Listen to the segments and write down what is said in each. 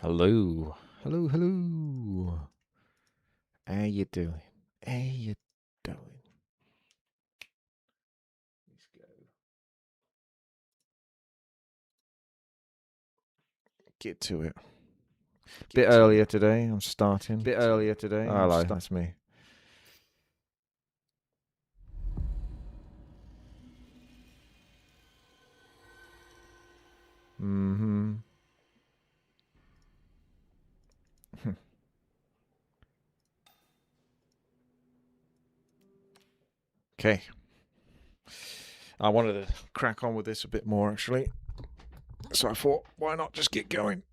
Hello. Hello, hello. How you doing? How you doing? Let's go. Get to it. Bit earlier today, I'm starting. Bit earlier today. Hello, that's me. Mm-hmm. Okay. I wanted to crack on with this a bit more, actually. So I thought, why not just get going?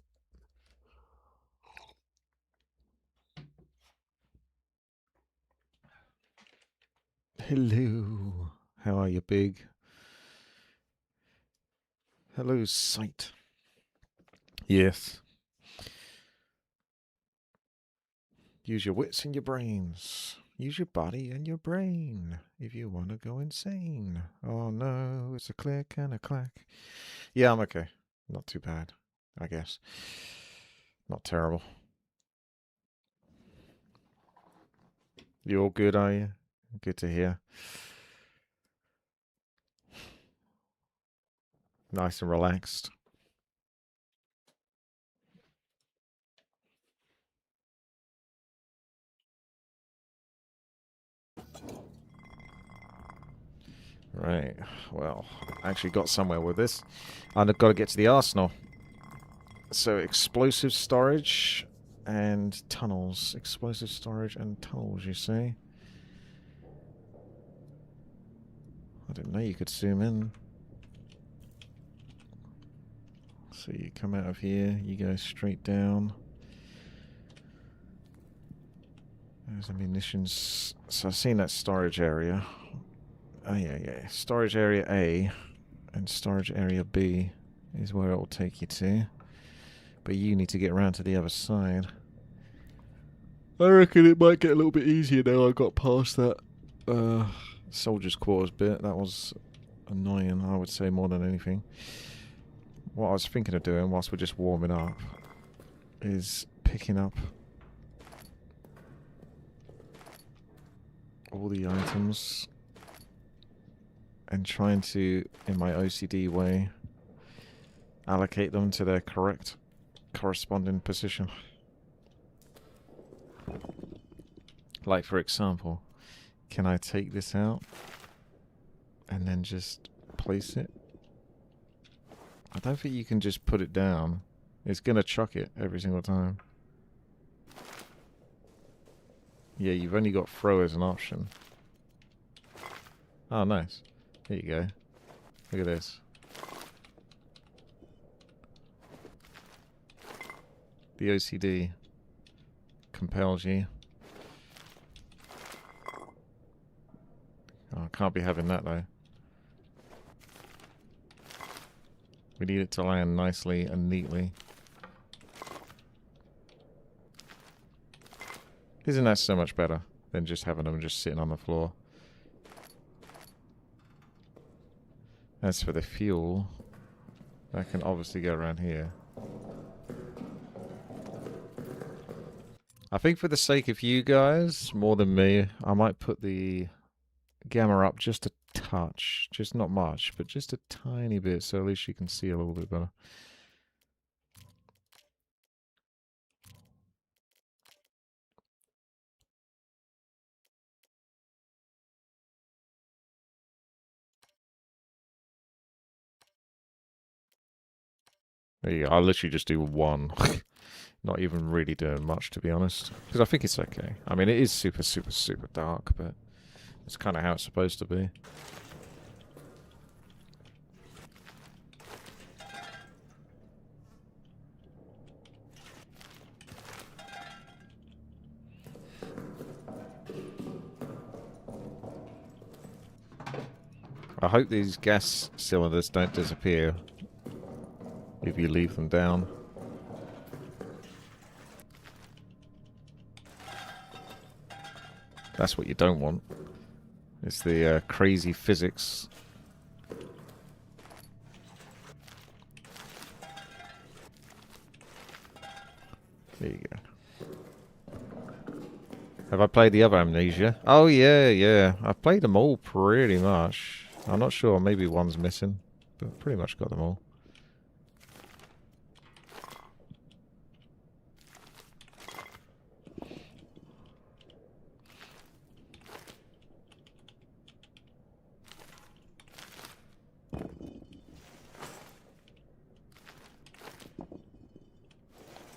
Hello. How are you, Big? Hello, Sight. Yes. Use your wits and your brains. Use your body and your brain if you want to go insane. Oh no, it's a click and a clack. Yeah, I'm okay. Not too bad, I guess. Not terrible. You all good, are you? Good to hear. Nice and relaxed. Right, well, I actually got somewhere with this. I've got to get to the arsenal. So, explosive storage and tunnels. Explosive storage and tunnels, you see? I didn't know you could zoom in. So you come out of here, you go straight down. There's munitions. So I've seen that storage area. Oh yeah. Storage area A and storage area B is where it will take you to. But you need to get around to the other side. I reckon it might get a little bit easier now I got past that soldiers' quarters bit. That was annoying, I would say, more than anything. What I was thinking of doing whilst we're just warming up is picking up all the items and trying to, in my OCD way, allocate them to their correct corresponding position. Like, for example, can I take this out and then just place it? I don't think you can just put it down. It's going to chuck it every single time. Yeah, you've only got throw as an option. Oh, nice. There you go. Look at this. The OCD compels you. Oh, I can't be having that, though. We need it to land nicely and neatly. Isn't that so much better than just having them just sitting on the floor? As for the fuel, that can obviously go around here. I think for the sake of you guys, more than me, I might put the gamma up just a touch. Just not much, but just a tiny bit, so at least you can see a little bit better. There you go. I'll literally just do one. Not even really doing much, to be honest. Because I think it's okay. I mean, it is super, super, super dark, but it's kind of how it's supposed to be. I hope these gas cylinders don't disappear if you leave them down. That's what you don't want. It's the crazy physics. There you go. Have I played the other Amnesia? Oh, yeah, yeah. I've played them all pretty much. I'm not sure. Maybe one's missing. But pretty much got them all.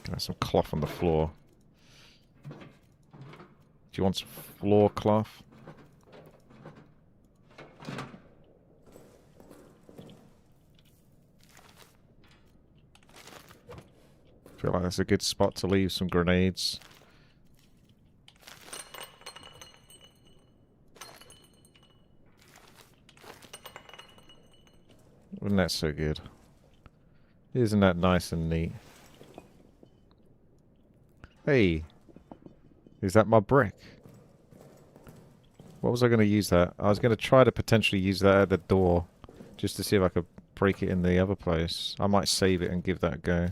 Got some cloth on the floor. Do you want some floor cloth? Feel like that's a good spot to leave some grenades. Wasn't that so good? Isn't that nice and neat? Hey, is that my brick? What was I going to use that? I was going to try to potentially use that at the door, just to see if I could break it in the other place. I might save it and give that a go.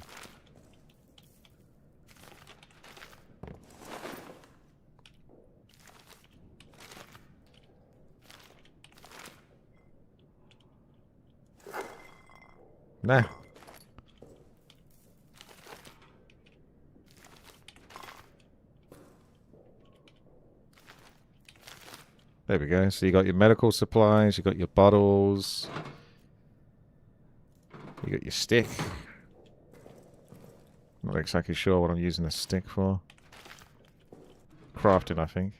Nah. There we go. So you got your medical supplies, you got your bottles, you got your stick. Not exactly sure what I'm using the stick for. Crafting, I think.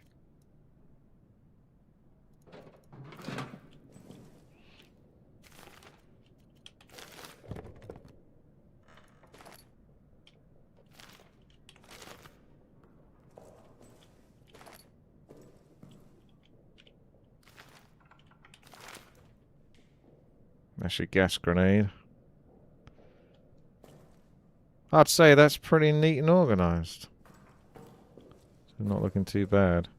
That's your gas grenade. I'd say that's pretty neat and organized. So not looking too bad.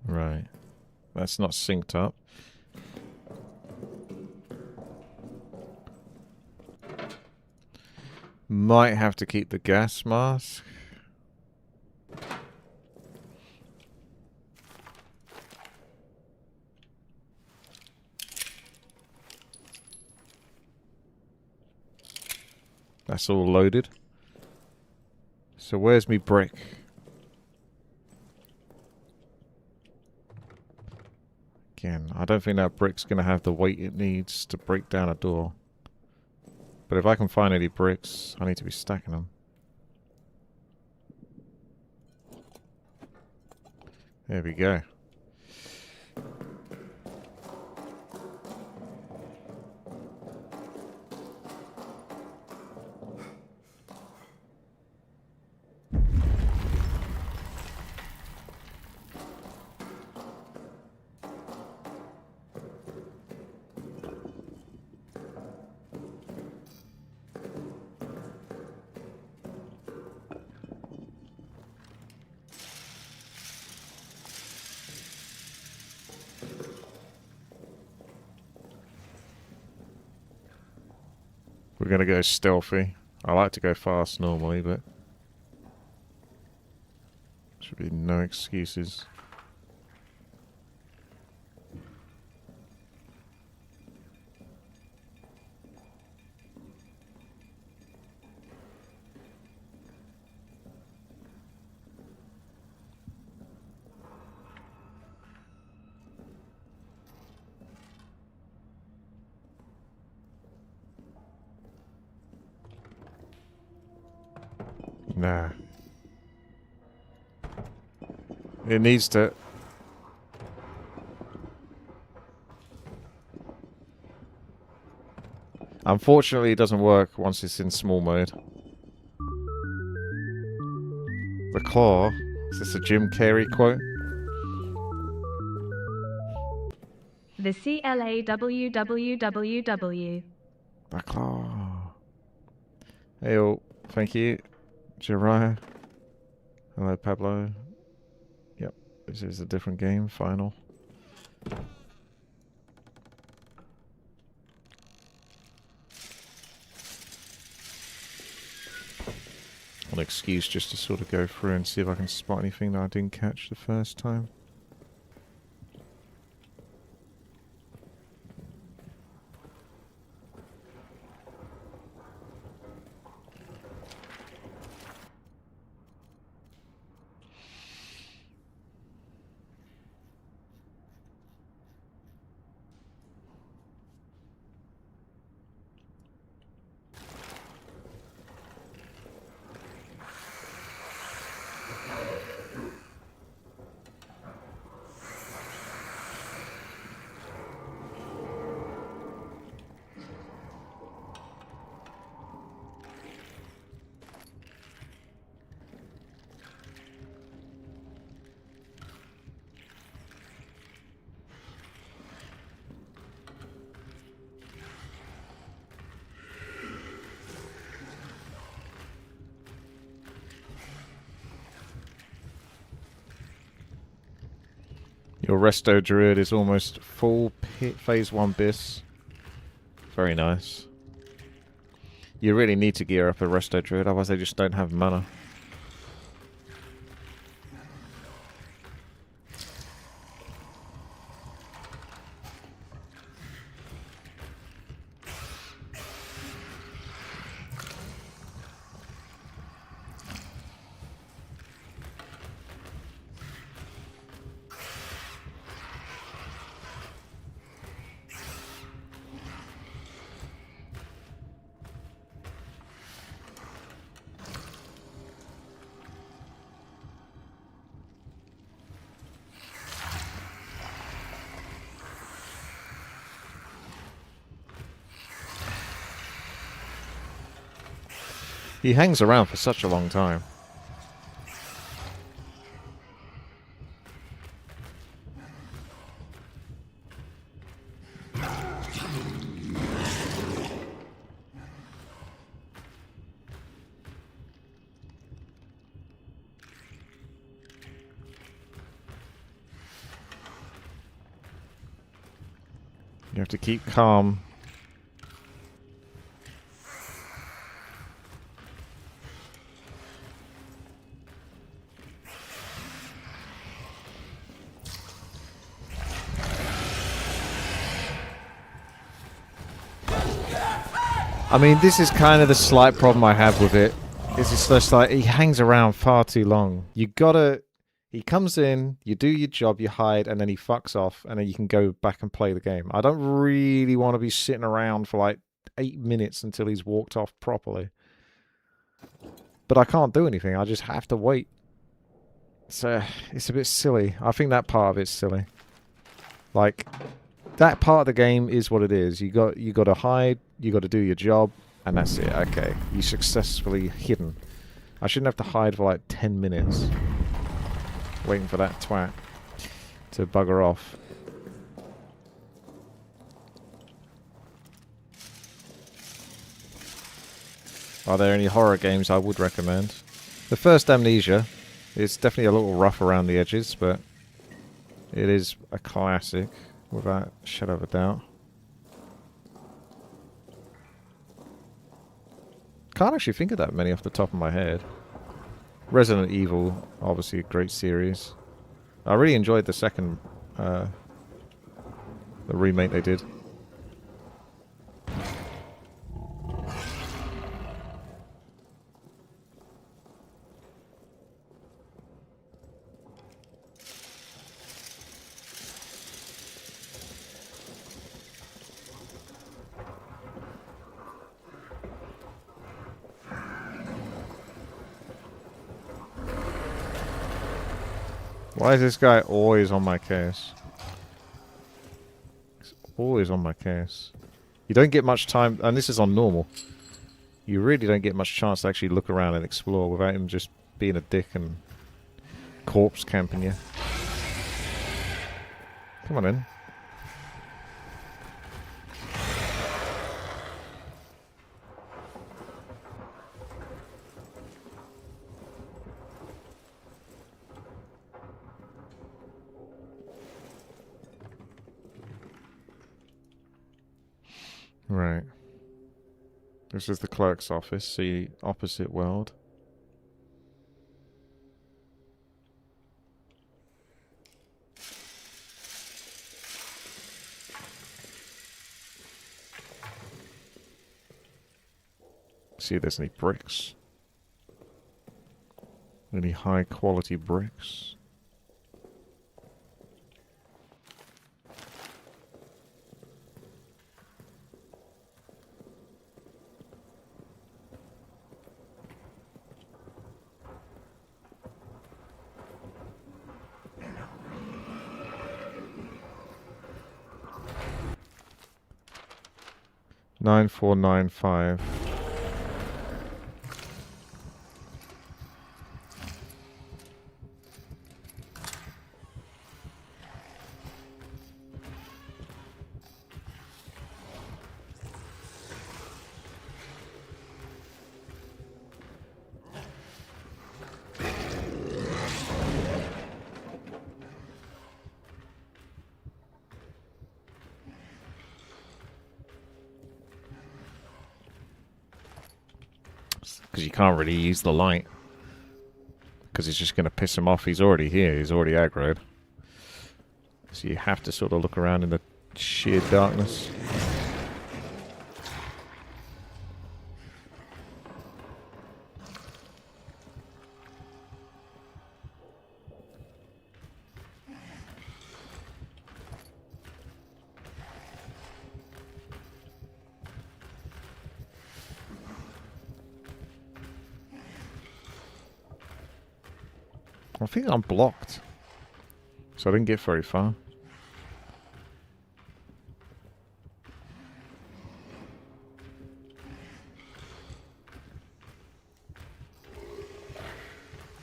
Right. That's not synced up. Might have to keep the gas mask. That's all loaded. So where's me brick? Again, I don't think that brick's going to have the weight it needs to break down a door. But if I can find any bricks, I need to be stacking them. There we go. We're going to go stealthy. I like to go fast normally, but should be no excuses. Nah. It needs to... Unfortunately, it doesn't work once it's in small mode. The claw? Is this a Jim Carrey quote? The CLAWWWW. Backlaw. Hey all, thank you. Jiraiya. Hello Pablo. Yep, this is a different game, final. An excuse just to sort of go through and see if I can spot anything that I didn't catch the first time. Your Resto Druid is almost full phase 1 bis. Very nice. You really need to gear up a Resto Druid, otherwise they just don't have mana. He hangs around for such a long time. You have to keep calm. I mean, this is kind of the slight problem I have with it. It's just like, he hangs around far too long. You gotta... He comes in, you do your job, you hide, and then he fucks off, and then you can go back and play the game. I don't really want to be sitting around for like 8 minutes until he's walked off properly. But I can't do anything, I just have to wait. So, it's a bit silly. I think that part of it's silly. Like... That part of the game is what it is. You got to hide, you got to do your job, and that's it. Okay, you successfully hidden. I shouldn't have to hide for like 10 minutes, waiting for that twat to bugger off. Are there any horror games I would recommend? The first Amnesia is definitely a little rough around the edges, but it is a classic. Without a shadow of a doubt. Can't actually think of that many off the top of my head. Resident Evil, obviously a great series. I really enjoyed the second, the remake they did. Why is this guy always on my case? He's always on my case. You don't get much time, and this is on normal. You really don't get much chance to actually look around and explore without him just being a dick and corpse camping you. Come on in. Right. This is the clerk's office, see opposite world. See if there's any bricks. Any high quality bricks. $9,495. Because you can't really use the light. Because it's just going to piss him off. He's already here. He's already aggroed. So you have to sort of look around in the sheer darkness. I think I'm blocked. So I didn't get very far.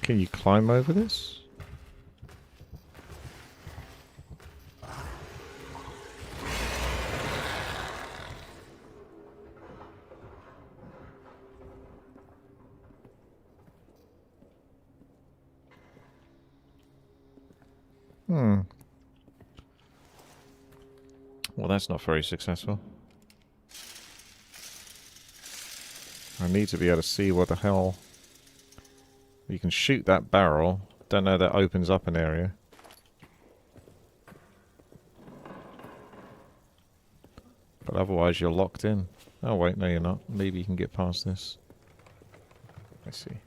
Can you climb over this? Well, that's not very successful. I need to be able to see what the hell... You can shoot that barrel. Don't know that opens up an area. But otherwise you're locked in. Oh wait, no you're not. Maybe you can get past this. Let's see.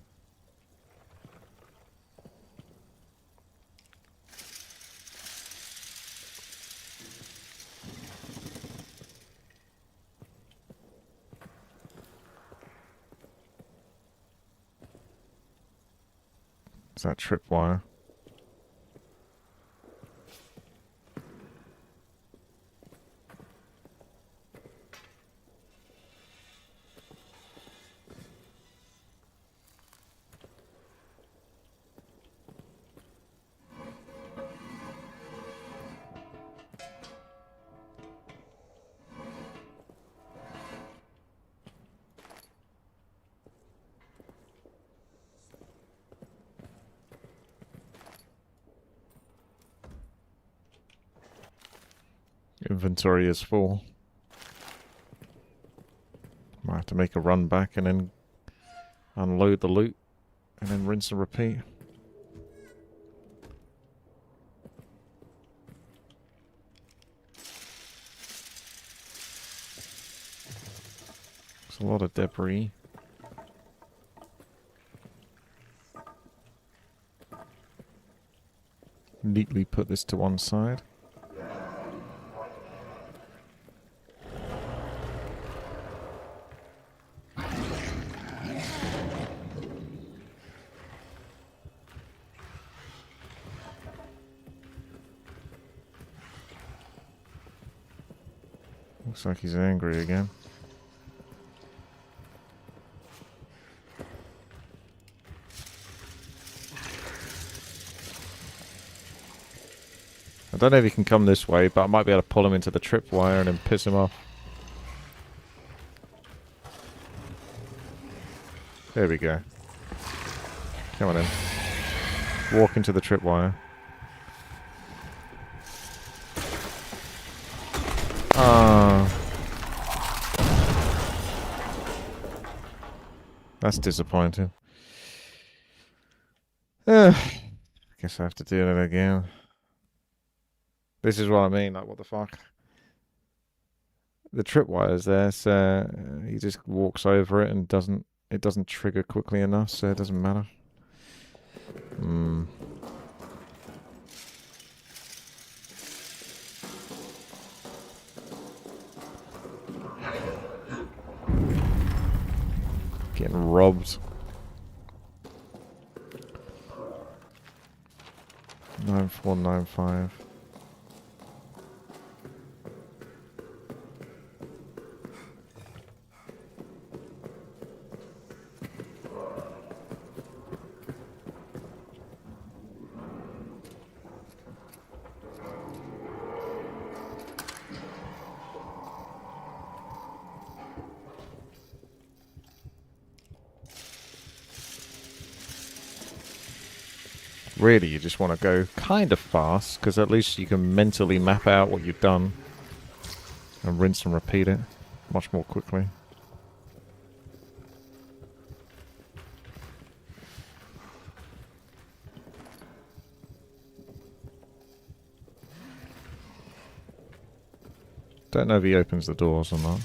Is that tripwire? Inventory is full. Might have to make a run back and then unload the loot and then rinse and repeat. There's a lot of debris. Neatly put this to one side. Looks like he's angry again. I don't know if he can come this way, but I might be able to pull him into the tripwire and then piss him off. There we go. Come on in. Walk into the tripwire. That's disappointing. Guess I have to do it again. This is what I mean, like, what the fuck? The tripwire's there, so he just walks over it and it doesn't trigger quickly enough, so it doesn't matter. Getting robbed. 9495. Really, you just want to go kind of fast, because at least you can mentally map out what you've done and rinse and repeat it much more quickly. Don't know if he opens the doors or not.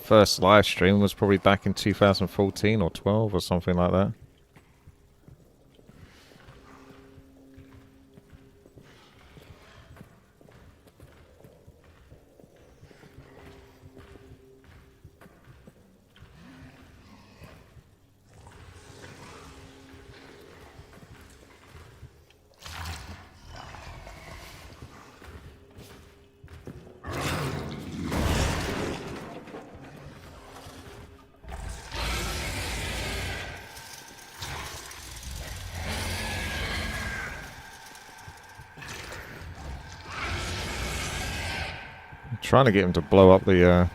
First live stream was probably back in 2014 or 12 or something like that. Trying to get him to blow up the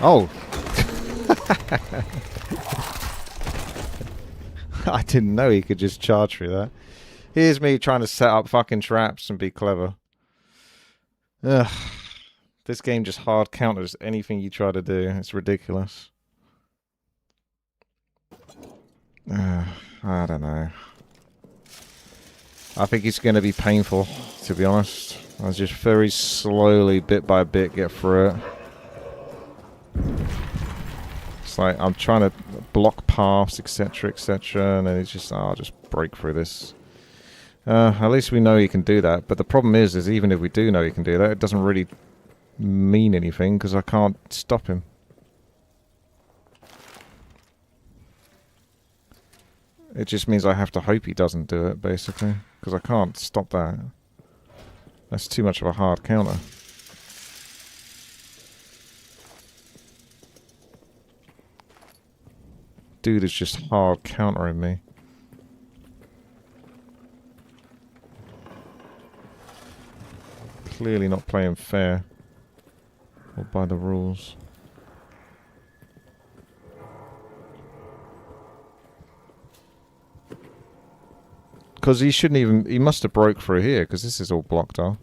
Oh! I didn't know he could just charge through that. Here's me trying to set up fucking traps and be clever. Ugh. This game just hard counters anything you try to do. It's ridiculous. I don't know. I think it's going to be painful, to be honest. I'll just very slowly, bit by bit, get through it. It's like I'm trying to block paths, etc., etc., and then it's just, I'll just break through this. At least we know he can do that. But the problem is even if we do know he can do that, it doesn't really mean anything because I can't stop him. It just means I have to hope he doesn't do it, basically, because I can't stop that. That's too much of a hard counter. Dude is just hard countering me. Clearly not playing fair or by the rules. Because he shouldn't even... He must have broke through here, because this is all blocked off.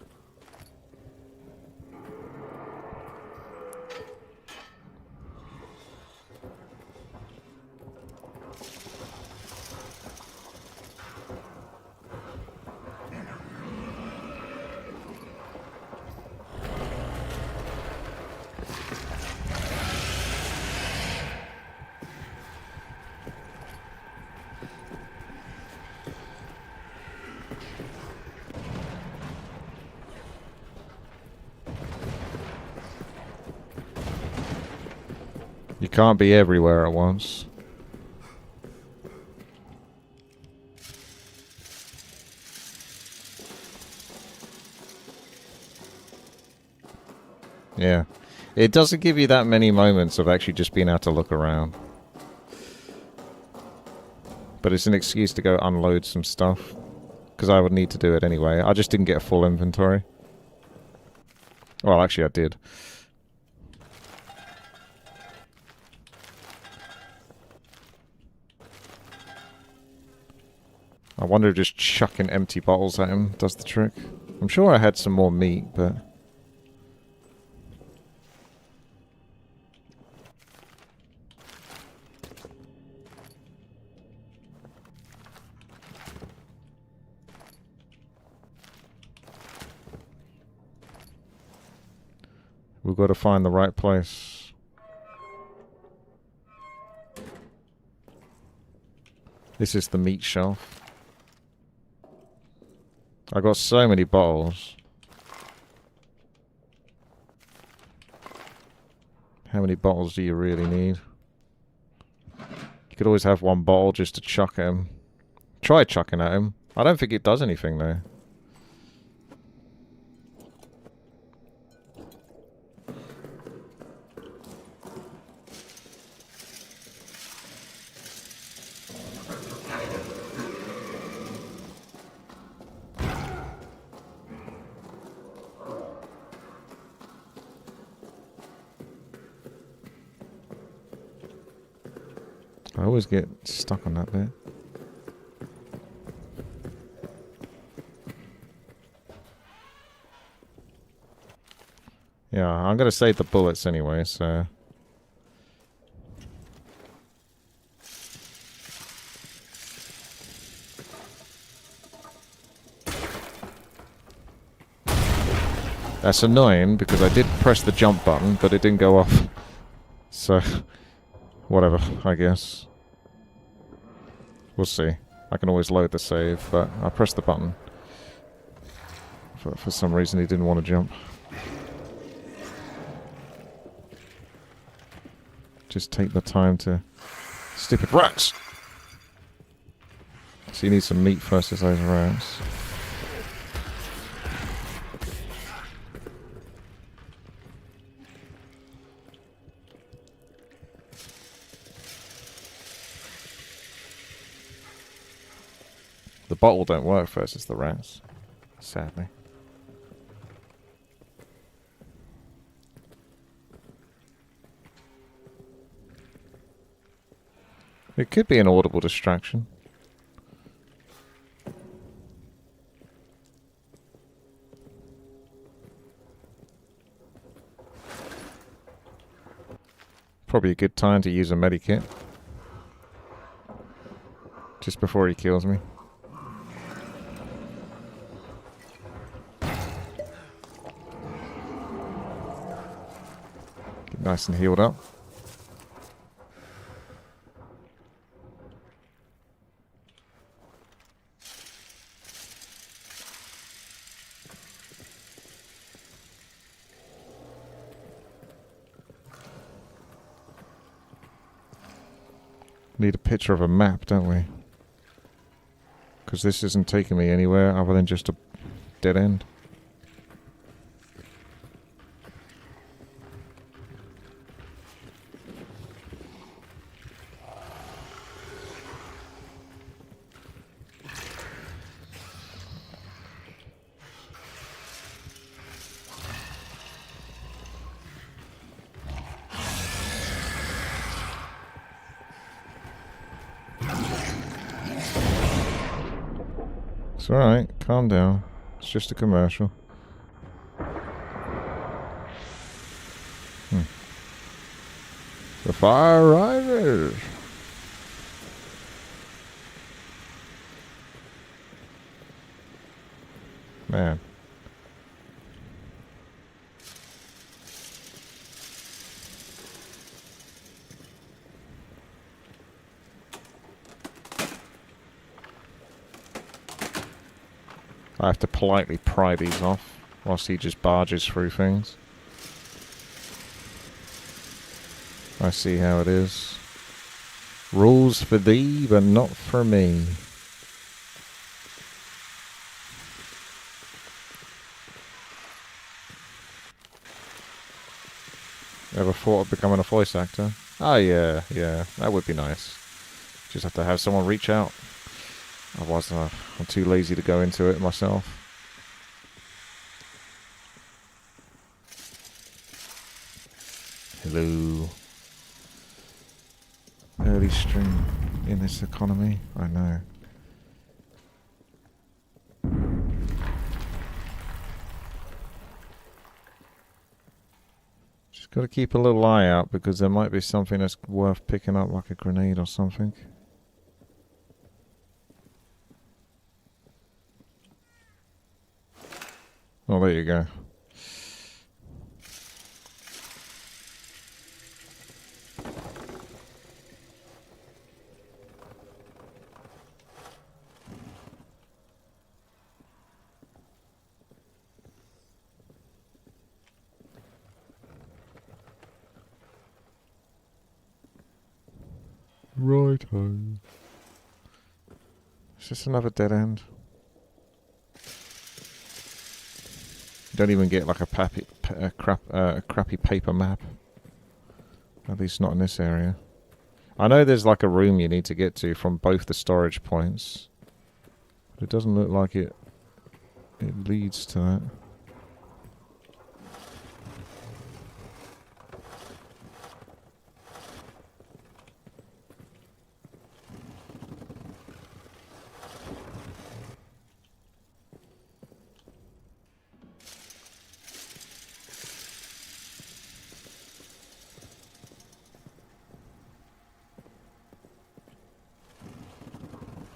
can't be everywhere at once. Yeah. It doesn't give you that many moments of actually just being able to look around. But it's an excuse to go unload some stuff. Because I would need to do it anyway. I just didn't get a full inventory. Well, actually I did. I wonder if just chucking empty bottles at him does the trick. I'm sure I had some more meat, but... we've got to find the right place. This is the meat shelf. I got so many bottles. How many bottles do you really need? You could always have one bottle just to chuck at him. Try chucking at him. I don't think it does anything though. I always get stuck on that bit. Yeah, I'm gonna save the bullets anyway, so... That's annoying, because I did press the jump button, but it didn't go off. So... whatever, I guess. We'll see. I can always load the save, but I pressed the button. For some reason he didn't want to jump. Just take the time to... stupid rats! So you need some meat first as those rats. The bottle don't work versus the rats, sadly. It could be an audible distraction. Probably a good time to use a medikit. Just before he kills me. Get nice and healed up. Need a picture of a map, don't we? Because this isn't taking me anywhere other than just a dead end. It's alright, calm down. It's just a commercial. The fire rises! Man. I have to politely pry these off whilst he just barges through things. I see how it is. Rules for thee, but not for me. Ever thought of becoming a voice actor? Oh yeah, that would be nice. Just have to have someone reach out. Otherwise, I'm too lazy to go into it myself. Hello. Early stream in this economy. I know. Just got to keep a little eye out because there might be something that's worth picking up, like a grenade or something. Oh, there you go. Righto. It's just another dead end. You don't even get like a crappy paper map. At least not in this area. I know there's like a room you need to get to from both the storage points. But it doesn't look like it leads to that.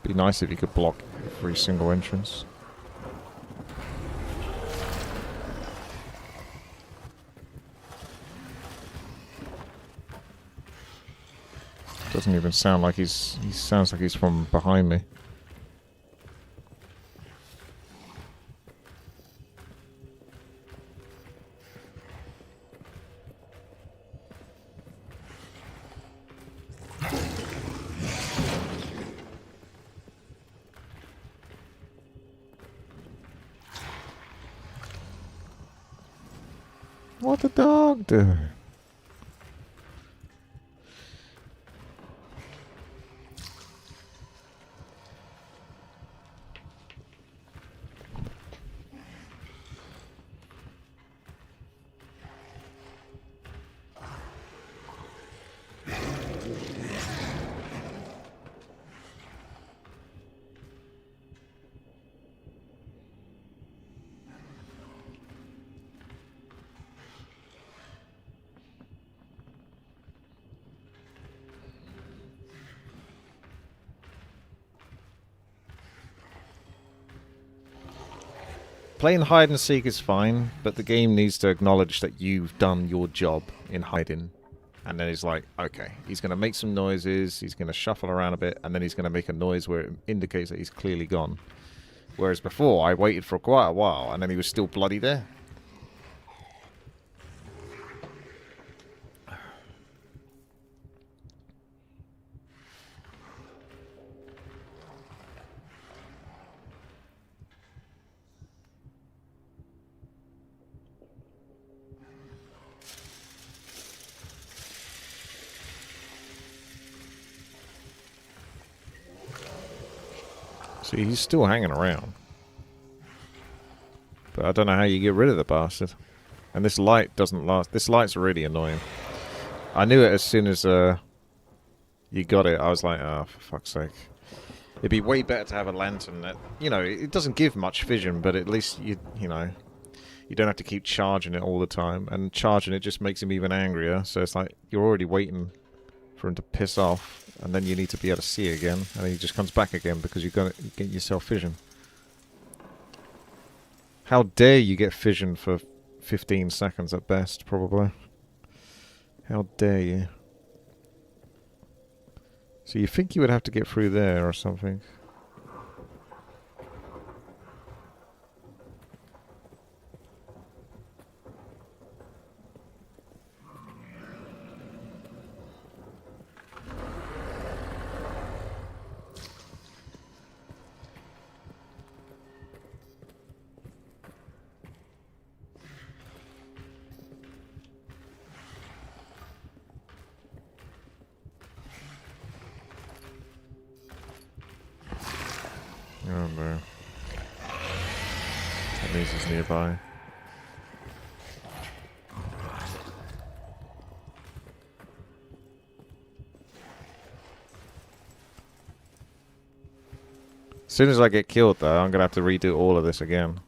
Be nice if you could block every single entrance. Doesn't even sound like he sounds like he's from behind me. What the dog do? Playing hide and seek is fine, but the game needs to acknowledge that you've done your job in hiding. And then he's like, okay, he's going to make some noises, he's going to shuffle around a bit, and then he's going to make a noise where it indicates that he's clearly gone. Whereas before, I waited for quite a while, and then he was still bloody there. See, he's still hanging around. But I don't know how you get rid of the bastard. And this light doesn't last. This light's really annoying. I knew it as soon as you got it. I was like, oh, for fuck's sake. It'd be way better to have a lantern that, you know, it doesn't give much vision, but at least, you know, you don't have to keep charging it all the time. And charging it just makes him even angrier. So it's like, you're already waiting for him to piss off. And then you need to be able to see again, and then he just comes back again because you're going to get yourself fission. How dare you get fission for 15 seconds at best, probably. How dare you. So you think you would have to get through there or something. Oh no. That means he's nearby. As soon as I get killed, though, I'm gonna have to redo all of this again.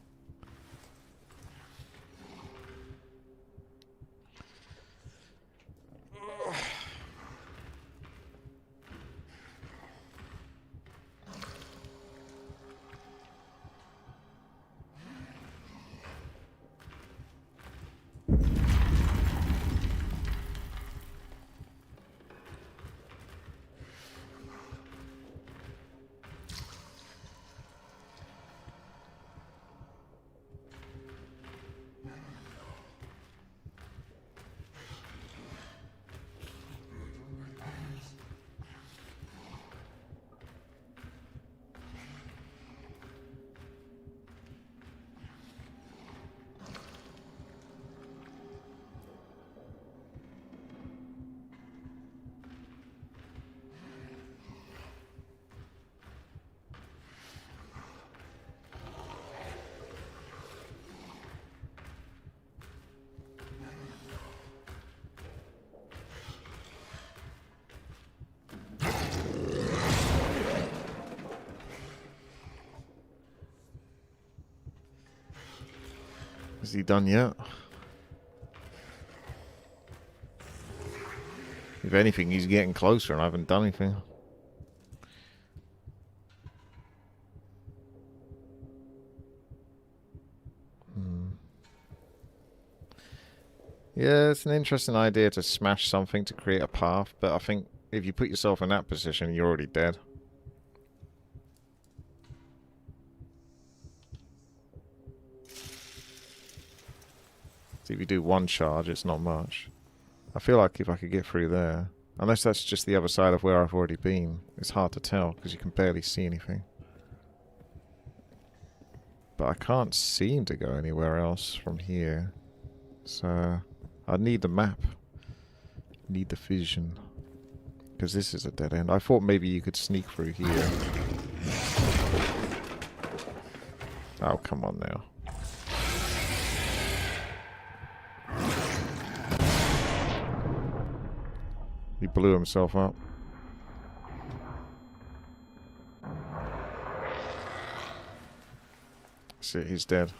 Is he done yet? If anything, he's getting closer and I haven't done anything. Yeah, it's an interesting idea to smash something to create a path, but I think if you put yourself in that position, you're already dead. So if you do one charge, it's not much. I feel like if I could get through there, unless that's just the other side of where I've already been, it's hard to tell because you can barely see anything. But I can't seem to go anywhere else from here. So I need the map. Need the vision. Because this is a dead end. I thought maybe you could sneak through here. Oh, come on now. He blew himself up. That's it, he's dead.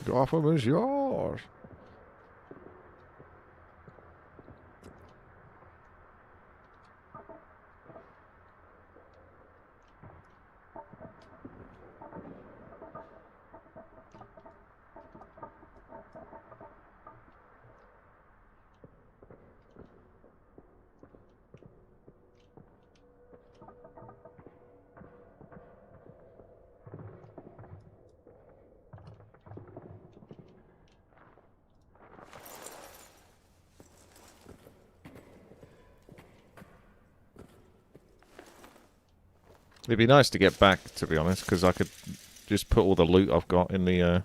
Gotham is yours. It'd be nice to get back, to be honest, because I could just put all the loot I've got in the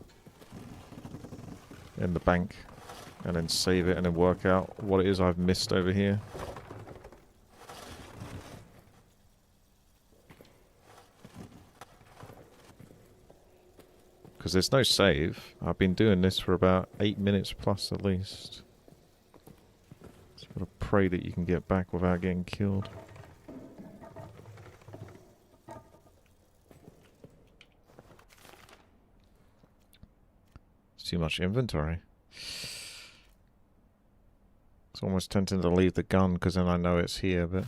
bank, and then save it, and then work out what it is I've missed over here. Because there's no save. I've been doing this for about 8 minutes plus at least. Just gotta pray that you can get back without getting killed. Too much inventory. It's almost tempting to leave the gun because then I know it's here, but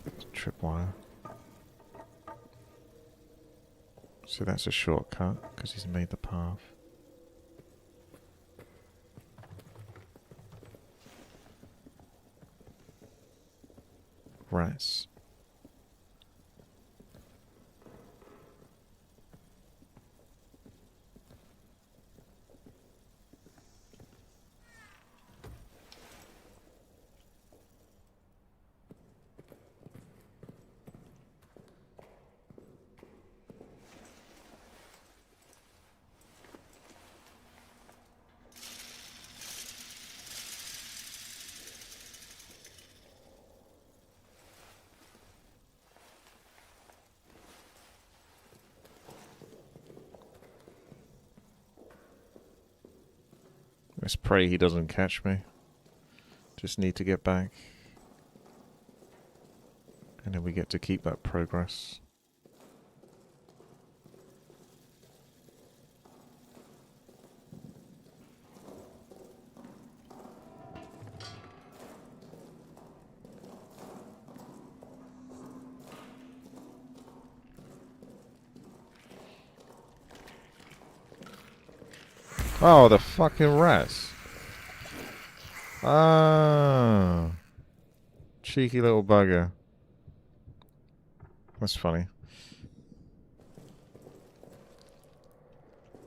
it's a tripwire. So that's a shortcut because he's made the path. Rats. Let's pray he doesn't catch me. Just need to get back. And then we get to keep that progress. Oh, the fucking rats. Ah. Cheeky little bugger. That's funny.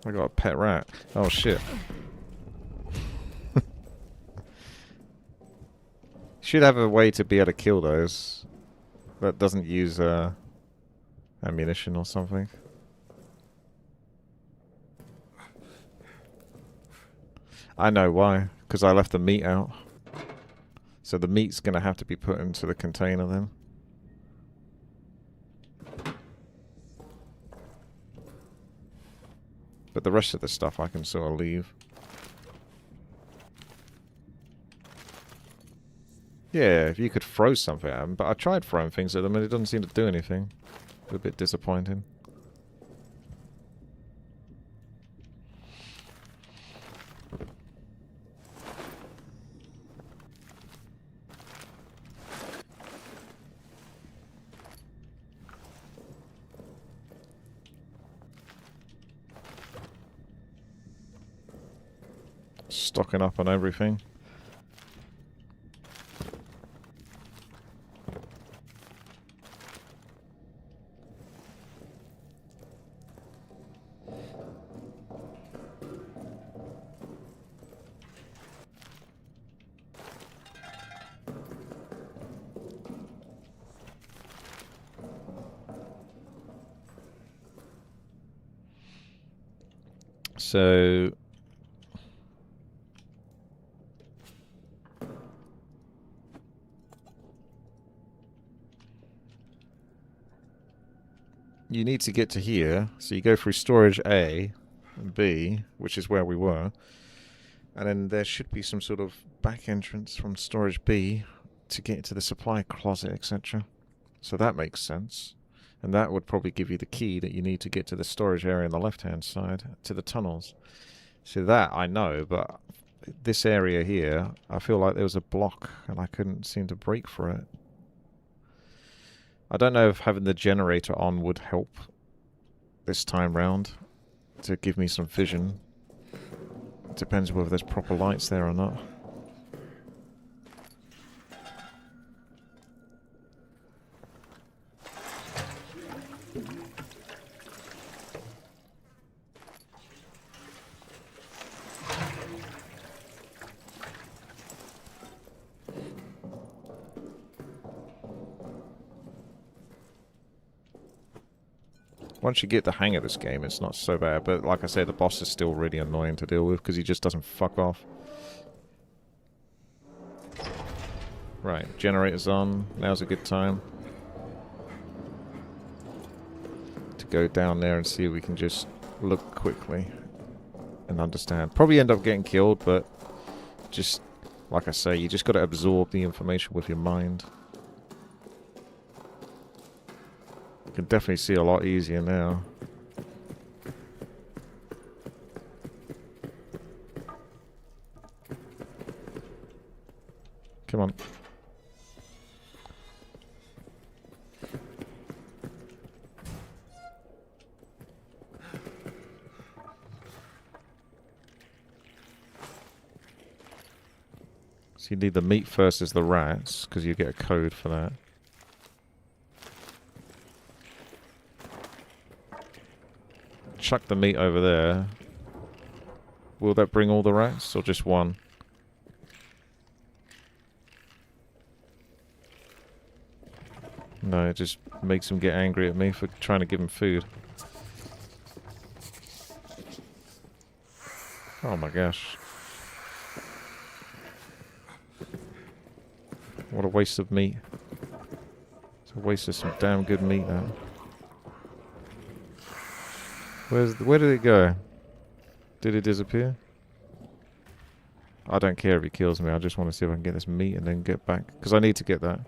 I got a pet rat. Oh shit. Should have a way to be able to kill those that doesn't use ammunition or something. I know why. Because I left the meat out. So the meat's going to have to be put into the container then. But the rest of the stuff I can sort of leave. Yeah, if you could throw something at them. But I tried throwing things at them and it doesn't seem to do anything. It's a bit disappointing. Stocking up on everything. So you need to get to here. So you go through storage A and B, which is where we were. And then there should be some sort of back entrance from storage B to get into the supply closet, etc. So that makes sense. And that would probably give you the key that you need to get to the storage area on the left-hand side, to the tunnels. So that I know, but this area here, I feel like there was a block and I couldn't seem to break for it. I don't know if having the generator on would help this time round to give me some vision. It depends whether there's proper lights there or not. Once you get the hang of this game, it's not so bad. But like I said, the boss is still really annoying to deal with because he just doesn't fuck off. Right, generator's on. Now's a good time to go down there and see if we can just look quickly and understand. Probably end up getting killed, but just, like I say, you just got to absorb the information with your mind. Can definitely see a lot easier now. Come on. So you need the meat first as the rats, because you get a code for that. Chuck the meat over there. Will that bring all the rats or just one? No, it just makes them get angry at me for trying to give them food. Oh my gosh. What a waste of meat. It's a waste of some damn good meat now. Where did it go? Did it disappear? I don't care if he kills me. I just want to see if I can get this meat and then get back. Because I need to get that.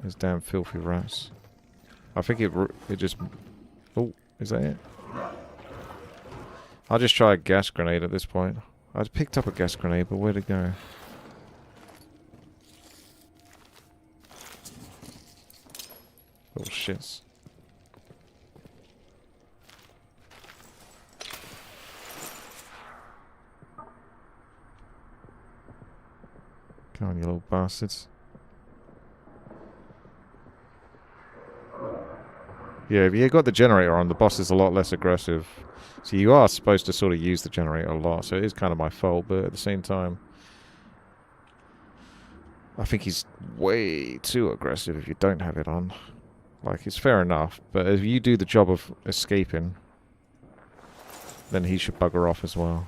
Those damn filthy rats. I think it just... Oh, is that it? I'll just try a gas grenade at this point. I picked up a gas grenade, but where'd it go? Oh, shits. Come on, you little bastards. Yeah, if you got the generator on, the boss is a lot less aggressive. So you are supposed to sort of use the generator a lot, so it is kind of my fault, but at the same time, I think he's way too aggressive if you don't have it on. Like, it's fair enough, but if you do the job of escaping, then he should bugger off as well.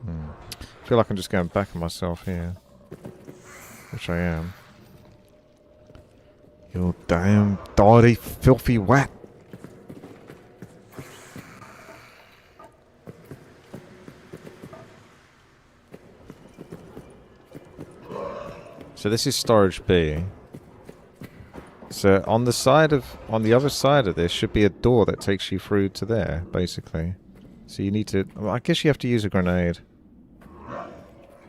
I feel like I'm just going back on myself here. Which I am. You damn dirty, filthy rat. So this is storage B. So on the other side of this should be a door that takes you through to there, basically. So you need to, well, I guess you have to use a grenade.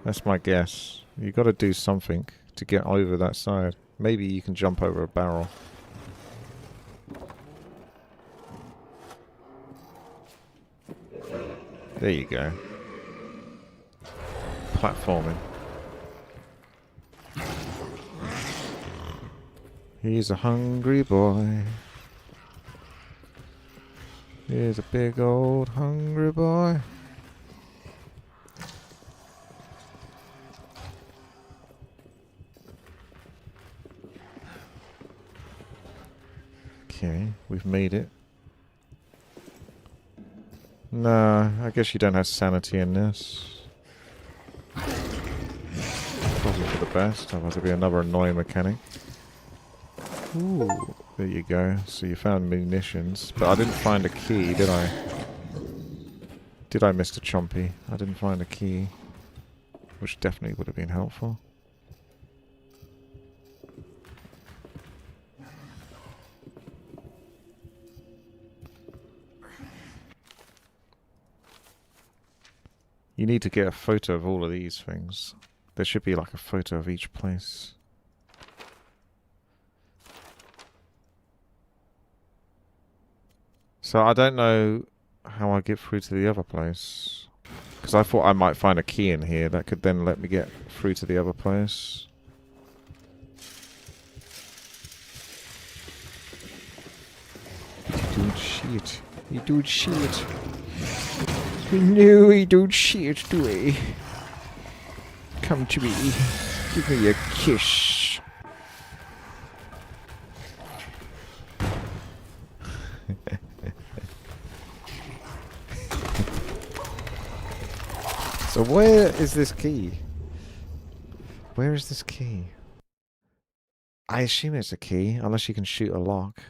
That's my guess. You got to do something to get over that side. Maybe you can jump over a barrel. There you go. Platforming. He's a hungry boy. He's a big old hungry boy. Okay, we've made it. Nah, I guess you don't have sanity in this. Probably for the best, otherwise there'll be another annoying mechanic. Ooh, there you go. So you found munitions, but I didn't find a key, did I? Did I, Mr. Chompy? I didn't find a key, which definitely would have been helpful. You need to get a photo of all of these things. There should be like a photo of each place. So I don't know how I get through to the other place. Because I thought I might find a key in here that could then let me get through to the other place. You don't shit. You don't shit. No, he don't shit, do he? Come to me. Give me a kiss. So where is this key? Where is this key? I assume it's a key, unless you can shoot a lock.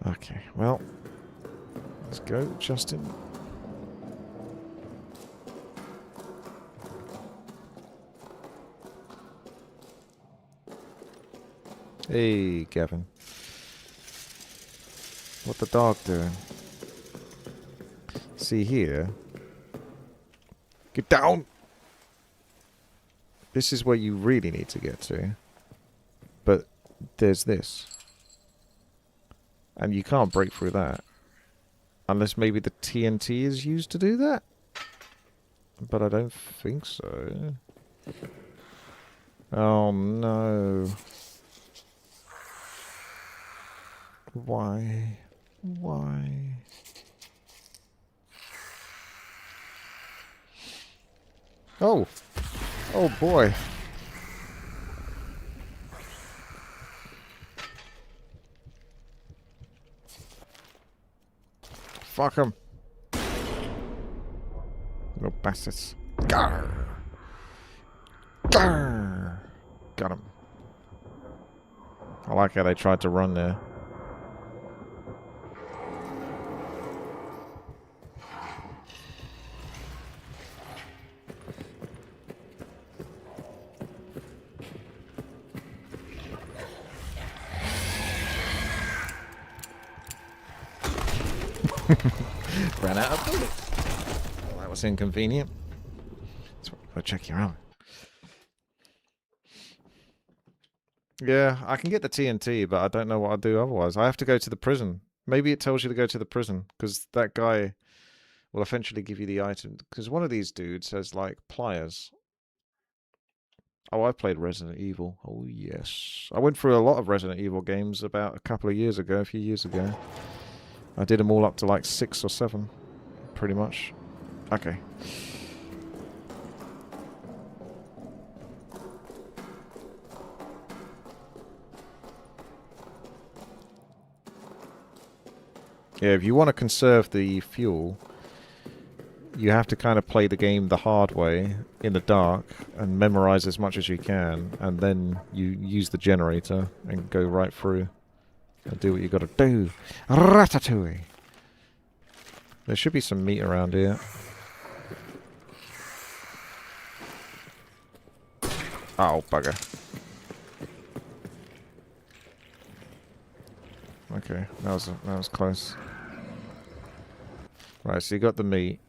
Okay, well, let's go, Justin. Hey, Gavin. What the dog doing? See here. Get down! This is where you really need to get to. But there's this. And you can't break through that. Unless maybe the TNT is used to do that? But I don't think so. Oh no. Why? Why? Oh! Oh boy! Fuck him! Little bastards. Garr! Got him. I like how they tried to run there. Ran out of bullets. Well, that was inconvenient. Go check your armor. Yeah, I can get the TNT, but I don't know what I'll do otherwise. I have to go to the prison. Maybe it tells you to go to the prison, because that guy will eventually give you the item. Because one of these dudes has, like, pliers. Oh, I played Resident Evil. Oh, yes. I went through a lot of Resident Evil games about a few years ago. I did them all up to, like, 6 or 7, pretty much. Okay. Yeah, if you want to conserve the fuel, you have to kind of play the game the hard way, in the dark, and memorize as much as you can, and then you use the generator and go right through and do what you gotta do. Ratatouille! There should be some meat around here. Oh, bugger. Okay, that was close. Right, so you got the meat.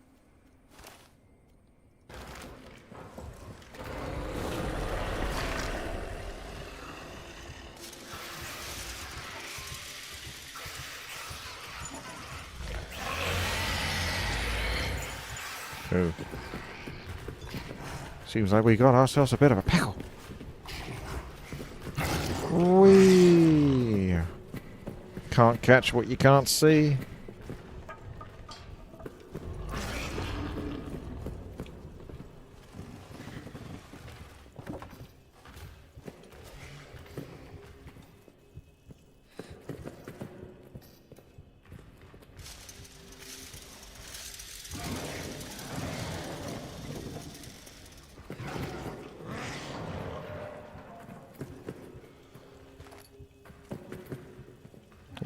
Oh. Seems like we got ourselves a bit of a pickle. Whee! Can't catch what you can't see.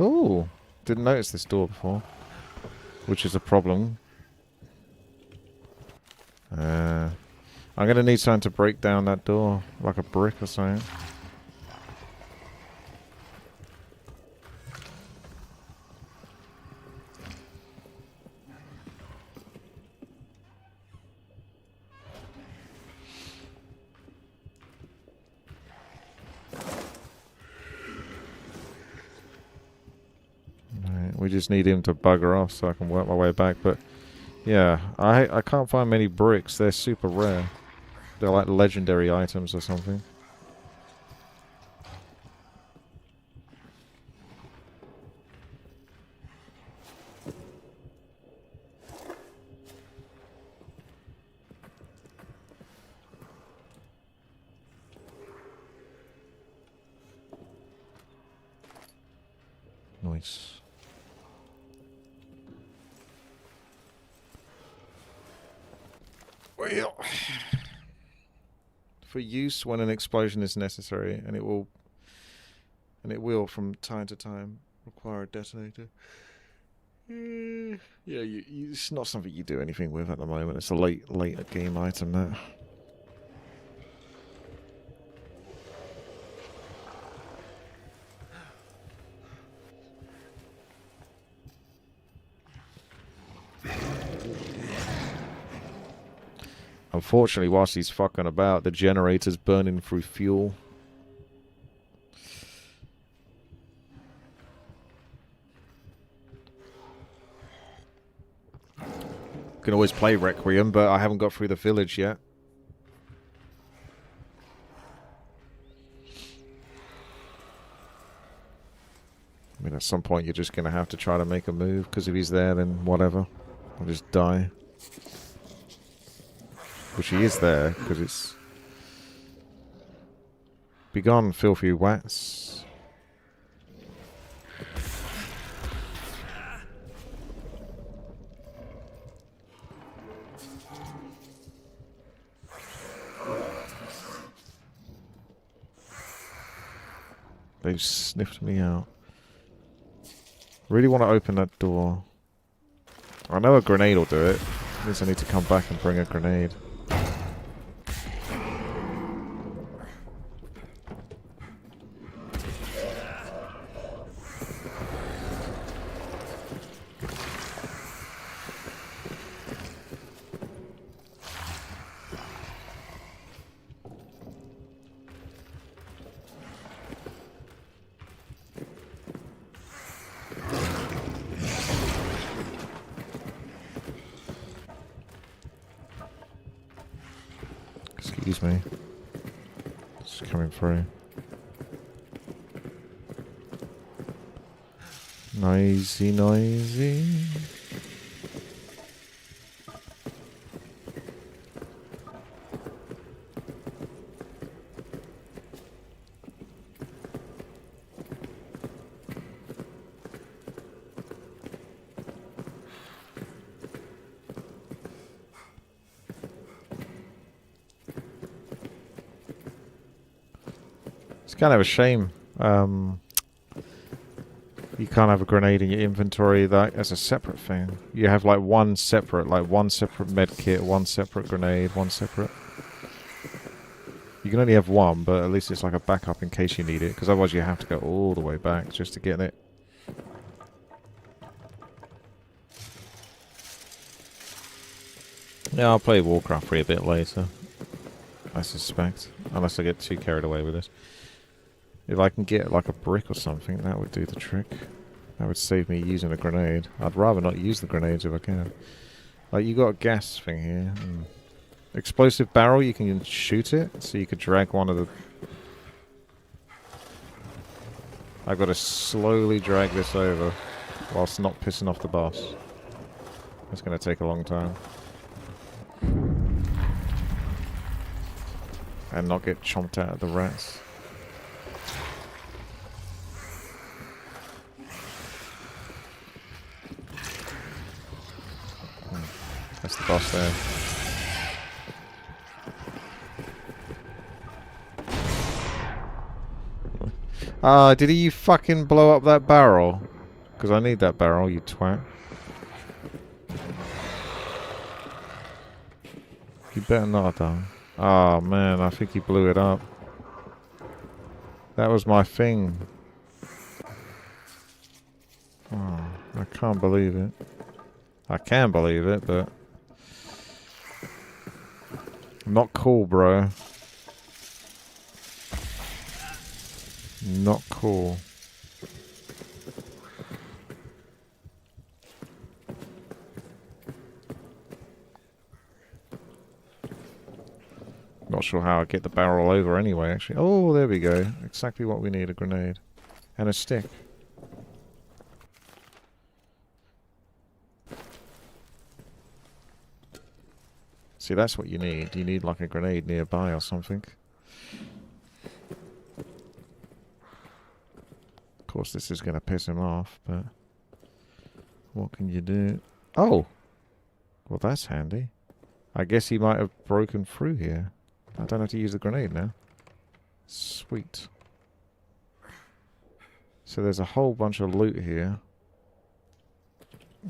Ooh, didn't notice this door before, which is a problem. I'm gonna need something to break down that door, like a brick or something. We just need him to bugger off so I can work my way back. But yeah, I can't find many bricks. They're super rare. They're like legendary items or something. Nice. Well, for use when an explosion is necessary, and it will from time to time require a detonator. Yeah, it's not something you do anything with at the moment. It's a late game item that. Unfortunately, whilst he's fucking about, the generator's burning through fuel. Can always play Requiem, but I haven't got through the village yet. I mean, at some point you're just going to have to try to make a move, because if he's there, then whatever. I'll just die. Which he is there, because it's... Begone, filthy wats. They've sniffed me out. Really want to open that door. I know a grenade will do it. Means I need to come back and bring a grenade. Excuse me. It's coming through. Noisy, noisy. It's kind of a shame. You can't have a grenade in your inventory that as a separate thing. You have like one separate med kit, one separate grenade, one separate. You can only have one, but at least it's like a backup in case you need it, because otherwise you have to go all the way back just to get it. Yeah, I'll play Warcraft 3 a bit later, I suspect, unless I get too carried away with this. If I can get like a brick or something, that would do the trick. That would save me using a grenade. I'd rather not use the grenades if I can. Like, you got a gas thing here. Explosive barrel, you can shoot it, so you could drag one of the... I've got to slowly drag this over whilst not pissing off the boss. It's going to take a long time. And not get chomped out of the rats. That's the boss there. Ah, did you fucking blow up that barrel? Because I need that barrel, you twat. You better not have done. Oh man, I think he blew it up. That was my thing. Oh, I can't believe it. I can believe it, but... Not cool, bro. Not cool. Not sure how I get the barrel over anyway, actually. Oh, there we go. Exactly what we need, a grenade. And a stick. See, that's what you need. You need like a grenade nearby or something. Of course, this is going to piss him off, but... What can you do? Oh! Well, that's handy. I guess he might have broken through here. I don't have to use the grenade now. Sweet. So there's a whole bunch of loot here.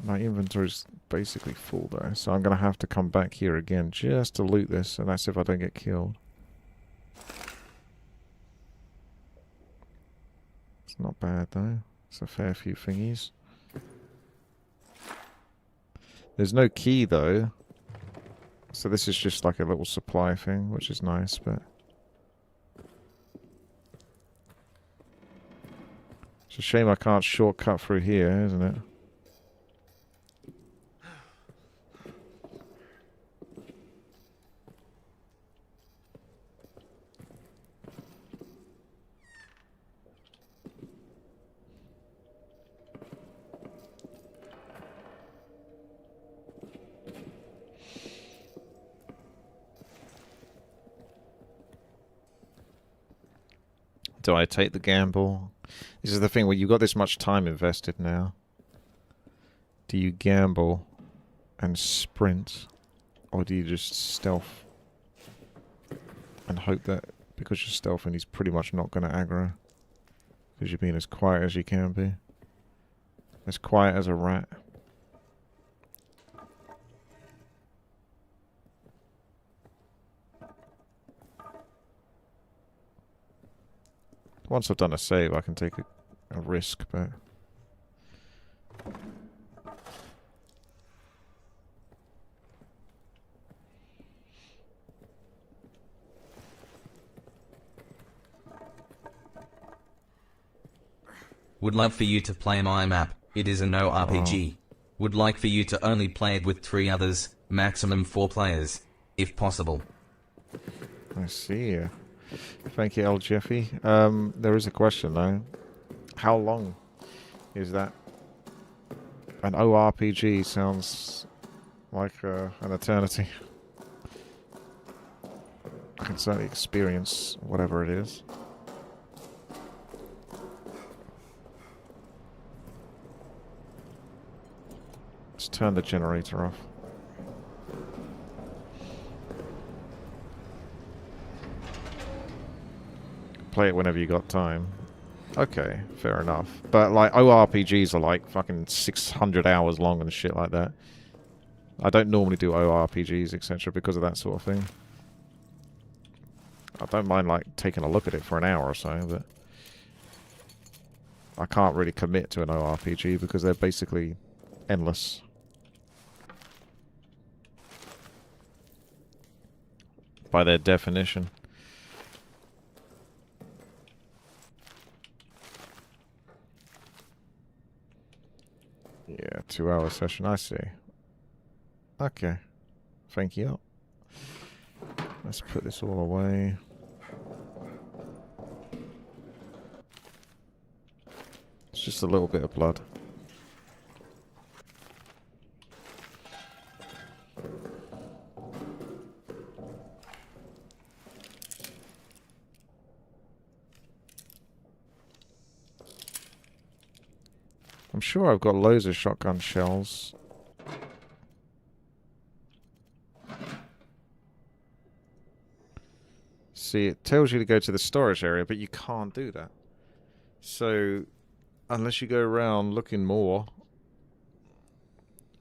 My inventory's basically full though, so I'm going to have to come back here again just to loot this, and that's if I don't get killed. It's not bad though. It's a fair few thingies. There's no key though. So this is just like a little supply thing, which is nice, but... It's a shame I can't shortcut through here, isn't it? Do I take the gamble? This is the thing where you've got this much time invested now. Do you gamble and sprint? Or do you just stealth? And hope that because you're stealthing he's pretty much not going to aggro? Because you're being as quiet as you can be. As quiet as a rat. Once I've done a save, I can take a risk, but... Would love for you to play my map. It is a no RPG. Would like for you to only play it with 3 others, maximum 4 players, if possible. I see. Thank you, L. Jeffy. There is a question though. How long is that? An ORPG sounds like an eternity. I can certainly experience whatever it is. Let's turn the generator off. Play it whenever you got time. Okay, fair enough. But like ORPGs are like fucking 600 hours long and shit like that. I don't normally do ORPGs, etc. because of that sort of thing. I don't mind like taking a look at it for an hour or so, but I can't really commit to an ORPG because they're basically endless. By their definition. Yeah, 2-hour session, I see. Okay. Thank you. Let's put this all away. It's just a little bit of blood. I'm sure I've got loads of shotgun shells. See, it tells you to go to the storage area, but you can't do that. So, unless you go around looking more,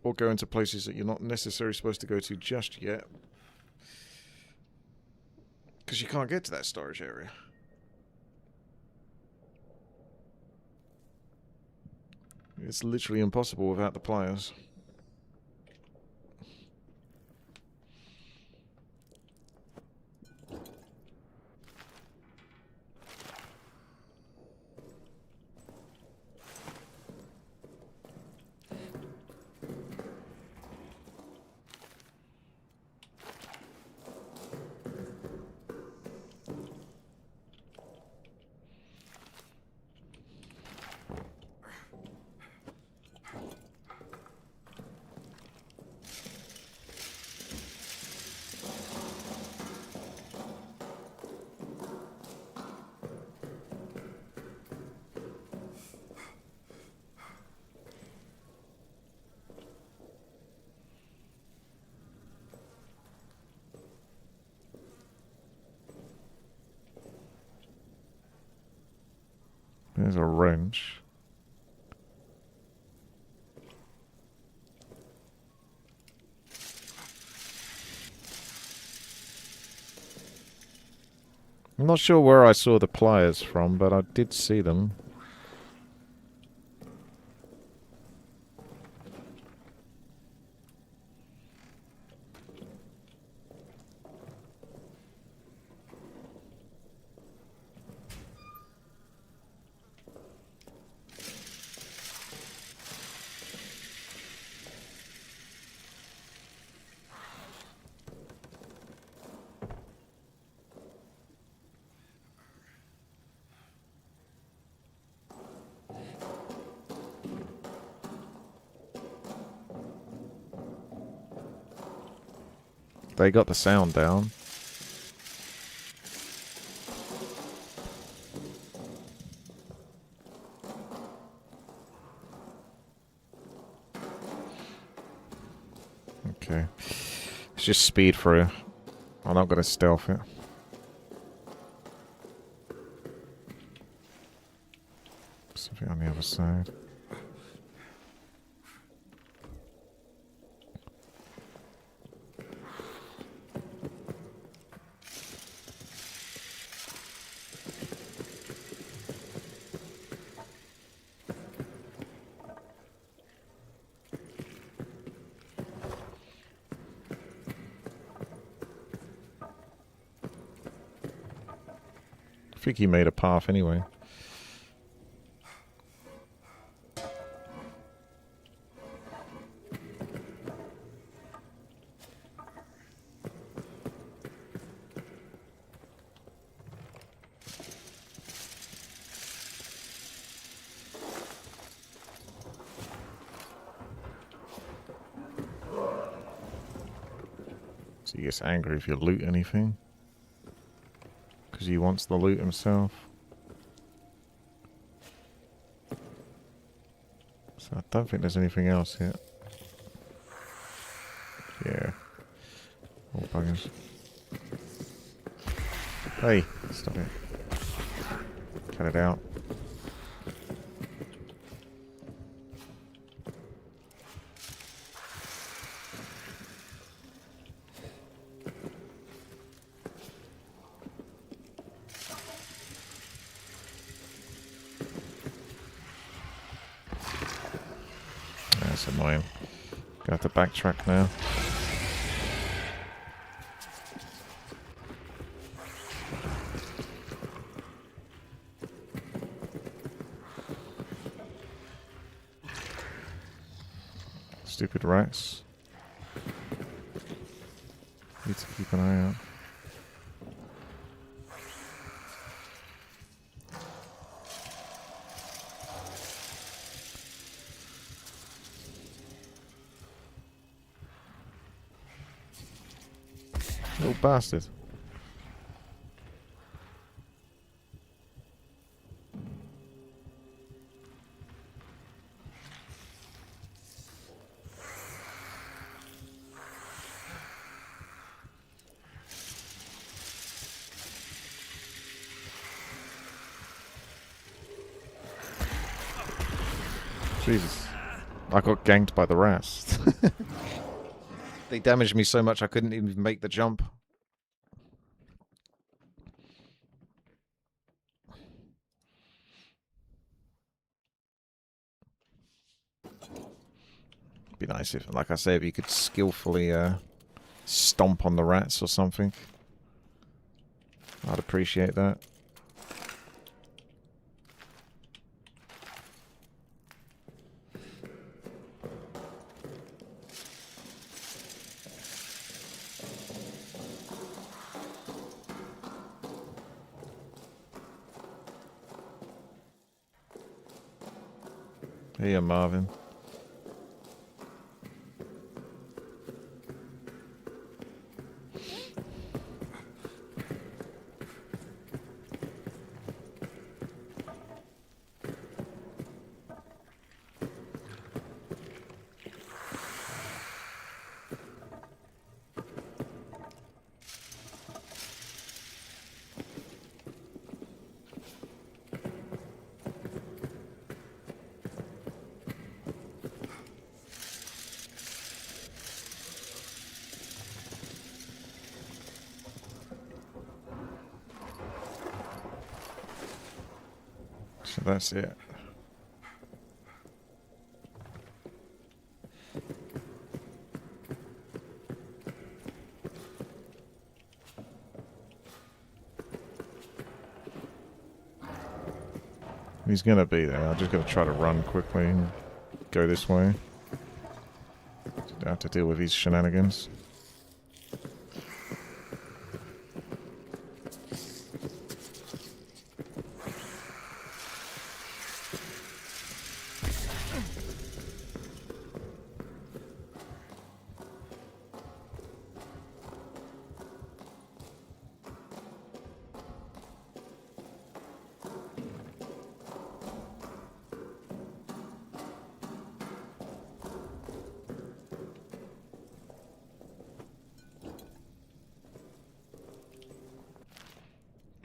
or go into places that you're not necessarily supposed to go to just yet, because you can't get to that storage area. It's literally impossible without the pliers. There's a wrench. I'm not sure where I saw the pliers from, but I did see them. They got the sound down. Okay. Let's just speed through. I'm not going to stealth it. Something on the other side. I think he made a path anyway. So he gets angry if you loot anything. Because he wants the loot himself. So I don't think there's anything else here. Yeah. All buggers. Hey, stop it. Cut it out. That's annoying. Gonna have to backtrack now. Stupid rats. Need to keep an eye out. Little bastard. Jesus. I got ganked by the rats. They damaged me so much I couldn't even make the jump. Be nice if, like I say, if you could skillfully stomp on the rats or something. I'd appreciate that. Here, Marvin. So that's it. He's gonna be there. I'm just gonna try to run quickly and go this way. Don't have to deal with these shenanigans.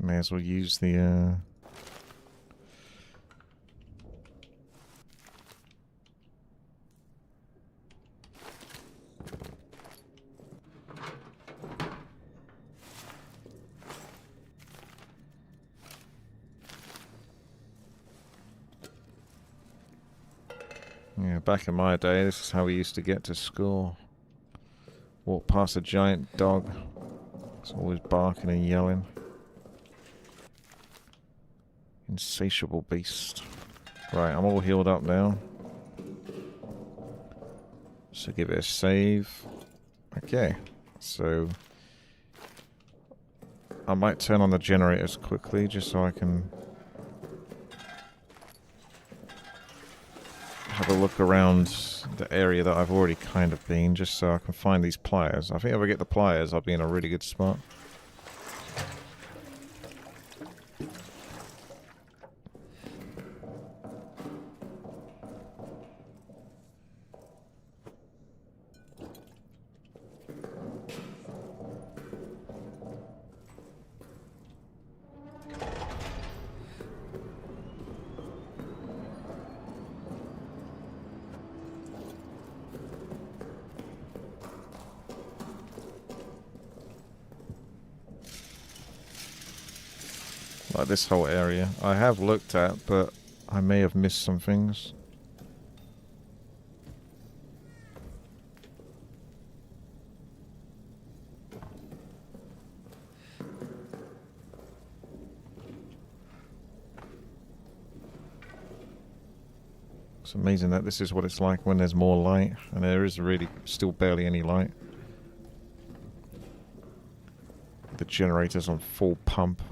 May as well use the Yeah, back in my day, this is how we used to get to school. Walk past a giant dog. It's always barking and yelling. Insatiable beast. Right, I'm all healed up now. So give it a save. Okay, so I might turn on the generators quickly just so I can have a look around the area that I've already kind of been, just so I can find these pliers. I think if I get the pliers, I'll be in a really good spot. Like this whole area. I have looked at, but I may have missed some things. It's amazing that this is what it's like when there's more light, and there is really still barely any light. The generator's on full pump.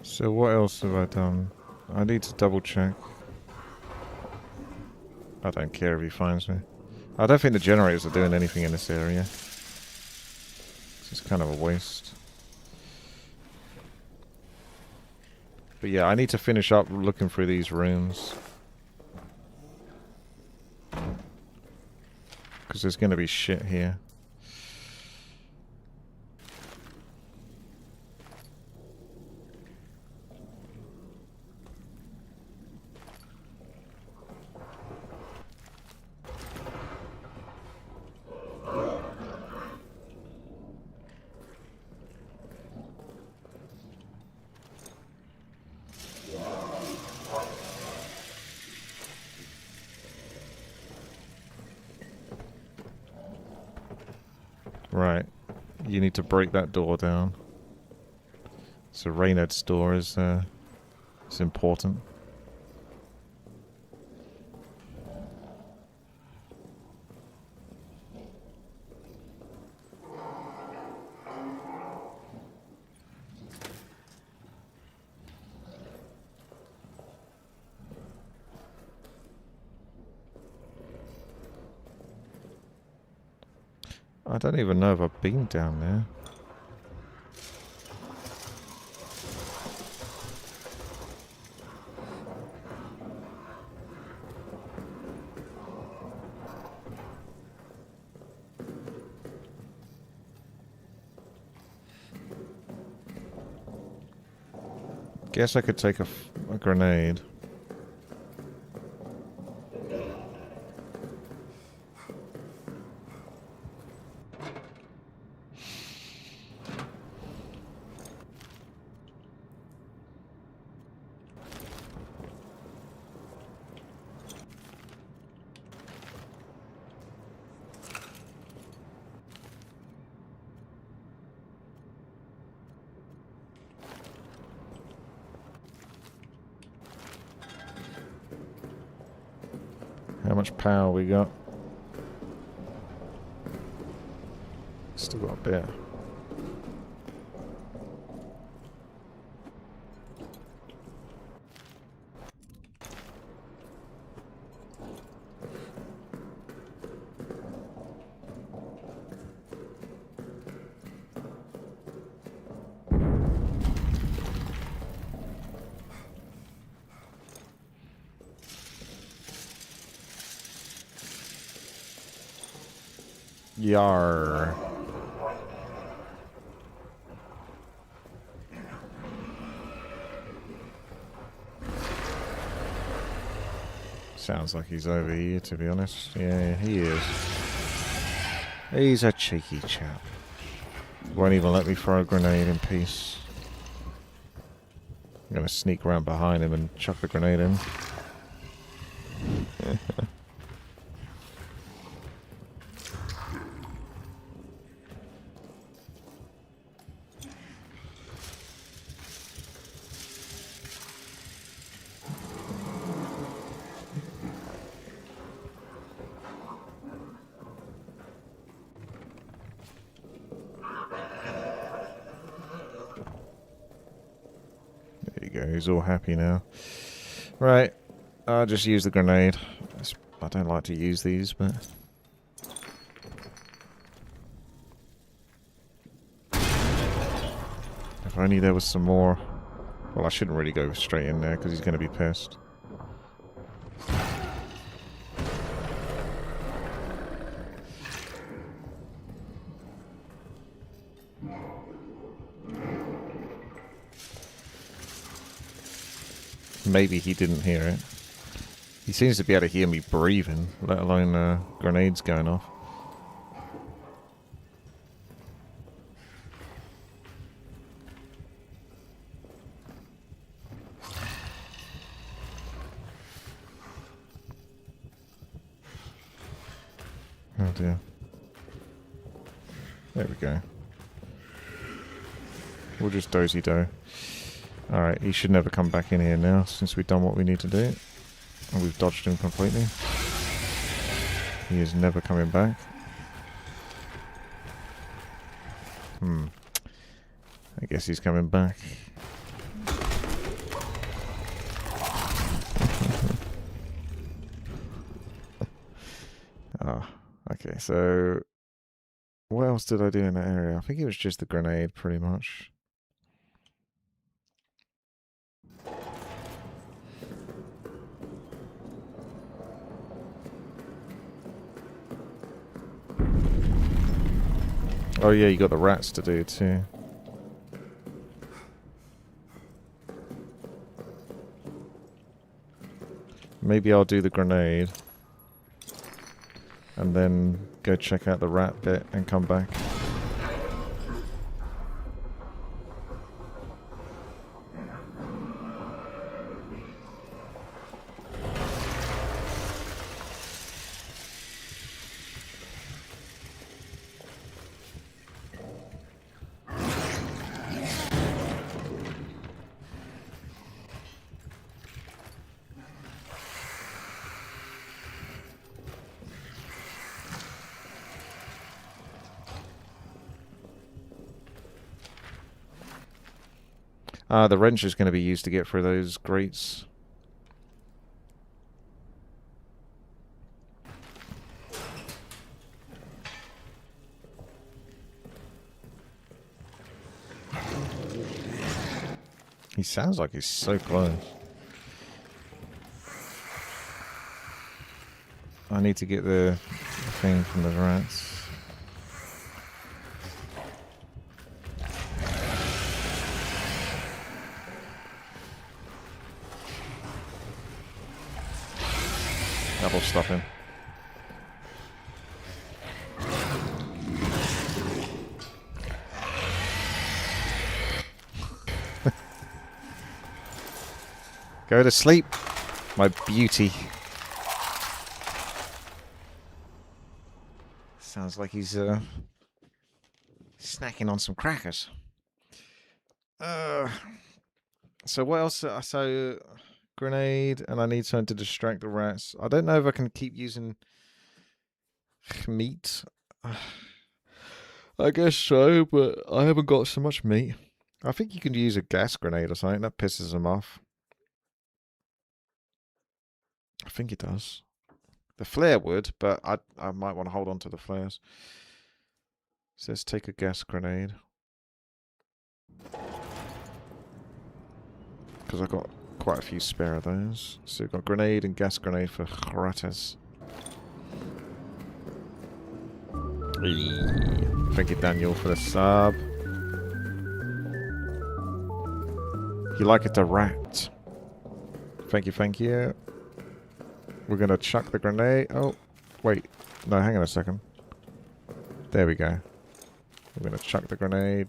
So what else have I done? I need to double check. I don't care if he finds me. I don't think the generators are doing anything in this area. It's kind of a waste. But yeah, I need to finish up looking through these rooms. Because there's going to be shit here. Right. You need to break that door down. So Reynard's door is important. I don't even know if I've been down there. Guess I could take a grenade. How much power we got? Still got a bit. Yar. Sounds like he's over here, to be honest. Yeah, he is. He's a cheeky chap. Won't even let me throw a grenade in peace. I'm gonna sneak around behind him and chuck the grenade in. He's all happy now. Right, I'll just use the grenade. I don't like to use these, but... If only there was some more... Well, I shouldn't really go straight in there, because he's going to be pissed. Maybe he didn't hear it. He seems to be able to hear me breathing, let alone grenades going off. Oh dear. There we go. We'll just dozy-do. Alright, he should never come back in here now, since we've done what we need to do. And we've dodged him completely. He is never coming back. I guess he's coming back. Okay, so... What else did I do in that area? I think it was just the grenade, pretty much. Oh yeah, you got the rats to do too. Maybe I'll do the grenade. And then go check out the rat bit and come back. The wrench is going to be used to get through those grates. He sounds like he's so close. I need to get the thing from the rats. That'll stop him. Go to sleep, my beauty. Sounds like he's snacking on some crackers. So what else? So grenade, and I need something to distract the rats. I don't know if I can keep using meat. I guess so, but I haven't got so much meat. I think you can use a gas grenade or something. That pisses them off. I think it does. The flare would, but I might want to hold on to the flares. So let's take a gas grenade. Because I've got quite a few spare of those. So we've got grenade and gas grenade for ratas. Thank you, Daniel, for the sub. You like it, the rat. Thank you, thank you. We're going to chuck the grenade. Oh, wait. No, hang on a second. There we go. We're going to chuck the grenade.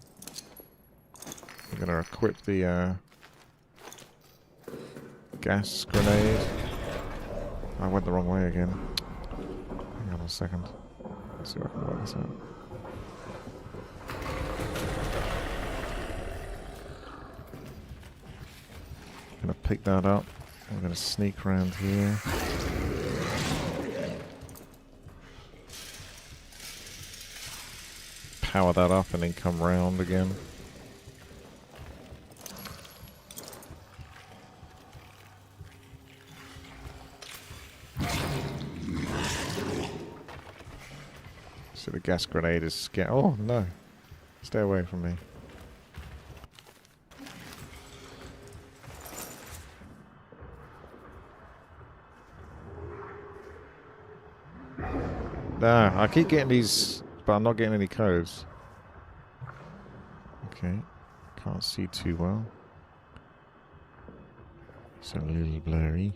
We're going to equip the gas grenade. I went the wrong way again. Hang on a second. Let's see if I can work this out. I'm going to pick that up. I'm going to sneak around here. Power that up and then come round again. So the gas grenade is scared. Oh no! Stay away from me. Nah, I keep getting these, but I'm not getting any codes. Okay, can't see too well. It's a little blurry.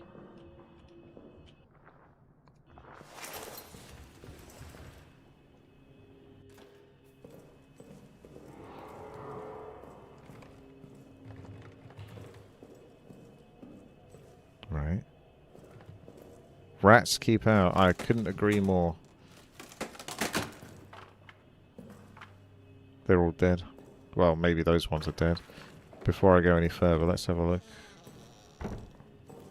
Right. Rats keep out. I couldn't agree more. They're all dead. Well, maybe those ones are dead. Before I go any further, let's have a look.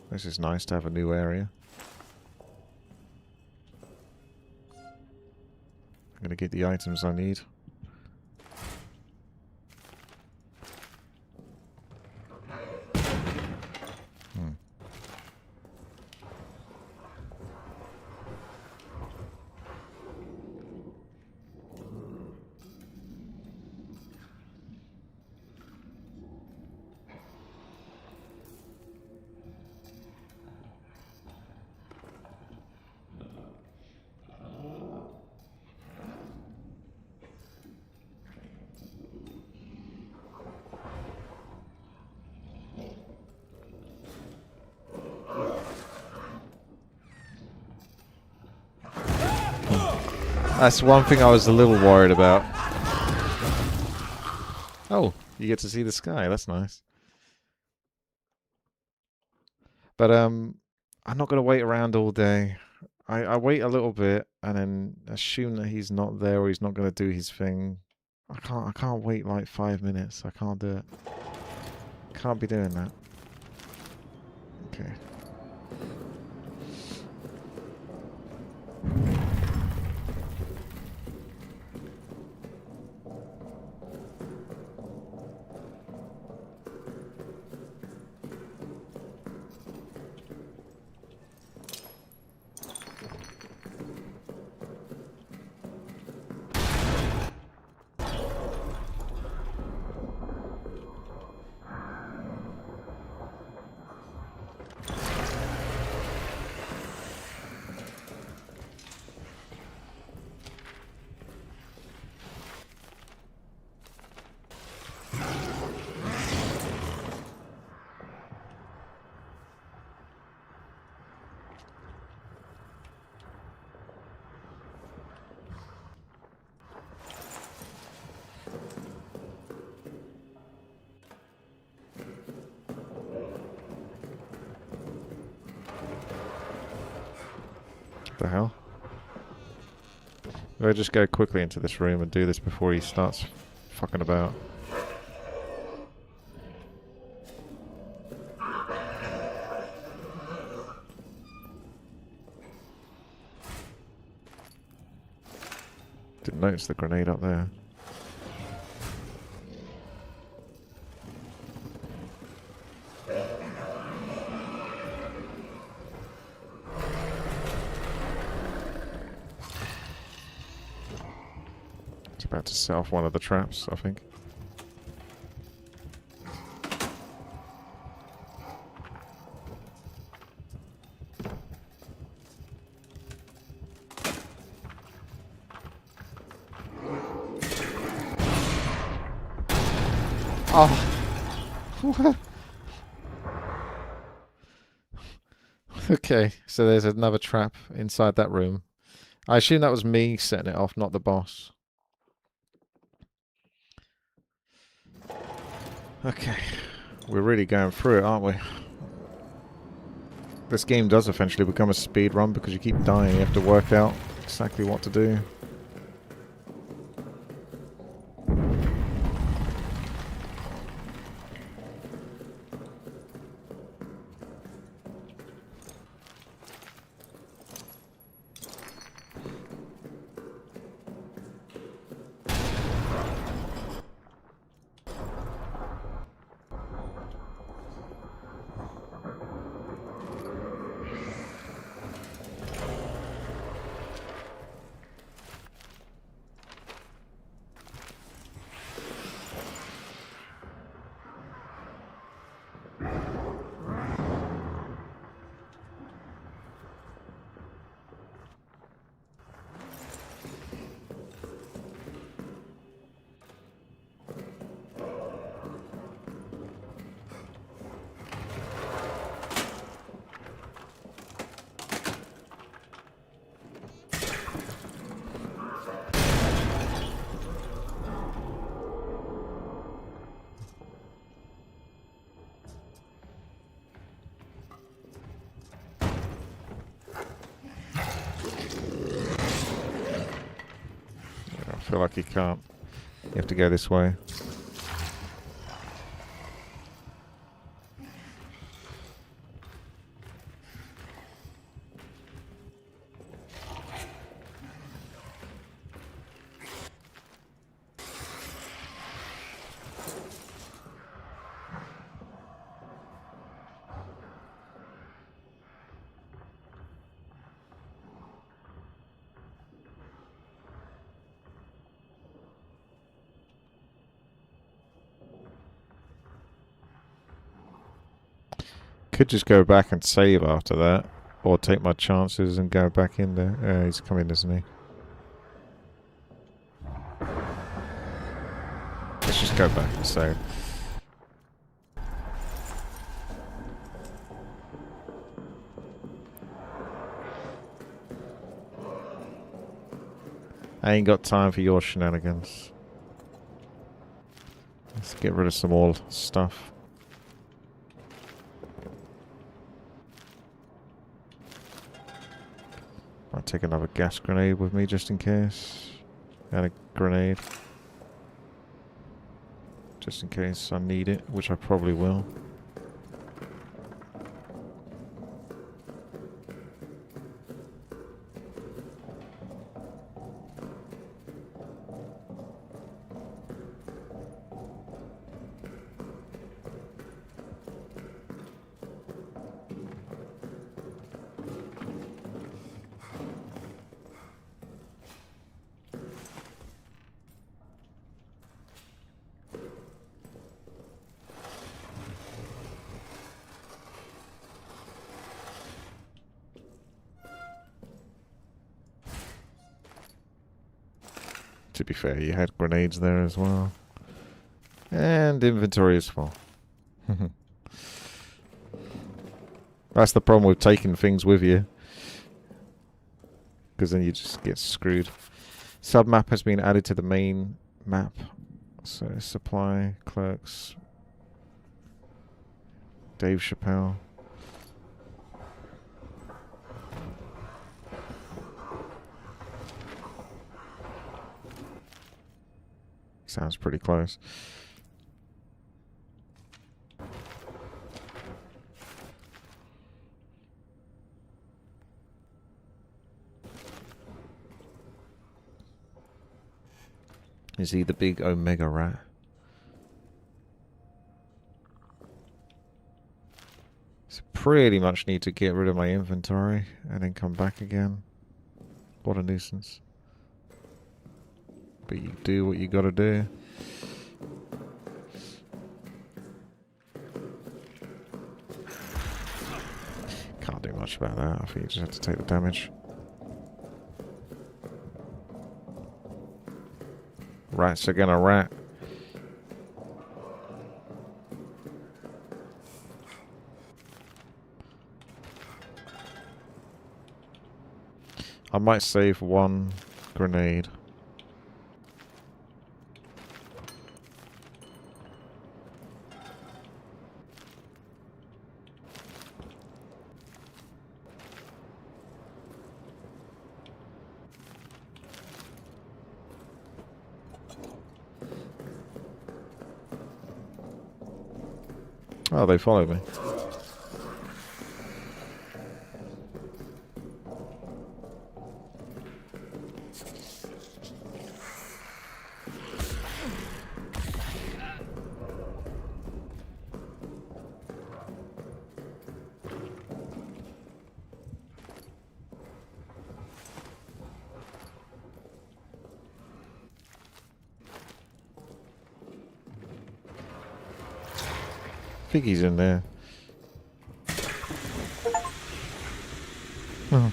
This is nice to have a new area. I'm going to get the items I need. That's one thing I was a little worried about. Oh, you get to see the sky. That's nice. But I'm not going to wait around all day. I wait a little bit and then assume that he's not there or he's not going to do his thing. I can't wait like 5 minutes. I can't do it. Can't be doing that. Okay. The hell? I'll just go quickly into this room and do this before he starts fucking about. Didn't notice the grenade up there. About to set off one of the traps, I think. Oh! What? Okay, so there's another trap inside that room. I assume that was me setting it off, not the boss. Okay, we're really going through it, aren't we? This game does eventually become a speed run because you keep dying. You have to work out exactly what to do. I feel like you can't. You have to go this way. Could just go back and save after that, or take my chances and go back in there. He's coming, isn't he? Let's just go back and save. I ain't got time for your shenanigans. Let's get rid of some old stuff. I'll take another gas grenade with me just in case. And a grenade. Just in case I need it, which I probably will. To be fair, you had grenades there as well. And inventory is full. That's the problem with taking things with you. Because then you just get screwed. Submap has been added to the main map. So, supply, clerks. Dave Chappelle. Sounds pretty close. Is he the big Omega rat? So pretty much need to get rid of my inventory and then come back again. What a nuisance. But you do what you gotta do. Can't do much about that. I think you just have to take the damage. Rats are gonna rat. I might save one grenade. Oh, they followed me. I think he's in there. Oh.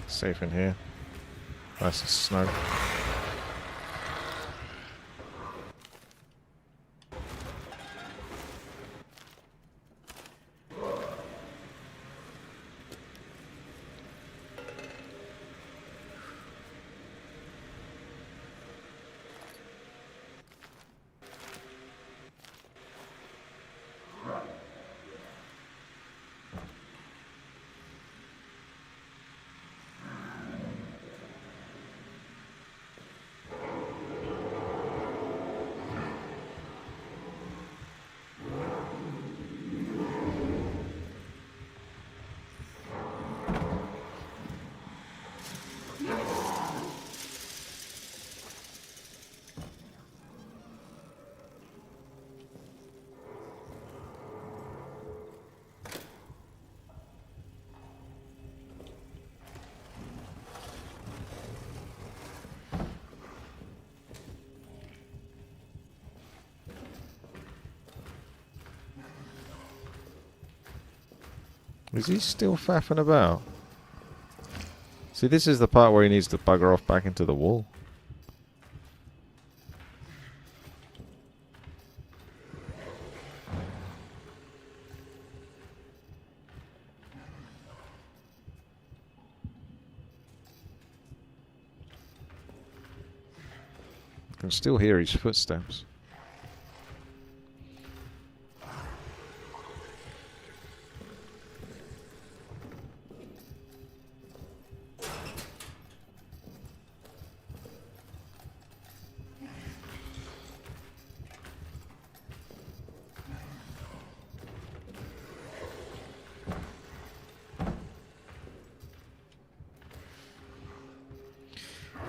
Safe in here. That's a snow. Is he still faffing about? See, this is the part where he needs to bugger off back into the wall. I can still hear his footsteps.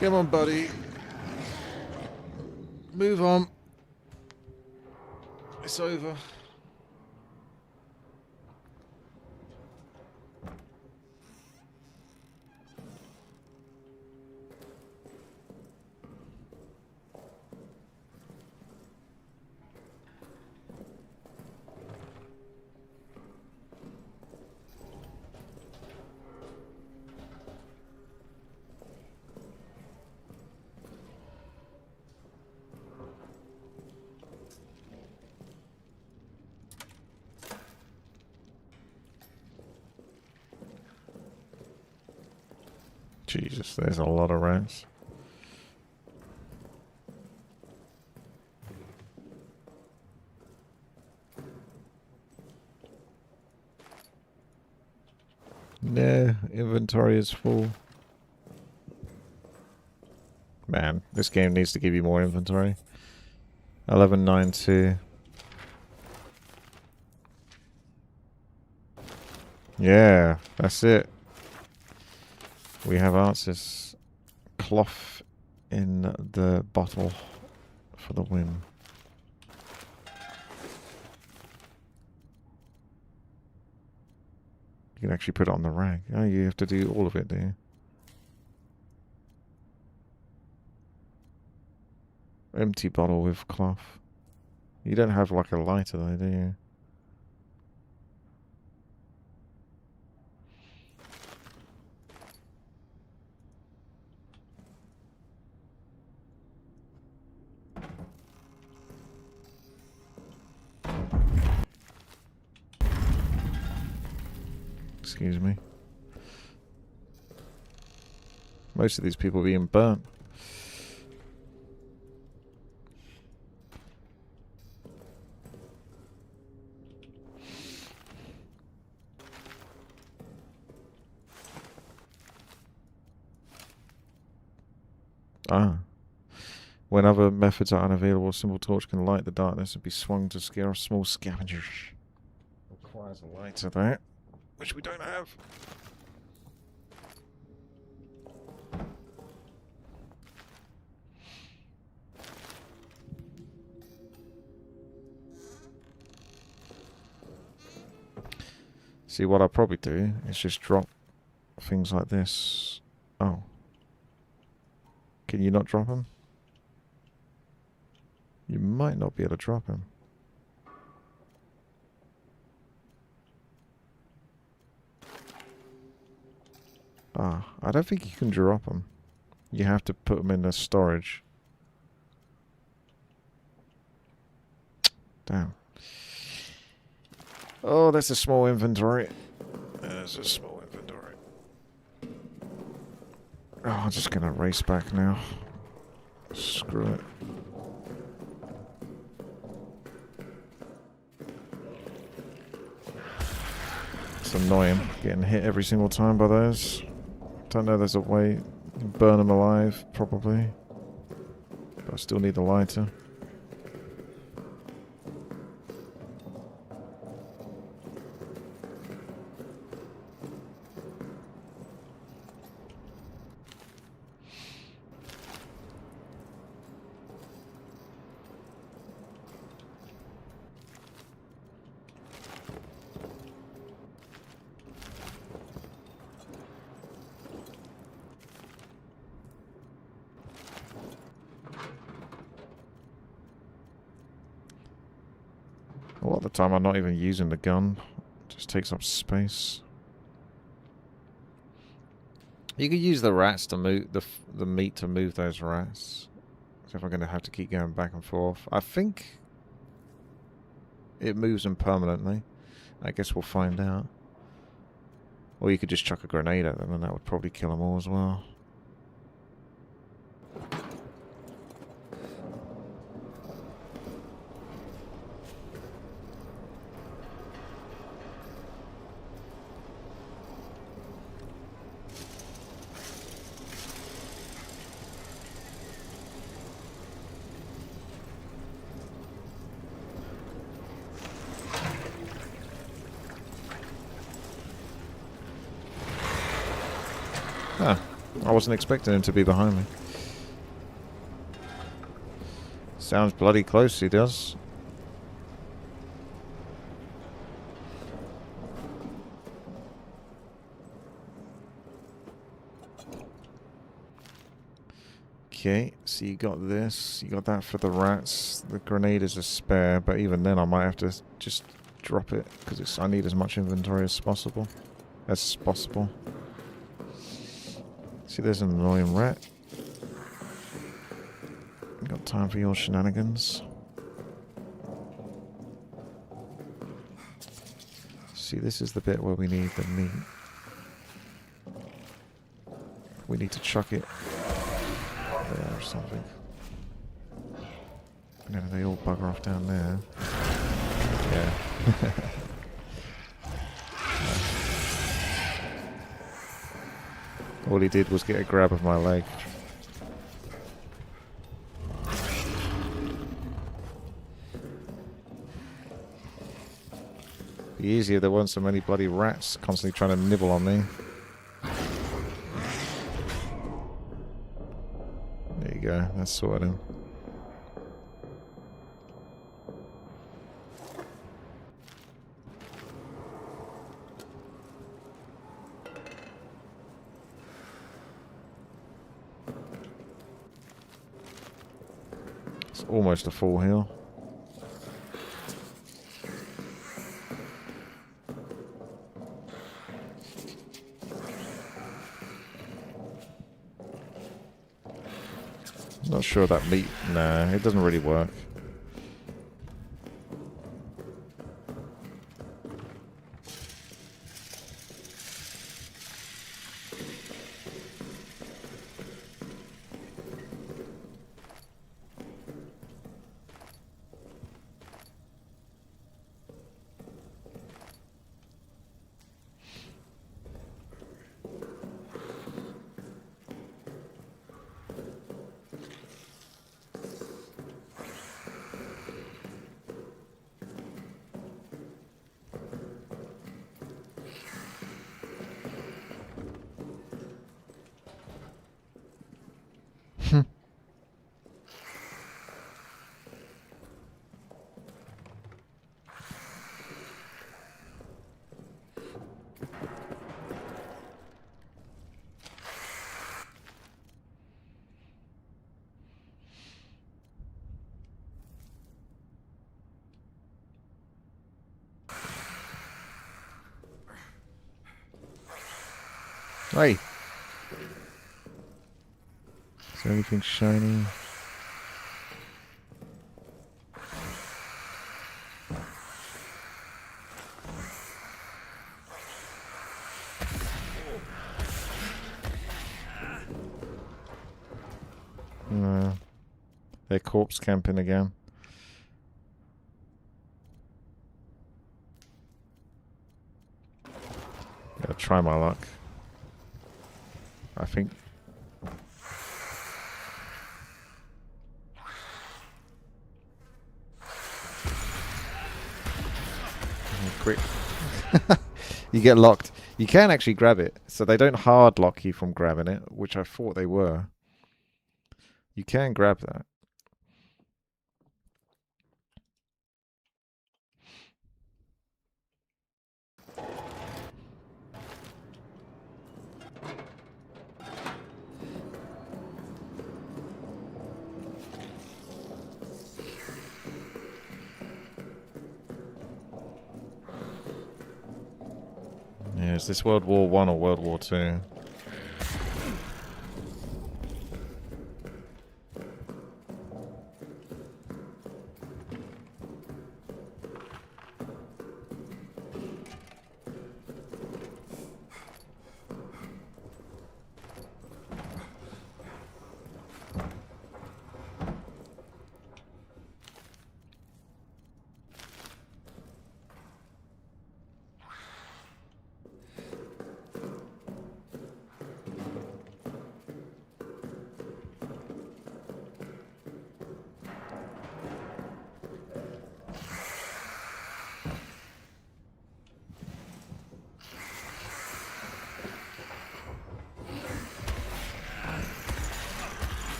Come on, buddy. Move on. It's over. Jesus, there's a lot of rats. No, inventory is full. Man, this game needs to give you more inventory. 1192. Yeah, that's it. We have answers. Cloth in the bottle for the win. You can actually put it on the rag. Oh, you have to do all of it, do you? Empty bottle with cloth. You don't have like a lighter though, do you? Excuse me. Most of these people being burnt. Ah. When other methods are unavailable, a simple torch can light the darkness and be swung to scare off small scavengers. Requires a lighter, that, which we don't have. See, what I'll probably do is just drop things like this. Oh. Can you not drop them? You might not be able to drop them. Ah, I don't think you can drop them. You have to put them in the storage. Damn. Oh, that's a small inventory. There's a small inventory. Oh, I'm just gonna race back now. Screw it. It's annoying getting hit every single time by those. Don't know there's a way you can burn them alive, probably. But I still need the lighter. A lot of the time I'm not even using the gun. It just takes up space. You could use the rats to move the meat to move those rats. So if I'm going to have to keep going back and forth. I think it moves them permanently. I guess we'll find out. Or you could just chuck a grenade at them and that would probably kill them all as well. Ah, I wasn't expecting him to be behind me. Sounds bloody close, he does. Okay, so you got this. You got that for the rats. The grenade is a spare, but even then I might have to just drop it because I need as much inventory as possible. See, there's an annoying rat. Got time for your shenanigans. See, this is the bit where we need the meat. We need to chuck it there or something. And then they all bugger off down there. Yeah. All he did was get a grab of my leg. Be easier if there weren't so many bloody rats constantly trying to nibble on me. There you go, that's sorted him. Almost a full heal. Not sure that meat. Nah, it doesn't really work. Hey! Is there anything shiny? No. They're corpse camping again. Gotta try my luck. I think. Quick. You get locked. You can actually grab it. So they don't hard lock you from grabbing it, which I thought they were. You can grab that. Yeah, is this World War One or World War Two?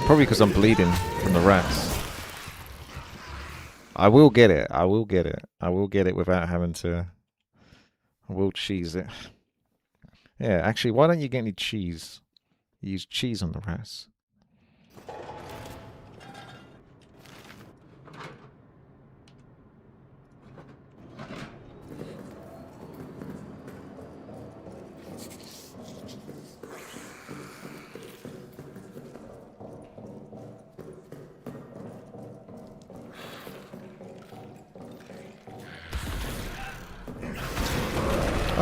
Probably because I'm bleeding from the rats. I will get it. I will get it. I will get it without having to. I will cheese it. Yeah, actually, why don't you get any cheese? Use cheese on the rats.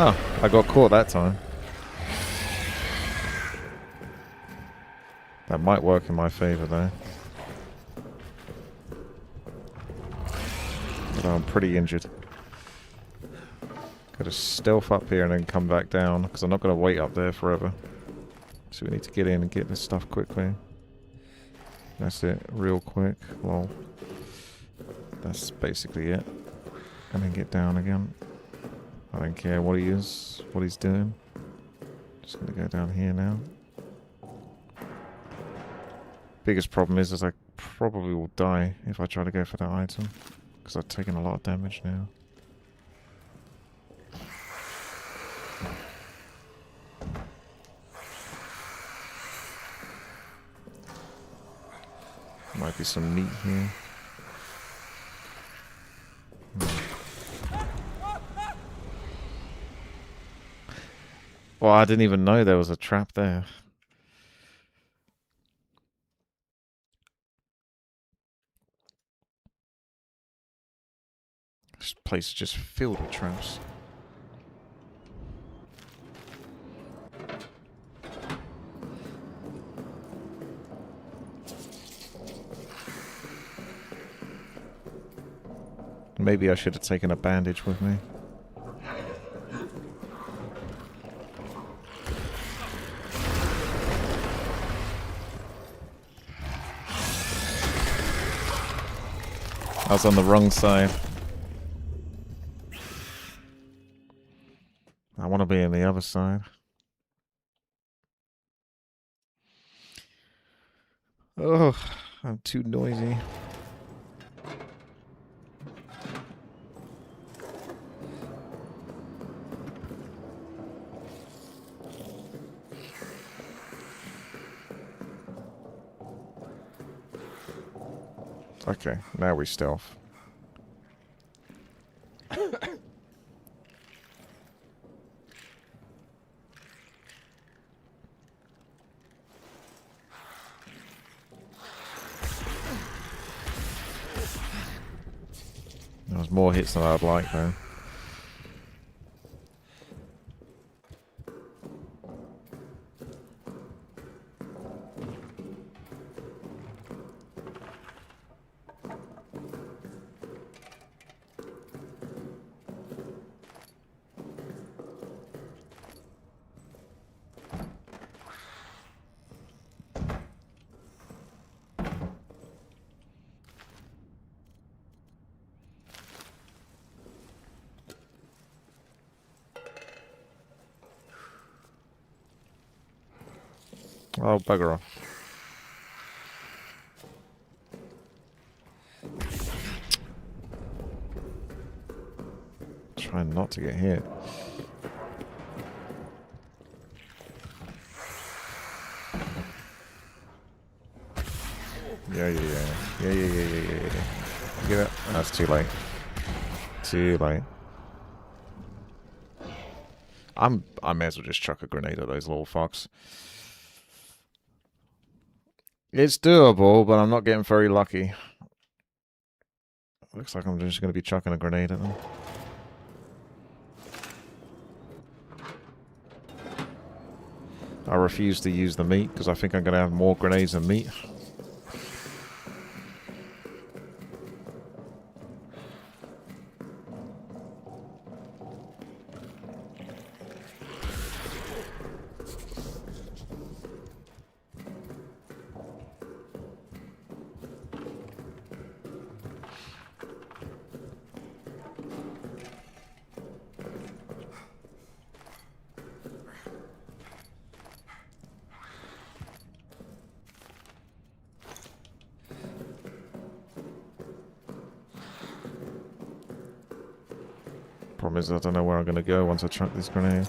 Oh, I got caught that time. That might work in my favor, though. Although I'm pretty injured. Gotta stealth up here and then come back down, because I'm not going to wait up there forever. So we need to get in and get this stuff quickly. That's it, real quick. Well, that's basically it. And then get down again. I don't care what he is, what he's doing. Just gonna go down here now. Biggest problem is I probably will die if I try to go for that item. Because I've taken a lot of damage now. Might be some meat here. Well, I didn't even know there was a trap there. This place is just filled with traps. Maybe I should have taken a bandage with me. I was on the wrong side. I want to be on the other side. Oh, I'm too noisy. Okay, now we stealth. more hits than I'd like, though. Oh, bugger off. Trying not to get hit. Yeah. Get it? That's too late. Too late. I may as well just chuck a grenade at those little fucks. It's doable, but I'm not getting very lucky. Looks like I'm just going to be chucking a grenade at them. I refuse to use the meat because I think I'm going to have more grenades than meat. Problem is I don't know where I'm going to go once I chuck this grenade.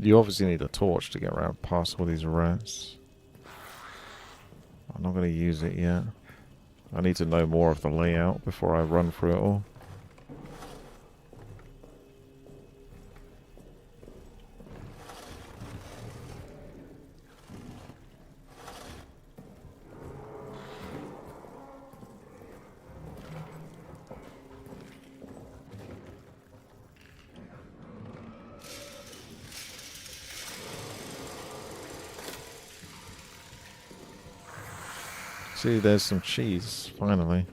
You obviously need a torch to get around past all these rats. I'm not going to use it yet. I need to know more of the layout before I run through it all. See, there's some cheese, finally.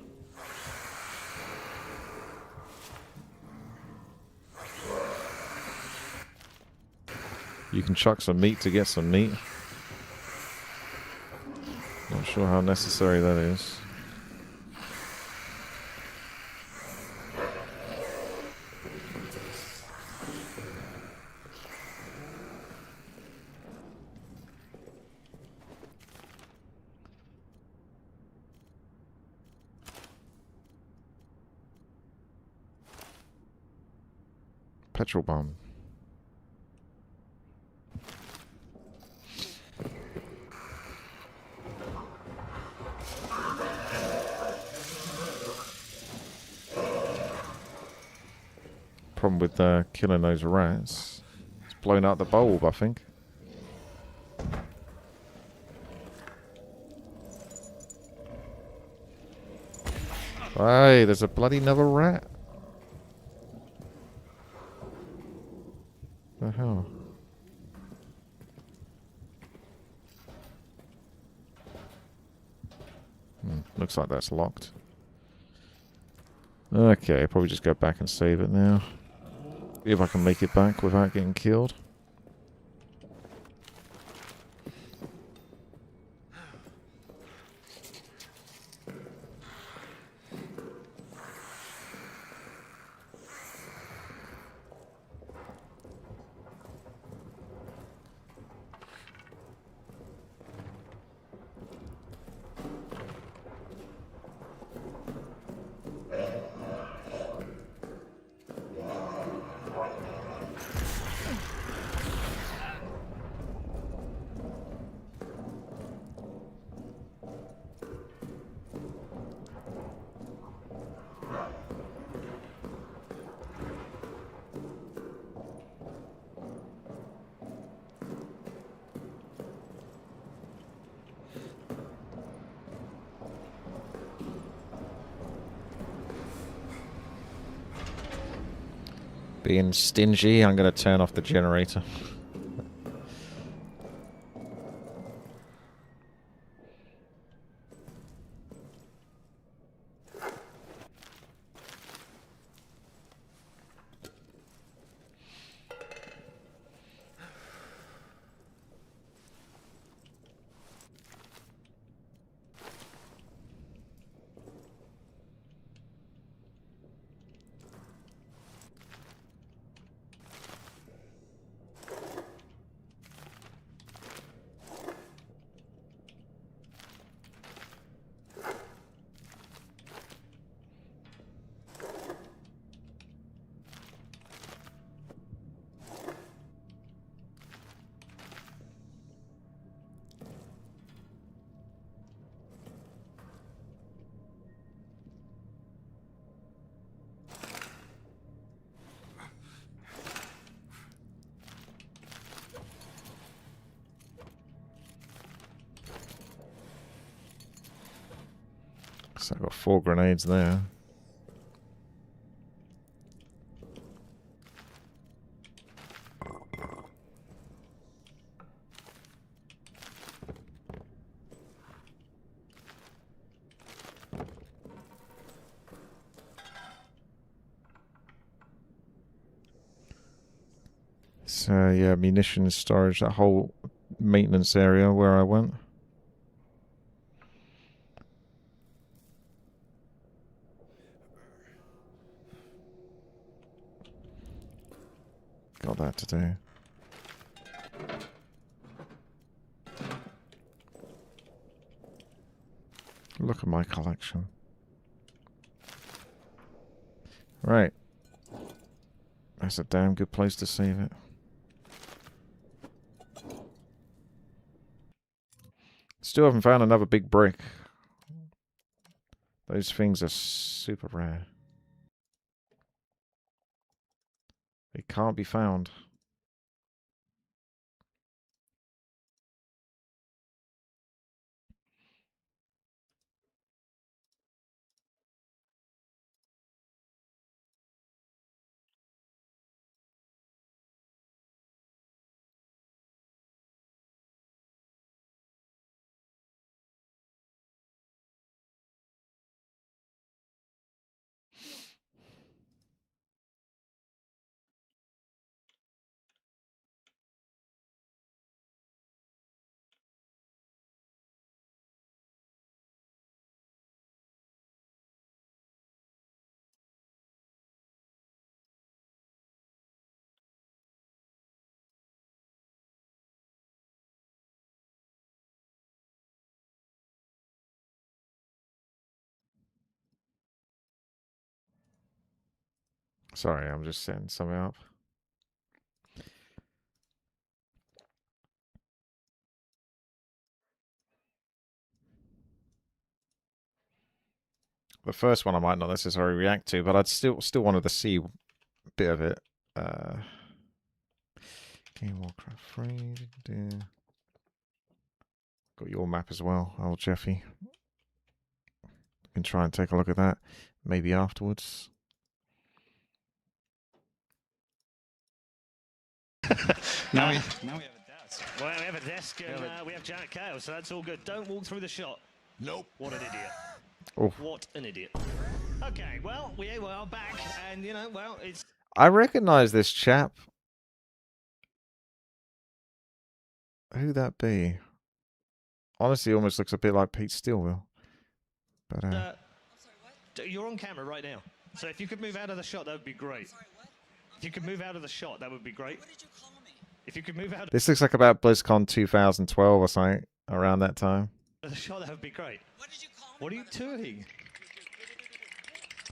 You can chuck some meat to get some meat. Not sure how necessary that is. Petrol bomb. Problem with killing those rats. It's blown out the bulb, I think. Hey, there's a bloody another rat. The hell? Looks like that's locked. Okay, probably just go back and save it now. See if I can make it back without getting killed. Being stingy, I'm going to turn off the generator. So I've got 4 grenades there. So yeah, munitions storage, that whole maintenance area where I went. Got that to do. Look at my collection. Right. That's a damn good place to save it. Still haven't found another big brick. Those things are super rare. They can't be found. Sorry, I'm just setting something up. The first one I might not necessarily react to, but I'd still wanted to see a bit of it. Game Warcraft 3. Got your map as well, old Jeffy. You can try and take a look at that, maybe afterwards. now we have a desk. Well, we have a desk and we have Jack Chaos, so that's all good. Don't walk through the shot. Nope. What an idiot. Oh. What an idiot. Okay, well, we are back, and you know, well, it's... I recognise this chap. Who'd that be? Honestly, almost looks a bit like Pete Steele. But you're on camera right now, so if you could move out of the shot, that would be great. Sorry, what? If you could move out of the shot, that would be great. What did you call me? If you could move out this looks like about BlizzCon 2012 or something, around that time. of the shot, that would be great. What did you call me? What are you doing?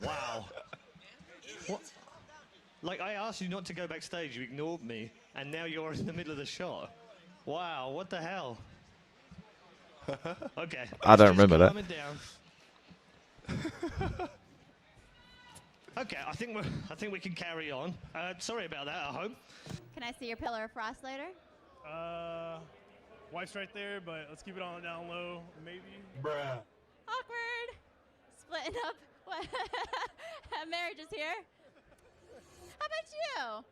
Wow. What? Like, I asked you not to go backstage, you ignored me, and now you're in the middle of the shot. Wow, what the hell? Okay. I don't remember that. Okay, I think we can carry on. Sorry about that, I hope. Can I see your pillar of frost later? Wife's right there, but let's keep it on down low, maybe. Bruh. Awkward. Splitting up. What? Marriage is here. How about you?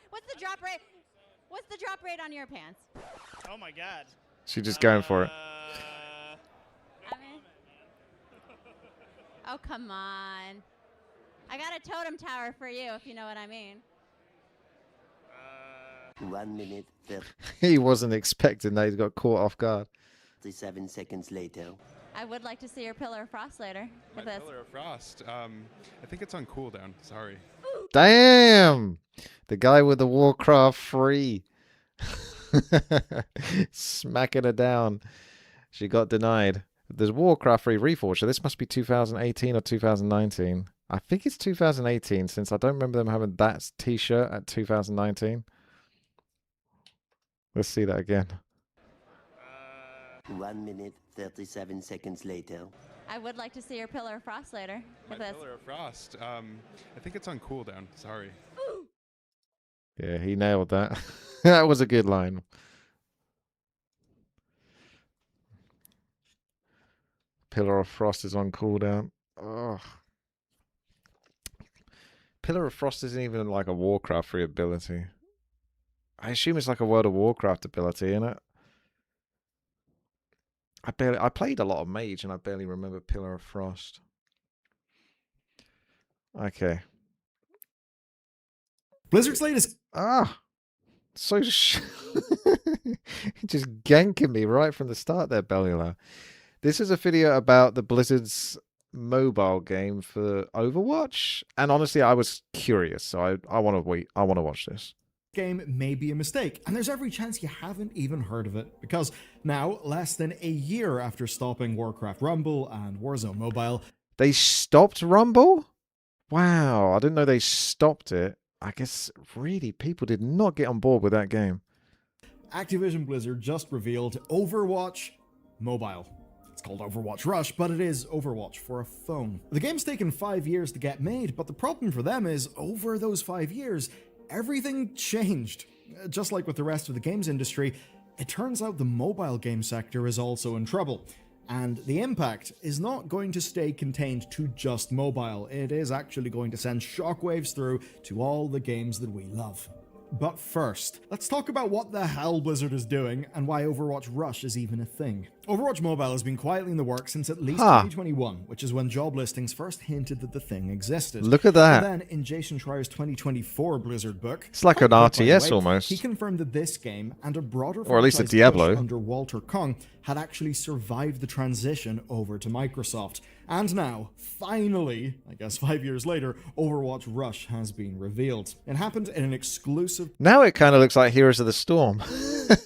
What's the drop rate? What's the drop rate on your pants? Oh my god. She's just going for it. I mean, oh come on! I got a totem tower for you, if you know what I mean. 1 minute, He wasn't expecting that. He's got caught off guard. 37 seconds later. I would like to see your Pillar of Frost later. My If that's Pillar of Frost. I think it's on cooldown. Sorry. Damn! The guy with the Warcraft free. Smacking her down. She got denied. There's Warcraft free Reforged, so this must be 2018 or 2019. I think it's 2018, since I don't remember them having that t-shirt at 2019. Let's see that again. 1 minute, 37 seconds later. I would like to see your Pillar of Frost later. My If that's Pillar of Frost. I think it's on cooldown. Sorry. Yeah, he nailed that. That was a good line. Pillar of Frost is on cooldown. Oh. Pillar of Frost isn't even like a Warcraft free ability. I assume it's like a World of Warcraft ability, isn't it? I played a lot of Mage and I barely remember Pillar of Frost. Okay. Blizzard's latest So just ganking me right from the start there, Bellula. This is a video about the Blizzard's mobile game for Overwatch, and honestly, I was curious, so I want to wait. I want to watch this. game may be a mistake, and there's every chance you haven't even heard of it, because now, less than a year after stopping Warcraft Rumble and Warzone Mobile, They stopped Rumble? Wow, I didn't know they stopped it. I guess really people did not get on board with that game. Activision Blizzard just revealed Overwatch Mobile. It's called Overwatch Rush, but it is Overwatch for a phone. The game's taken 5 years to get made, but the problem for them is, over those 5 years, everything changed. Just like with the rest of the games industry, it turns out the mobile game sector is also in trouble. And the impact is not going to stay contained to just mobile. It is actually going to send shockwaves through to all the games that we love. But first, let's talk about what the hell Blizzard is doing and why Overwatch Rush is even a thing. Overwatch Mobile has been quietly in the works since at least 2021, which is when job listings first hinted that the thing existed. Look at that. And then, in Jason Schreier's 2024 Blizzard book, It's like an quite good, by the RTS way, almost. he confirmed that this game and a broader Or at least a franchise Diablo. push under Walter Kong had actually survived the transition over to Microsoft. And now, finally, I guess 5 years later, Overwatch Rush has been revealed. It happened in an exclusive Now it kind of looks like Heroes of the Storm.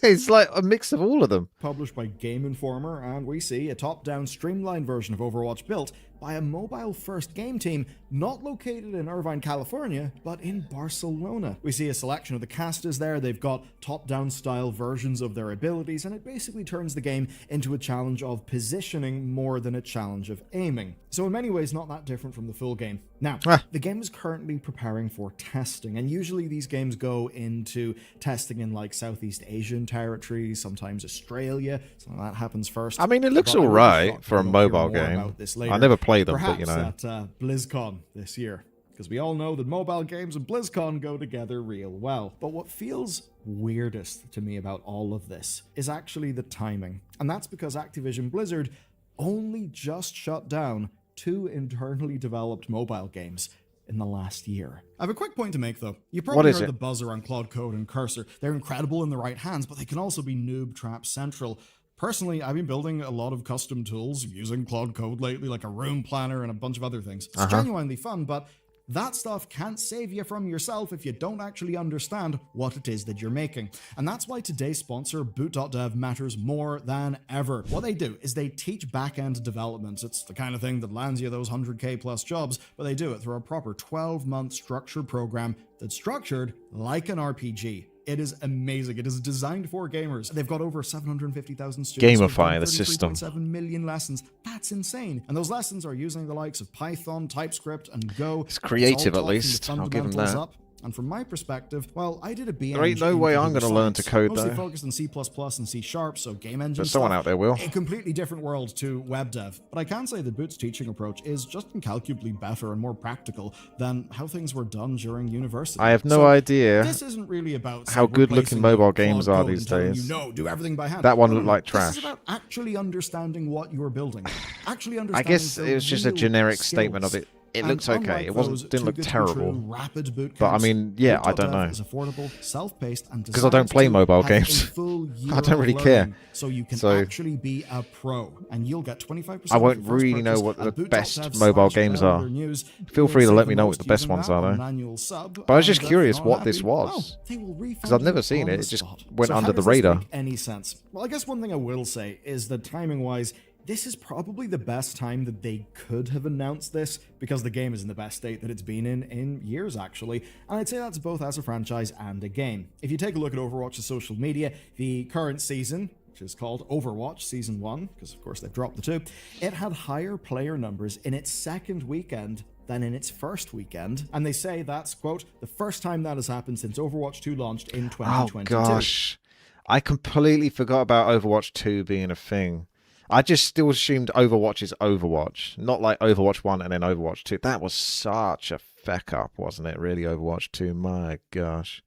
It's like a mix of all of them. published by Game Informer, and we see a top-down streamlined version of Overwatch built by a mobile-first game team not located in Irvine, California, but in Barcelona. We see a selection of the casters there. They've got top-down style versions of their abilities, and it basically turns the game into a challenge of positioning more than a challenge of aiming. So in many ways, not that different from the full game. Now, the game is currently preparing for testing, and usually these games go into testing in like Southeast Asian territories, sometimes Australia, so that happens first. I mean, it looks But I will be alright shocked if for a we don't hear mobile more game. about this I later. never played them, Perhaps but you know. at BlizzCon this year, because we all know that mobile games and BlizzCon go together real well. But what feels weirdest to me about all of this is actually the timing, and that's because Activision Blizzard only just shut down 2 internally developed mobile games in the last year. I have a quick point to make, though. You What probably is heard it? the buzz around Cloud Code and Cursor. They're incredible in the right hands, but they can also be noob trap central. Personally, I've been building a lot of custom tools using Cloud Code lately, like a room planner and a bunch of other things. It's genuinely fun, but that stuff can't save you from yourself if you don't actually understand what it is that you're making. And that's why today's sponsor, Boot.dev, matters more than ever. What they do is they teach back-end development. It's the kind of thing that lands you those 100K plus jobs, but they do it through a proper 12-month structured program that's structured like an RPG. It is amazing. It is designed for gamers. They've got over 750,000 students. Gamify the system. 7 million lessons. That's insane. And those lessons are using the likes of Python, TypeScript, and Go. It's creative, all at taught from the least. I'll give 'em fundamentals that. up. And from my perspective, well, I did a BEng There ain't no in way I'm computer gonna learn to science, code, mostly though. focused on C++ and C#, so game engine But someone stuff. out there will. A completely different world to web dev. But I can say that Boot's teaching approach is just incalculably better and more practical than how things were done during university. I have no So idea this isn't really about how good-looking mobile games are these days. Do everything by hand. That one No, looked no, like This trash. is about actually understanding what you're building. Actually I understanding guess the it was just a real generic skills. statement of it. It And looks okay. unlike It wasn't those didn't look too good to be true terrible. rapid boot But I camps, mean, yeah, I don't Boot.dev know. is affordable, self-paced, and 'Cause I don't designed play to mobile have a games. full year I don't of really care. learning, so you can So- actually be a pro, and you'll get 25% I won't off your first really know purchase what at the boot.dev best mobile games are. /News. Feel You'll free to save let the me know what most the best using ones that are, on though. an annual sub, But I was just and if curious you're what not this happy, was. well, they will refund 'Cause I've never you seen on it. the It just spot. went So how under the does this radar. make any sense? Well, I guess one thing I will say is that timing-wise, this is probably the best time that they could have announced this, because the game is in the best state that it's been in years, actually. And I'd say that's both as a franchise and a game. If you take a look at Overwatch's social media, the current season, which is called Overwatch Season 1, because of course they've dropped the 2, it had higher player numbers in its second weekend than in its first weekend. And they say that's, quote, the first time that has happened since Overwatch 2 launched in Oh 2022. gosh, I completely forgot about Overwatch 2 being a thing. I just still assumed Overwatch is Overwatch, not like Overwatch 1 and then Overwatch 2. That was such a feck up, wasn't it? Really, Overwatch 2. My gosh.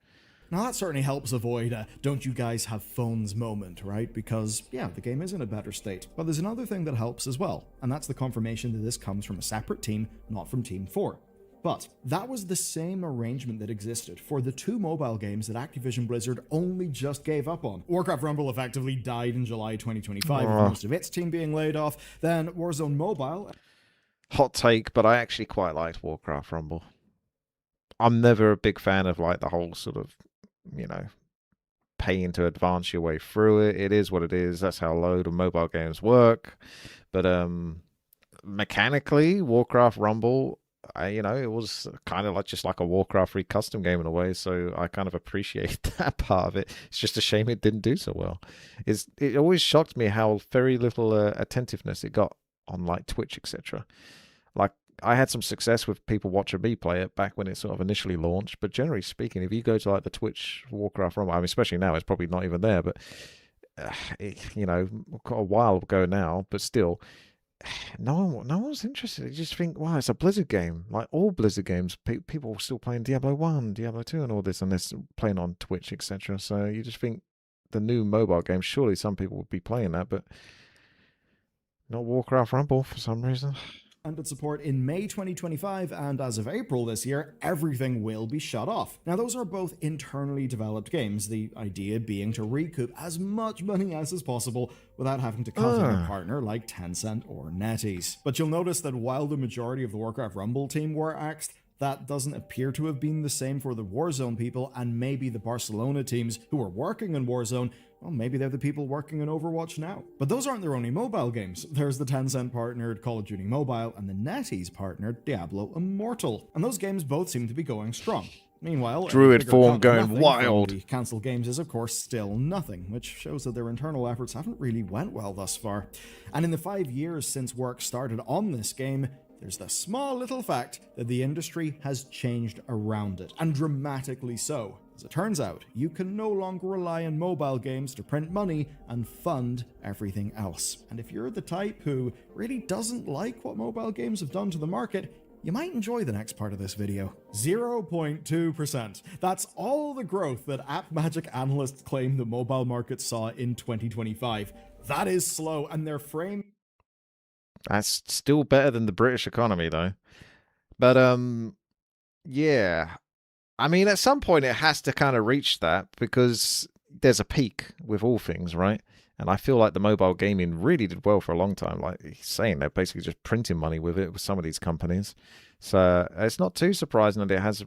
Now that certainly helps avoid a don't you guys have phones moment, right? Because, yeah, the game is in a better state. But there's another thing that helps as well, and that's the confirmation that this comes from a separate team, not from Team 4. But that was the same arrangement that existed for the 2 mobile games that Activision Blizzard only just gave up on. Warcraft Rumble effectively died in July 2025, with most of its team being laid off. Then Warzone Mobile... Hot take, but I actually quite liked Warcraft Rumble. I'm never a big fan of like the whole sort of, paying to advance your way through it. It is what it is. That's how a load of mobile games work. But mechanically, Warcraft Rumble, it was kind of just like a Warcraft 3 custom game in a way, so I kind of appreciate that part of it. It's just a shame it didn't do so well. It always shocked me how very little attentiveness it got on like Twitch, etc. Like, I had some success with people watching me play it back when it sort of initially launched, but generally speaking, if you go to like the Twitch Warcraft Rumble, I mean, especially now, it's probably not even there, but quite a while ago now, but still, no one was interested. You just think, wow, it's a Blizzard game. Like all Blizzard games, people are still playing Diablo 1, Diablo 2 and all this, and they're still playing on Twitch, etc. So you just think the new mobile game, surely some people would be playing that, but not Warcraft Rumble for some reason. Its support in May 2025, and as of April this year, everything will be shut off. Now, those are both internally developed games, the idea being to recoup as much money as is possible without having to cut in a partner like Tencent or NetEase. But you'll notice that while the majority of the Warcraft Rumble team were axed, that doesn't appear to have been the same for the Warzone people, and maybe the Barcelona teams who were working on Warzone, well, maybe they're the people working on Overwatch now. But those aren't their only mobile games. There's the Tencent-partnered Call of Duty Mobile and the NetEase-partnered Diablo Immortal. And those games both seem to be going strong. Meanwhile, Druid bigger form cut going nothing from wild. the cancelled games is, of course, still nothing, which shows that their internal efforts haven't really went well thus far. And in the 5 years since work started on this game, there's the small little fact that the industry has changed around it, and dramatically so. As it turns out, you can no longer rely on mobile games to print money and fund everything else. And if you're the type who really doesn't like what mobile games have done to the market, you might enjoy the next part of this video. 0.2%. That's all the growth that AppMagic analysts claim the mobile market saw in 2025. That is slow, and their frame... That's still better than the British economy, though. But, yeah. I mean, at some point it has to kind of reach that, because there's a peak with all things, right? And I feel like the mobile gaming really did well for a long time. Like he's saying, they're basically just printing money with it with some of these companies. So it's not too surprising that it has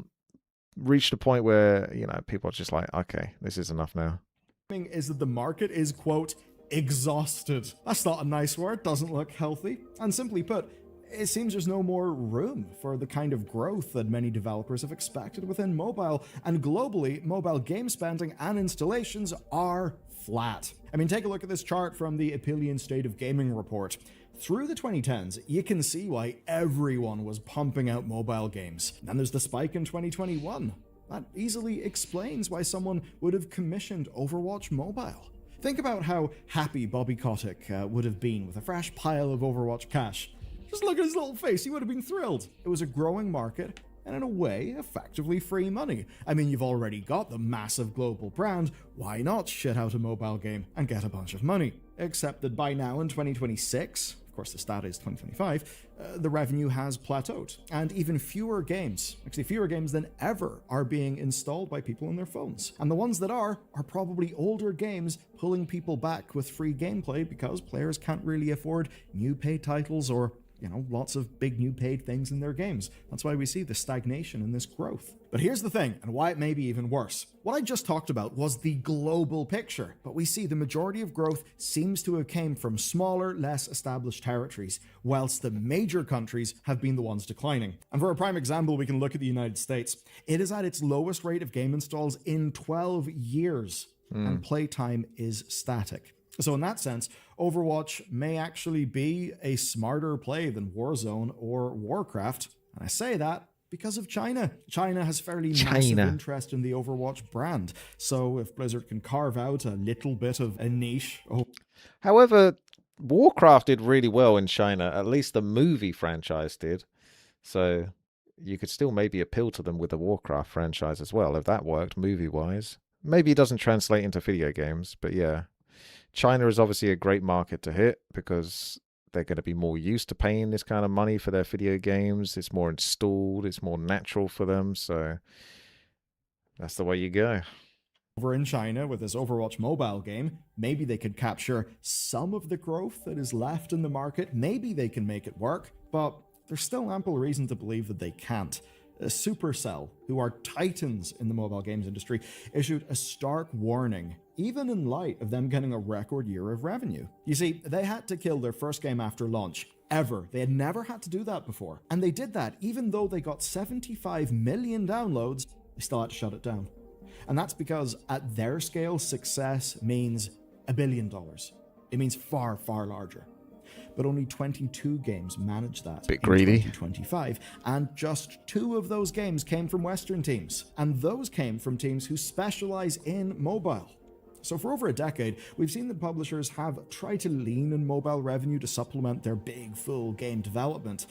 reached a point where, people are just like, okay, this is enough now. ...is that the market is, quote, exhausted. That's not a nice word, doesn't look healthy. And simply put, it seems there's no more room for the kind of growth that many developers have expected within mobile, and globally, mobile game spending and installations are flat. I mean, take a look at this chart from the Opinion State of Gaming report. Through the 2010s, you can see why everyone was pumping out mobile games. Then there's the spike in 2021. That easily explains why someone would have commissioned Overwatch Mobile. Think about how happy Bobby Kotick would have been with a fresh pile of Overwatch cash. Just look at his little face, he would have been thrilled. It was a growing market, and in a way, effectively free money. I mean, you've already got the massive global brand, why not shit out a mobile game and get a bunch of money? Except that by now in 2026, of course the stat is 2025, the revenue has plateaued, and even fewer games, actually fewer games than ever, are being installed by people on their phones. And the ones that are probably older games pulling people back with free gameplay because players can't really afford new paid titles or lots of big new paid things in their games. That's why we see the stagnation in this growth. But here's the thing, and why it may be even worse. What I just talked about was the global picture, but we see the majority of growth seems to have came from smaller, less established territories, whilst the major countries have been the ones declining. And for a prime example, we can look at the United States. It is at its lowest rate of game installs in 12 years, and playtime is static. So in that sense, Overwatch may actually be a smarter play than Warzone or Warcraft. And I say that because of China. China has fairly massive interest in the Overwatch brand. So if Blizzard can carve out a little bit of a niche... However, Warcraft did really well in China. At least the movie franchise did. So you could still maybe appeal to them with the Warcraft franchise as well, if that worked movie-wise. Maybe it doesn't translate into video games, but yeah. China is obviously a great market to hit because they're going to be more used to paying this kind of money for their video games. It's more installed. It's more natural for them. So that's the way you go. Over in China with this Overwatch mobile game, maybe they could capture some of the growth that is left in the market. Maybe they can make it work, but there's still ample reason to believe that they can't. Supercell, who are titans in the mobile games industry, issued a stark warning, even in light of them getting a record year of revenue. You see, they had to kill their first game after launch, ever. They had never had to do that before. And they did that even though they got 75 million downloads, they still had to shut it down. And that's because at their scale, success means $1 billion. It means far, far larger. But only 22 games managed that Bit greedy. in 2025, and just 2 of those games came from Western teams, and those came from teams who specialize in mobile. So for over a decade, we've seen that publishers have tried to lean on mobile revenue to supplement their big, full game development,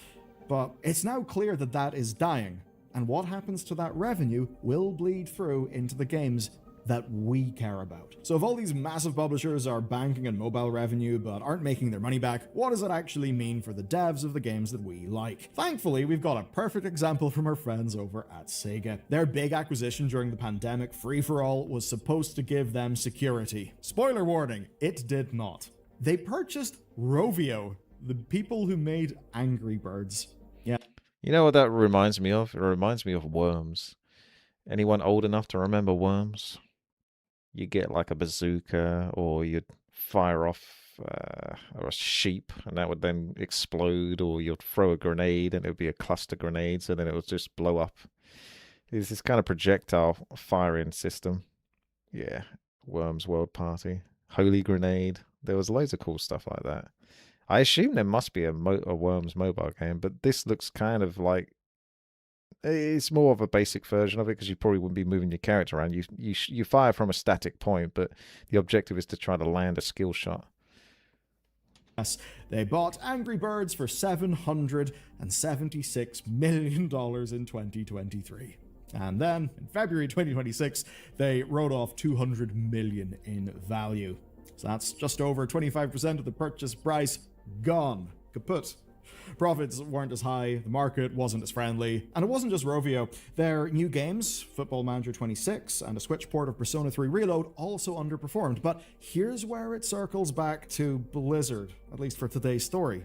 but it's now clear that that is dying, and what happens to that revenue will bleed through into the games that we care about. So if all these massive publishers are banking on mobile revenue but aren't making their money back, what does it actually mean for the devs of the games that we like? Thankfully, we've got a perfect example from our friends over at Sega. Their big acquisition during the pandemic, Free For All, was supposed to give them security. Spoiler warning, it did not. They purchased Rovio, the people who made Angry Birds. Yeah. You know what that reminds me of? It reminds me of Worms. Anyone old enough to remember Worms? You get like a bazooka, or you'd fire off a sheep and that would then explode, or you'd throw a grenade and it would be a cluster grenade, so then it would just blow up. It's this kind of projectile firing system. Yeah, Worms World Party. Holy Grenade. There was loads of cool stuff like that. I assume there must be a Worms mobile game, but this looks kind of like it's more of a basic version of it, because you probably wouldn't be moving your character around. You fire from a static point, but the objective is to try to land a skill shot. Yes, they bought Angry Birds for $776 million in 2023. And then, in February 2026, they wrote off $200 million in value. So that's just over 25% of the purchase price gone. Kaput. Profits weren't as high, the market wasn't as friendly, and it wasn't just Rovio. Their new games, Football Manager 26 and a Switch port of Persona 3 Reload, also underperformed. But here's where it circles back to Blizzard, at least for today's story.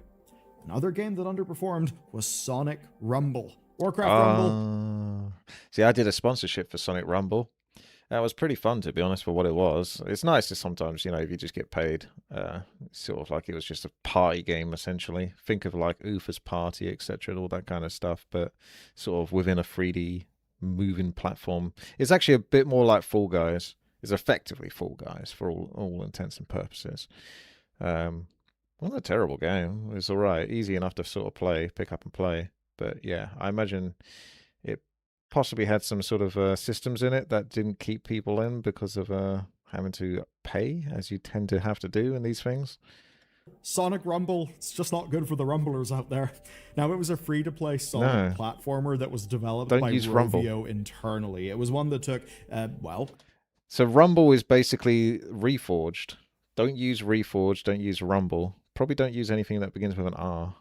Another game that underperformed was Sonic Rumble. Warcraft Rumble. See, I did a sponsorship for Sonic Rumble. That was pretty fun, to be honest, for what it was. It's nice to sometimes, if you just get paid. Sort of like it was just a party game, essentially. Think of like Ufa's Party, etc., and all that kind of stuff, but sort of within a 3D moving platform. It's actually a bit more like Fall Guys. It's effectively Fall Guys for all intents and purposes. Not a terrible game. It's all right. Easy enough to sort of pick up and play. But yeah, I imagine it possibly had some sort of systems in it that didn't keep people in because of having to pay, as you tend to have to do in these things. Sonic Rumble, it's just not good for the Rumblers out there. Now, it was a free-to-play Sonic platformer that was developed by Rovio internally. It was one that took, So Rumble is basically Reforged. Don't use Reforged, don't use Rumble. Probably don't use anything that begins with an R.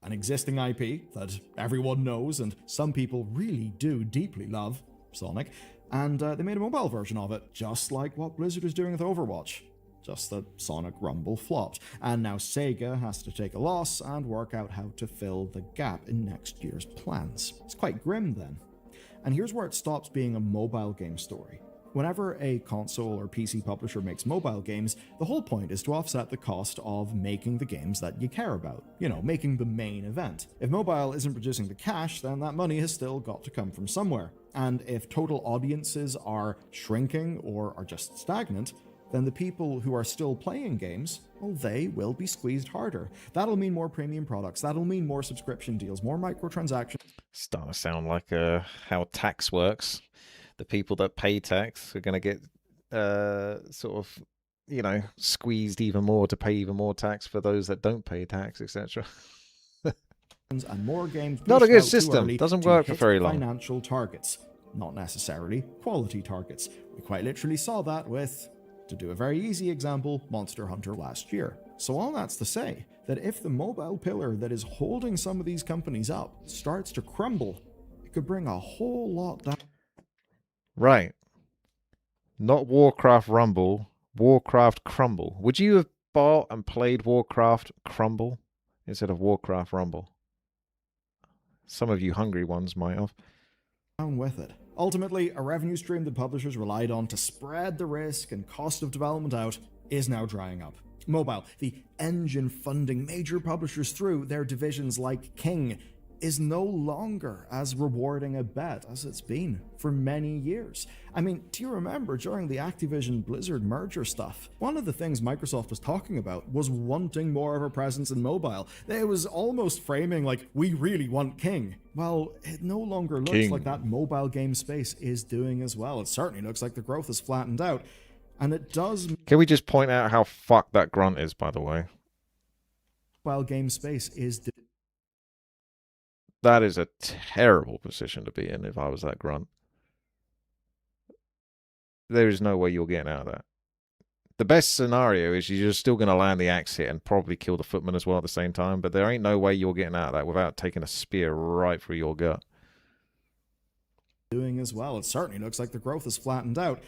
An existing IP that everyone knows and some people really do deeply love, Sonic, and they made a mobile version of it, just like what Blizzard is doing with Overwatch. Just that Sonic Rumble flopped, and now Sega has to take a loss and work out how to fill the gap in next year's plans. It's quite grim then. And here's where it stops being a mobile game story. Whenever a console or PC publisher makes mobile games, the whole point is to offset the cost of making the games that you care about. You know, making the main event. If mobile isn't producing the cash, then that money has still got to come from somewhere. And if total audiences are shrinking or are just stagnant, then the people who are still playing games, well, they will be squeezed harder. That'll mean more premium products. That'll mean more subscription deals, more microtransactions. Starting to sound like how tax works. The people that pay tax are going to get sort of, you know, squeezed even more to pay even more tax for those that don't pay tax, etc. And more games. Not a good system. Doesn't work for very long. Financial targets, not necessarily quality targets. We quite literally saw that with, to do a very easy example, Monster Hunter last year. So all that's to say that if the mobile pillar that is holding some of these companies up starts to crumble, it could bring a whole lot down. Right. Not Warcraft Rumble, Warcraft Crumble. Would you have bought and played Warcraft Crumble instead of Warcraft Rumble? Some of you hungry ones might have. Down with it. Ultimately, a revenue stream that publishers relied on to spread the risk and cost of development out is now drying up. Mobile, the engine funding major publishers through their divisions like King, is no longer as rewarding a bet as it's been for many years. I mean, do you remember during the Activision Blizzard merger stuff, one of the things Microsoft was talking about was wanting more of a presence in mobile. It was almost framing like, we really want King. Well, it no longer looks like that mobile game space is doing as well. It certainly looks like the growth has flattened out. And it does... Can we just point out how fucked that grunt is, by the way? Mobile game space is... That is a terrible position to be in if I was that grunt. There is no way you're getting out of that. The best scenario is you're still going to land the axe hit and probably kill the footman as well at the same time, but there ain't no way you're getting out of that without taking a spear right through your gut. Doing as well. It certainly looks like the growth has flattened out,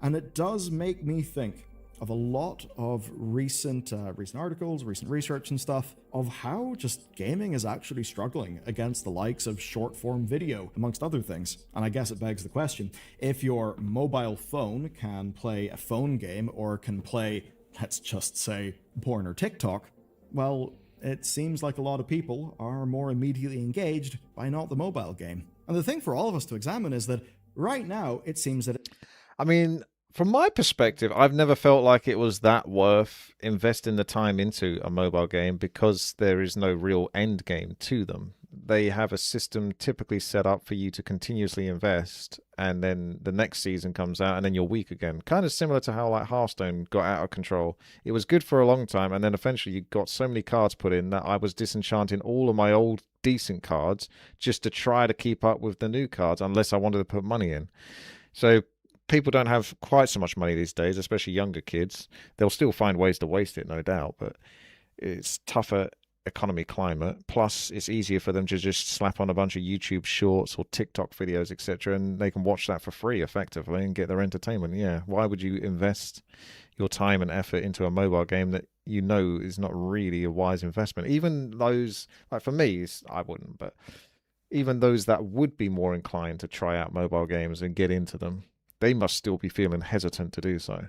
and it does make me think of a lot of recent articles, recent research and stuff of how just gaming is actually struggling against the likes of short-form video, amongst other things. And I guess it begs the question, if your mobile phone can play a phone game or can play, let's just say, porn or TikTok, well, it seems like a lot of people are more immediately engaged by not the mobile game. And the thing for all of us to examine is that right now, it seems that... I mean... From my perspective, I've never felt like it was that worth investing the time into a mobile game because there is no real end game to them. They have a system typically set up for you to continuously invest, and then the next season comes out and then you're weak again. Kind of similar to how like Hearthstone got out of control. It was good for a long time, and then eventually you got so many cards put in that I was disenchanting all of my old decent cards just to try to keep up with the new cards unless I wanted to put money in. So people don't have quite so much money these days, especially younger kids. They'll still find ways to waste it, no doubt, but it's tougher economy climate. Plus, it's easier for them to just slap on a bunch of YouTube shorts or TikTok videos, etc., and they can watch that for free, effectively, and get their entertainment. Yeah, why would you invest your time and effort into a mobile game that you know is not really a wise investment? Even those, like for me, I wouldn't, but even those that would be more inclined to try out mobile games and get into them, they must still be feeling hesitant to do so.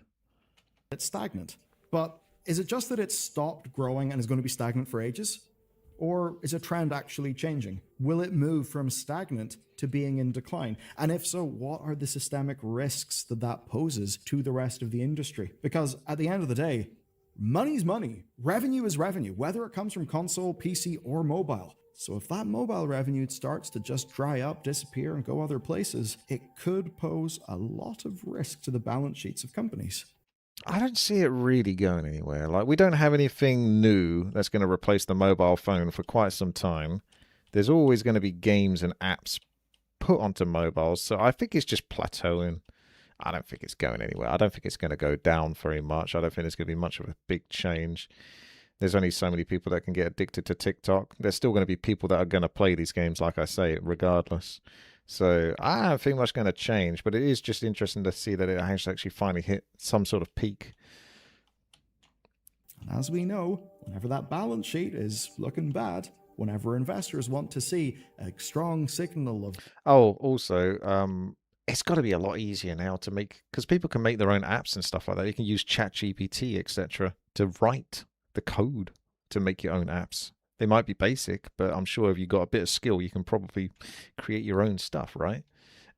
It's stagnant. But is it just that it's stopped growing and is going to be stagnant for ages? Or is a trend actually changing? Will it move from stagnant to being in decline? And if so, what are the systemic risks that that poses to the rest of the industry? Because at the end of the day, money's money. Revenue is revenue, whether it comes from console, PC, or mobile. So if that mobile revenue starts to just dry up, disappear, and go other places, it could pose a lot of risk to the balance sheets of companies. I don't see it really going anywhere. Like, we don't have anything new that's going to replace the mobile phone for quite some time. There's always going to be games and apps put onto mobiles, so I think it's just plateauing. I don't think it's going anywhere. I don't think it's going to go down very much. I don't think there's going to be much of a big change. There's only so many people that can get addicted to TikTok. There's still going to be people that are going to play these games, like I say, regardless. So I don't think much going to change, but it is just interesting to see that it has actually finally hit some sort of peak. And as we know, whenever that balance sheet is looking bad, whenever investors want to see a strong signal of... Oh, also, it's got to be a lot easier now to make, because people can make their own apps and stuff like that. You can use ChatGPT, etc., to write the code to make your own apps. They might be basic, but I'm sure if you've got a bit of skill, you can probably create your own stuff, right?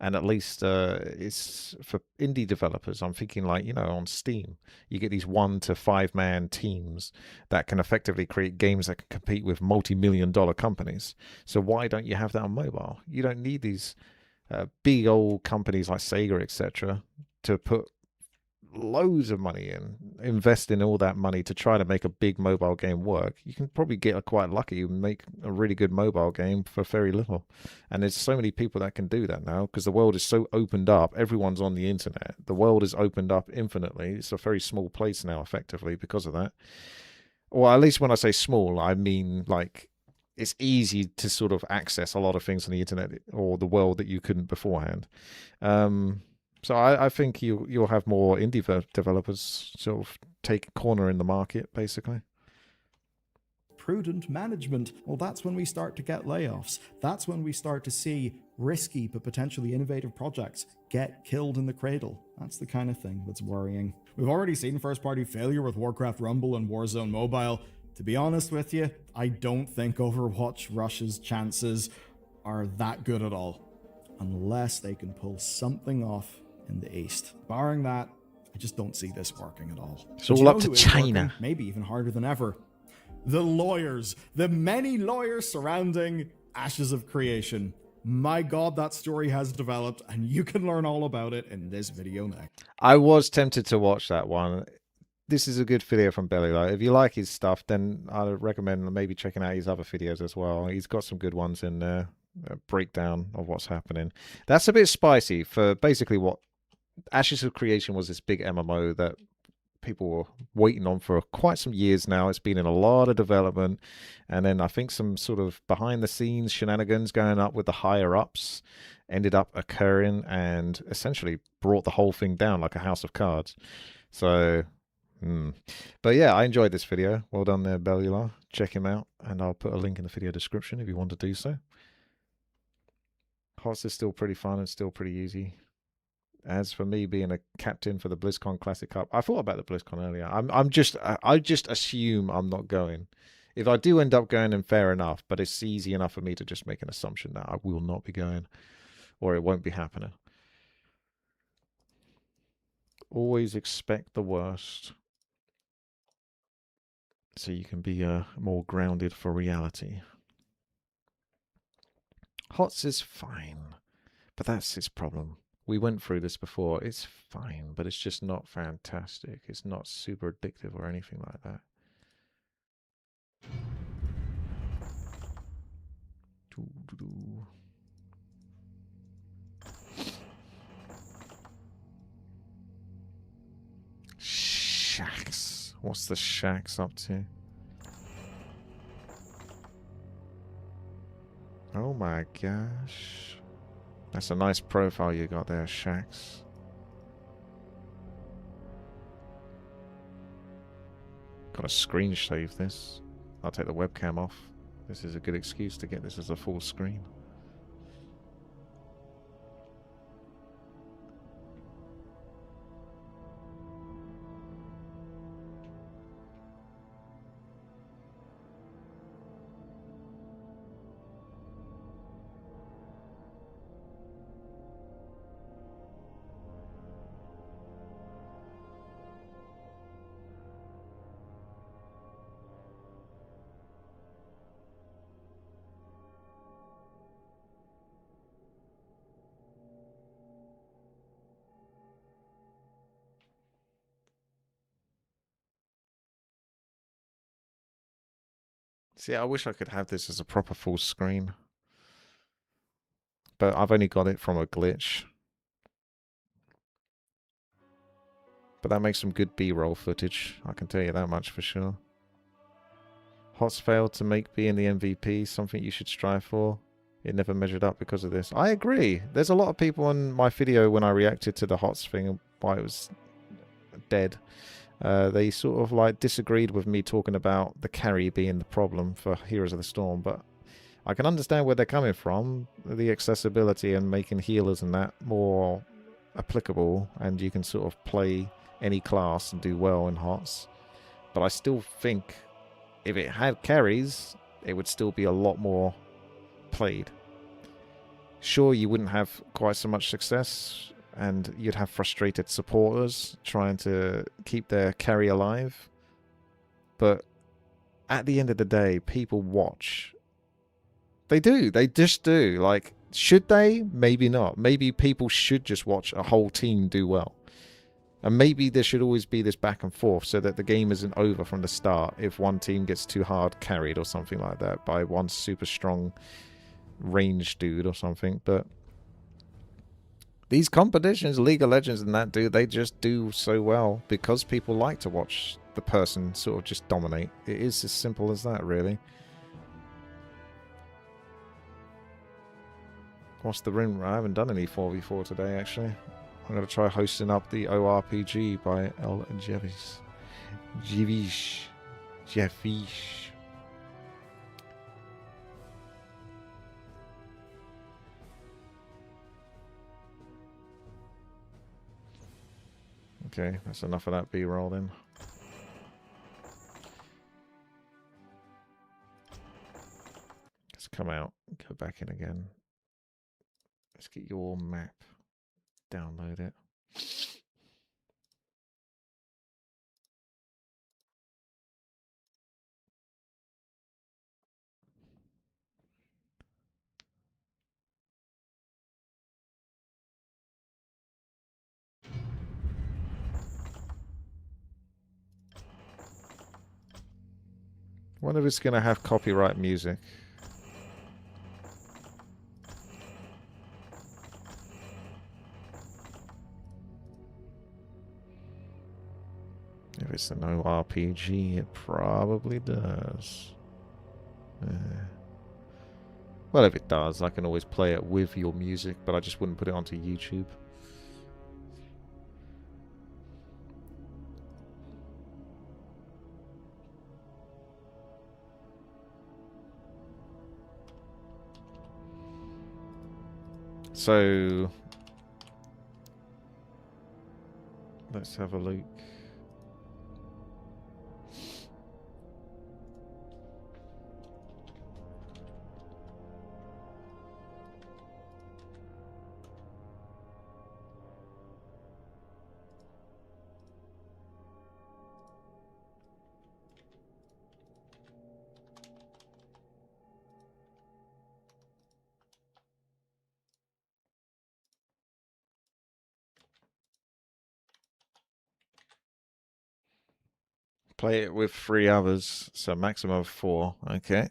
And at least it's for indie developers. I'm thinking, like, you know, on Steam, you get these 1 to 5 man teams that can effectively create games that can compete with multi-million-dollar companies. So why don't you have that on mobile? You don't need these big old companies like Sega, etc., to put loads of money in, invest in all that money to try to make a big mobile game work. You can probably get quite lucky and make a really good mobile game for very little. And there's so many people that can do that now because the world is so opened up. Everyone's on the internet. The world is opened up infinitely. It's a very small place now, effectively, because of that. Or at least when I say small, I mean, like, it's easy to sort of access a lot of things on the internet or the world that you couldn't beforehand. So I think you'll have more indie developers sort of take a corner in the market, basically. Prudent management, well, that's when we start to get layoffs. That's when we start to see risky but potentially innovative projects get killed in the cradle. That's the kind of thing that's worrying. We've already seen first-party failure with Warcraft Rumble and Warzone Mobile. To be honest with you, I don't think Overwatch Rush's chances are that good at all, unless they can pull something off in the East. Barring that, I just don't see this working at all. It's all up to China. Working, maybe even harder than ever. The lawyers. The many lawyers surrounding Ashes of Creation. My god, that story has developed, and you can learn all about it in this video next. I was tempted to watch that one. This is a good video from Belly. If you like his stuff, then I'd recommend maybe checking out his other videos as well. He's got some good ones in there. A breakdown of what's happening. That's a bit spicy for basically what Ashes of Creation was. This big MMO that people were waiting on for quite some years now. It's been in a lot of development, and then I think some sort of behind the scenes shenanigans going up with the higher ups ended up occurring and essentially brought the whole thing down like a house of cards. So but yeah, I enjoyed this video. Well done there, Bellular. Check him out, and I'll put a link in the video description if you want to do so. HOTS is still pretty fun and still pretty easy. As for me being a captain for the BlizzCon Classic Cup, I thought about the BlizzCon earlier. I just assume I'm not going. If I do end up going, then fair enough, but it's easy enough for me to just make an assumption that I will not be going, or it won't be happening. Always expect the worst, so you can be more grounded for reality. HOTS is fine, but that's its problem. We went through this before. It's fine, but it's just not fantastic. It's not super addictive or anything like that. Shax. What's the Shax up to? Oh my gosh. That's a nice profile you got there, Shax. Gotta screen save this. I'll take the webcam off. This is a good excuse to get this as a full screen. See, I wish I could have this as a proper full screen. But I've only got it from a glitch. But that makes some good B-roll footage. I can tell you that much for sure. Hots failed to make being the MVP something you should strive for. It never measured up because of this. I agree. There's a lot of people on my video when I reacted to the Hots thing and why it was dead. They sort of like disagreed with me talking about the carry being the problem for Heroes of the Storm, but I can understand where they're coming from. The accessibility and making healers and that more applicable, and you can sort of play any class and do well in Hots. But I still think if it had carries, it would still be a lot more played. Sure, you wouldn't have quite so much success, and you'd have frustrated supporters trying to keep their carry alive. But at the end of the day, people watch. They do. They just do. Like, should they? Maybe not. Maybe people should just watch a whole team do well. And maybe there should always be this back and forth so that the game isn't over from the start if one team gets too hard carried or something like that by one super strong range dude or something. But these competitions, League of Legends and that, dude, they just do so well because people like to watch the person sort of just dominate. It is as simple as that, really. What's the room? I haven't done any 4v4 today, actually. I'm going to try hosting up the ORPG by El Jevish. Jevish. Okay, that's enough of that B-roll then. Let's come out, go back in again. Let's get your map. Download it. Wonder if it's going to have copyright music. If it's an ORPG, it probably does. Well, if it does, I can always play it with your music, but I just wouldn't put it onto YouTube. So, let's have a look. Play it with 3 others, so maximum of 4. Okay.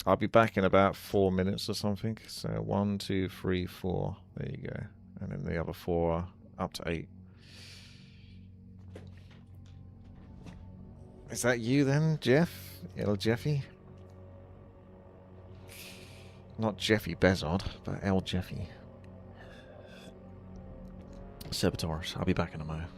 I'll be back in about 4 minutes or something. So 1, 2, 3, 4. There you go. And then the other 4 are up to 8. Is that you then, Jeff? El Jeffy? Not Jeffy Bezod, but El Jeffy. Saboteurs. I'll be back in a moment.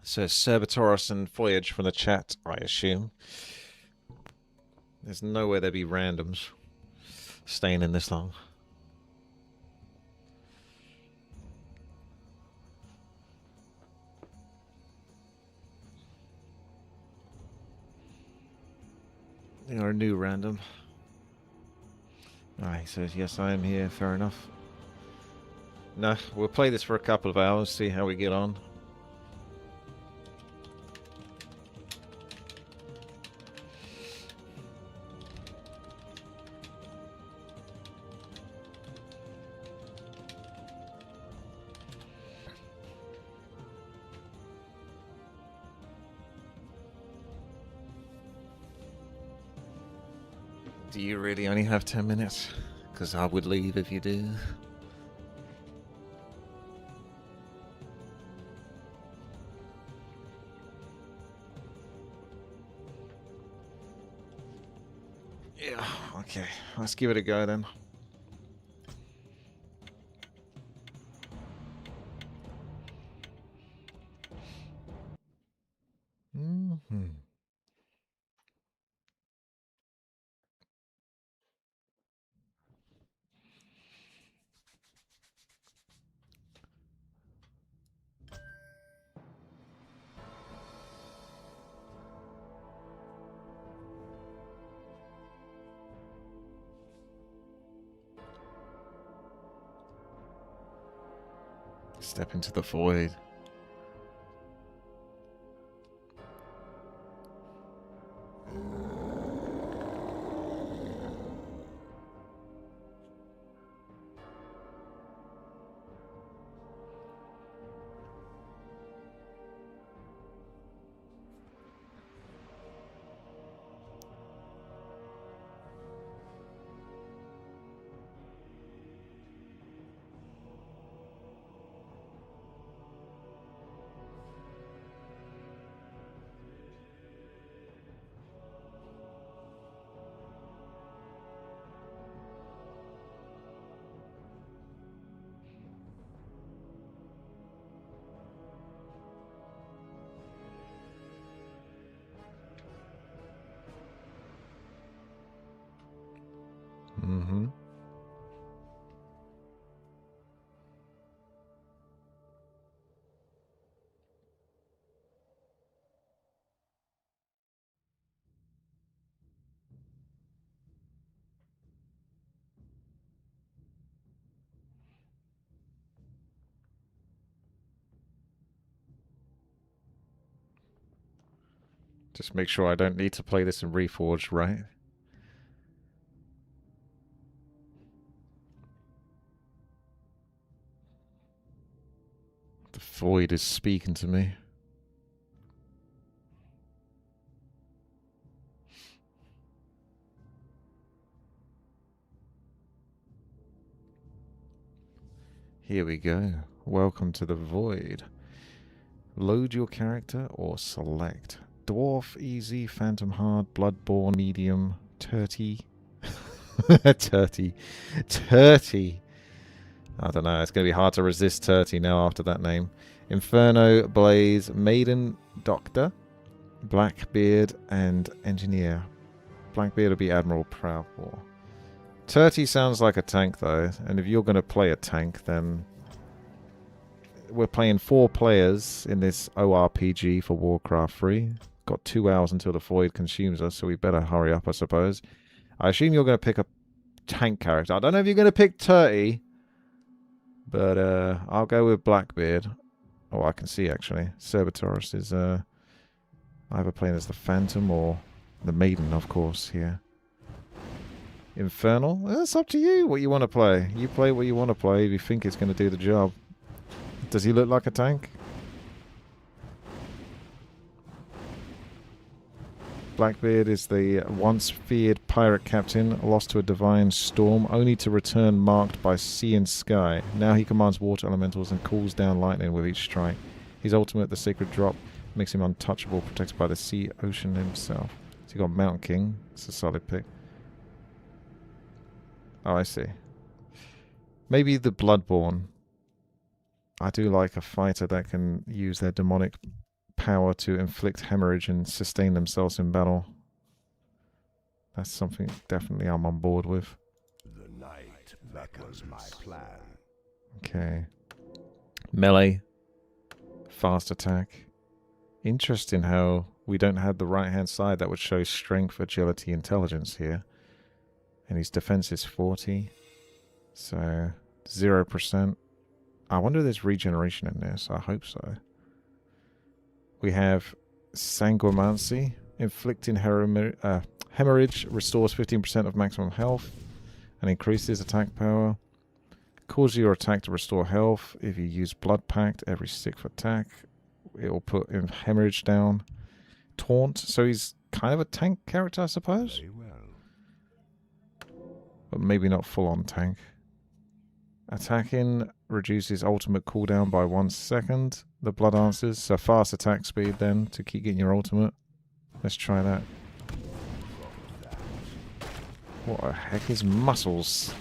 So Cerberus and Voyage from the chat, I assume. There's nowhere there'd be randoms staying in this long. They are a new random. Alright, he says, yes, I am here, fair enough. No, we'll play this for a couple of hours, see how we get on. Do you really only have 10 minutes? Because I would leave if you do. Yeah, okay. Let's give it a go then. Mm-hmm. Step into the void. Mm-hmm. Just make sure I don't need to play this in Reforged, right? The void is speaking to me. Here we go. Welcome to the void. Load your character or select. Dwarf, easy, phantom hard, bloodborne, medium, turty. Turty. Turty. I don't know, it's going to be hard to resist Turty now after that name. Inferno, Blaze, Maiden, Doctor, Blackbeard, and Engineer. Blackbeard will be Admiral Proudmore. Turty sounds like a tank though, and if you're going to play a tank, then we're playing 4 players in this ORPG for Warcraft 3. Got 2 hours until the void consumes us, so we better hurry up, I suppose. I assume you're going to pick a tank character. I don't know if you're going to pick Turty, but I'll go with Blackbeard. Oh, I can see actually. Cerberus is either playing as the Phantom or the Maiden, of course, here. Infernal? It's up to you what you want to play. You play what you want to play if you think it's going to do the job. Does he look like a tank? Blackbeard is the once feared pirate captain, lost to a divine storm, only to return marked by sea and sky. Now he commands water elementals and calls down lightning with each strike. His ultimate, the Sacred Drop, makes him untouchable, protected by the sea ocean himself. So you got Mountain King. It's a solid pick. Oh, I see. Maybe the Bloodborne. I do like a fighter that can use their demonic power to inflict hemorrhage and sustain themselves in battle. That's something definitely I'm on board with. The night, that was my plan. Okay. Melee. Fast attack. Interesting how we don't have the right hand side that would show strength, agility, intelligence here. And his defense is 40. So 0%. I wonder if there's regeneration in this. I hope so. We have Sanguimancy. Inflicting hemorrhage restores 15% of maximum health and increases attack power. Cause your attack to restore health. If you use Blood Pact every 6th attack, it will put hemorrhage down. Taunt. So he's kind of a tank character, I suppose. Very well. But maybe not full on tank. Attacking reduces ultimate cooldown by 1 second. The blood answers. So fast attack speed then to keep getting your ultimate. Let's try that. What the heck is muscles?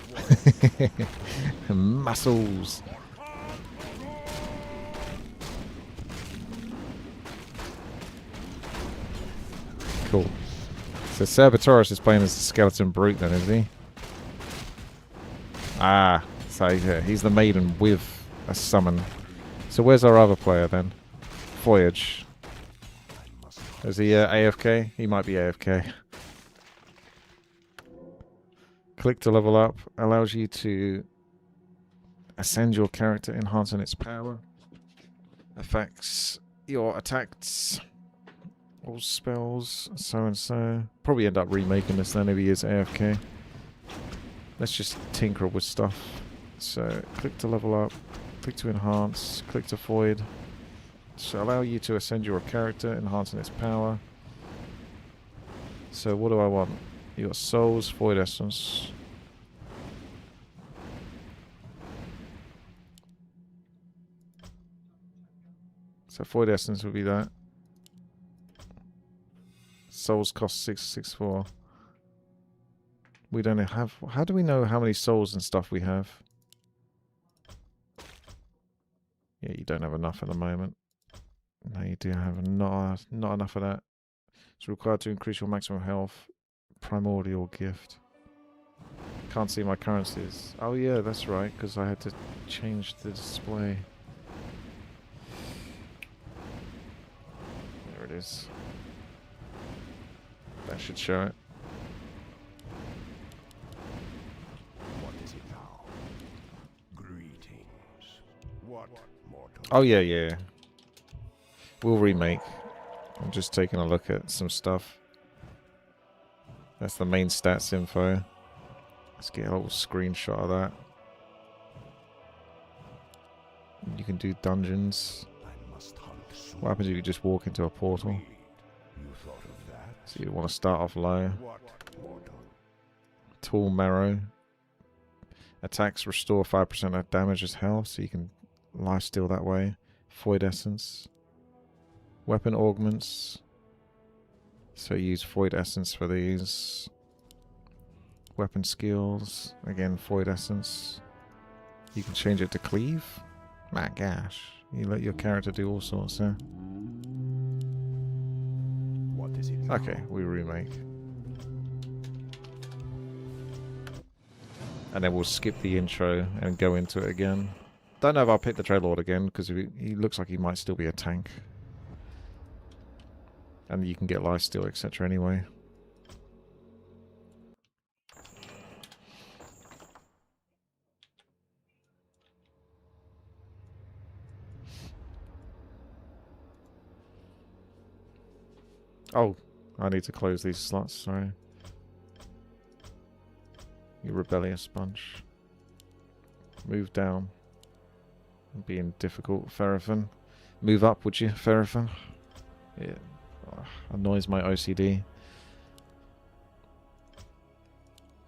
Muscles. Cool. So Cerberus is playing as a skeleton brute then, is he? Ah, so yeah, he's the maiden with a summon. So where's our other player then? Voyage. Is he AFK? He might be AFK. Click to level up. Allows you to ascend your character, enhancing its power. Affects your attacks. All spells, so and so. Probably end up remaking this then if he is AFK. Let's just tinker with stuff. So, click to level up. Click to enhance. Click to void. So allow you to ascend your character, enhancing its power. So what do I want? You got souls, void essence. So void essence would be that. Souls cost 664. We don't have. How do we know how many souls and stuff we have? Yeah, you don't have enough at the moment. No, you do have not enough of that. It's required to increase your maximum health. Primordial gift. Can't see my currencies. Oh yeah, that's right, because I had to change the display. There it is. That should show it. What is it now? Greetings. What mortal? Oh yeah, yeah. We'll remake. I'm just taking a look at some stuff. That's the main stats info. Let's get a little screenshot of that. You can do dungeons. I must hunt soon. What happens if you just walk into a portal? You thought of that? So you want to start off low. What mortal? Tool marrow. Attacks restore 5% of damage as health, so you can lifesteal that way. Void essence. Weapon augments. So use void essence for these. Weapon skills. Again, void essence. You can change it to cleave. My gosh. You let your character do all sorts there. What is it now? Okay, we remake. And then we'll skip the intro and go into it again. Don't know if I'll pick the Dreadlord again, because he looks like he might still be a tank. And you can get lifesteal, etc. anyway. Oh, I need to close these slots, sorry. You rebellious bunch. Move down. I'm being difficult, Ferrofin. Move up, would you, Ferrofin? Yeah. Annoys my OCD.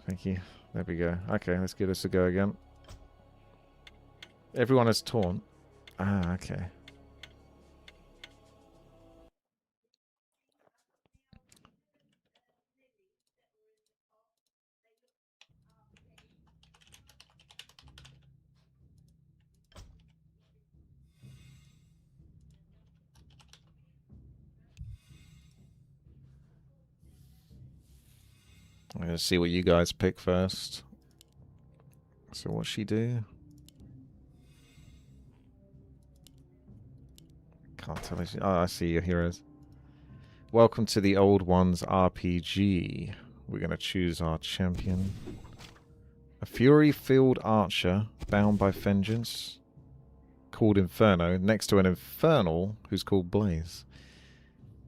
Thank you. There we go. Okay, let's give this a go again. Everyone has taunt. Ah, okay. I'm going to see what you guys pick first. So what's she do? Can't tell. Oh, I see your heroes. Welcome to the Old Ones RPG. We're going to choose our champion. A fury-filled archer bound by vengeance called Inferno, next to an Infernal who's called Blaze.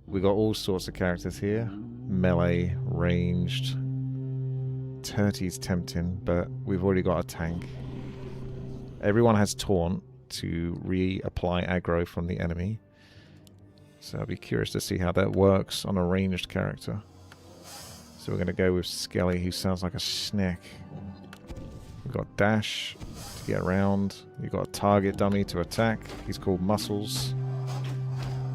We got all sorts of characters here. Melee, ranged. Turtie's tempting, but we've already got a tank. Everyone has Taunt to reapply aggro from the enemy. So I'll be curious to see how that works on a ranged character. So we're going to go with Skelly, who sounds like a snack. We've got Dash to get around. You've got a target dummy to attack. He's called Muscles.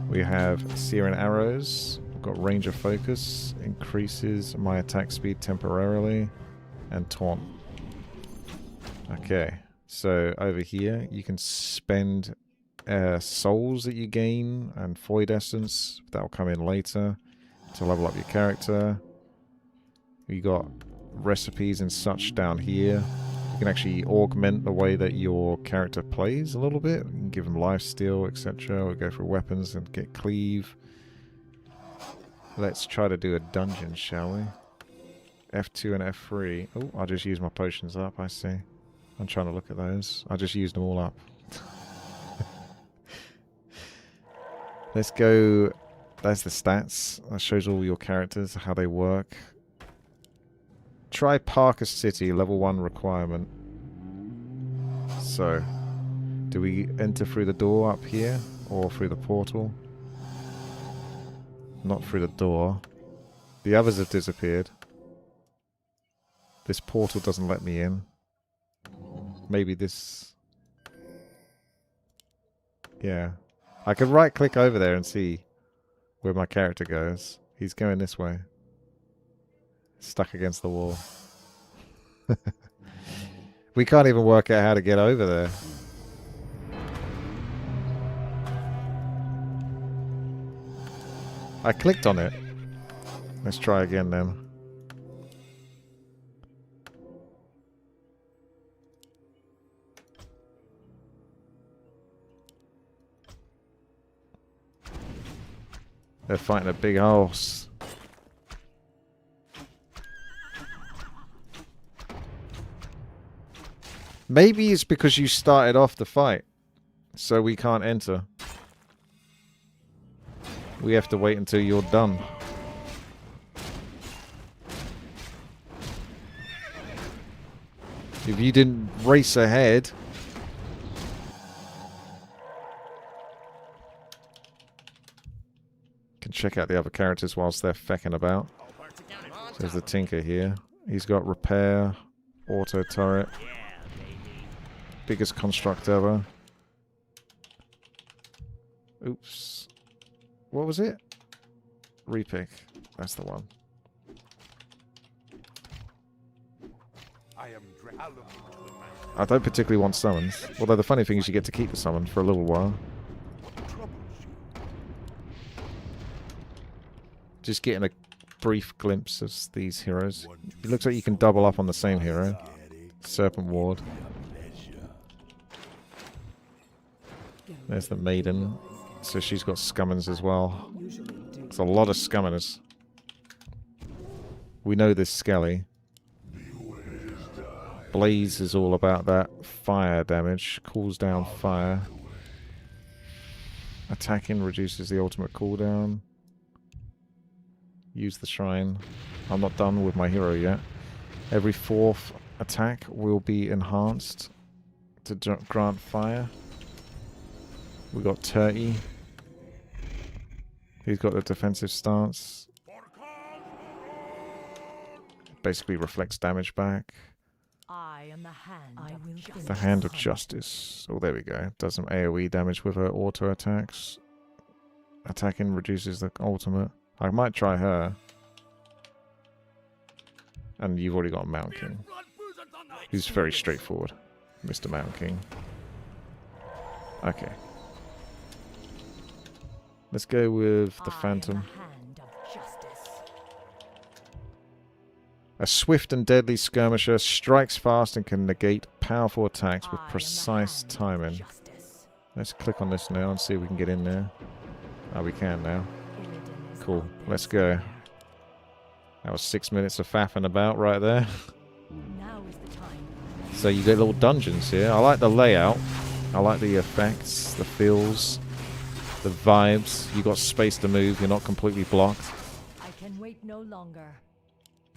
We have Searing Arrows. We've got Ranger Focus. Increases my attack speed temporarily. And Taunt. Okay. So over here, you can spend souls that you gain and Void Essence. That will come in later to level up your character. You got recipes and such down here. You can actually augment the way that your character plays a little bit. You can give them lifesteal, etc. We'll go for weapons and get cleave. Let's try to do a dungeon, shall we? F2 and F3. Oh, I just used my potions up, I see. I'm trying to look at those. I just used them all up. Let's go. There's the stats. That shows all your characters, how they work. Try Parker City, level 1 requirement. So, do we enter through the door up here or through the portal? Not through the door. The others have disappeared. This portal doesn't let me in. Maybe this... Yeah. I could right click over there and see where my character goes. He's going this way. Stuck against the wall. We can't even work out how to get over there. I clicked on it. Let's try again then. They're fighting a big horse. Maybe it's because you started off the fight, so we can't enter. We have to wait until you're done. If you didn't race ahead... Can check out the other characters whilst they're fecking about. There's the Tinker here. He's got Repair, Auto Turret. Biggest construct ever. Oops. What was it? Repick. That's the one. I don't particularly want summons. Although the funny thing is you get to keep the summon for a little while. Just getting a brief glimpse of these heroes. It looks like you can double up on the same hero. Serpent Ward. There's the Maiden. So she's got Scummins as well. There's a lot of Scummins. We know this Skelly. Blaze is all about that fire damage. Cools down fire. Attacking reduces the ultimate cooldown. Use the shrine. I'm not done with my hero yet. Every 4th attack will be enhanced to grant fire. We got Turty. He's got the defensive stance. Basically reflects damage back. I am the hand. The Hand of Justice. Oh, there we go. Does some AoE damage with her auto attacks. Attacking reduces the ultimate. I might try her. And you've already got Mountain King. He's very straightforward, Mr. Mountain King. Okay. Let's go with the Phantom. A swift and deadly skirmisher strikes fast and can negate powerful attacks with I am the precise hand of timing. justice. Let's click on this now and see if we can get in there. Oh, we can now. Illidan is Cool. out there Let's go. somewhere. That was 6 minutes of faffing about right there. Now is the time. So you get little dungeons here. I like the layout. I like the effects, the feels, the vibes. You got space to move. You're not completely blocked. I can wait no longer.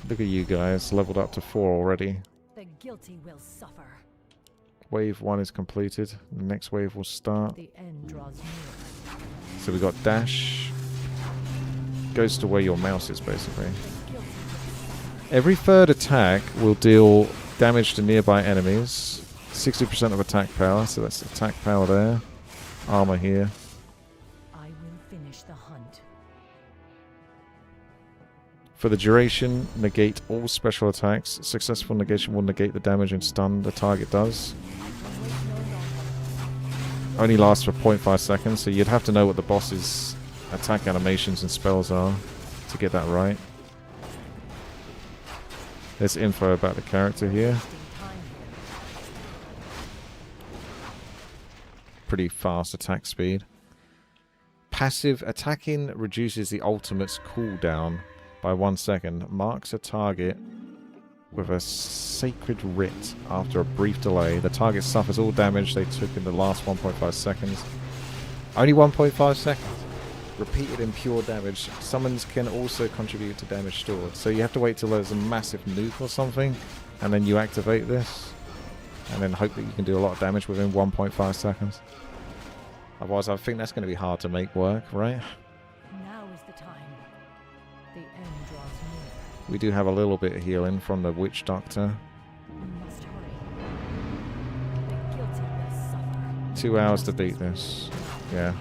Look at you guys, leveled up to 4 already. The guilty will suffer. Wave 1 is completed. The next wave will start. The end draws near. So we got dash. Goes to where your mouse is, basically. The guilty will suffer. Every third attack will deal damage to nearby enemies. 60% of attack power, so that's attack power there. Armor here. I will finish the hunt. For the duration, negate all special attacks. Successful negation will negate the damage and stun the target does. I can wait no longer. Only lasts for 0.5 seconds, so you'd have to know what the boss's attack animations and spells are to get that right. There's info about the character here. Wasting time here. Pretty fast attack speed. Passive attacking reduces the ultimate's cooldown by 1 second. Marks a target with a sacred writ after a brief delay. The target suffers all damage they took in the last 1.5 seconds. Only 1.5 seconds. Repeated in pure damage. Summons can also contribute to damage stored. So you have to wait till there's a massive nuke or something, and then you activate this, and then hope that you can do a lot of damage within 1.5 seconds. Otherwise, I think that's going to be hard to make work, right? Now is the time. The end draws near. We do have a little bit of healing from the Witch Doctor. We must hurry. The guilty will suffer. 2 hours to beat this. Yeah.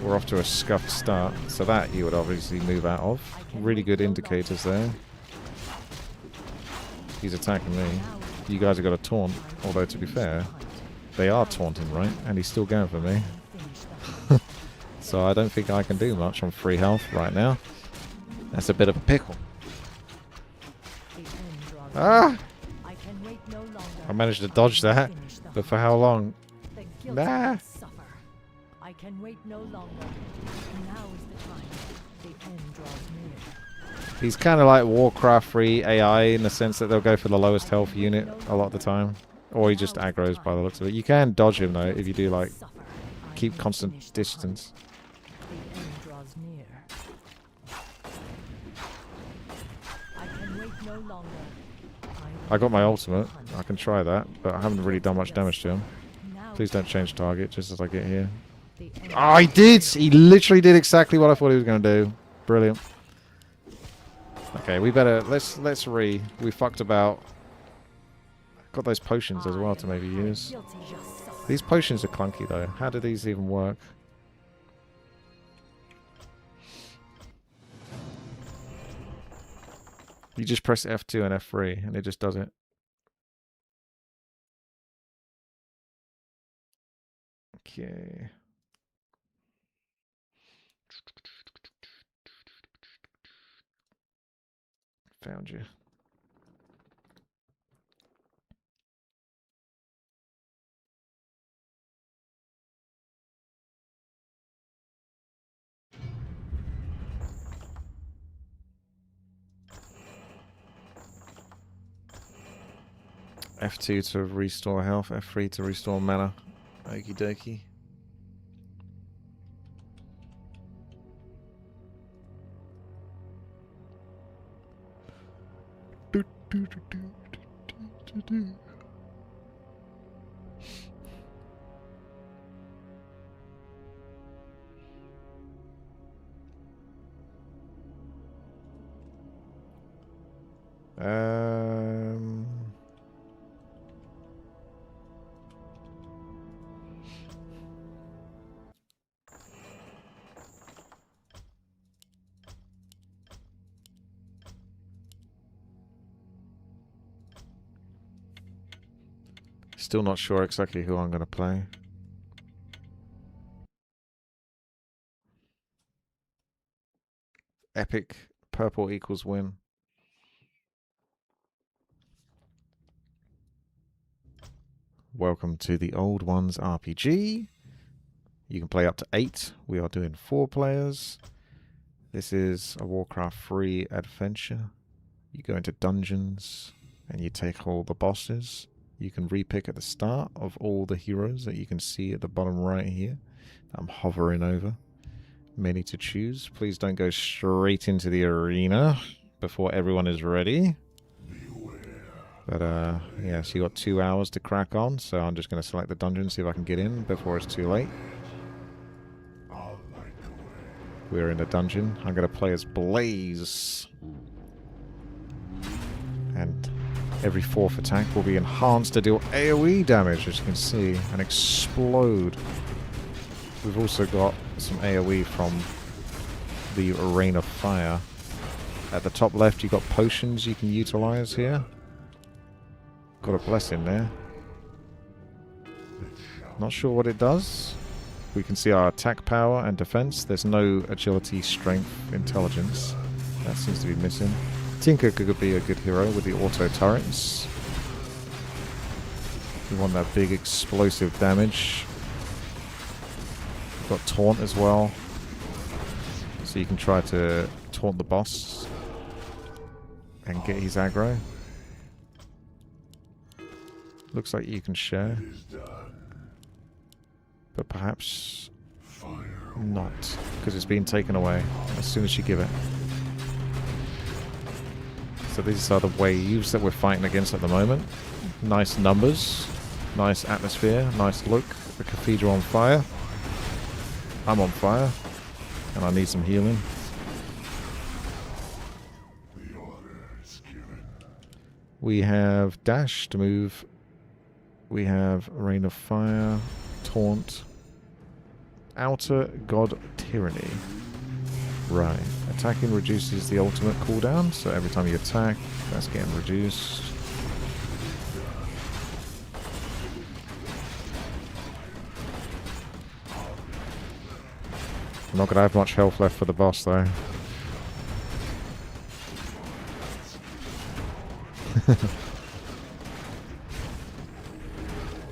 We're off to a scuffed start. So that you would obviously move out of. Really good indicators there. He's attacking me. You guys have got a taunt. Although, to be fair, they are taunting, right? And he's still going for me. So I don't think I can do much on free health right now. That's a bit of a pickle. The end draws Ah! near. I can wait no longer. I managed to dodge that. Finish the But for how long? The guilty Nah. will suffer. I can wait no longer. Now is the time. The end draws near. He's kind of like Warcraft 3 AI in the sense that they'll go for the lowest health unit a lot of the time. Or he just aggroes by the looks of it. You can dodge him though if you do like Suffer. I keep will constant finish the hunt. distance. The end draws near. I can wait no longer. I got my ultimate. hunt. I can try that, but I haven't really done much damage to him. Now Please don't change target just as I get here. the end Oh, he did! He literally did exactly what I thought he was going to do. Brilliant. Okay, we better... Let's re... We fucked about. Got those potions as well to maybe use. guilty will suffer. These potions are clunky though. How do these even work? You just press F2 and F3 and it just does it. Okay. Found you. F2 to restore health, F3 to restore mana. Okie dokie. Um, Still not sure exactly who I'm going to play. Epic purple equals win. Welcome to the Old Ones RPG. You can play up to 8. We are doing 4 players. This is a Warcraft 3 adventure. You go into dungeons and you take all the bosses. You can repick at the start of all the heroes that you can see at the bottom right here. I'm hovering over. Many to choose. Please don't go straight into the arena before everyone is ready. But yeah, so you got 2 hours to crack on, so I'm just going to select the dungeon, see if I can get in before it's too late. We're in the dungeon. I'm going to play as Blaze. And every 4th attack will be enhanced to deal AoE damage, as you can see, and explode. We've also got some AoE from the Rain of Fire. At the top left, you've got potions you can utilize here. Got a blessing there. Not sure what it does. We can see our attack power and defense. There's no agility, strength, intelligence. That seems to be missing. Tinker could be a good hero with the auto turrets. We want that big explosive damage. We've got taunt as well. So you can try to taunt the boss and get his aggro. Looks like you can share. But perhaps not, because it's been taken away as soon as you give it. So these are the waves that we're fighting against at the moment. Nice numbers, nice atmosphere, nice look. The cathedral on fire. I'm on fire, and I need some healing. We have dash to move. We have Rain of Fire, Taunt, Outer God Tyranny. Right. Attacking reduces the ultimate cooldown, so every time you attack, that's getting reduced. I'm not going to have much health left for the boss, though.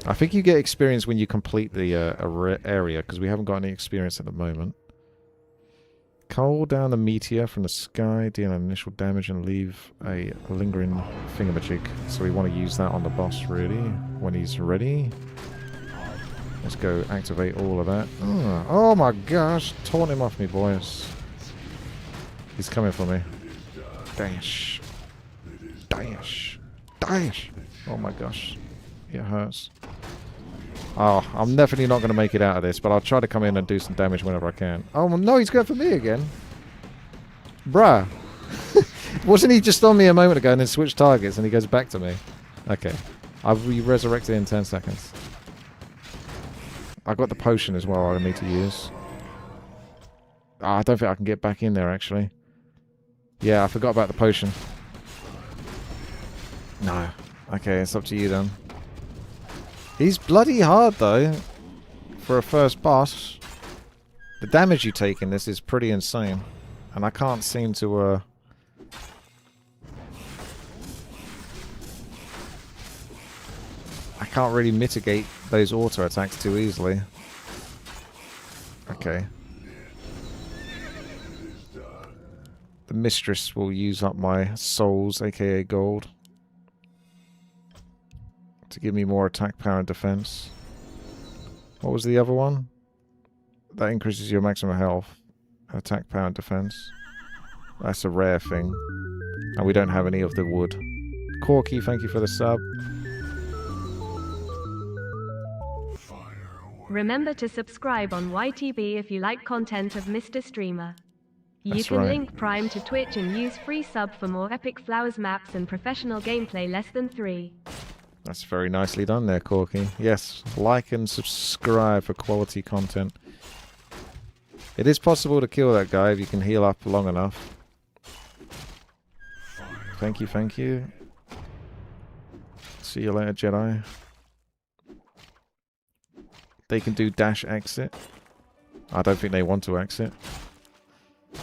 I think you get experience when you complete the area, because we haven't got any experience at the moment. Cull down the meteor from the sky, deal initial damage and leave a lingering thingamajig. So we want to use that on the boss, really, when he's ready. Let's go activate all of that. Oh my gosh, taunt him off me, boys. He's coming for me. Dash. Dash. Dash. Oh my gosh. It hurts. Oh, I'm definitely not going to make it out of this, but I'll try to come in and do some damage whenever I can. Oh, no, he's going for me again. Bruh. Wasn't he just on me a moment ago and then switched targets and he goes back to me? Okay. I'll be resurrected in 10 seconds. I've got the potion as well I need to use. Oh, I don't think I can get back in there, actually. Yeah, I forgot about the potion. No. Okay, it's up to you then. He's bloody hard, though, for a first boss. The damage you take in this is pretty insane. And I can't seem to, I can't really mitigate those auto attacks too easily. Okay. The Mistress will use up my souls, aka gold, to give me more attack power and defense. What was the other one? That increases your maximum health, attack power and defense. That's a rare thing. And we don't have any of the wood. Corky, thank you for the sub. Remember to subscribe on YTB if you like content of Mr. Streamer. You That's can right. link Prime to Twitch and use free sub for more epic flowers maps and professional gameplay less than 3. That's very nicely done there, Corky. Yes, like and subscribe for quality content. It is possible to kill that guy if you can heal up long enough. Thank you, thank you. See you later, Jedi. They can do dash exit. I don't think they want to exit.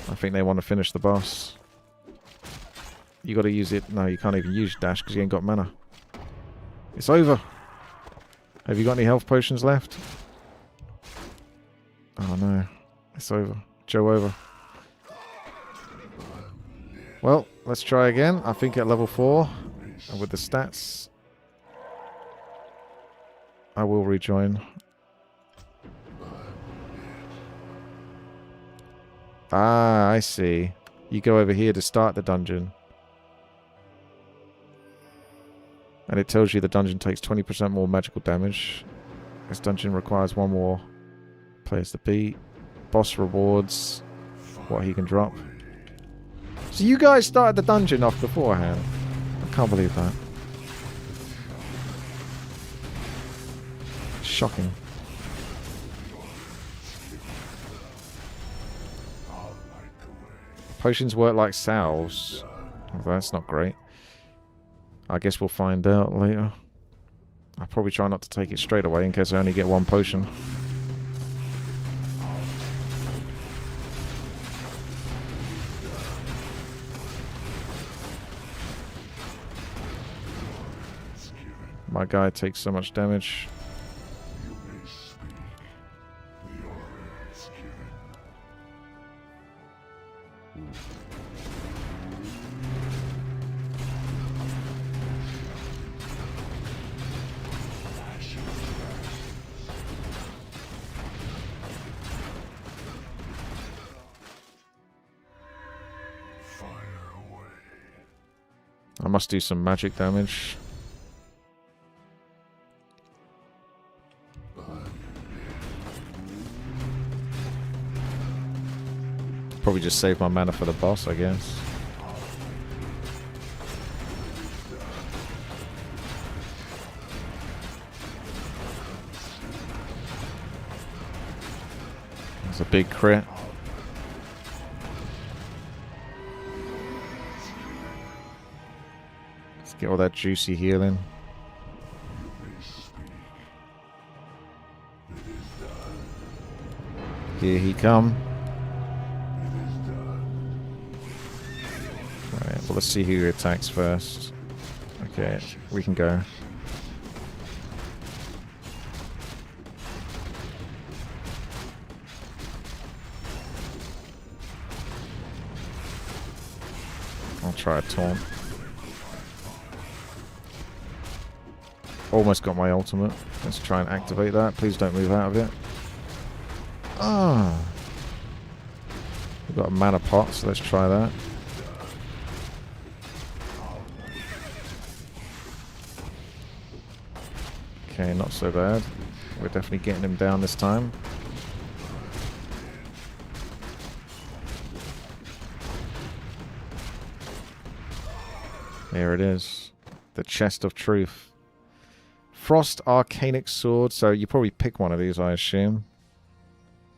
I think they want to finish the boss. You got to use it. No, you can't even use dash because you ain't got mana. It's over. Have you got any health potions left? Oh no. It's over. Joe over. Well, let's try again. I think at level 4. And with the stats, I will rejoin. Ah, I see. You go over here to start the dungeon. And it tells you the dungeon takes 20% more magical damage. This dungeon requires 1 more players to beat. Boss rewards what he can drop. So you guys started the dungeon off beforehand. I can't believe that. Shocking. Potions work like salves. Oh, that's not great. I guess we'll find out later. I'll probably try not to take it straight away in case I only get 1 potion. My guy takes so much damage. I must do some magic damage. Probably just save my mana for the boss, I guess. It's a big crit. Let's get all that juicy healing. Here he come. Alright, well let's see who attacks first. Okay, we can go. I'll try a taunt. Almost got my ultimate. Let's try and activate that. Please don't move out of it. Ah. We've got a mana pot, so let's try that. Okay, not so bad. We're definitely getting him down this time. There it is. The Chest of Truth. Frost Arcanic Sword. So you probably pick one of these, I assume.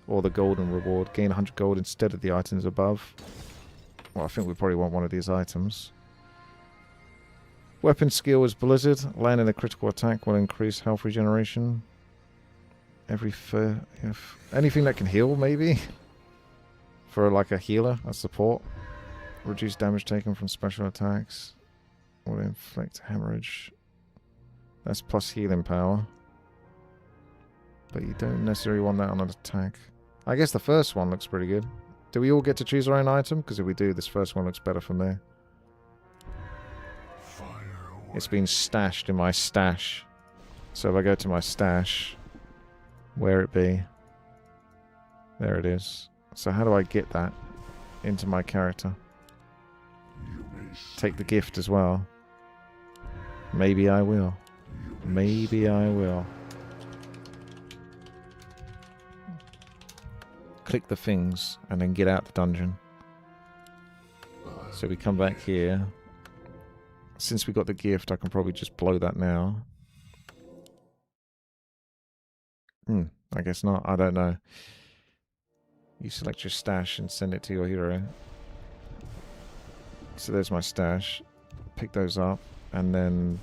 Or the golden reward. Gain 100 gold instead of the items above. Well, I think we probably want one of these items. Weapon skill is Blizzard. Landing a critical attack will increase health regeneration. Anything that can heal, maybe? For like a healer, a support. Reduce damage taken from special attacks. Will inflict hemorrhage. That's plus healing power. But you don't necessarily want that on an attack. I guess the first one looks pretty good. Do we all get to choose our own item? Because if we do, this first one looks better for me. It's been stashed in my stash. So if I go to my stash, where it be? There it is. So how do I get that into my character? Take the gift as well. Maybe I will. Maybe I will. Click the things and then get out the dungeon. So we come back here. Since we got the gift, I can probably just blow that now. I guess not. I don't know. You select your stash and send it to your hero. So there's my stash. Pick those up and then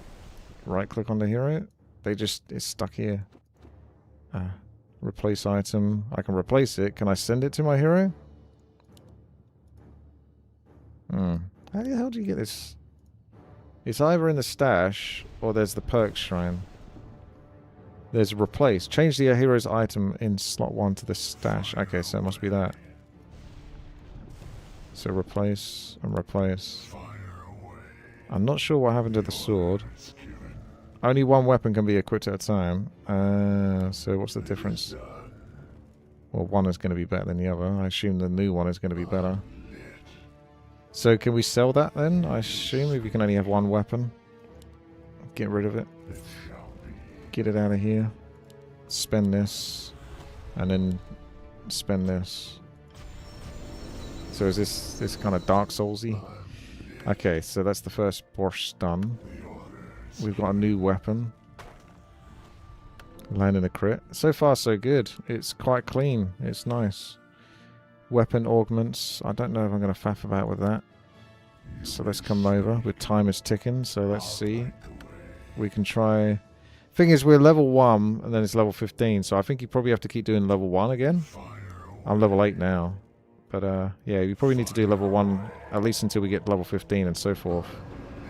right click on the hero. It's stuck here. Replace item. I can replace it. Can I send it to my hero? How the hell do you get this? It's either in the stash or there's the perk shrine. There's replace. Change the hero's item in slot 1 to the stash. Okay, so it must be that. So replace and replace. I'm not sure what happened to the sword. Only one weapon can be equipped at a time. So what's the difference? Well, one is going to be better than the other. I assume the new one is going to be better. So can we sell that then? I assume if you can only have one weapon. Get rid of it. Get it out of here. Spend this. And then spend this. So is this kind of Dark Souls-y? Okay, so that's the first boss done. We've got a new weapon. Landing a crit. So far so good. It's quite clean. It's nice. Weapon augments. I don't know if I'm going to faff about with that. So let's come over. With time is ticking, so let's see. We can try... Thing is, we're level 1, and then it's level 15, so I think you probably have to keep doing level 1 again. I'm level 8 now. But, yeah, you probably need to do level 1 at least until we get level 15 and so forth.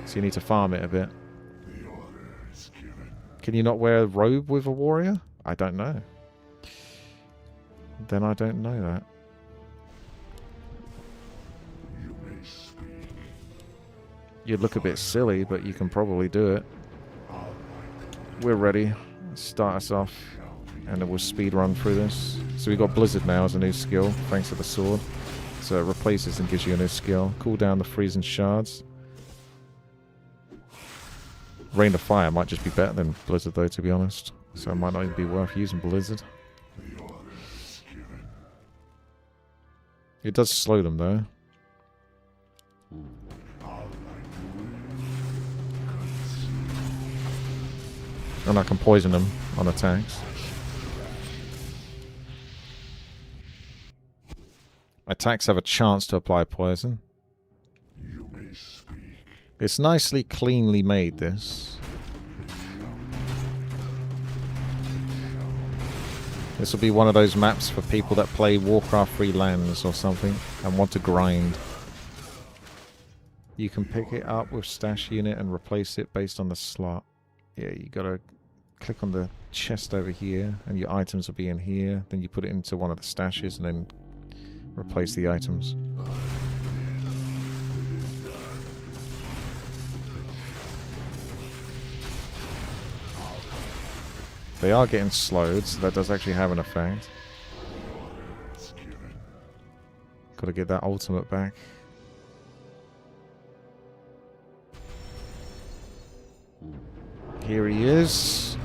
So you need to farm it a bit. Can you not wear a robe with a warrior? I don't know. Then I don't know that. You'd look a bit silly, but you can probably do it. We're ready. Start us off. And then we'll speed run through this. So we've got Blizzard now as a new skill, thanks to the sword. So it replaces and gives you a new skill. Cool down the freezing shards. Rain of Fire might just be better than Blizzard though, to be honest. So it might not even be worth using Blizzard. It does slow them though. And I can poison them on attacks. Attacks have a chance to apply poison. It's nicely, cleanly made, this. This will be one of those maps for people that play Warcraft 3 lands or something and want to grind. You can pick it up with stash unit and replace it based on the slot. Yeah, you gotta click on the chest over here and your items will be in here. Then you put it into one of the stashes and then replace the items. They are getting slowed, so that does actually have an effect. Gotta get that ultimate back. Here he is.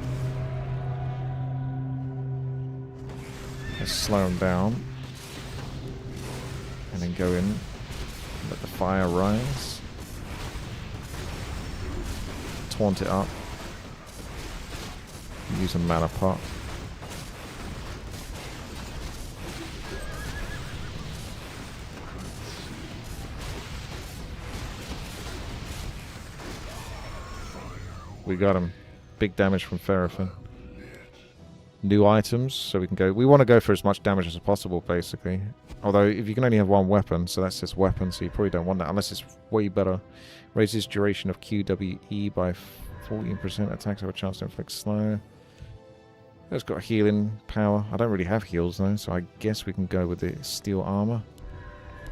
Let's slow him down. And then go in. Let the fire rise. Taunt it up. Use a mana pot. We got him. Big damage from Ferrofin. New items, so we can go... We want to go for as much damage as possible, basically. Although, if you can only have one weapon, so that's just weapon, so you probably don't want that, unless it's way better. Raises duration of QWE by 14%. Attacks have a chance to inflict slow. It's got healing power. I don't really have heals, though, so I guess we can go with the steel armor.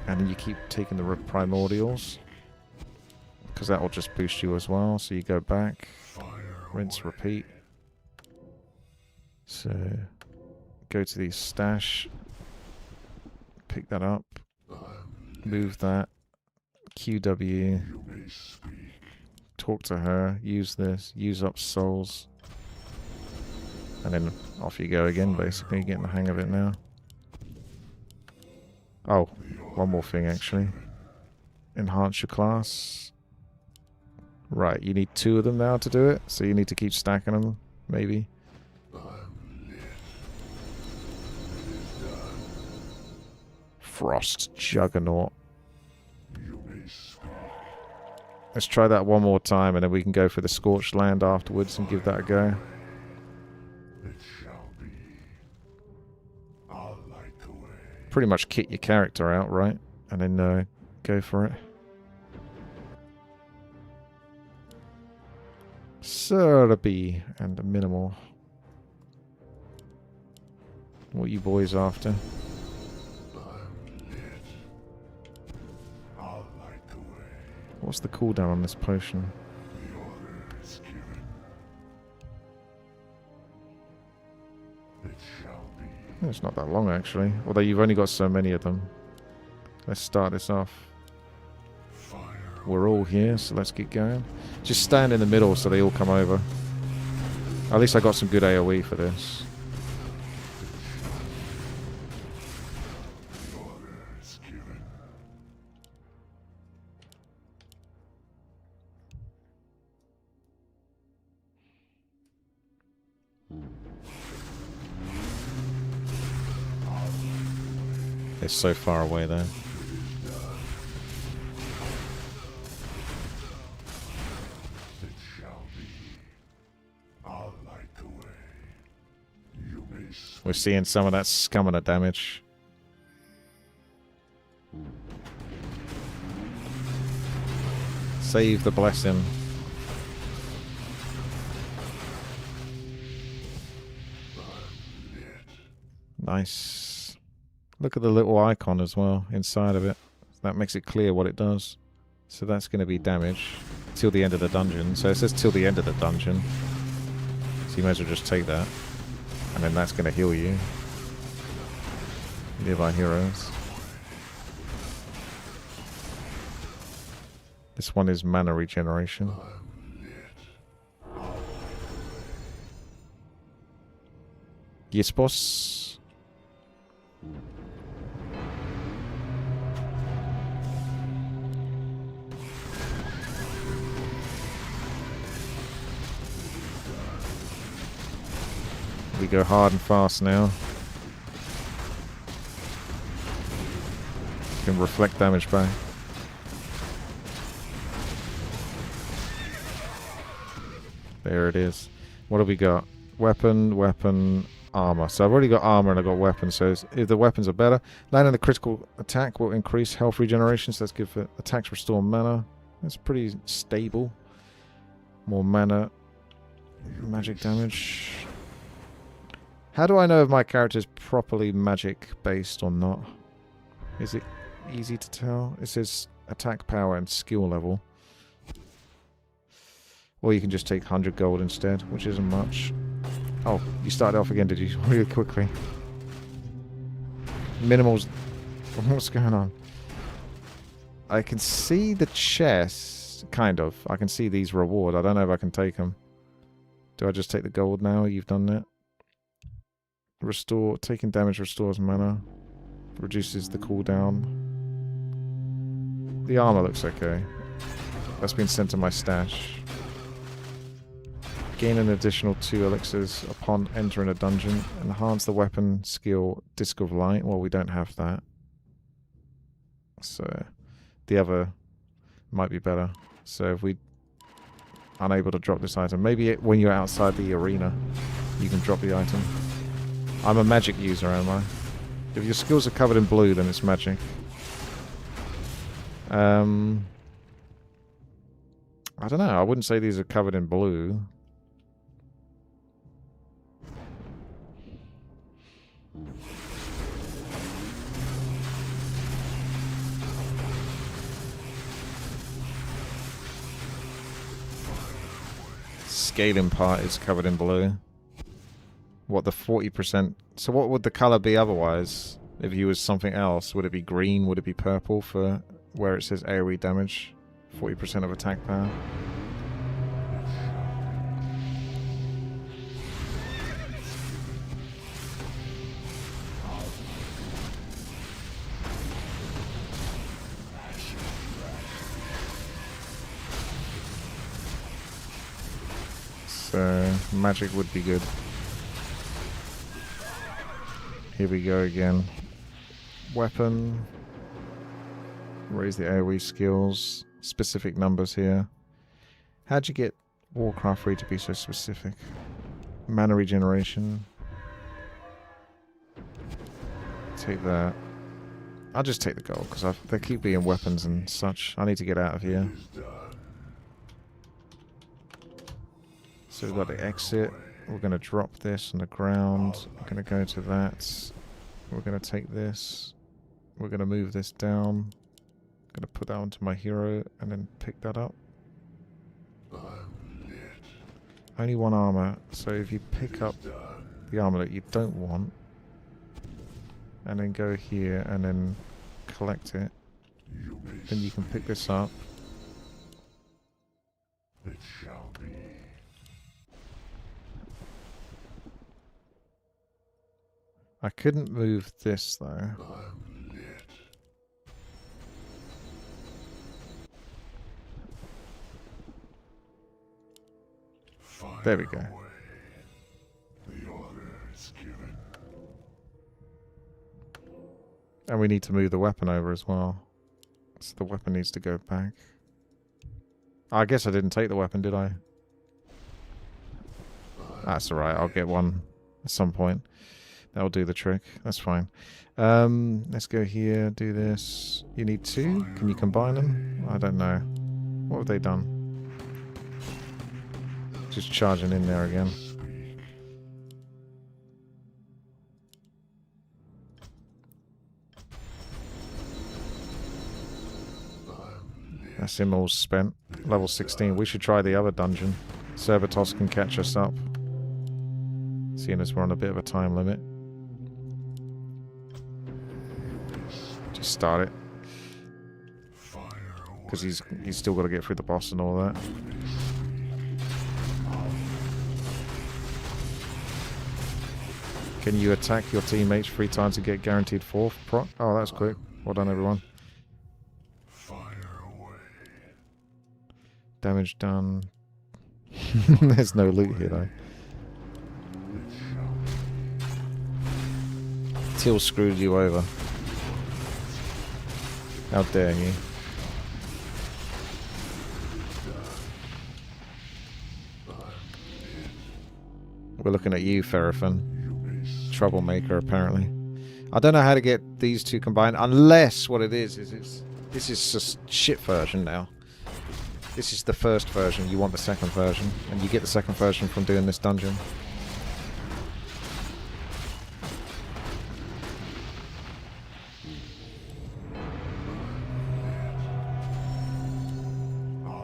And then you keep taking the primordials. Because that will just boost you as well, so you go back. Rinse, repeat. So, go to the stash. Pick that up. Move that. QW. Talk to her. Use this. Use up souls. And then off you go again, basically. Getting the hang of it now. Oh, one more thing, actually. Enhance your class. Right, you need 2 of them now to do it, so you need to keep stacking them, maybe. Frost Juggernaut. Let's try that one more time, and then we can go for the Scorched Land afterwards and give that a go. Pretty much kit your character out, right? And then go for it. Surby and minimal. What are you boys after? What's the cooldown on this potion? It's not that long actually, although you've only got so many of them. Let's start this off. We're all here, so let's get going. Just stand in the middle so they all come over. At least I got some good AoE for this. They're so far away there. We're seeing some of that scum of the damage. Save the blessing. Nice. Look at the little icon as well inside of it. That makes it clear what it does. So that's going to be damage till the end of the dungeon. So it says till the end of the dungeon. So you may as well just take that. And then that's going to heal you. Nearby heroes. This one is mana regeneration. Yes, boss. We go hard and fast now. Can reflect damage back. There it is. What have we got? Weapon, weapon, armor. So I've already got armor and I've got weapons. So if the weapons are better, landing the critical attack will increase health regeneration. So that's good for attacks, restore mana. That's pretty stable. More mana. Magic damage. How do I know if my character is properly magic based or not? Is it easy to tell? It says attack power and skill level. Or you can just take 100 gold instead, which isn't much. Oh, you started off again, did you? Really quickly. Minimals. What's going on? I can see the chest, kind of. I can see these rewards. I don't know if I can take them. Do I just take the gold now? You've done that. Restore. Taking damage restores mana. Reduces the cooldown. The armor looks okay. That's been sent to my stash. Gain an additional 2 elixirs upon entering a dungeon. Enhance the weapon skill Disc of Light. Well, we don't have that. So, the other might be better. So if we unable to drop this item. Maybe when you're outside the arena, you can drop the item. I'm a magic user, am I? If your skills are covered in blue, then it's magic. I don't know. I wouldn't say these are covered in blue. Scaling part is covered in blue. What, the 40%? So what would the color be otherwise? If he was something else, would it be green? Would it be purple for where it says AoE damage? 40% of attack power. So magic would be good. Here we go again. Weapon. Raise the AoE skills. Specific numbers here. How'd you get Warcraft 3 to be so specific? Mana regeneration. Take that. I'll just take the gold because they keep being weapons and such. I need to get out of here. So we've got the exit. We're going to drop this on the ground. We're going to go to that. We're going to take this. We're going to move this down. Going to put that onto my hero and then pick that up. Only one armor, so if you pick up the armor that you don't want and then go here and then collect it, then you can pick this up. It shall be. I couldn't move this though. There we go. The order is given. And we need to move the weapon over as well. So the weapon needs to go back. I guess I didn't take the weapon, did I? That's alright, I'll get one at some point. That'll do the trick. That's fine. Let's go here, do this. You need two? Can you combine them? I don't know. What have they done? Just charging in there again. That's him all spent. Level 16. We should try the other dungeon. Cerbertos can catch us up. Seeing as we're on a bit of a time limit. Just start it. Because he's still got to get through the boss and all that. Can you attack your teammates 3 times to get guaranteed 4th proc? Oh, that's quick. Well done, everyone. Damage done. There's no loot here, though. Till screwed you over. How dare you? We're looking at you, Ferrofan. Troublemaker, apparently. I don't know how to get these two combined, unless what it is this is just shit version now. This is the first version, you want the second version, and you get the second version from doing this dungeon.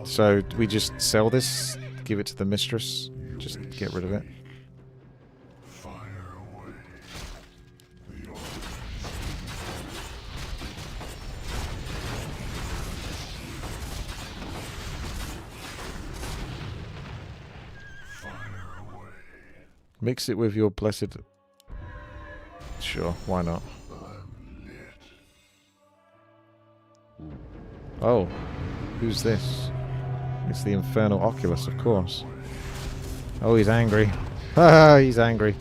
So, do we just sell this? Give it to the mistress? Just get rid of it? Mix it with your blessed... Sure, why not? Oh, who's this? It's the Infernal Oculus, of course. Oh, he's angry. Ah, he's angry.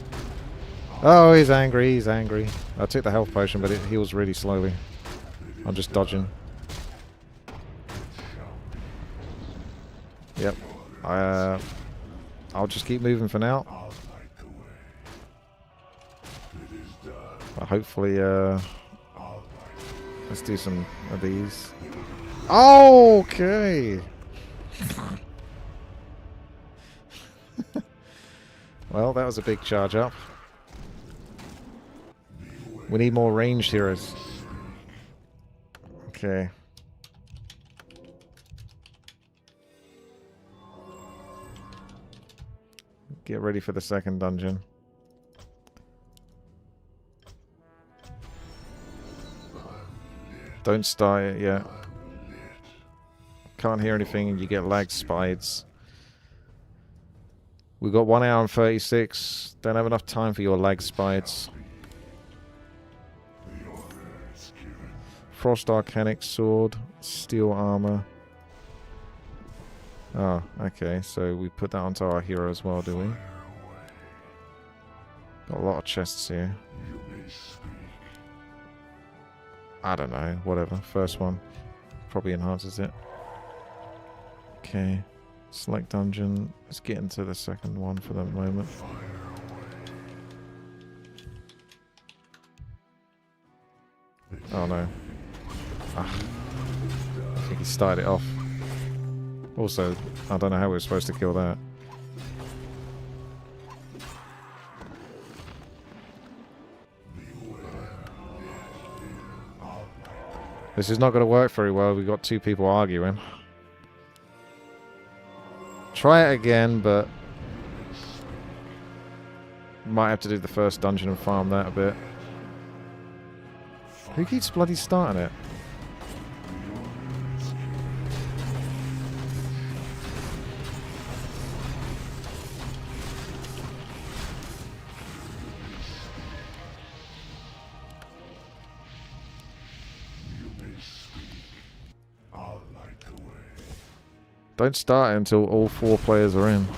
Oh, he's angry, he's angry. I took the health potion, but it heals really slowly. I'm just dodging. Yep. I'll just keep moving for now. Hopefully, let's do some of these. Okay. Well, that was a big charge up. We need more ranged heroes. Okay. Get ready for the second dungeon. Don't start it yet. Can't hear anything and you get lag spides. We've got 1 hour and 36. Don't have enough time for your lag spides. Frost Arcanic Sword. Steel Armor. Oh, okay. So we put that onto our hero as well, do we? Got a lot of chests here. I don't know, whatever. First one probably enhances it. Okay. Select dungeon. Let's get into the second one for the moment. Oh no. Ah. I think he started it off. Also, I don't know how we're supposed to kill that. This is not going to work very well. We've got two people arguing. Try it again, but might have to do the first dungeon and farm that a bit. Who keeps bloody starting it? Don't start it until all 4 players are in.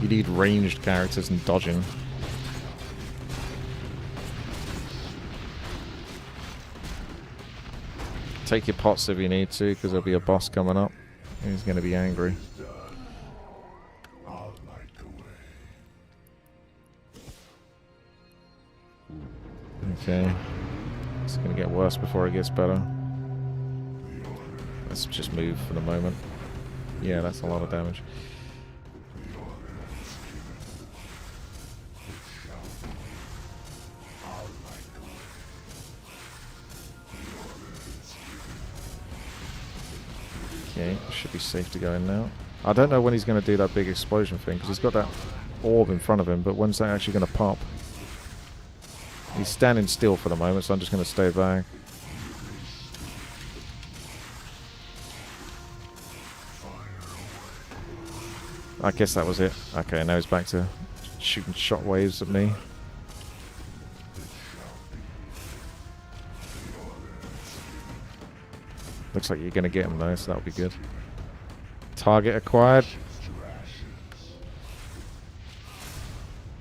You need ranged characters and dodging. Take your pots if you need to, because there'll be a boss coming up. He's going to be angry. Okay. It's going to get worse before it gets better. Let's just move for the moment. Yeah, that's a lot of damage. Okay, should be safe to go in now. I don't know when he's going to do that big explosion thing, because he's got that orb in front of him, but when's that actually going to pop? He's standing still for the moment, so I'm just going to stay back. I guess that was it. Okay, now he's back to shooting shockwaves at me. Looks like you're going to get him though, so that'll be good. Target acquired.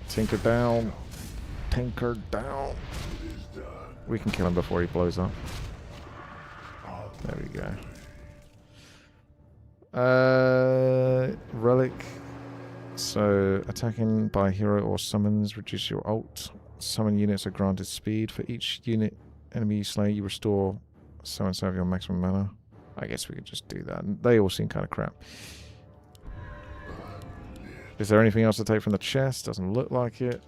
Tinker down. Tinker down. We can kill him before he blows up. There we go. Relic. So, attacking by hero or summons, reduce your ult. Summon units are granted speed. For each unit enemy you slay, you restore so and so of your maximum mana. I guess we could just do that. They all seem kind of crap. Is there anything else to take from the chest? Doesn't look like it.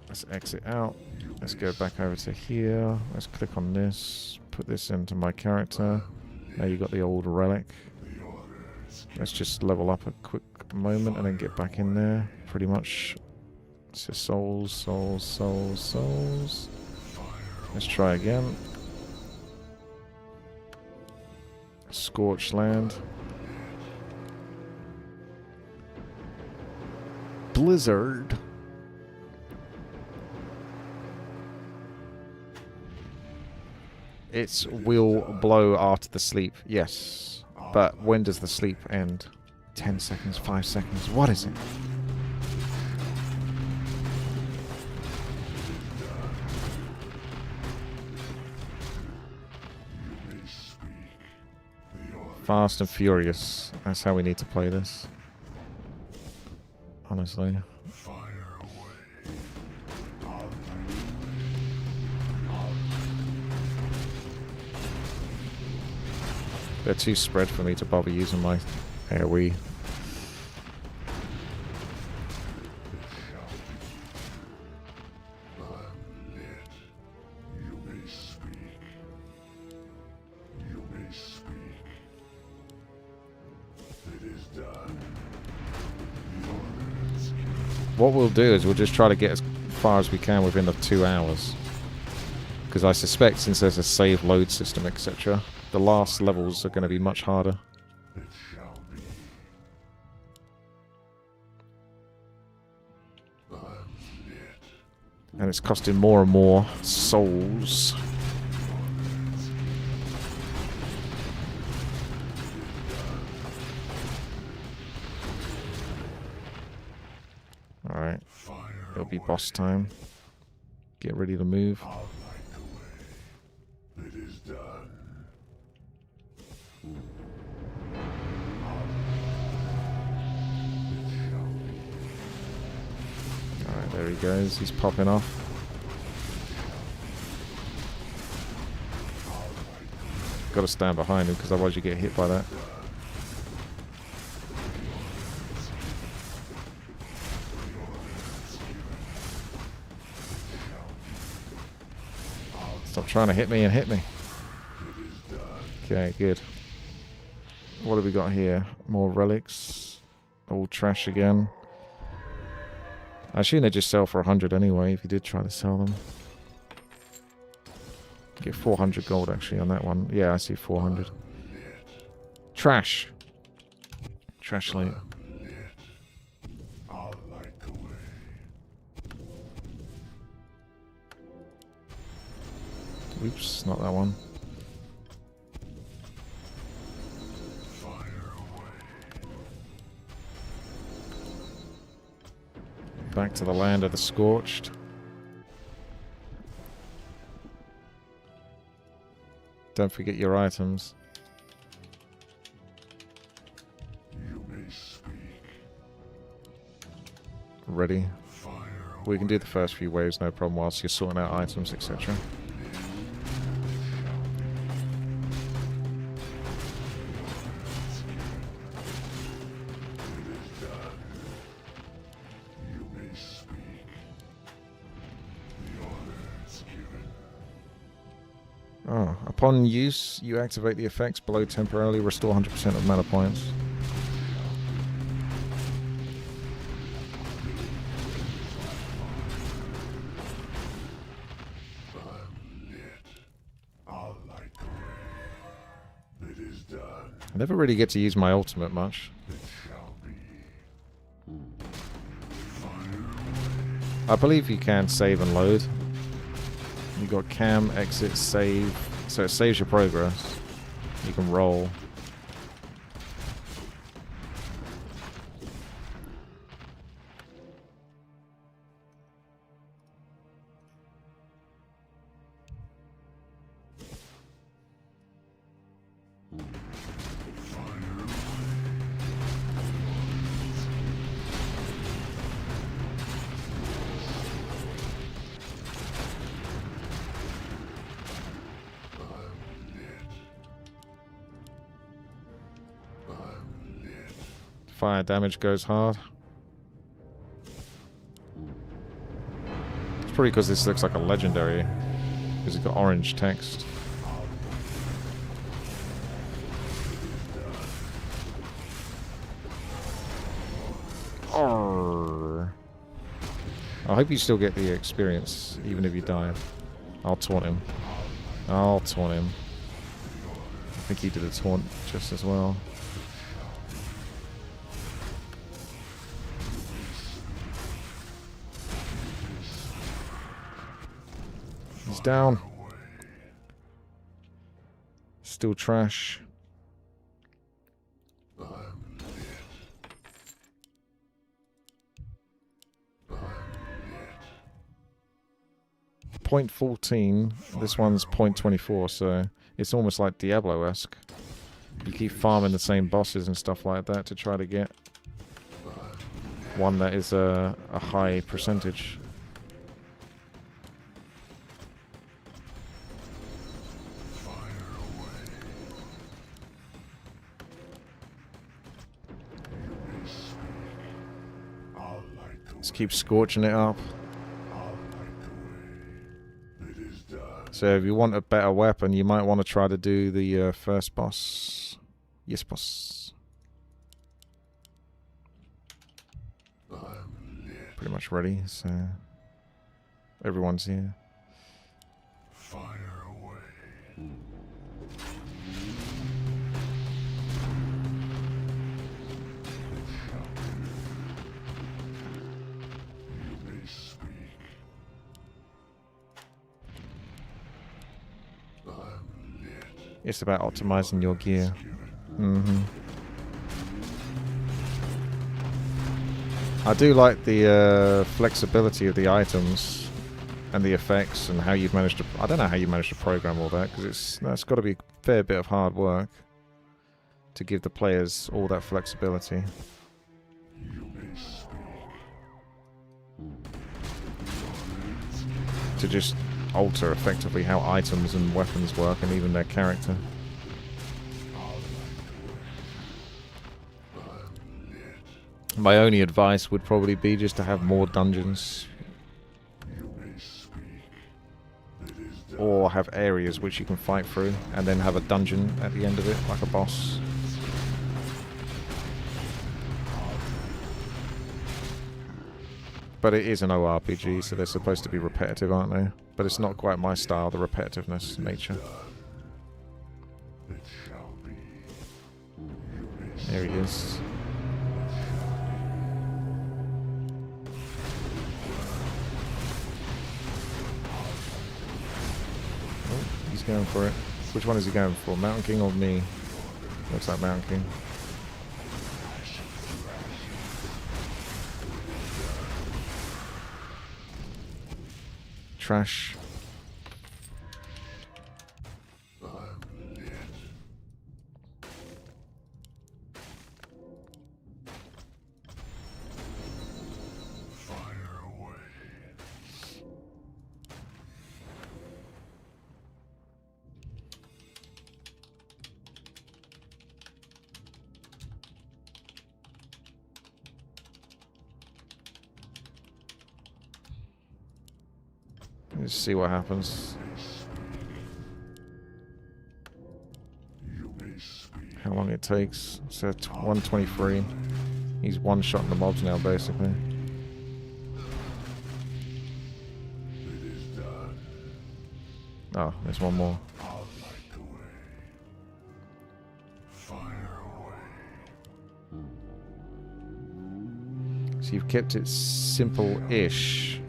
Let's exit out. Let's go back over to here. Let's click on this. Put this into my character. Now you got the old relic. Let's just level up a quick moment and then get back in there. Pretty much. It's just souls, souls, souls, souls. Let's try again. Scorched land. Blizzard. It will blow after the sleep, yes. But when does the sleep end? 10 seconds, 5 seconds, what is it? Fast and furious. That's how we need to play this. Honestly. They're too spread for me to bother using my AoE. What we'll do is we'll just try to get as far as we can within the 2 hours. Because I suspect since there's a save load system, etc., the last levels are going to be much harder. And it's costing more and more souls. Alright. It'll be boss time. Get ready to move. I'll light the way. It is done. Alright, there he goes. He's popping off. Got to stand behind him because otherwise you get hit by that. Stop trying to hit me and hit me. Okay, good. What have we got here? More relics. All trash again. I assume they just sell for 100 anyway, if you did try to sell them. Get 400 gold actually on that one. Yeah, I see 400. Trash. Trash loot. I'll light the way. Oops, not that one. Fire away. Back to the land of the scorched. Don't forget your items. You may speak. Ready. Fire We can do the first few waves, no problem, whilst you're sorting out items, etc. You may speak. The order is given. Oh, upon use, you activate the effects below temporarily, restore 100% of mana points. I'm lit. I'll light the way. It is done. I never really get to use my ultimate much. It shall be. I believe you can save and load. You got cam, exit, save, so it saves your progress. You can roll. Fire damage goes hard. It's probably because this looks like a legendary, because it's got orange text. Arrgh. I hope you still get the experience, even if you die. I'll taunt him. I'll taunt him. I think he did a taunt just as well. He's down. Still trash. Point 14. This one's point 24, so it's almost like Diablo-esque. You keep farming the same bosses and stuff like that to try to get one that is a high percentage. Let's keep scorching it up. So if you want a better weapon, you might want to try to do the first boss. Yes, boss. Pretty much ready, so everyone's here. Fire away. You may speak. I'm lit. It's about optimizing your gear. Mm-hmm. I do like the flexibility of the items and the effects and how you've managed to... I don't know how you managed to program all that, because that's got to be a fair bit of hard work to give the players all that flexibility. To just alter effectively how items and weapons work and even their character. My only advice would probably be just to have more dungeons. Or have areas which you can fight through, and then have a dungeon at the end of it, like a boss. But it is an ORPG, so they're supposed to be repetitive, aren't they? But it's not quite my style, the repetitiveness nature. There he is. Oh, he's going for it. Which one is he going for? Mountain King or me? Looks like Mountain King. Trash. Let's see what happens. How long it takes. So 123. He's one-shotting the mobs now, basically. Oh, there's one more. So you've kept it simple-ish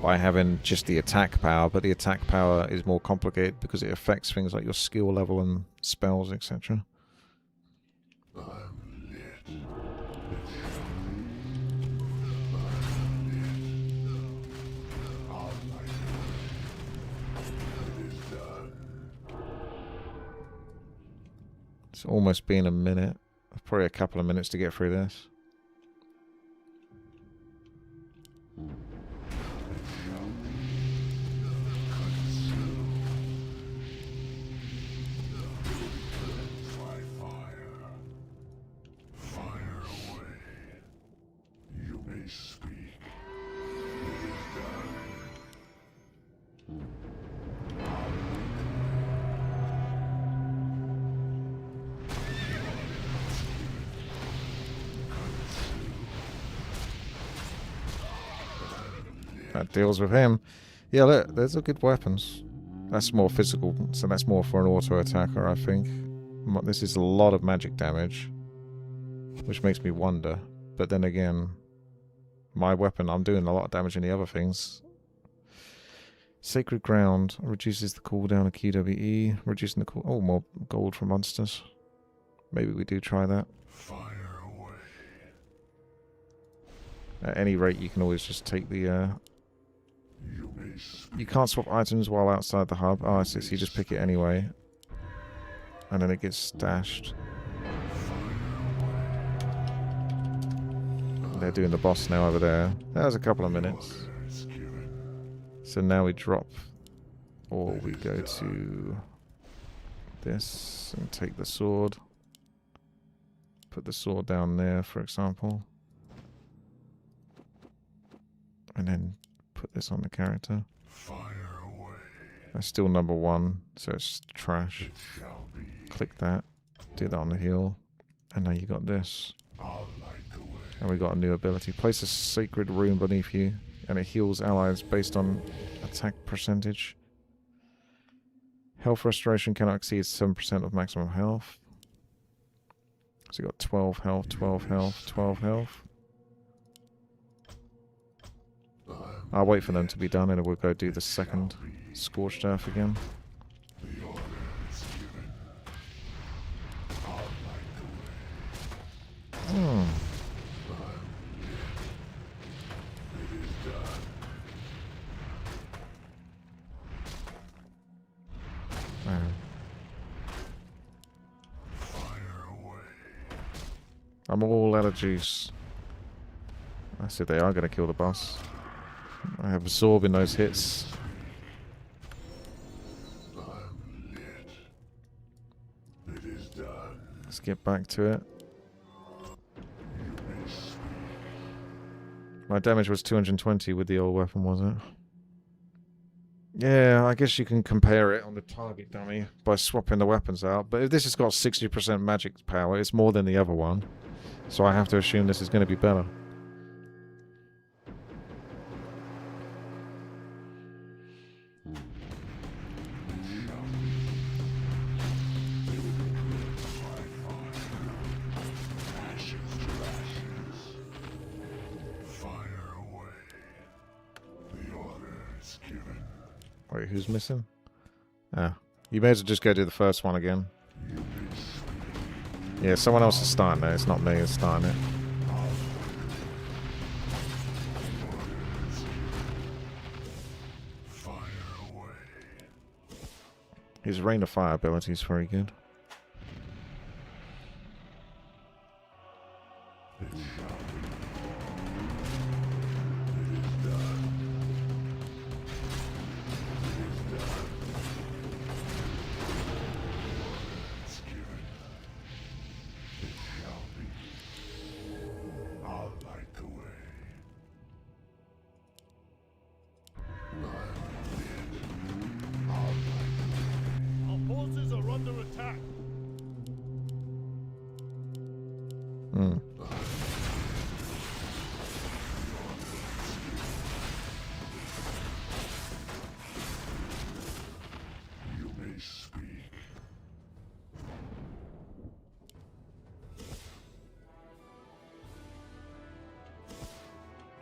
by having just the attack power, but the attack power is more complicated because it affects things like your skill level and spells, etc. It's almost been a minute. Probably a couple of minutes to get through this. That deals with him. Yeah, look, there's a good weapons. That's more physical, so that's more for an auto attacker, I think. This is a lot of magic damage, which makes me wonder. But then again, my weapon, I'm doing a lot of damage in the other things. Sacred Ground reduces the cooldown of QWE, reducing the oh, more gold for monsters. Maybe we do try that. At any rate, you can always just take the you can't swap items while outside the hub. Oh, I see. So you just pick it anyway. And then it gets stashed. They're doing the boss now over there. That was a couple of minutes. So now we drop, or we go to this and take the sword. Put the sword down there, for example. And then put this on the character. That's still number 1, so it's trash. Click that, do that on the heal, and now you got this. And we got a new ability. Place a sacred rune beneath you, and it heals allies based on attack percentage. Health restoration cannot exceed 7% of maximum health. So you got 12 health, 12 health, 12 health. I'll wait for them to be done and we'll go do the second Scorched Earth again. I'm all out of juice. I said they are going to kill the boss. I have absorbing those hits. It is done. Let's get back to it. My damage was 220 with the old weapon, was it? Yeah, I guess you can compare it on the target dummy by swapping the weapons out. But if this has got 60% magic power, it's more than the other one. So I have to assume this is going to be better. Wait, who's missing? Ah. You may as well just go do the first one again. Yeah, someone else is starting it. It's not me that's starting it. His Rain of Fire ability is very good.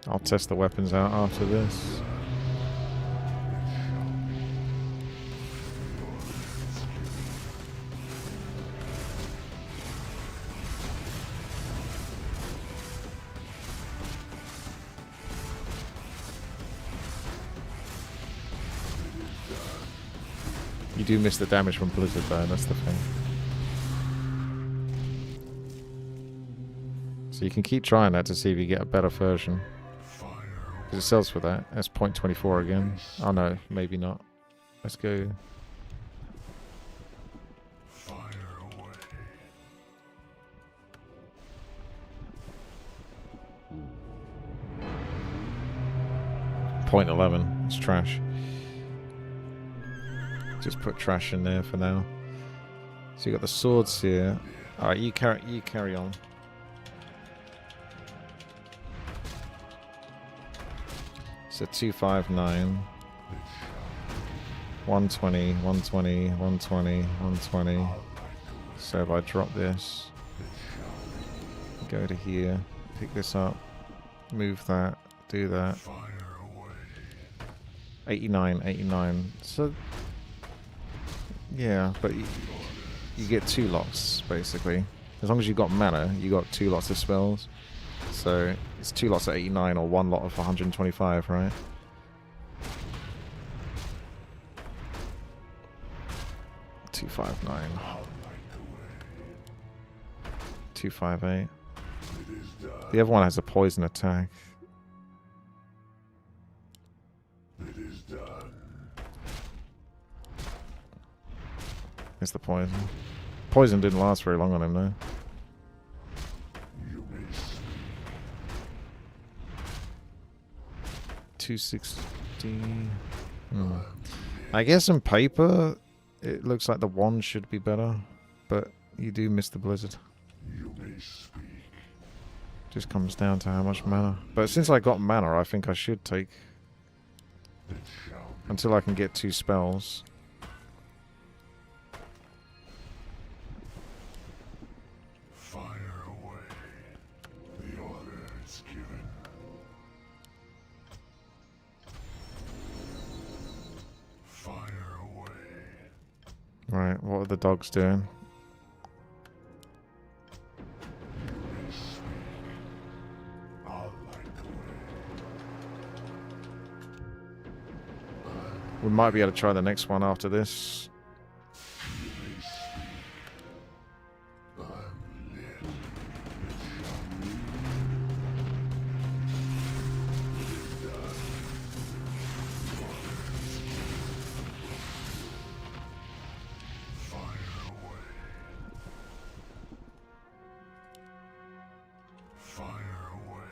I'll test the weapons out after this. You do miss the damage from Blizzard though, that's the thing. So you can keep trying that to see if you get a better version. Because it sells for that. That's 0.24 again. Oh no, maybe not. Let's go. .11. It's trash. Just put trash in there for now. So you got the swords here. Alright, you carry on. So 259, 120, 120, 120, 120. So if I drop this, go to here, pick this up, move that, do that. 89, 89. So yeah, but you get 2 lots basically. As long as you've got mana, you got 2 lots of spells. So it's 2 lots at 89 or 1 lot of 125, right? .259. 258. The other one has a poison attack. It's the poison. Poison didn't last very long on him though. .260. I guess on paper it looks like the wand should be better, but you do miss the Blizzard. Just comes down to how much mana. But since I got mana, I think I should take until I can get 2 spells. Right, what are the dogs doing? We might be able to try the next one after this. Fire away.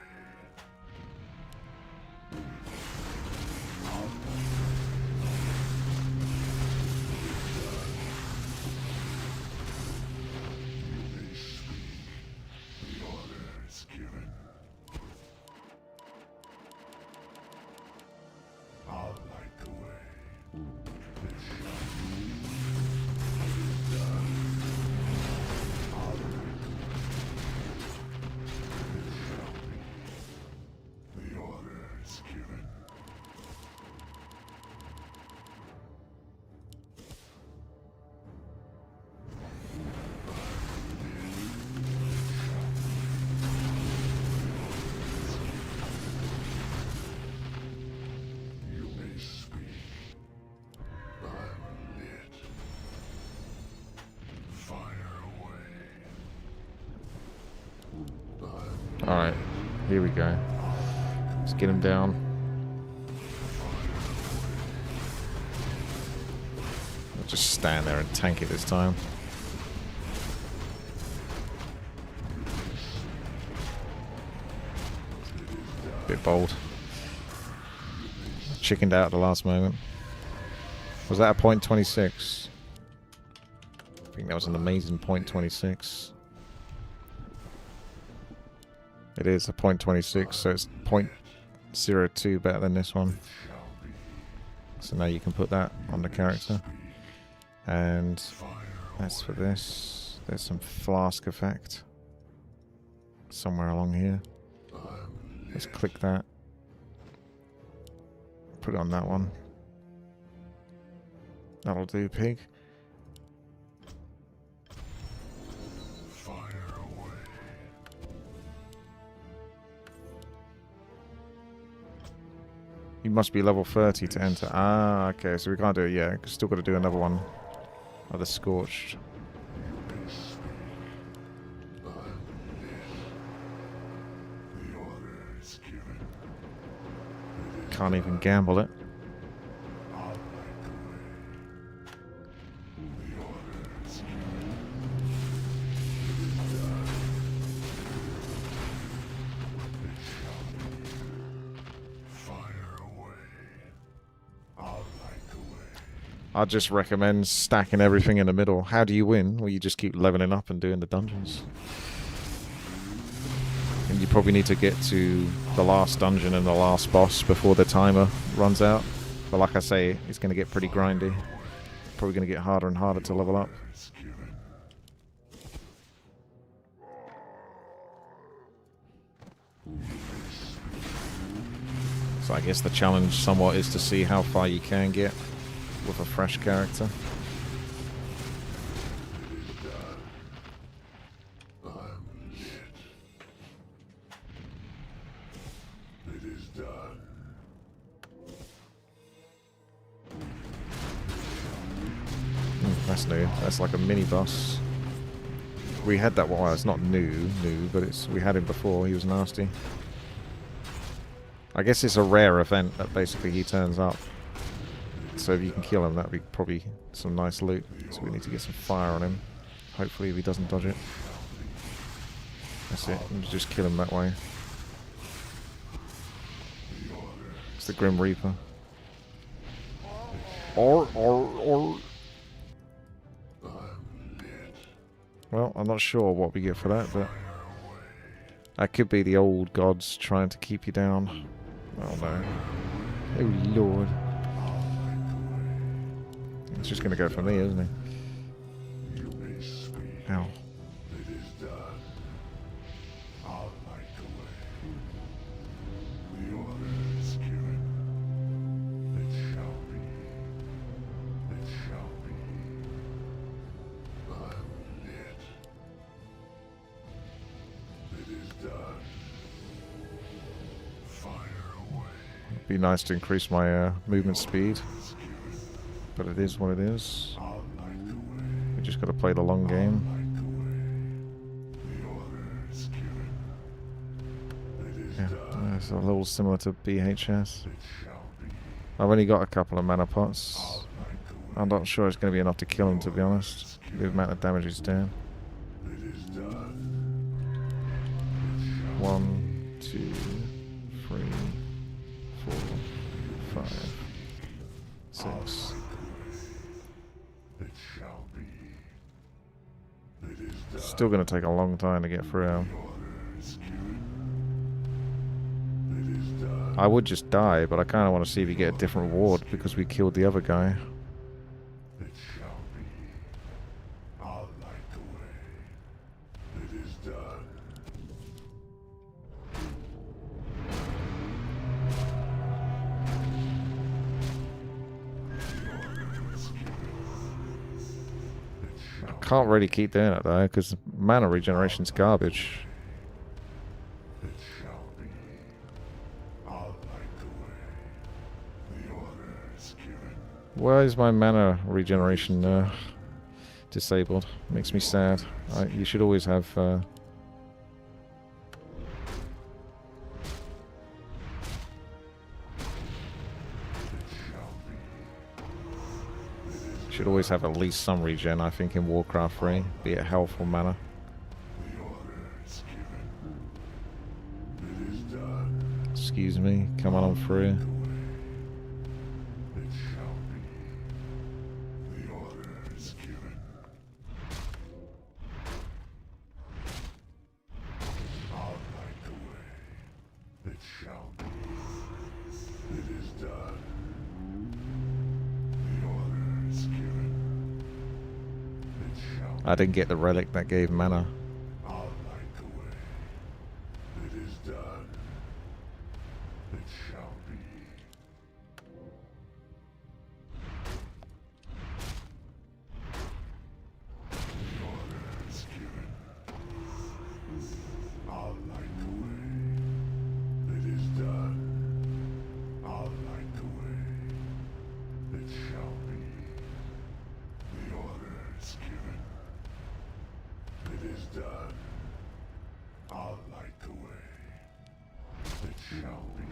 You may speak. The order is given. I'll light the way. It shall be. It is done. I'll light the way. It shall be. The order is given. You may speak. I'm lit. Fire away. Alright, here we go. Let's get him down. I'll just stand there and tank it this time. Bit bold. Chickened out at the last moment. Was that a point 26? I think that was an amazing point 26. It is a point 26, so it's 0.02 better than this one. So now you can put that on the character. And as for this, there's some flask effect somewhere along here. Let's click that. Put it on that one. That'll do, pig. Fire away. You must be level 30 to enter. Ah, okay, so we can't do it yet. Still got to do another one of the Scorched. The order is given. Can't even gamble it. I'll light the way. The order is given. It is done. It shall be. Fire away. I'll light the way. I'd just recommend stacking everything in the middle. How do you win? Well, you just keep leveling up and doing the dungeons. And you probably need to get to the last dungeon and the last boss before the timer runs out. But like I say, it's going to get pretty grindy. Probably going to get harder and harder to level up. It's given. So I guess the challenge somewhat is to see how far you can get with a fresh character. I'm lit. It is done. That's new. That's like a mini boss. We had that. Well, it's not new, but we had him before. He was nasty. I guess it's a rare event that basically he turns up. So if you can kill him, that'd be probably some nice loot. So we need to get some fire on him. Hopefully if he doesn't dodge it. That's it. We'll just kill him that way. It's the Grim Reaper. Or. Well, I'm not sure what we get for that, but that could be the old gods trying to keep you down. Oh no. Oh lord. It's just going to go for me, isn't he? Ow. It is done. I'll light the way. The order is given. It shall be. It shall be. I'm lit. It is done. Fire away. It'd be nice to increase my movement speed. But it is what it is. I'll light the way. We just got to play the long game. Light the way. The order is given. It is Yeah, done. it's a little similar to BHS. It shall be. I've only got a couple of mana pots. I'll light the way. I'm not sure it's going to be enough to kill him, to be honest. The amount of damage he's doing. It is done. 1, 2, 3, 4, 5, 6. It shall be. It is done. Still going to take a long time to get through. Order is given. It is done. I would just die, but I kind of want to see if you get a different reward because we killed the other guy. It shall be. I'll light the way. It is done. I can't really keep doing it though, because mana regeneration's garbage. It shall be. I'll light the way. The order is given. Why is my mana regeneration disabled? Makes me sad. You should always have... should always have at least some regen, I think, in Warcraft 3, be it health or mana. The order is given. It is done. Excuse me, come on through. It shall be. The order is given. I'll light the way. It shall be. It is done. The order is given. It shall be. I didn't get the relic that gave mana. I'll light the way. It is done. It shall be. The order is given. I'll light the way. It is done. I'll light the way. It shall be. The order is given. It is done. I'll light the way. It shall be.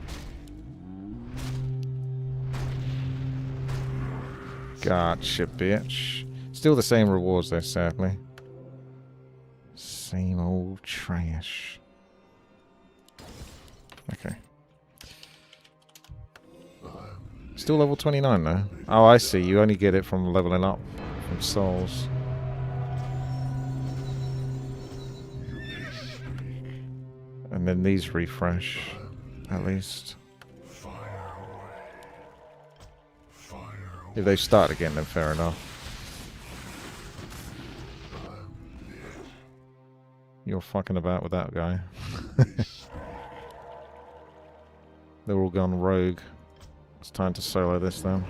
Gotcha, bitch. Still the same rewards though, sadly. Same old trash. Okay. Still level 29 though. Oh, I see. You only get it from leveling up from souls. And then these refresh, at least. If they start again, then fair enough. You're fucking about with that guy. They're all gone rogue. It's time to solo this then.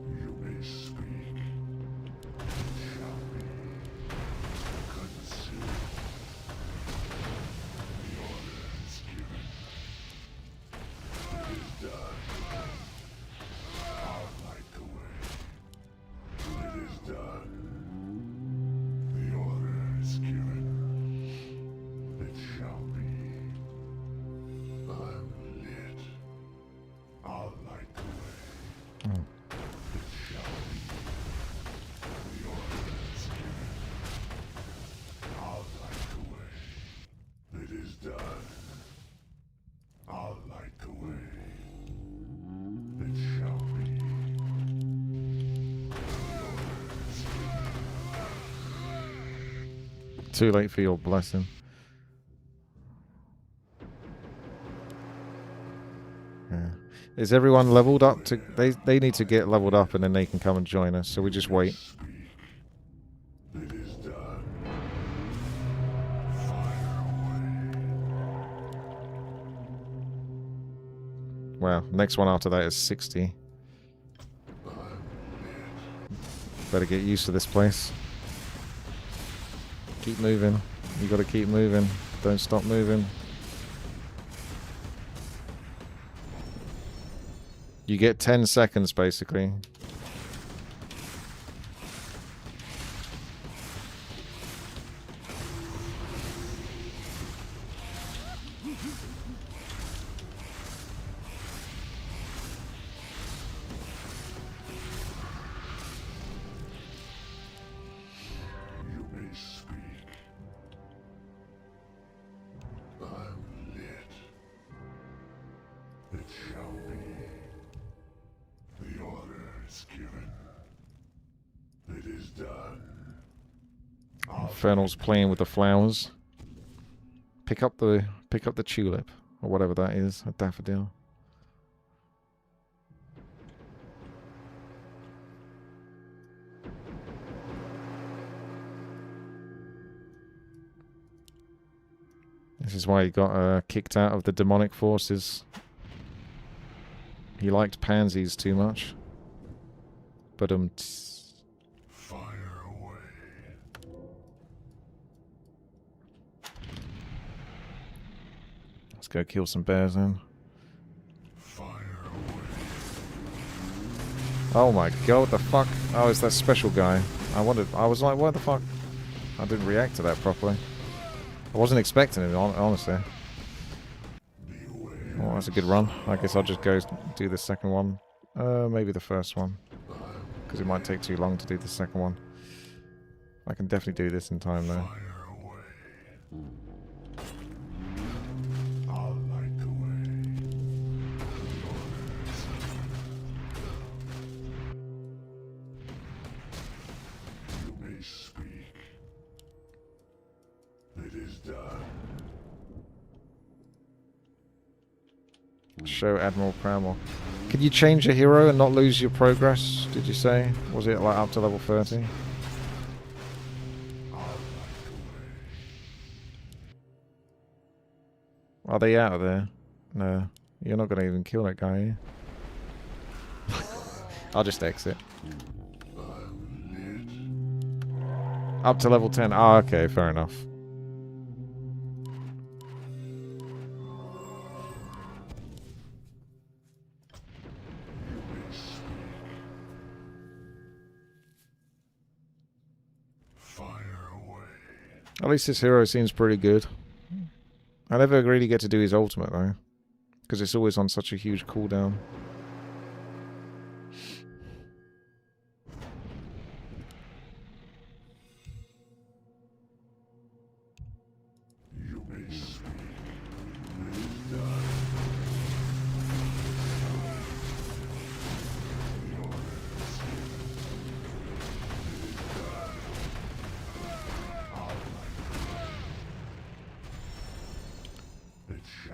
You may speak. It shall be. Consume. The order is given. It is done. I'll light the way. It is done. The order is given. It shall be. I'm lit. I'll light the way. It shall be. The order is given. I'll light the way. It is done. I'll light the way. It shall be. The order is given. Too late for your blessing. Yeah. Is everyone leveled up to... They need to get leveled up and then they can come and join us, so we just wait. It is done. Fire away. Well, next one after that is 60. Better get used to this place. Keep moving. You gotta keep moving. Don't stop moving. You get 10 seconds basically. You may speak. Infernal's playing with the flowers. Pick up the tulip, or whatever that is, a daffodil. This is why he got kicked out of the demonic forces. He liked pansies too much. But Fire away. Let's go kill some bears then. Fire away. Oh my god, what the fuck? Oh, it's that special guy. I was like, what the fuck? I didn't react to that properly. I wasn't expecting it, honestly. Oh, that's a good run. I guess I'll just go do the second one. Maybe the first one. Because it might take too long to do the second one. I can definitely do this in time, though. I'll light the way. You may speak. It is done. Show Admiral Pramel. Can you change a hero and not lose your progress, did you say? Was it like up to level 30? Are they out of there? No. You're not going to even kill that guy, are you? I'll just exit. Up to level 10. Oh, okay, fair enough. At least this hero seems pretty good. I never really get to do his ultimate though, because it's always on such a huge cooldown. You may speak.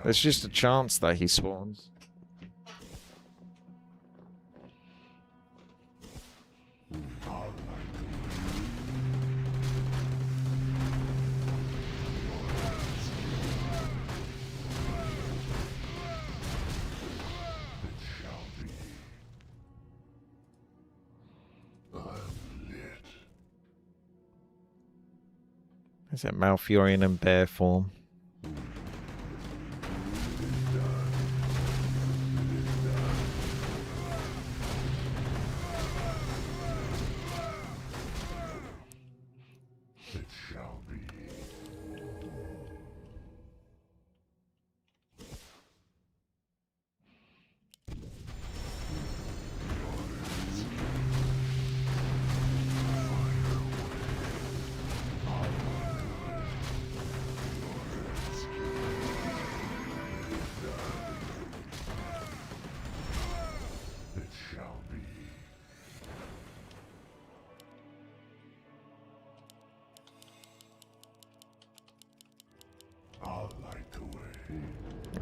There's just a chance that he spawns. Is that Malfurion in bear form?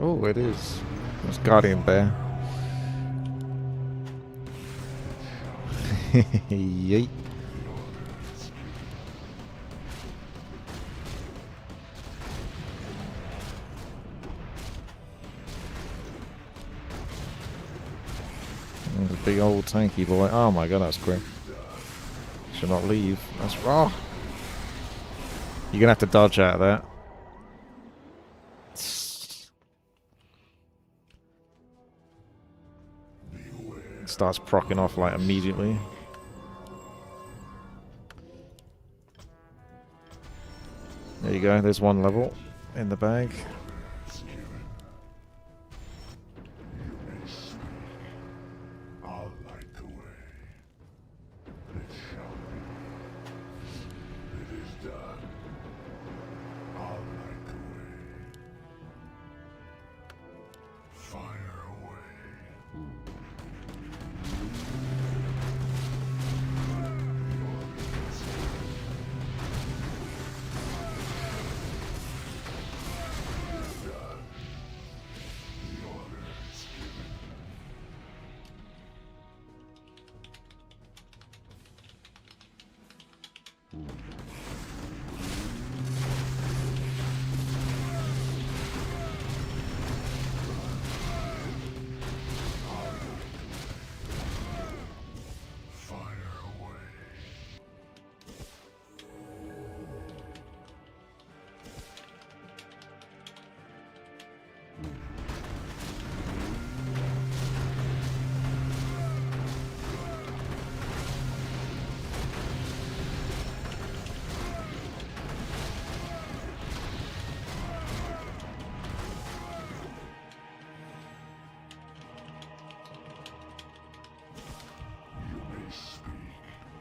Oh, it is. It's Guardian Bear. Yeet. The big old tanky boy. Oh my god, that's quick. Should not leave. That's raw. You're gonna have to dodge out of that. Starts procking off like immediately. There you go, there's one level in the bag.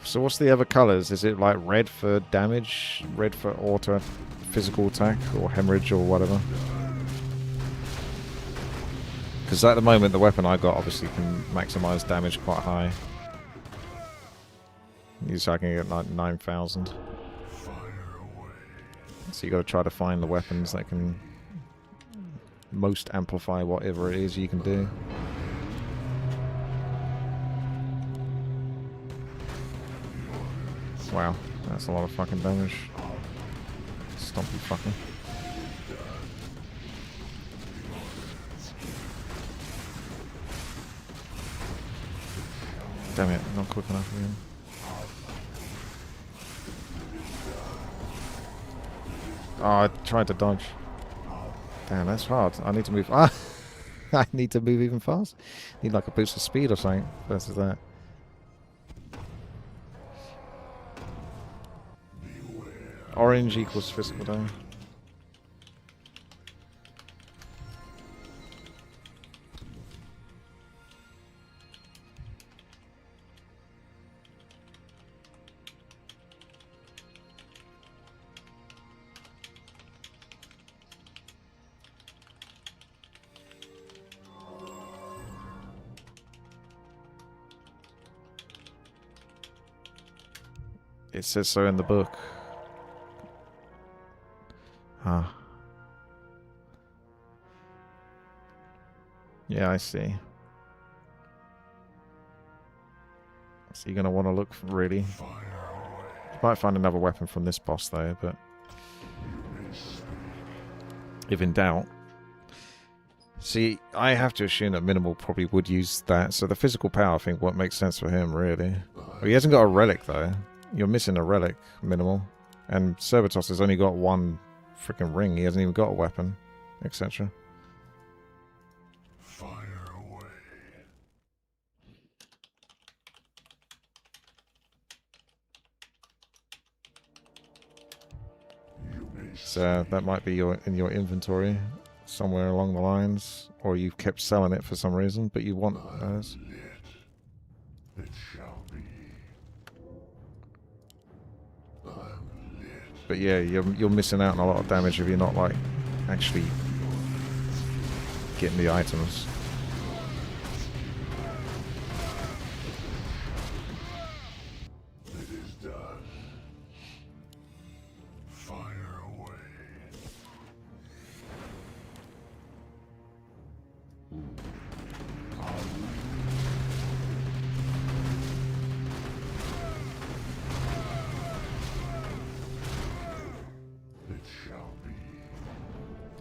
So what's the other colours? Is it like red for damage, red for auto physical attack, or hemorrhage, or whatever? Because at the moment the weapon I got obviously can maximise damage quite high. So I can get like 9,000. So you got to try to find the weapons that can most amplify whatever it is you can do. Wow, that's a lot of fucking damage. Stomp you fucker. Damn it, not quick enough again. Oh, I tried to dodge. Damn, that's hard. I need to move. Ah, I need to move even fast. Need like a boost of speed or something versus that. Orange equals physical damage. It says so in the book. Huh. Yeah, I see. So you're going to want to look really. You might find another weapon from this boss though, but if in doubt. See, I have to assume that Minimal probably would use that. So the physical power, I think, what makes sense for him, really. Well, he hasn't got a relic though. You're missing a relic, Minimal. And Cerberus has only got one freaking ring. He hasn't even got a weapon, etc. So that might be in your inventory somewhere along the lines, or you've kept selling it for some reason, but you want those. But yeah, you're missing out on a lot of damage if you're not like actually getting the items.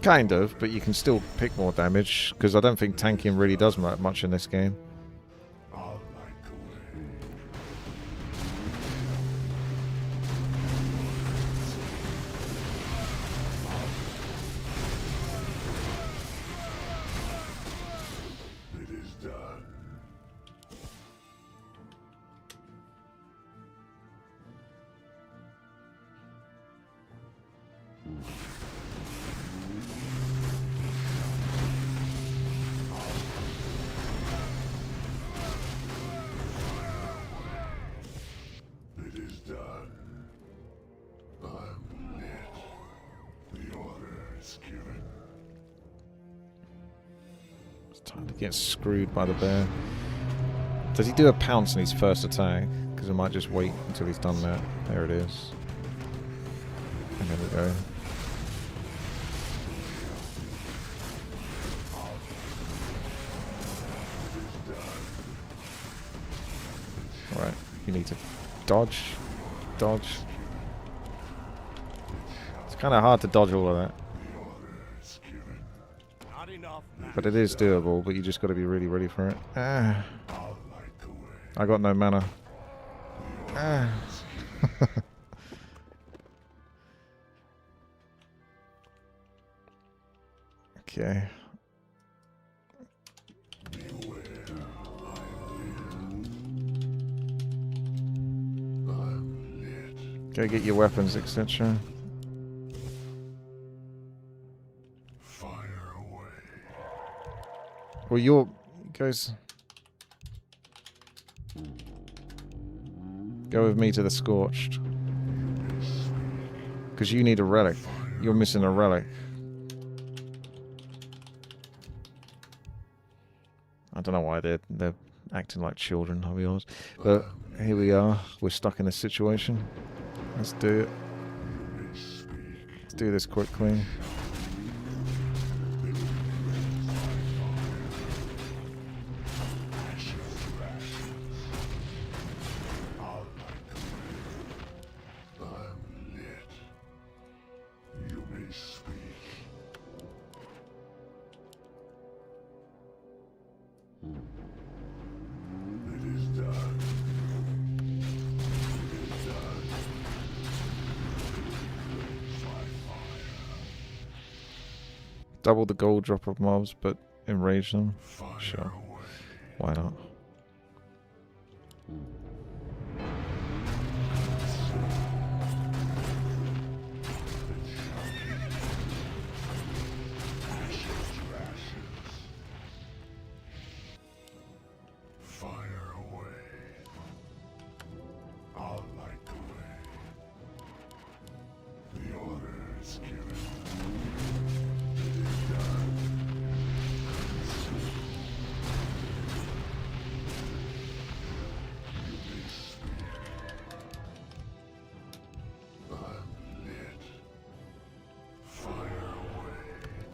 Kind of, but you can still pick more damage, because I don't think tanking really does much in this game. Time to get screwed by the bear. Does he do a pounce in his first attack? Because I might just wait until he's done that. There it is. And there we go. Alright, you need to dodge. Dodge. It's kind of hard to dodge all of that. But it is doable, but you just got to be really ready for it. Ah. I got no mana. Ah. Okay. Go get your weapons, etc. Well, go Go with me to the Scorched. Because you need a relic. You're missing a relic. I don't know why they're acting like children, I'll be honest. But here we are. We're stuck in a situation. Let's do it. Let's do this quickly. Double the gold drop of mobs, but enrage them? Sure. Why not?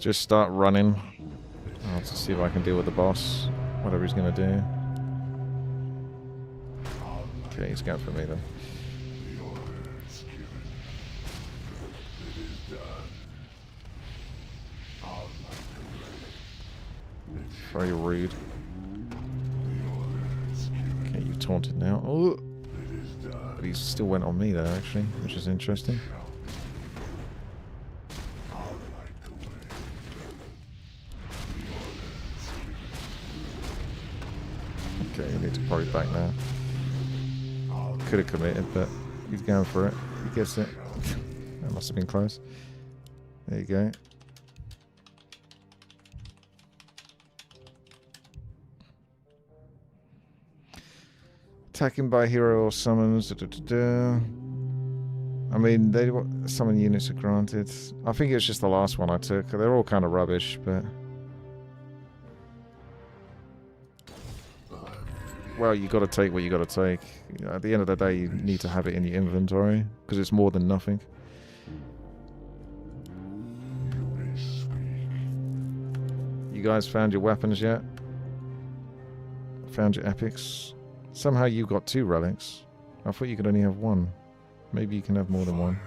Just start running. I'll have to see if I can deal with the boss. Whatever he's going to do. Okay, he's going for me then. Very rude. Okay, you taunted now. Oh! But he still went on me there, actually, which is interesting. Okay, you need to probably back now. Could have committed, but he's going for it. He gets it. That must have been close. There you go. Attacking by hero or summons. I mean, summon units are granted. I think it was just the last one I took. They're all kind of rubbish, but... Well, you got to take what you got to take. You know, at the end of the day, you need to have it in your inventory because it's more than nothing. You guys found your weapons yet? Found your epics? Somehow you got 2 relics. I thought you could only have 1. Maybe you can have more than 1.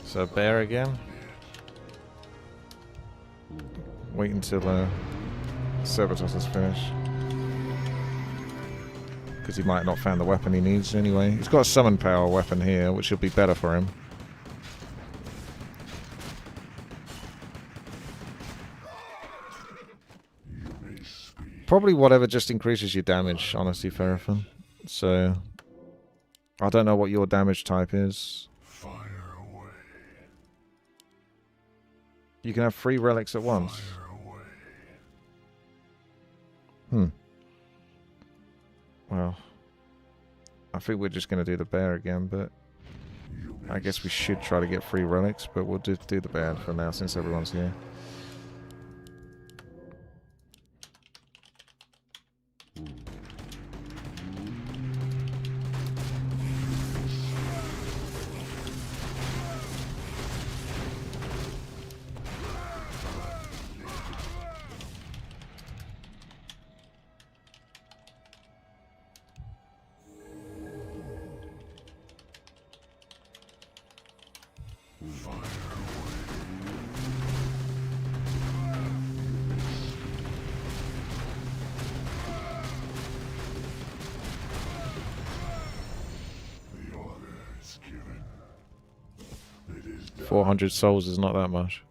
So bear again. Wait until Servitos is finished. Because he might not found the weapon he needs anyway. He's got a summon power weapon here, which will be better for him. Probably whatever just increases your damage, honestly, Ferrofan. So, I don't know what your damage type is. You can have 3 relics at once. Well, I think we're just going to do the bear again, but I guess we should try to get 3 relics, but we'll do the bear for now since everyone's here. $400 souls is not that much.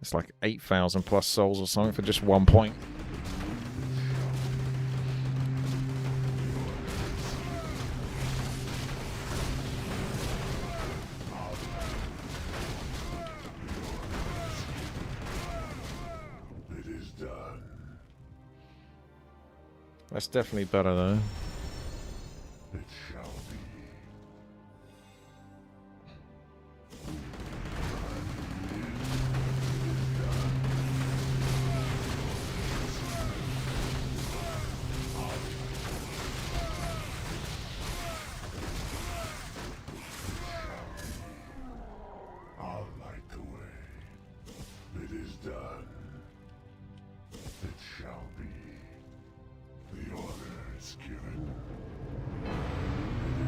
It's like 8,000 plus souls or something for just 1 point. That's definitely better though. It shall be. I'll light the way. It is done. It shall be. The order is given. It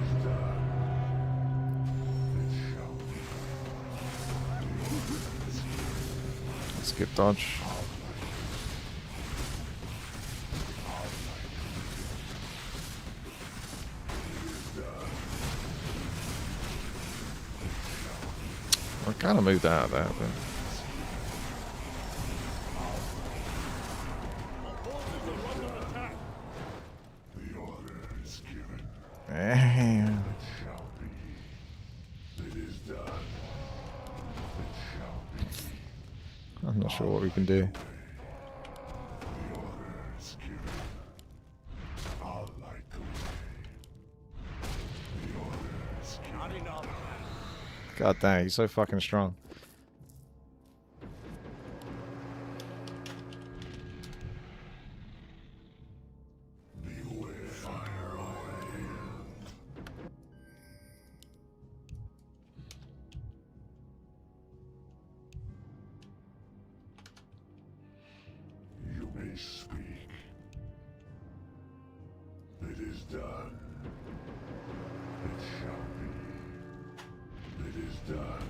is done. It shall be. The order is given. Skip dodge. I kind of moved out of that, but The order is given. damn. It shall be. It is done. It shall be. I'm not sure what we can do. The order is given. I'll light the way. The order is given. God damn, he's so fucking strong. Beware. Fire away. You may speak. It is done. It shall be. It is done.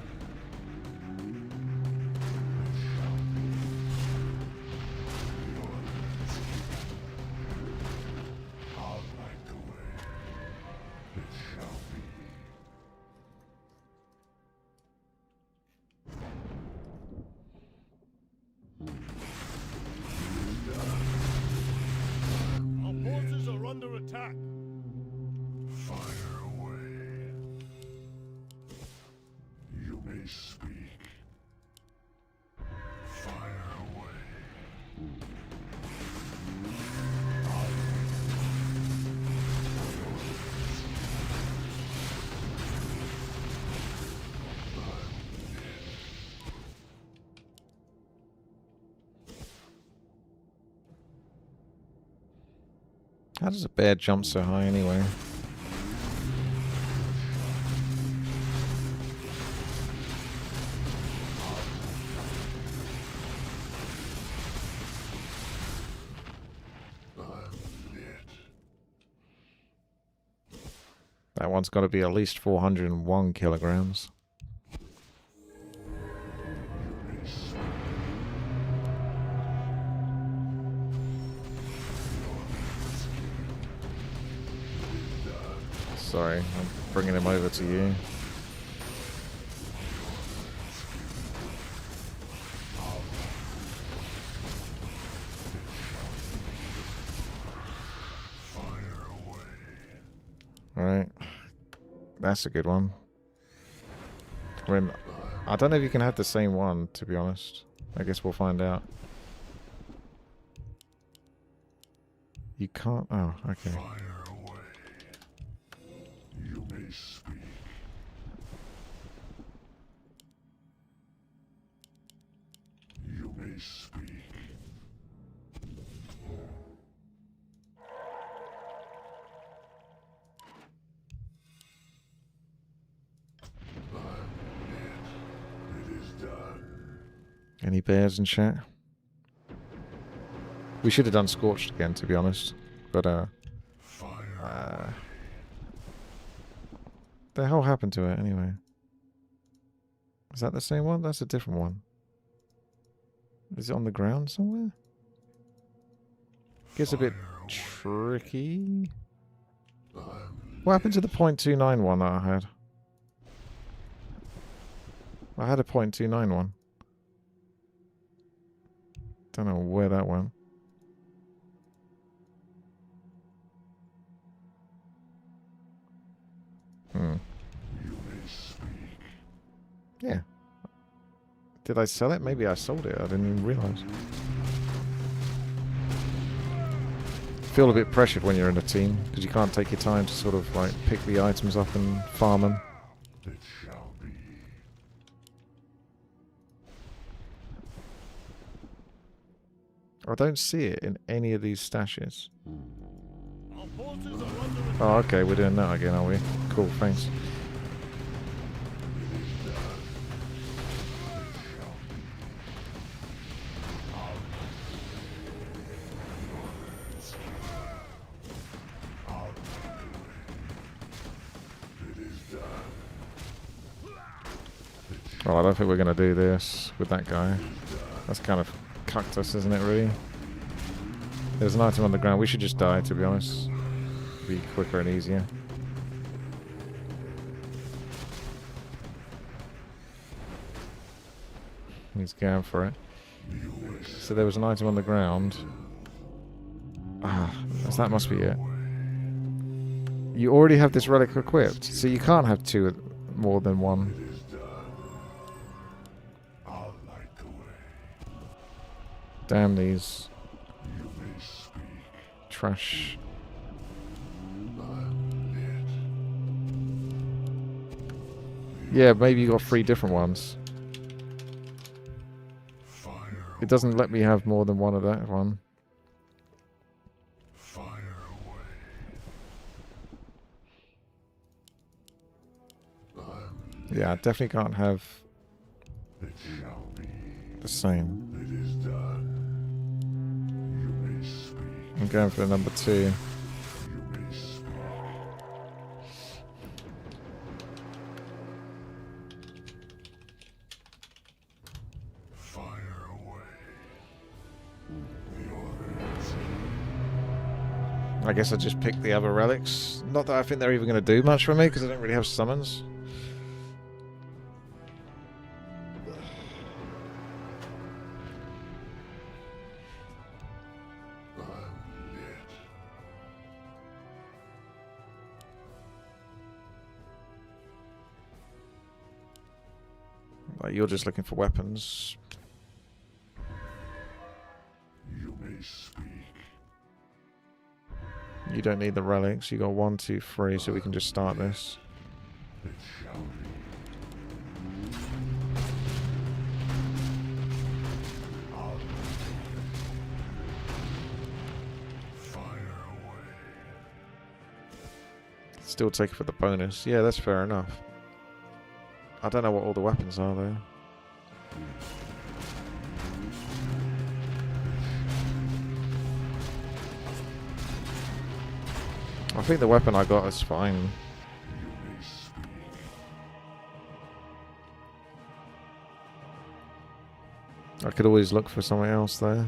It shall be. The order is given. I'll light the way. It shall be. Our forces are under attack. Fire away. You may speak. Fire away. How does a bear jump so high anyway? That one's got to be at least 401 kilograms. Sorry, I'm bringing him over to you. Alright. That's a good one. I don't know if you can have the same one, to be honest. I guess we'll find out. You can't... Oh, okay. Fire away. You may speak. You may speak. It is done. Any bears in chat? We should have done Scorched again, to be honest. But, Fire. the hell happened to it, anyway? Is that the same one? That's a different one. Is it on the ground somewhere? Gets a bit tricky. What happened to the .29 one that I had? I had a .29 one. Don't know where that went. Yeah. Did I sell it? Maybe I sold it. I didn't even realize. feel a bit pressured when you're in a team because you can't take your time to sort of like pick the items up and farm them. It shall be. I don't see it in any of these stashes. Our forces are under attack. Oh, okay, we're doing that again, are we? Cool, thanks. Well, I don't think we're going to do this with that guy. That's kind of cucked us, isn't it, really? There's an item on the ground. We should just die, to be honest. Be quicker and easier. He's going for it. So there was an item on the ground. Ah, that must be it. You already have this relic equipped, so you can't have two more than one. Damn these trash. Yeah, maybe you got 3 different ones. It doesn't let me have more than one of that one. Yeah, I definitely can't have the same. I'm going for number 2. I guess I just picked the other relics. Not that I think they're even going to do much for me, because I don't really have summons. Like, you're just looking for weapons. You may speak. You don't need the relics. You got 1, 2, 3, so we can just start this. It shall be. Fire away. Still take it for the bonus. Yeah, that's fair enough. I don't know what all the weapons are though. I think the weapon I got is fine. I could always look for something else there.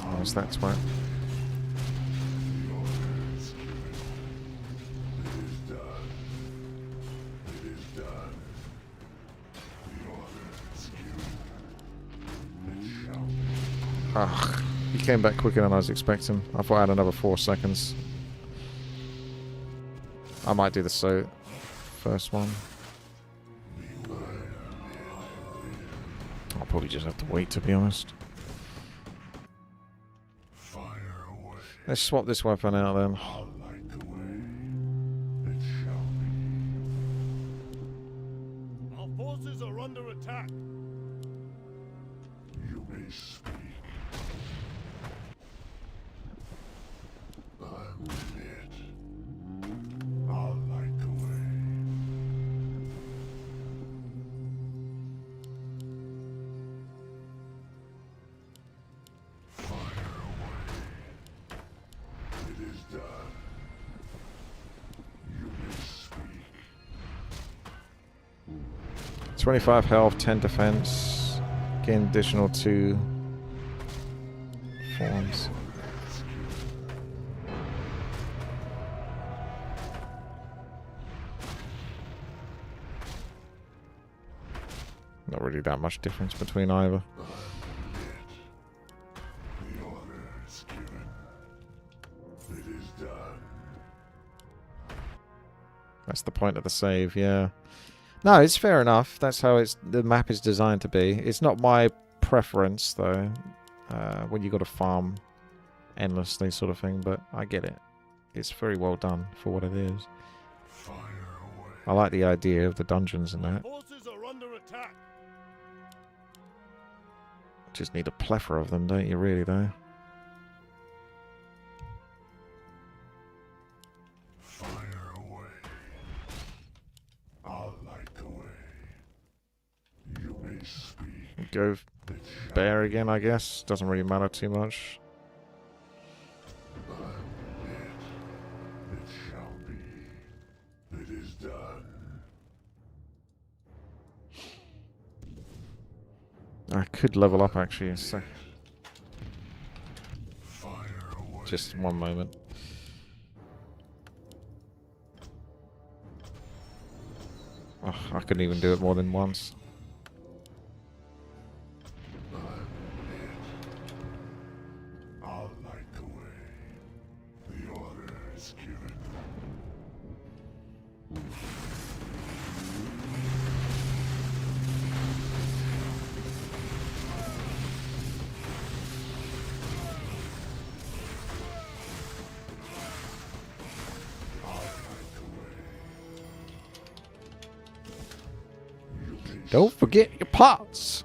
Oh, it's that twat. Ugh, he came back quicker than I was expecting. I thought I had another 4 seconds. I might do the first one. I'll probably just have to wait, to be honest. Let's swap this weapon out then. Our forces are under attack. You may speak. I'm lit. I'll light the way. Fire away. It is done. You may speak. 25 health, 10 defense. Gain additional 2 forms. Not really that much difference between either. The order is given. It is done. That's the point of the save, yeah. No, it's fair enough. That's how the map is designed to be. It's not my preference, though. when you got to farm endlessly sort of thing, but I get it. It's very well done for what it is. I like the idea of the dungeons and that. Forces are under attack. Just need a plethora of them, don't you, really, though? Fire away. I'll light the way. You may speak. Go bear again, I guess. Doesn't really matter too much. It shall be. It is done. I could level up actually. So Fire away. just one moment. Oh, I couldn't even do it more than once. I'll light the way. The order is given. Don't forget your pots!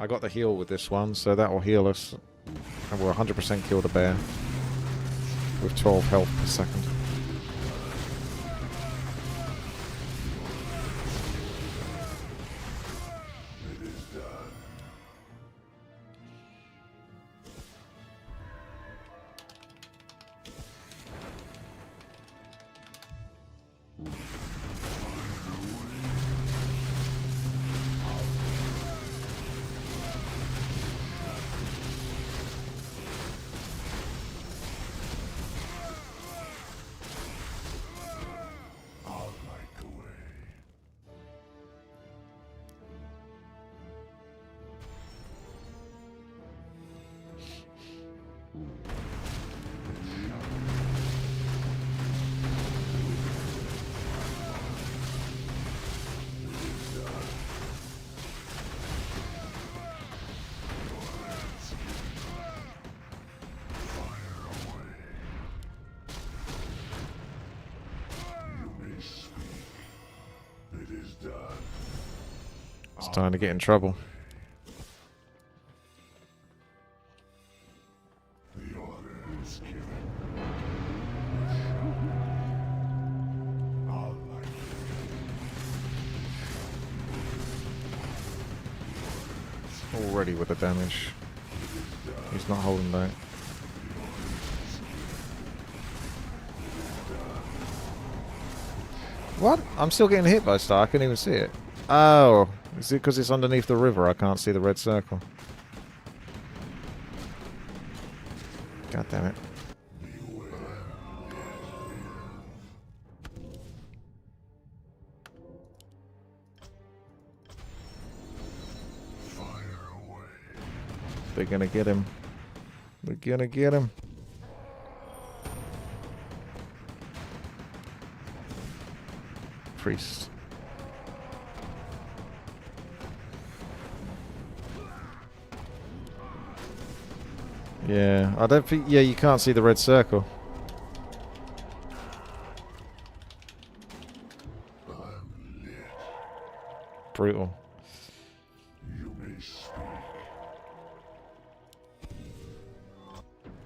I got the heal with this one, so that will heal us. And we'll 100% kill the bear. With 12 health per second. I'll light the way. It's time to get in trouble. The order is given. I'll light Already with the damage. He's not holding back. What? I'm still getting hit by Star. I couldn't even see it. Oh, is it because it's underneath the river? I can't see the red circle. God damn it. They're gonna get him. They're gonna get him. Priest. Yeah, I don't think... Yeah, you can't see the red circle. Brutal. You may speak.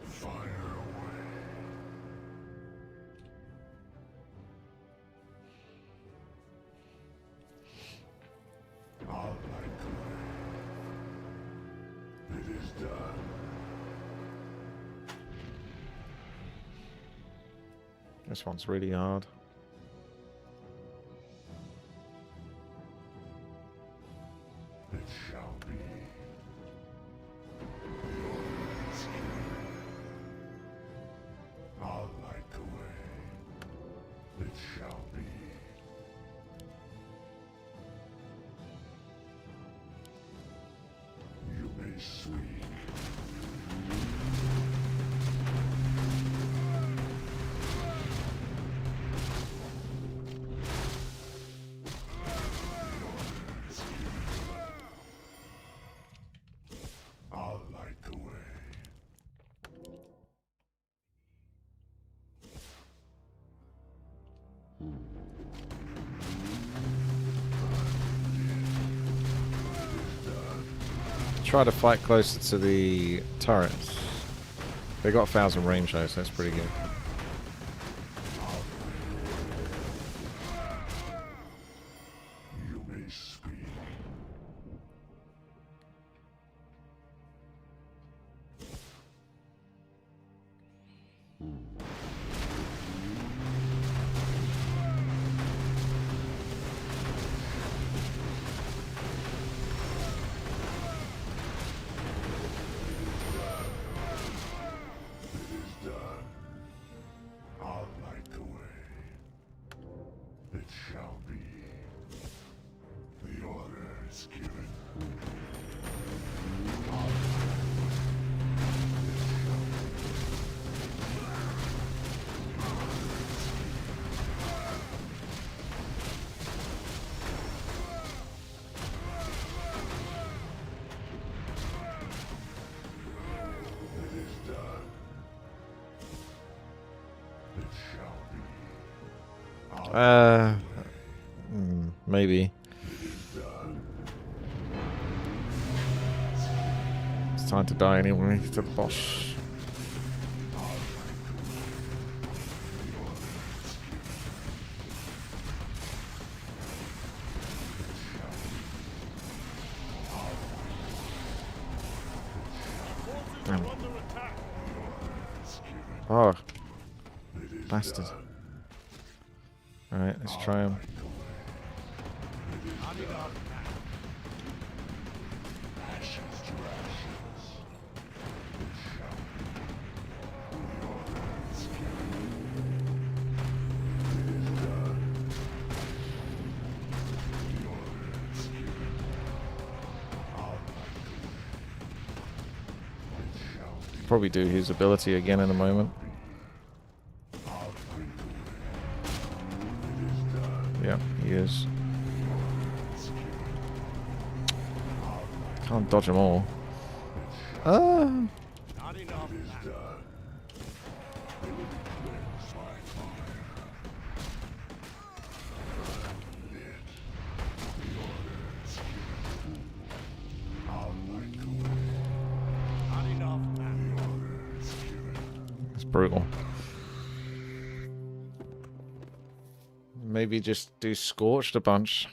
Fire away. I'll light the way. It is done. This one's really hard. It shall be. The order is given. I'll light the way. It shall be. You may speak. try to fight closer to the turrets. They got 1,000 range though, so that's pretty good. You may speak. I'll light the way. It shall be. The order is given. It is done. It shall be. Maybe. It's time to die anyway, to the boss. Damn. Oh, bastard. Alright, let's try him. Probably do his ability again in a moment. Yeah, he is. Can't dodge them all. It's brutal. Maybe just do Scorched a bunch.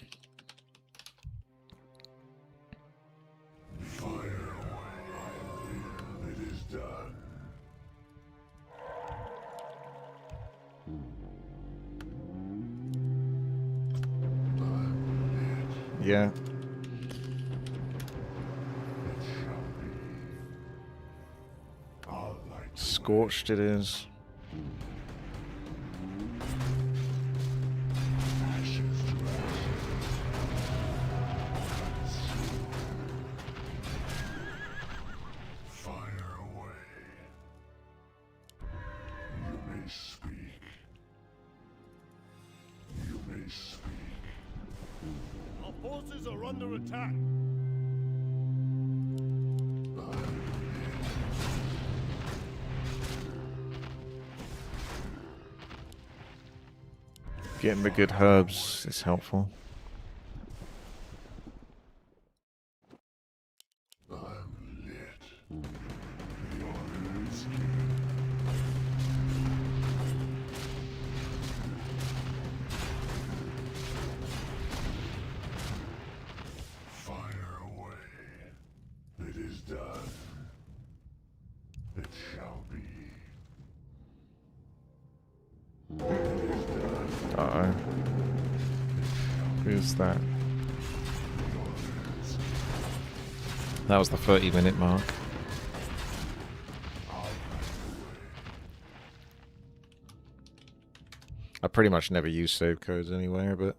Yeah. Scorched it is. Our forces are under attack. Getting the good herbs is helpful. Fire away. It is done. It shall be. Uh-oh. Who's that? That was the 30-minute mark. I pretty much never use save codes anywhere, but...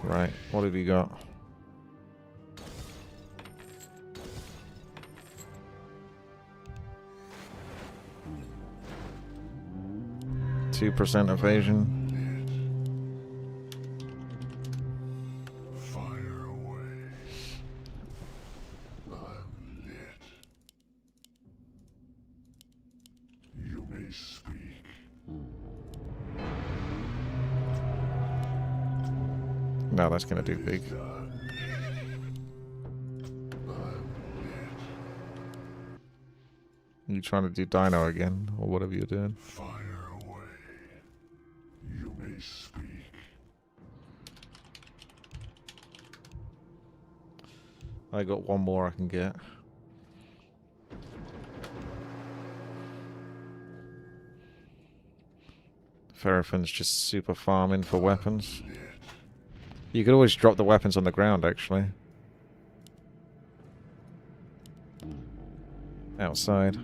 Right, what have you got? 2% evasion. Fire away. I'm lit. You may speak. No, that's gonna do big. You trying to do Dino again, or whatever you're doing? Fire away. You may speak. I got one more I can get. Ferrofin's just super farming for weapons. You could always drop the weapons on the ground, actually. Outside.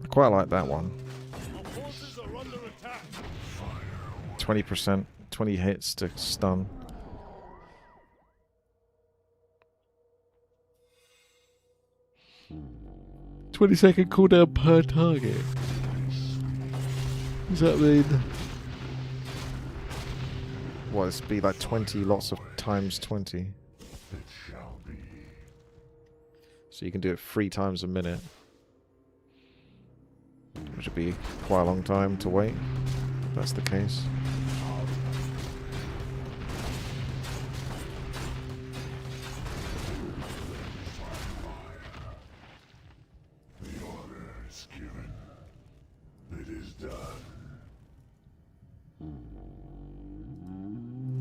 I quite like that one. Our forces are under attack. 20%, 20 hits to stun. "20-second cooldown per target." Does that mean? What, this be like 20 lots of times 20? It shall be. So you can do it 3 times a minute. Which would be quite a long time to wait, if that's the case. The order is given. It is done.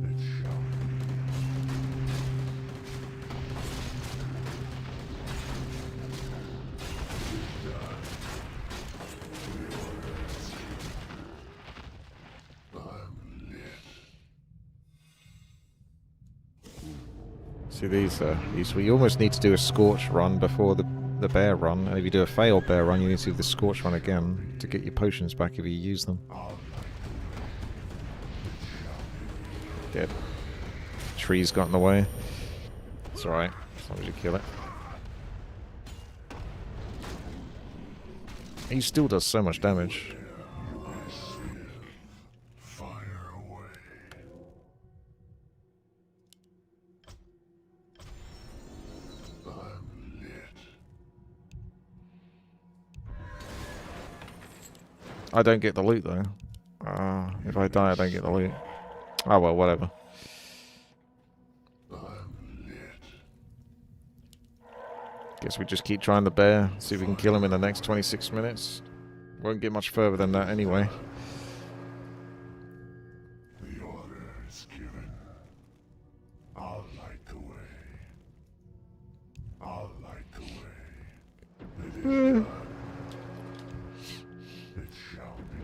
It shall See these we almost need to do a scorch run before the bear run, and if you do a failed bear run, you need to do the scorch run again to get your potions back if you use them. Dead. Trees got in the way. It's alright, as long as you kill it. He still does so much damage. fire away. I'm lit. I don't get the loot though. If I die, I don't get the loot. Oh well, whatever. Guess we just keep trying the bear, see if we can kill him in the next 26 minutes. Won't get much further than that anyway. The order is given. I'll light the way. I'll light the way. It is done. It shall be.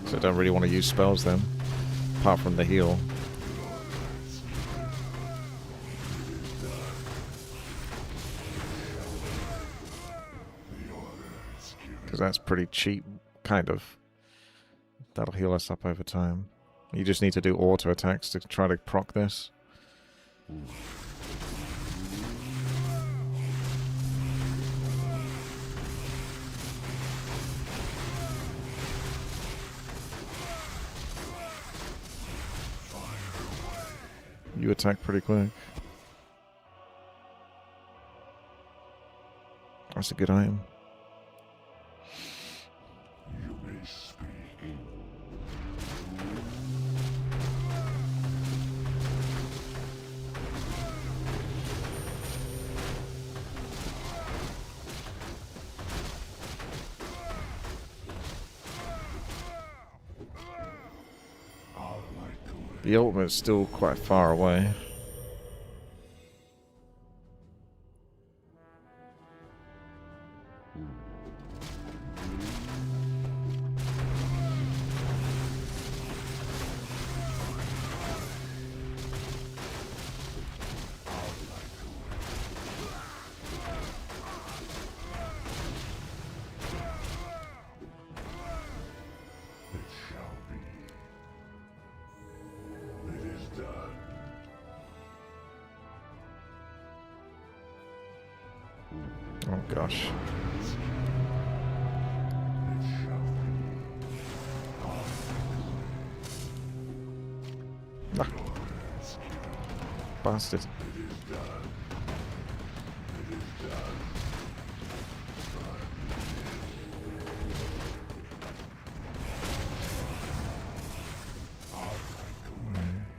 So I don't really want to use spells then, apart from the heal. Because that's pretty cheap, kind of. That'll heal us up over time. You just need to do auto attacks to try to proc this. You attack pretty quick. That's a good item. You may speak. The ultimate's still quite far away. Oh gosh. Ah. Bastard.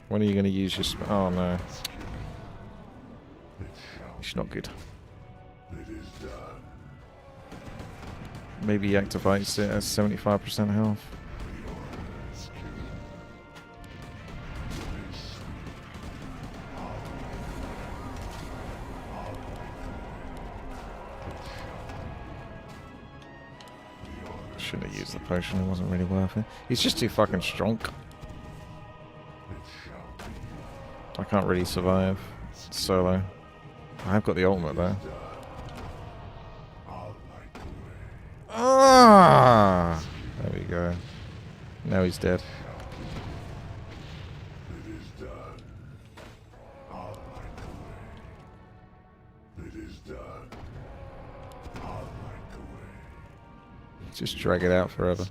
When are you going to use your oh no. It's not good. Maybe he activates it at 75% health. Shouldn't have used the potion, it wasn't really worth it. He's just too fucking strong. I can't really survive solo. I have got the ultimate though. Ah! There we go. Now he's dead. Just drag it out forever.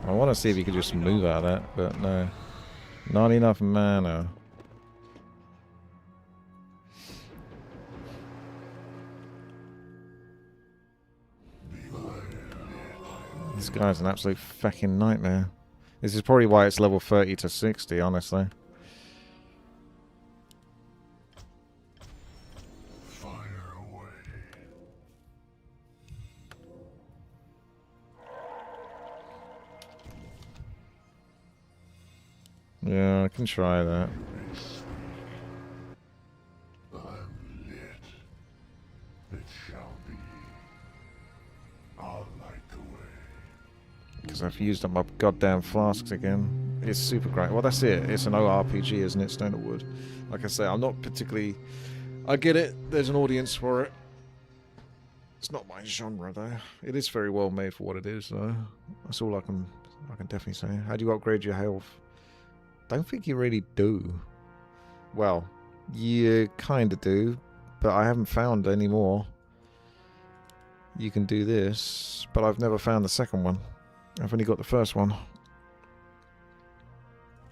I want to see if you could just move out of that, but no. Not enough mana. This guy's an absolute fucking nightmare. This is probably why it's level 30 to 60, honestly. Yeah, I can try that. Because I've used up my goddamn flasks again. It's super great. Well, that's it. It's an ORPG, isn't it? Stone and Wood. Like I say, I'm not particularly... I get it. There's an audience for it. It's not my genre, though. It is very well made for what it is, though. That's all I can definitely say. How do you upgrade your health? Don't think you really do. Well, you kind of do, but I haven't found any more. You can do this, but I've never found the second one. I've only got the first one.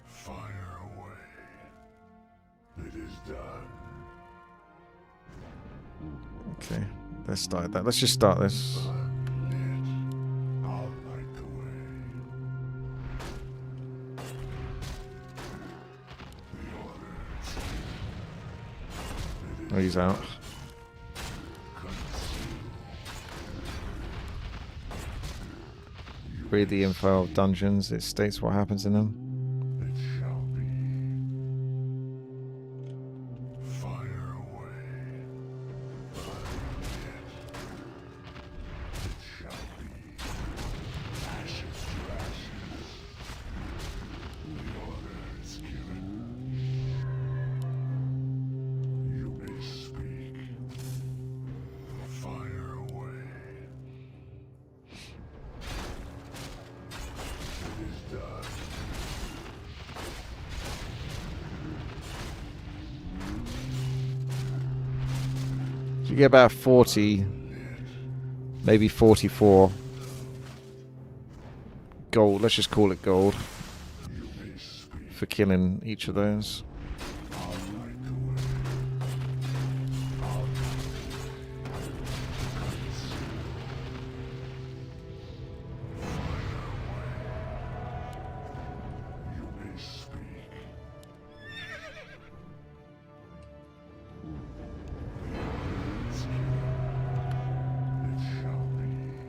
Fire away. It is done. Okay, let's start that. Let's just start this. Oh, he's out. Read the info of dungeons. It states what happens in them. It shall be. Fire away. It shall be. Ashes to ashes. The order is given. You may speak. Fire away. It is done. You get about 40, maybe 44 gold. Let's just call it gold for killing each of those.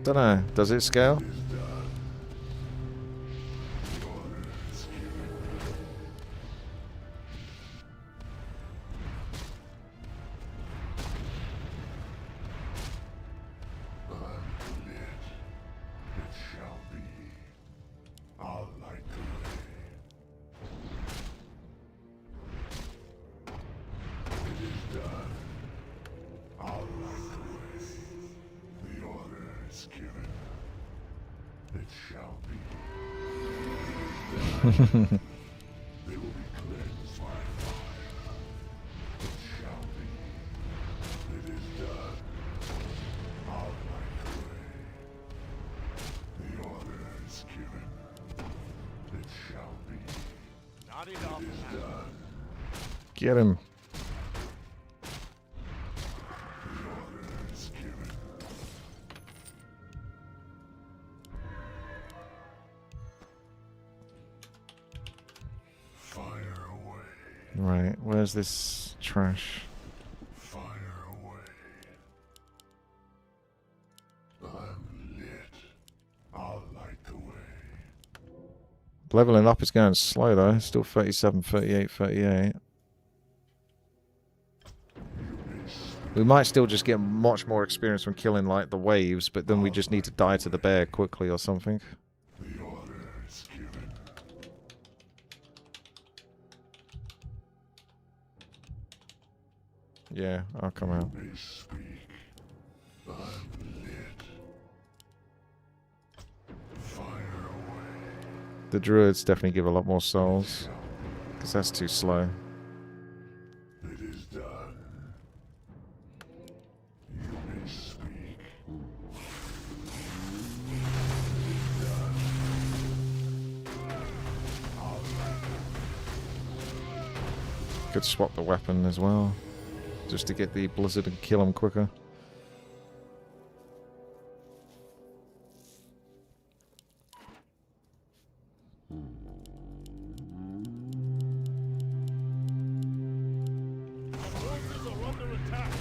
Don't know. Does it scale? Get him. Right, where's this trash? Fire away. I'm lit. I'll light the way. Leveling up is going slow though. Still 37, 38, 38. We might still just get much more experience from killing like the waves, but then we just need to die to the bear quickly or something. The order is given. Yeah, I'll come out. May speak. I'm lit. Fire away. The druids definitely give a lot more souls, because that's too slow. It is done. You may speak. Could swap the weapon as well, just to get the blizzard and kill them quicker. Forces are under attack.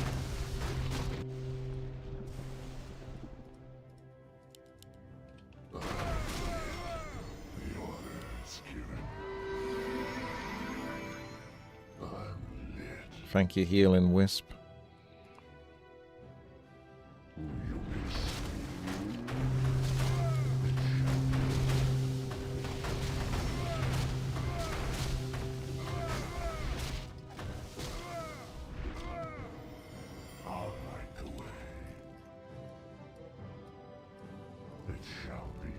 The order is given. I'm lit. Thank you, healing wisp. I'll light the way. It shall be.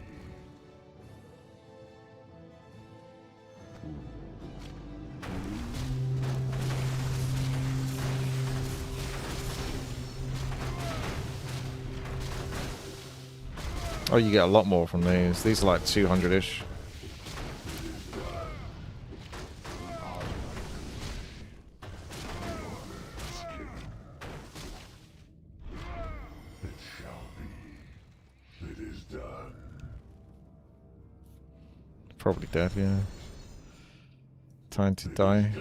Oh, you get a lot more from these. These are like 200-ish. It shall be. It is done. Probably dead, yeah. Time to die.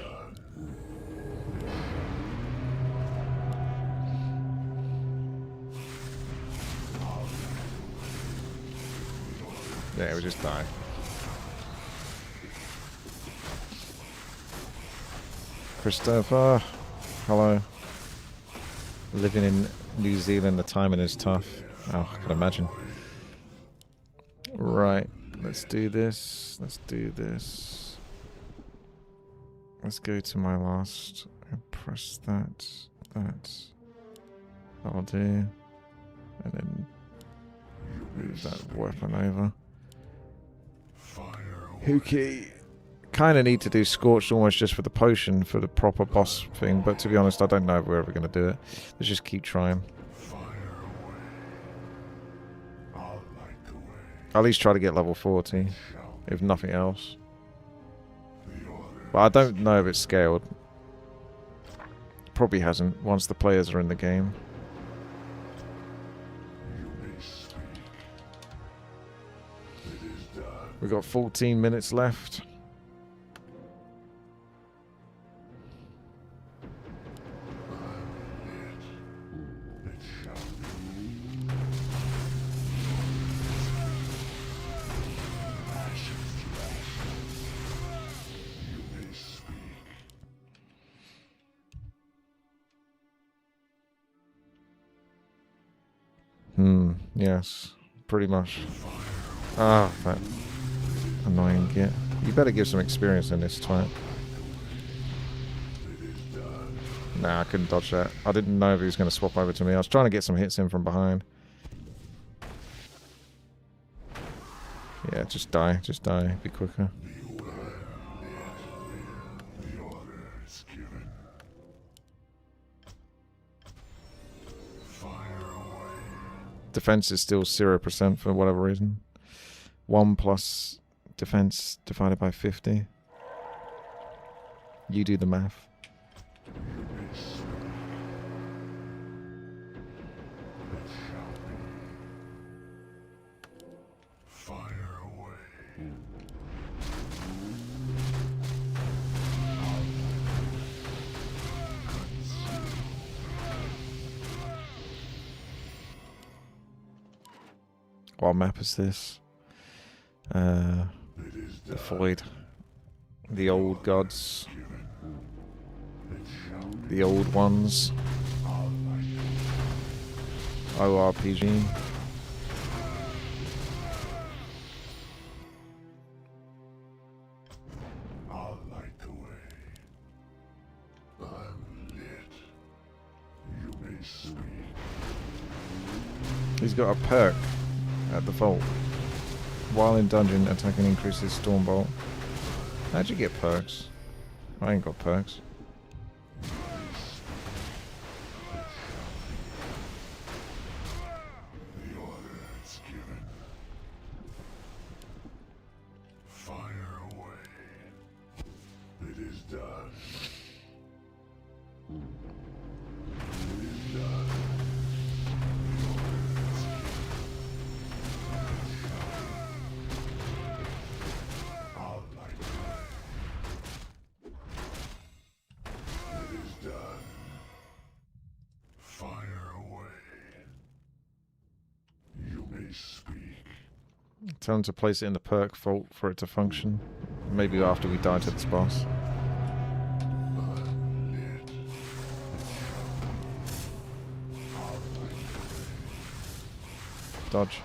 Yeah, we just die. Christopher, hello. Living in New Zealand, the timing is tough. Oh, I can imagine. Right, let's do this. Let's do this. Let's go to my last and press that. That'll do. And then move that weapon over. Hookie. Kind of need to do Scorched almost just for the potion, for the proper boss thing, but to be honest, I don't know if we're ever going to do it. Let's just keep trying. At least try to get level 40, if nothing else. But I don't know if it's scaled. Probably hasn't, once the players are in the game. We've got 14 minutes left. Yes, pretty much. Ah, that annoying git. You better give some experience in this twat. Nah, I couldn't dodge that. I didn't know if he was going to swap over to me. I was trying to get some hits in from behind. Yeah, just die. Just die. Be quicker. Defense is still 0% for whatever reason. 1 plus defense divided by 50. You do the math. What map is this? The Void. The old gods. The old ones. ORPG. I'll light the way. I'm lit. You may speak. He's got a perk at the vault. While in dungeon, attacking increases storm bolt. How'd you get perks? I ain't got perks. The order is given. Fire away. It is done. It is done. The order is given. I'll light the way. It is done. Fire away. You may speak. Tell him to place it in the perk vault for it to function. Maybe after we die to this boss. Dodge.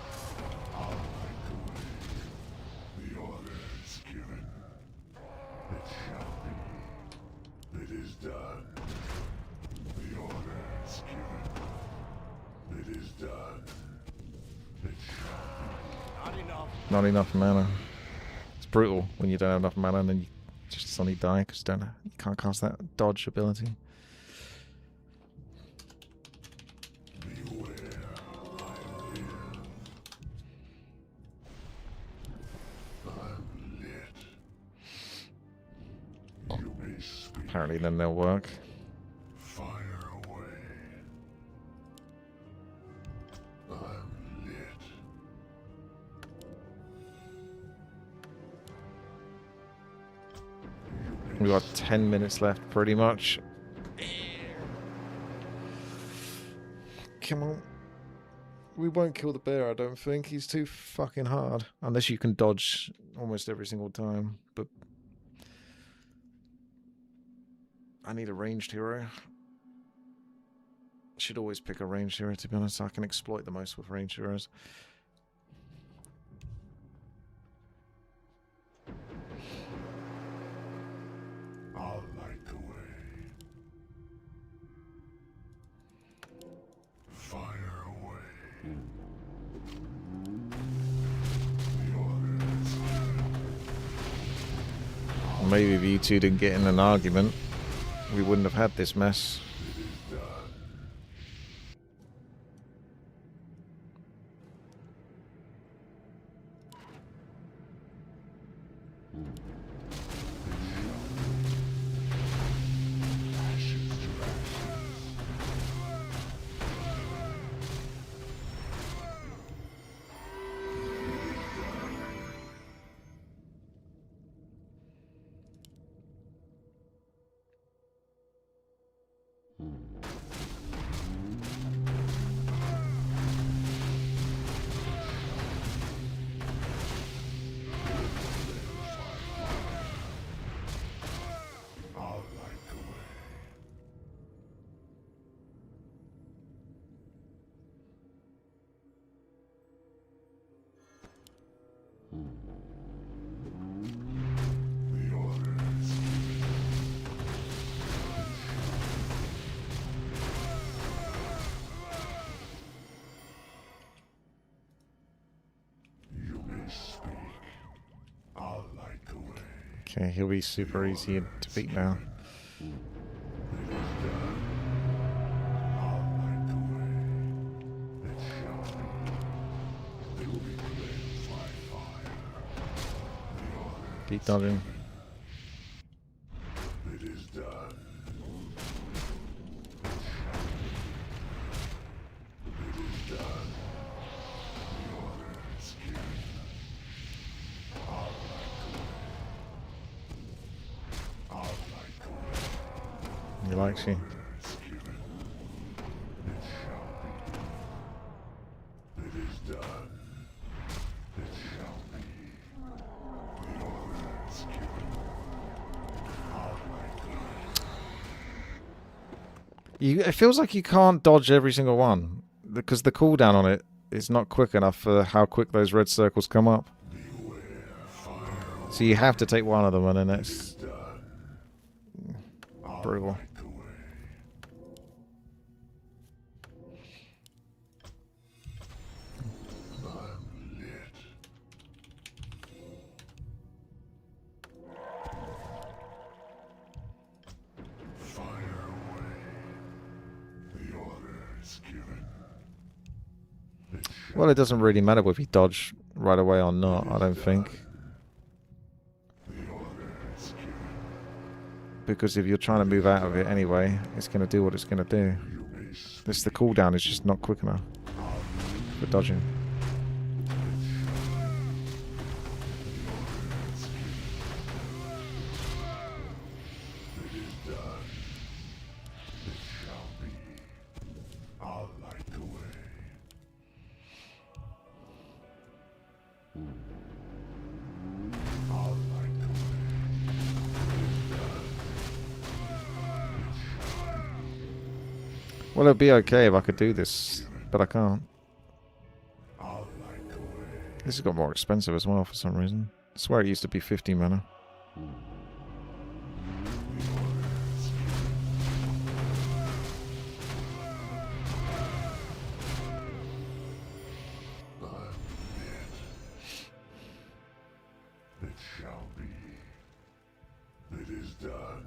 The order is given. It shall be. It is done. The order is given. It is done. It shall Not enough. Not enough mana. It's brutal when you don't have enough mana and then you just suddenly die because you can't cast that dodge ability. beware. I live. I'm lit. You may speak. Apparently then they'll work. Fire away. I'm lit. We've got 10 minutes left pretty much. Come on. We won't kill the bear, I don't think. He's too fucking hard. Unless you can dodge almost every single time. But I need a ranged hero. Should always pick a ranged hero, to be honest. I can exploit the most with ranged heroes. I'll light the way. Fire away. The order is given. Maybe if you two didn't get in an argument, we wouldn't have had this mess. It is done. Ashes to ashes. I'll light the way. The order is given. You may speak. I'll light the way. Okay, he'll be super easy to beat now. It is done. I'll light the way. It shall be. They will be cleansed by fire. The order. Keep dodging. It is done. It is done. The order is given. I'll light the way. I'll light the way. He likes you. It's given. It shall be. It is done. It feels like you can't dodge every single one because the cooldown on it is not quick enough for how quick those red circles come up. So you have to take one of them, and then it's brutal. Well, it doesn't really matter whether you dodge right away or not, I don't think. Because if you're trying to move out of it anyway, it's going to do what it's going to do. The cooldown is just not quick enough for dodging. Well, it'd be okay if I could do this, but I can't. This has got more expensive as well for some reason. I swear it used to be 50 mana. It shall be. It is done.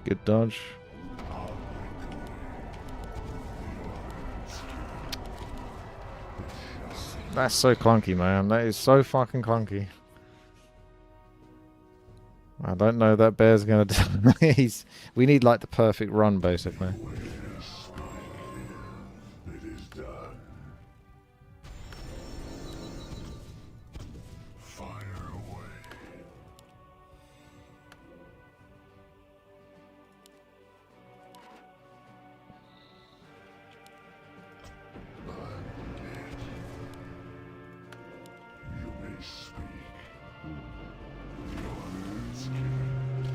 Good dodge. That's so clunky, man. That is so fucking clunky. I don't know that bear's gonna do. We need like the perfect run, basically. It is done. Fire away. You may speak. The order is given.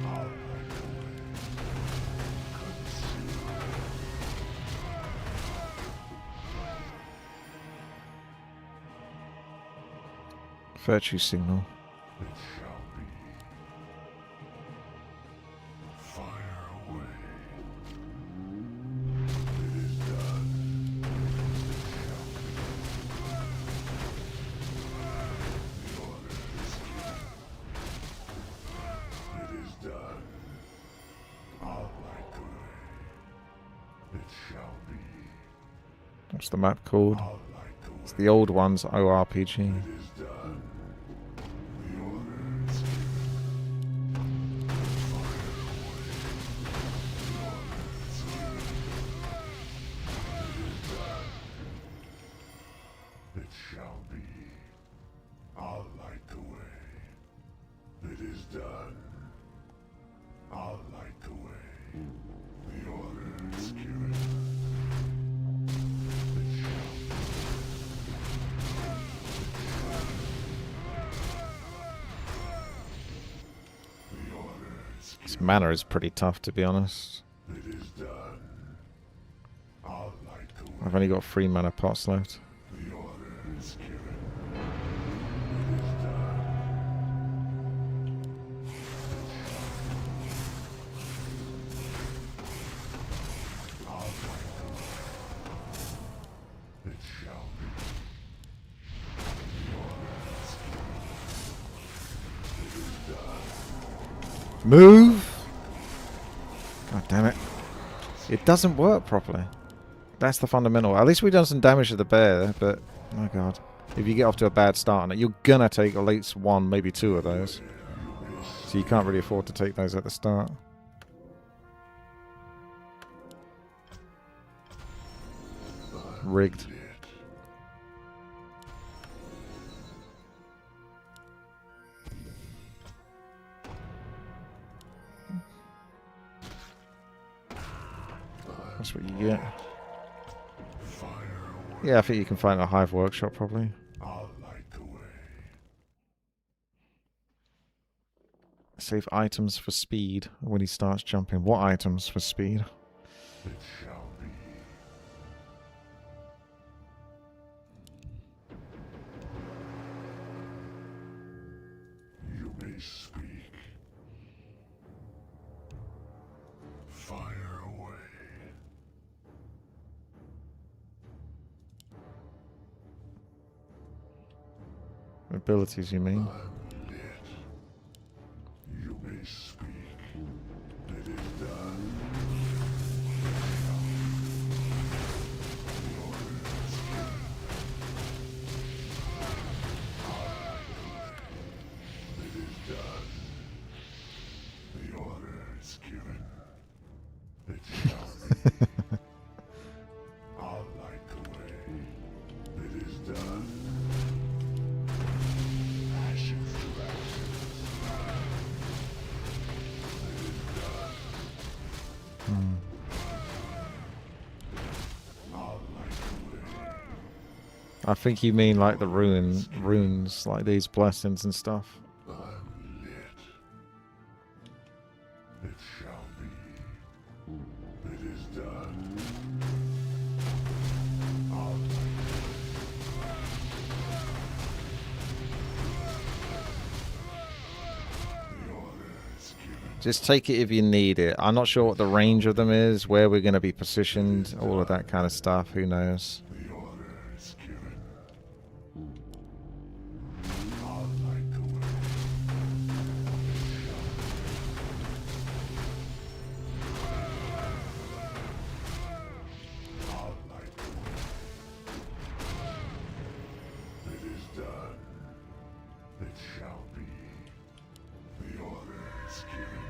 I'll light the way. Conceal. Virtue signal. It shall be. Fire away. It is done. It shall be. The order is given. It is done. I'll light the way. It shall be. What's the map called? I'll light the way. It's the old one's ORPG. It is done. The order is given. Fire away. The order is given. It is done. It shall be. I'll light the way. It is done. I'll light the way. The order is given. It shall be. The order is This mana is pretty tough, to be honest. It is done. I'll light the way. I've only got 3 mana pots left. The order is given. It is done. I'll light the way. It shall be. The order is given. It is done. Move! God damn it. It doesn't work properly. That's the fundamental. At least we've done some damage to the bear, but my god. If you get off to a bad start on it, you're gonna take at least one, maybe two of those. So you can't really afford to take those at the start. Rigged. That's what you get. Yeah, I think you can find a Hive workshop probably. Save items for speed when he starts jumping. What items for speed? It shall be. You may speak. Fire away. Abilities, you mean? You may speak. It is done. It is done. The order is given. It shall be. I'll light the way. It is done. Ashes to ashes. It is done. I'll light the way. I think you mean like the runes, like these blessings and stuff. I'm lit. It shall be. It is done. I'll light the order is given. Just take it if you need it. I'm not sure what the range of them is, where we're going to be positioned, all of that kind of stuff. Who knows? The order is given. I'll light the way. I'll light the way. It is done. It shall be. The order is given.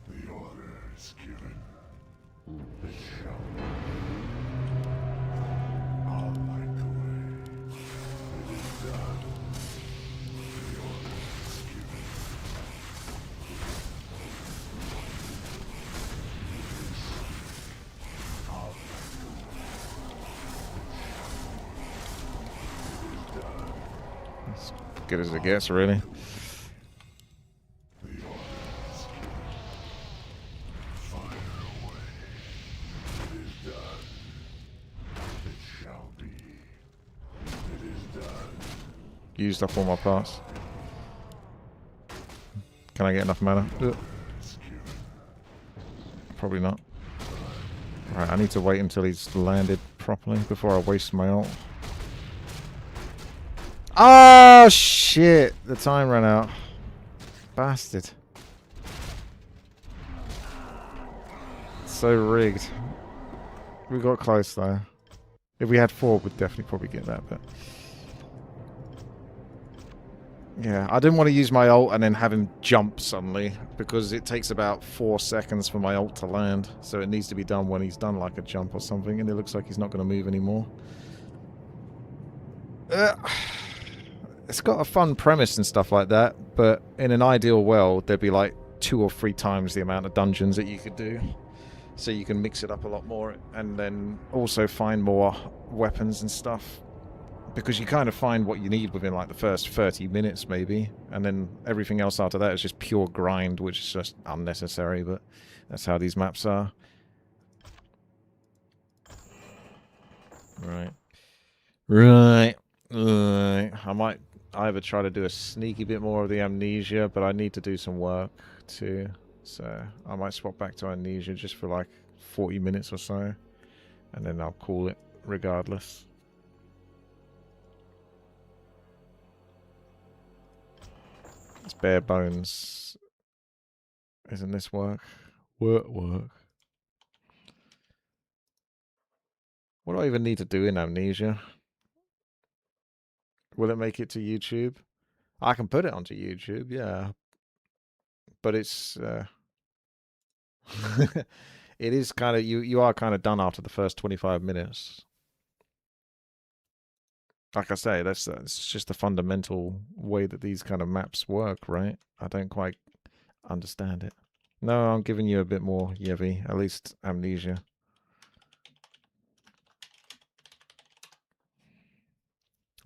The order is given. It shall be. I'll light the way. It is done. The order is given. I'll light the way. It is done. As good as it gets, really. The order is given. Fire away. It is done. It shall be. It is done. Used up all my parts. Can I get enough mana? It's given. Probably not. Right, I need to wait until he's landed properly before I waste my ult. Oh shit! The time ran out. Bastard. So rigged. We got close though. If we had 4, we'd definitely probably get that, but... Yeah, I didn't want to use my ult and then have him jump suddenly, because it takes about 4 seconds for my ult to land, so it needs to be done when he's done like a jump or something, and it looks like he's not going to move anymore. It's got a fun premise and stuff like that, but in an ideal world, there'd be like 2 or 3 times the amount of dungeons that you could do. So you can mix it up a lot more, and then also find more weapons and stuff. Because you kind of find what you need within like the first 30 minutes maybe, and then everything else after that is just pure grind, which is just unnecessary, but that's how these maps are. Right. Right. I might either try to do a sneaky bit more of the Amnesia, but I need to do some work too. So I might swap back to Amnesia just for like 40 minutes or so, and then I'll call it regardless. It's bare bones. Isn't this work? Work. What do I even need to do in Amnesia? Will it make it to YouTube? I can put it onto YouTube, yeah. But it's it is kind of you are kind of done after the first 25 minutes. Like I say, that's just the fundamental way that these kind of maps work, right? I don't quite understand it. No, I'm giving you a bit more, Yevi. At least Amnesia.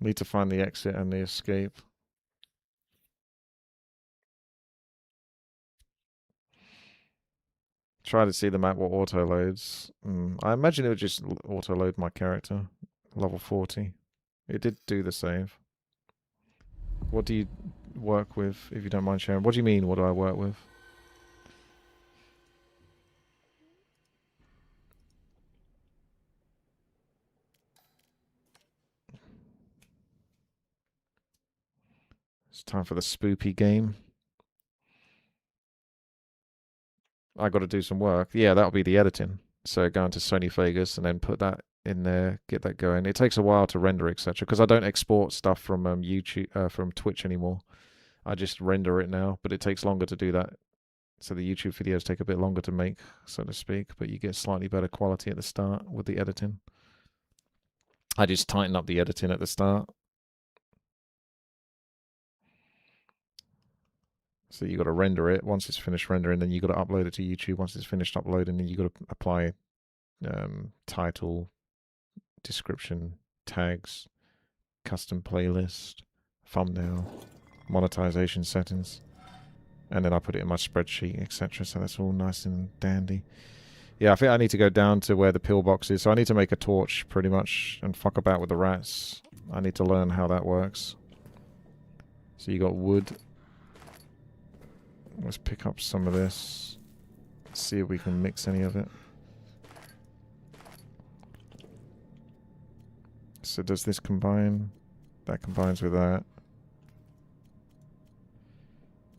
Need to find the exit and the escape. Try to see the map what auto loads. I imagine it would just auto load my character. Level 40. It did do the save. What do you work with, if you don't mind sharing? What do you mean, what do I work with? It's time for the spoopy game. I got to do some work. Yeah, that'll be the editing. So go into Sony Vegas and then put that in there, get that going. It takes a while to render, etc. Because I don't export stuff from YouTube, from Twitch anymore. I just render it now, but it takes longer to do that. So the YouTube videos take a bit longer to make, so to speak, but you get slightly better quality at the start with the editing. I just tighten up the editing at the start. So you got to render it. Once it's finished rendering, then you got to upload it to YouTube. Once it's finished uploading, then you got to apply title, description, tags, custom playlist, thumbnail, monetization settings, and then I put it in my spreadsheet, etc. So that's all nice and dandy. Yeah, I think I need to go down to where the pillbox is. So I need to make a torch pretty much and fuck about with the rats. I need to learn how that works. So you got wood. Let's pick up some of this. See if we can mix any of it. So does this combine? That combines with that.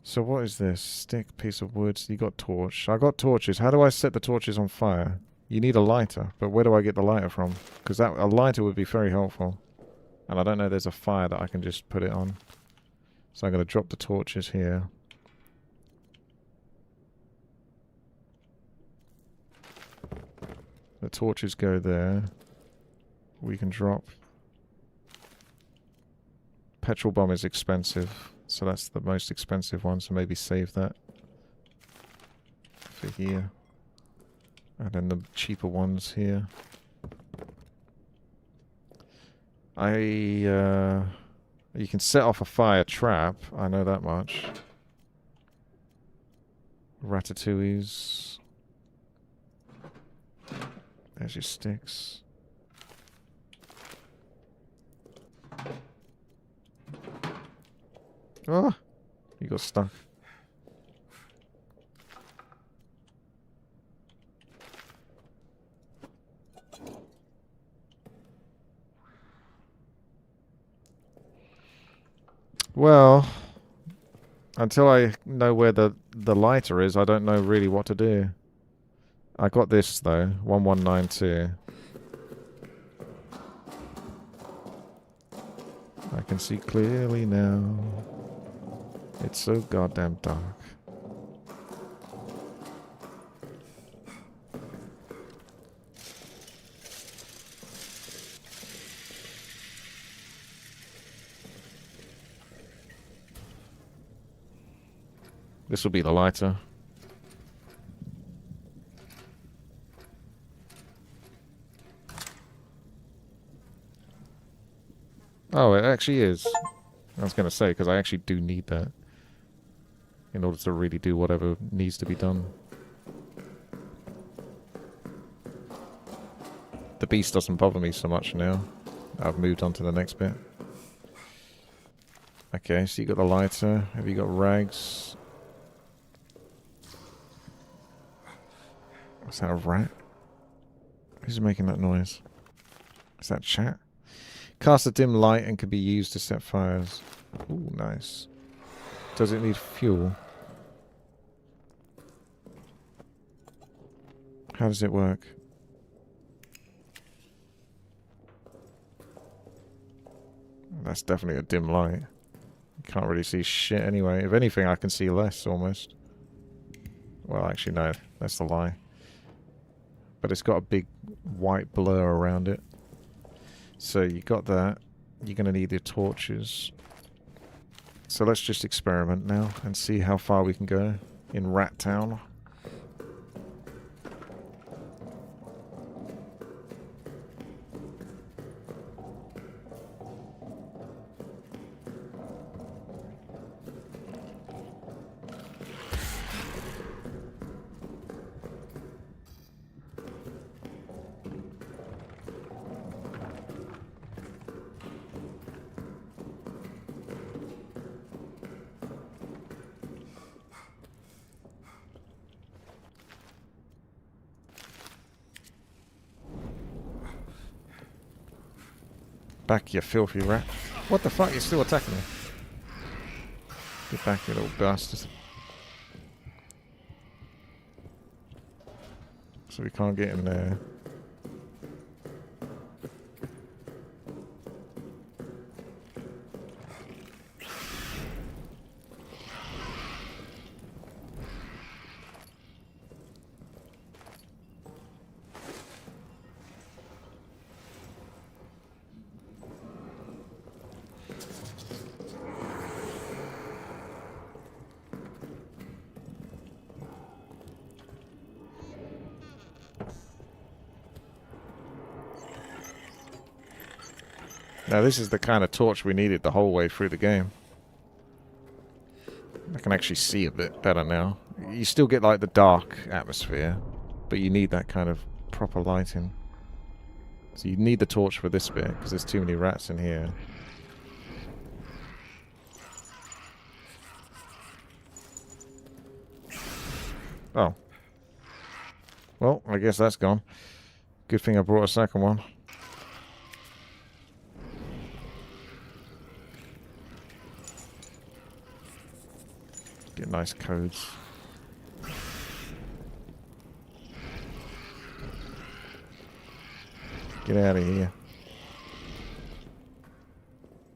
So what is this? Stick, piece of wood. You got torch. I got torches. How do I set the torches on fire? You need a lighter. But where do I get the lighter from? Because a lighter would be very helpful. And I don't know there's a fire that I can just put it on. So I'm going to drop the torches here. The torches go there. We can drop. Petrol bomb is expensive, so that's the most expensive one, so maybe save that for here. And then the cheaper ones here. You can set off a fire trap, I know that much. Ratatouilles. There's your sticks. Oh, you got stuck. Well, until I know where the lighter is, I don't know really what to do. I got this though, 1192. I can see clearly now. It's so goddamn dark. This will be the lighter. Oh, it actually is. I was going to say, because I actually do need that in order to really do whatever needs to be done. The beast doesn't bother me so much now. I've moved on to the next bit. Okay, so you got the lighter. Have you got rags? Is that a rat? Who's making that noise? Is that chat? Cast a dim light and can be used to set fires. Ooh, nice. Does it need fuel? How does it work? That's definitely a dim light. You can't really see shit anyway. If anything, I can see less almost. Well, actually, no. That's the lie. But it's got a big white blur around it. So you got that. You're going to need your torches. So let's just experiment now and see how far we can go in Rat Town. Back, you filthy rat. What the fuck? You're still attacking me. Get back, you little bastard. So we can't get in there. Now this is the kind of torch we needed the whole way through the game. I can actually see a bit better now. You still get like the dark atmosphere, but you need that kind of proper lighting. So you need the torch for this bit, because there's too many rats in here. Oh. Well, I guess that's gone. Good thing I brought a second one. Get nice codes. Get out of here.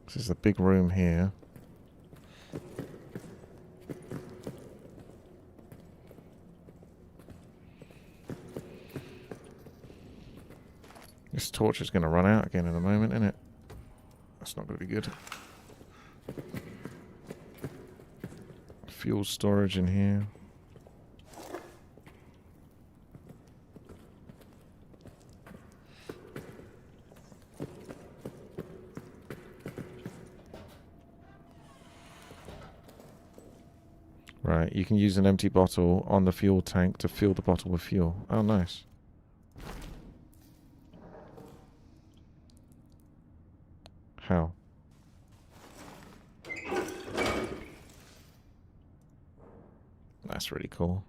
This is a big room here. This torch is going to run out again in a moment, isn't it? That's not going to be good. Fuel storage in here. Right, you can use an empty bottle on the fuel tank to fill the bottle with fuel. Oh, nice. How? That's really cool.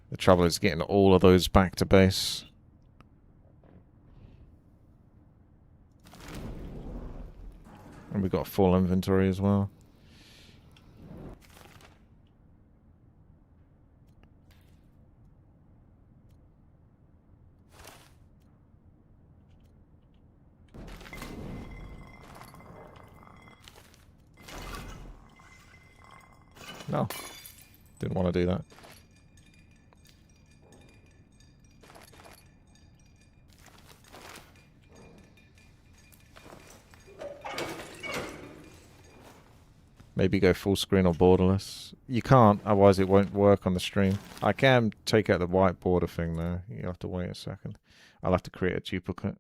The trouble is getting all of those back to base. And we've got a full inventory as well. No. Didn't want to do that. Maybe go full screen or borderless. You can't, otherwise it won't work on the stream. I can take out the white border thing though. You have to wait a second. I'll have to create a duplicate.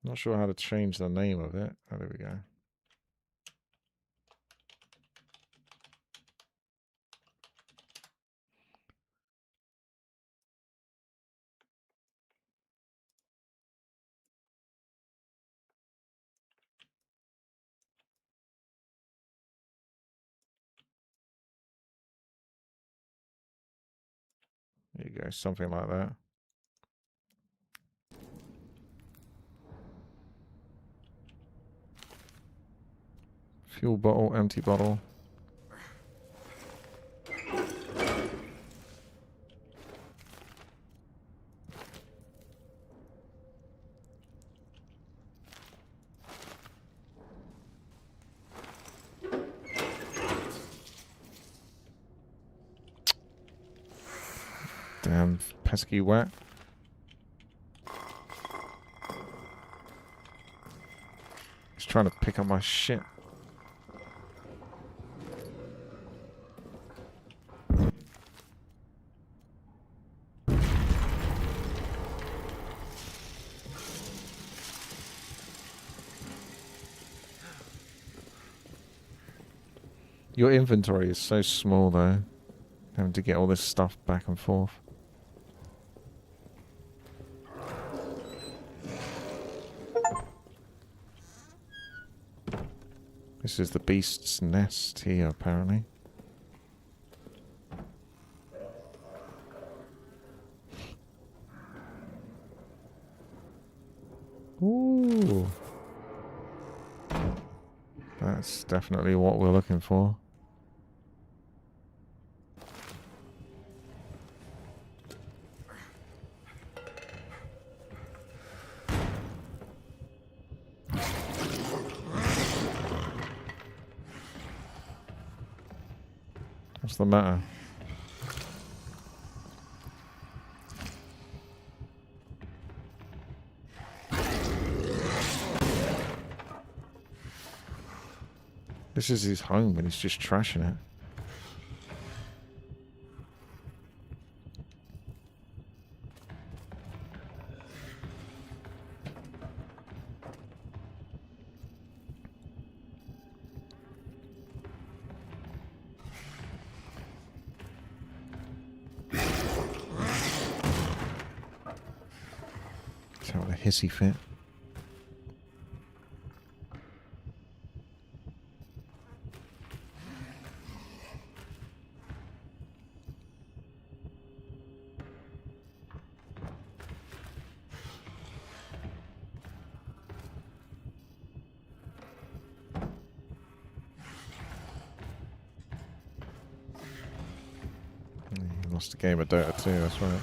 Not sure how to change the name of it. Oh, there we go. There you go, something like that. Fuel bottle, empty bottle. Damn pesky wet. He's trying to pick up my shit. Your inventory is so small though. Having to get all this stuff back and forth. This is the beast's nest here, apparently. Ooh. That's definitely what we're looking for. What's the matter? This is his home and he's just trashing it. He's having a hissy fit. He lost a game of Dota 2, that's right.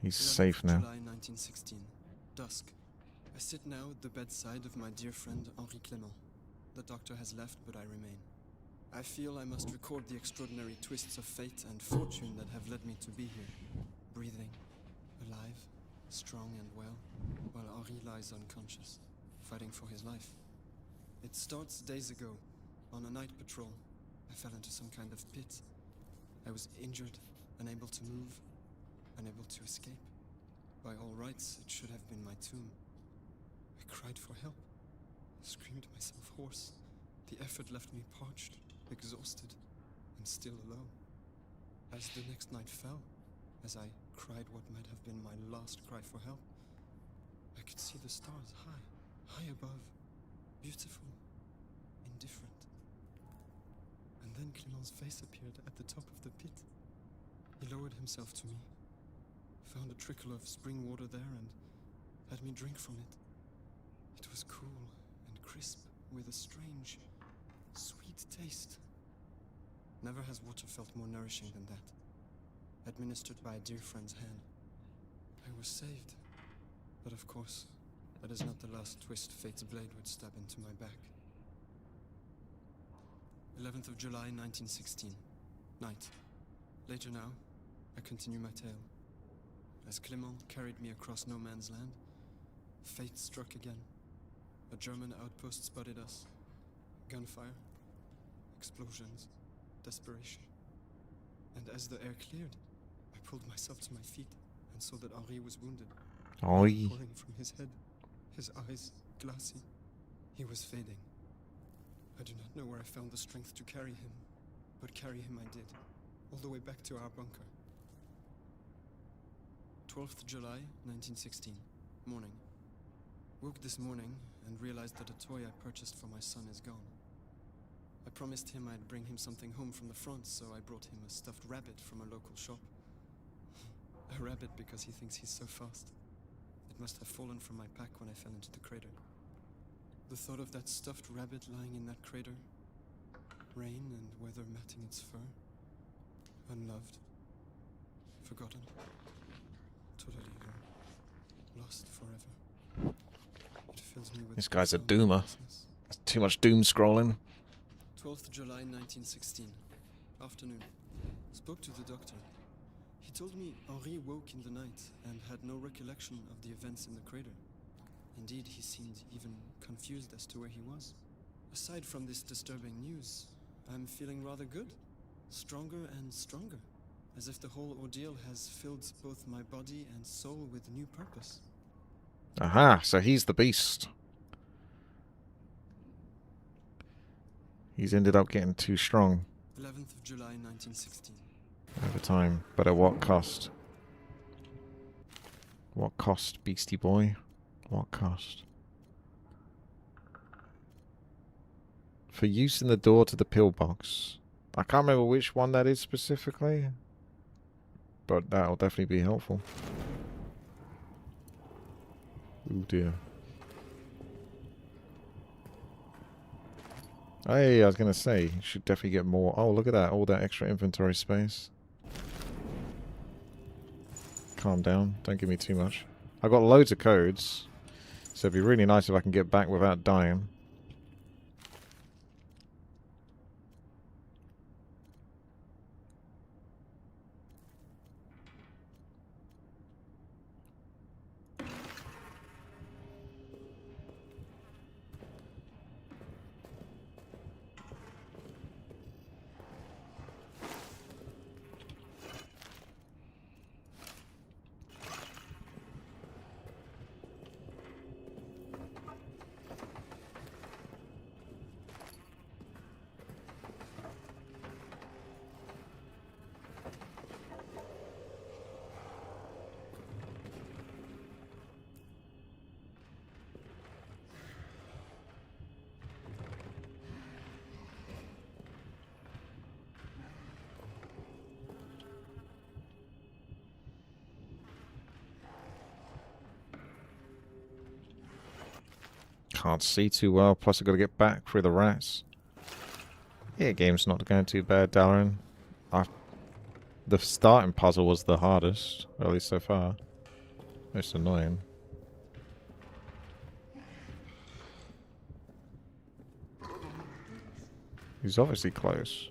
He's safe now. July 1916. Dusk. I sit now at the bedside of my dear friend Henri Clément. The doctor has left, but I remain. I feel I must record the extraordinary twists of fate and fortune that have led me to be here. Breathing, alive, strong and well, while Henri lies unconscious, fighting for his life. It starts days ago, on a night patrol. I fell into some kind of pit. I was injured, unable to move, unable to escape. By all rights, it should have been my tomb. I cried for help, screamed myself hoarse. The effort left me parched, exhausted, and still alone. As the next night fell, as I cried what might have been my last cry for help, I could see the stars high above, beautiful, indifferent. And then Clément's face appeared at the top of the pit. He lowered himself to me, found a trickle of spring water there, and let me drink from it. It was cool and crisp, with a strange, sweet taste. Never has water felt more nourishing than that. Administered by a dear friend's hand. I was saved. But of course, that is not the last twist fate's blade would stab into my back. 11th of July, 1916. Night. Later now, I continue my tale. As Clément carried me across no man's land, fate struck again. A German outpost spotted us. Gunfire, explosions, desperation. And as the air cleared, I pulled myself to my feet and saw that Henri was wounded. Oi. Pouring from his head, his eyes glassy. He was fading. I do not know where I found the strength to carry him, but carry him I did, all the way back to our bunker. 12th July, 1916. Morning. Woke this morning and realized that a toy I purchased for my son is gone. I promised him I'd bring him something home from the front, so I brought him a stuffed rabbit from a local shop. A rabbit because he thinks he's so fast. It must have fallen from my pack when I fell into the crater. The thought of that stuffed rabbit lying in that crater, rain and weather matting its fur, unloved, forgotten, totally lost forever. It fills me with This guy's a profound doomer. helplessness. Too much doom scrolling. 12th July 1916. Afternoon. Spoke to the doctor. He told me Henri woke in the night and had no recollection of the events in the crater. Indeed, he seemed even confused as to where he was. Aside from this disturbing news, I'm feeling rather good. Stronger and stronger. As if the whole ordeal has filled both my body and soul with new purpose. Aha, so he's the beast. He's ended up getting too strong 11th of July 1916. over time. But at what cost? What cost, beastie boy? What cost? For use in the door to the pillbox. I can't remember which one that is specifically, but that'll definitely be helpful. Oh dear. Hey, I was gonna say, you should definitely get more. Oh, look at that, all that extra inventory space. Calm down, don't give me too much. I got loads of codes, so it'd be really nice if I can get back without dying. Can't see too well, plus I've got to get back through the rats. Yeah, game's not going too bad, Darren. The starting puzzle was the hardest, or at least so far. Most annoying. He's obviously close.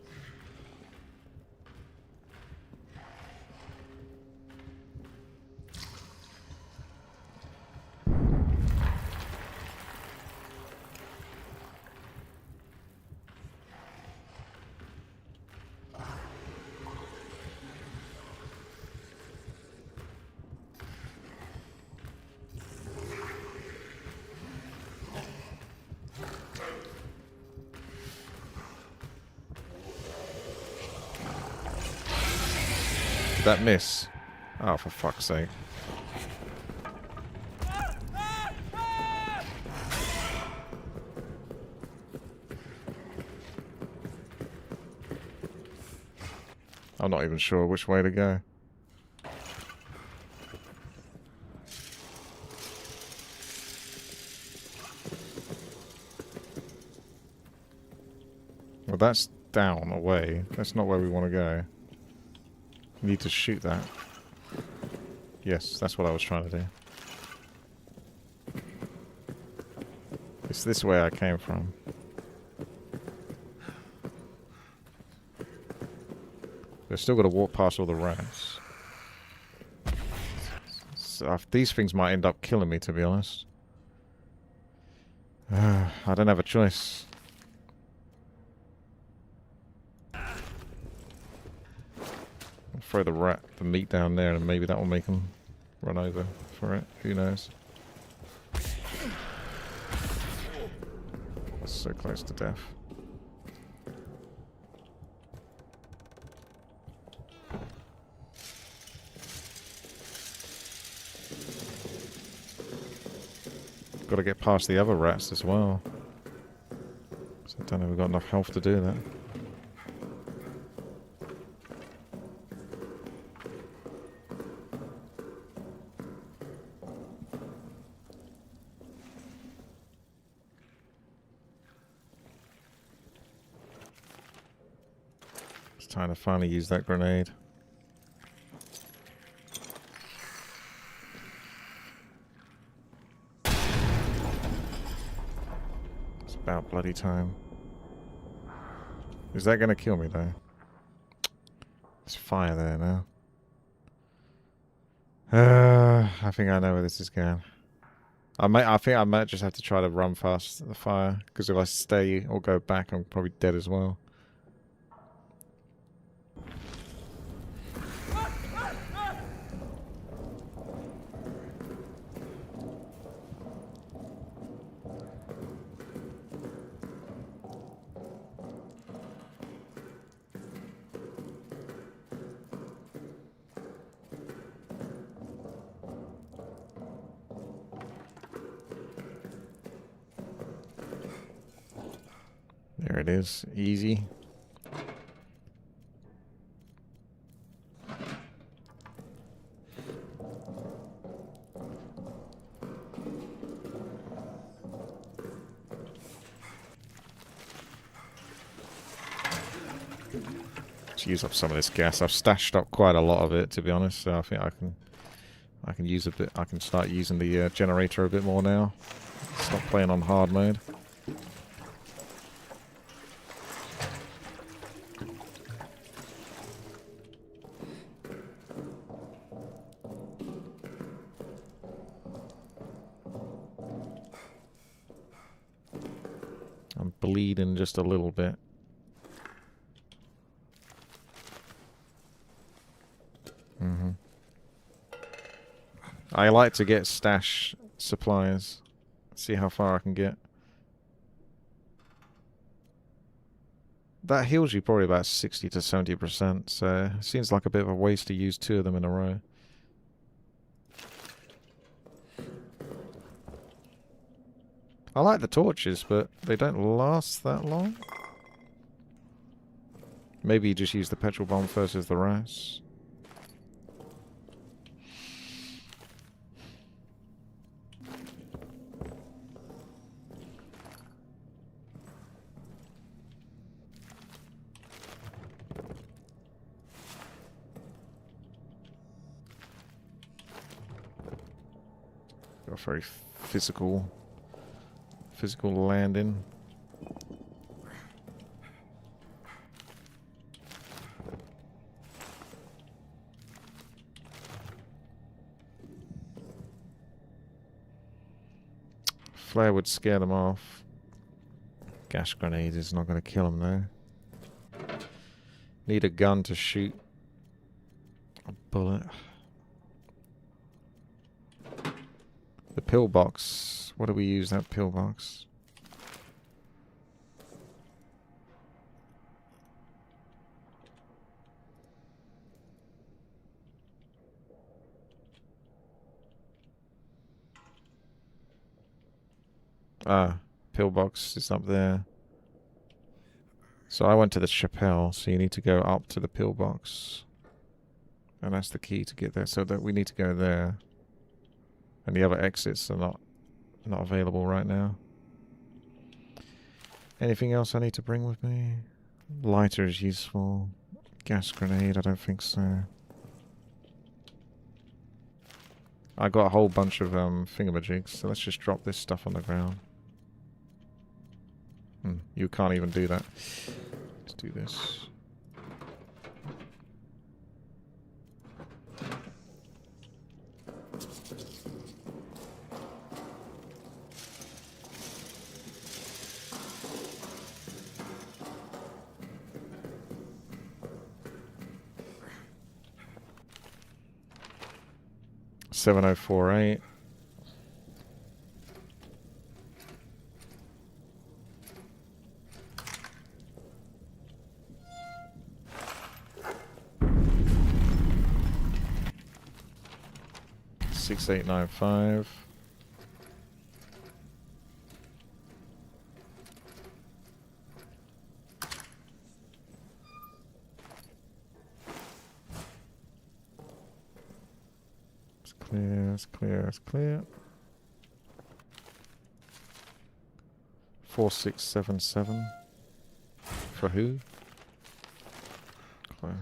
Did that miss? Oh, for fuck's sake. I'm not even sure which way to go. Well, that's down, away. That's not where we want to go. We need to shoot that. Yes, that's what I was trying to do. It's this way I came from. We've still got to walk past all the rats. So these things might end up killing me, to be honest. I don't have a choice. I'll throw the meat down there, and maybe that will make them run over for it. Who knows? So close to death. got to get past the other rats as well. So I don't know if we've got enough health to do that. It's time to finally use that grenade. About bloody time. Is that going to kill me though? There's fire there now. I think I know where this is going. I think I might just have to try to run past the fire, because if I stay or go back, I'm probably dead as well. There it is. Easy. Let's use up some of this gas. I've stashed up quite a lot of it, to be honest, so I think I can use a bit. I can start using the generator a bit more now. Stop playing on hard mode. I'm bleeding just a little bit. I like to get stash supplies. See how far I can get. That heals you probably about 60 to 70%, so it seems like a bit of a waste to use 2 of them in a row. I like the torches, but they don't last that long. Maybe you just use the petrol bomb first as the rats. Got a very physical landing. Flare would scare them off. Gas grenade is not going to kill them though. Need a gun to shoot a bullet. The pillbox. What do we use that pillbox? Ah, pillbox is up there. So I went to the chapel, so you need to go up to the pillbox. And that's the key to get there, so that we need to go there. And the other exits are not available right now. Anything else I need to bring with me? Lighter is useful. Gas grenade, I don't think so. I got a whole bunch of thingamajigs, so let's just drop this stuff on the ground. You can't even do that. Let's do this. $7048. $6895. clear, that's clear, that's clear. 4677. For who? Clear.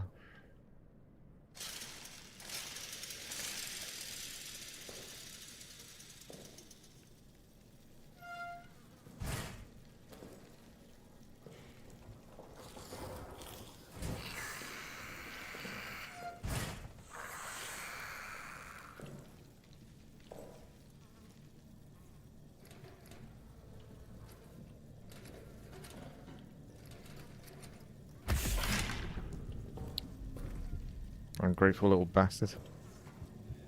Ungrateful little bastard.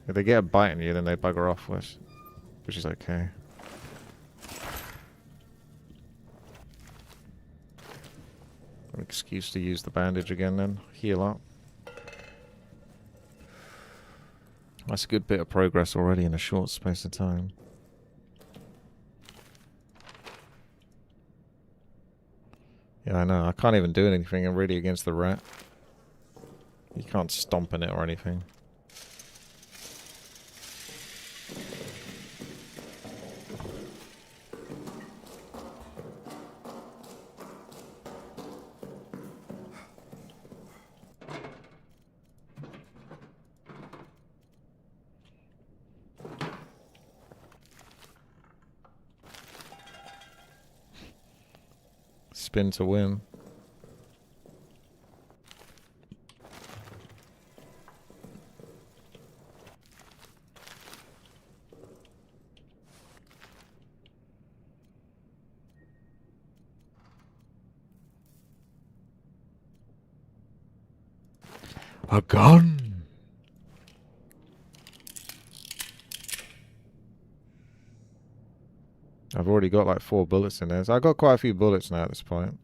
If they get a bite on you, then they bugger off, which is okay. An excuse to use the bandage again then. Heal up. That's a good bit of progress already in a short space of time. Yeah, I know. I can't even do anything. I'm really against the rat. You can't stomp in it or anything. Spin to win. A gun! I've already got like 4 bullets in there, so I've got quite a few bullets now at this point.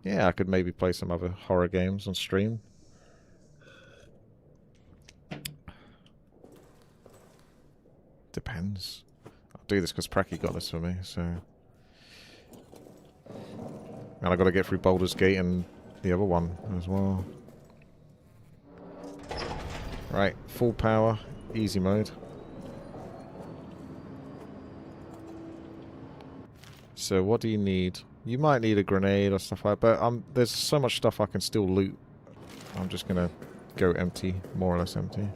Yeah, I could maybe play some other horror games on stream. Depends. I'll do this because Pracky got this for me, so... And I got to get through Baldur's Gate and the other one as well. Right, full power, easy mode. So what do you need? You might need a grenade or stuff like that, but there's so much stuff I can still loot. I'm just gonna go empty, more or less empty.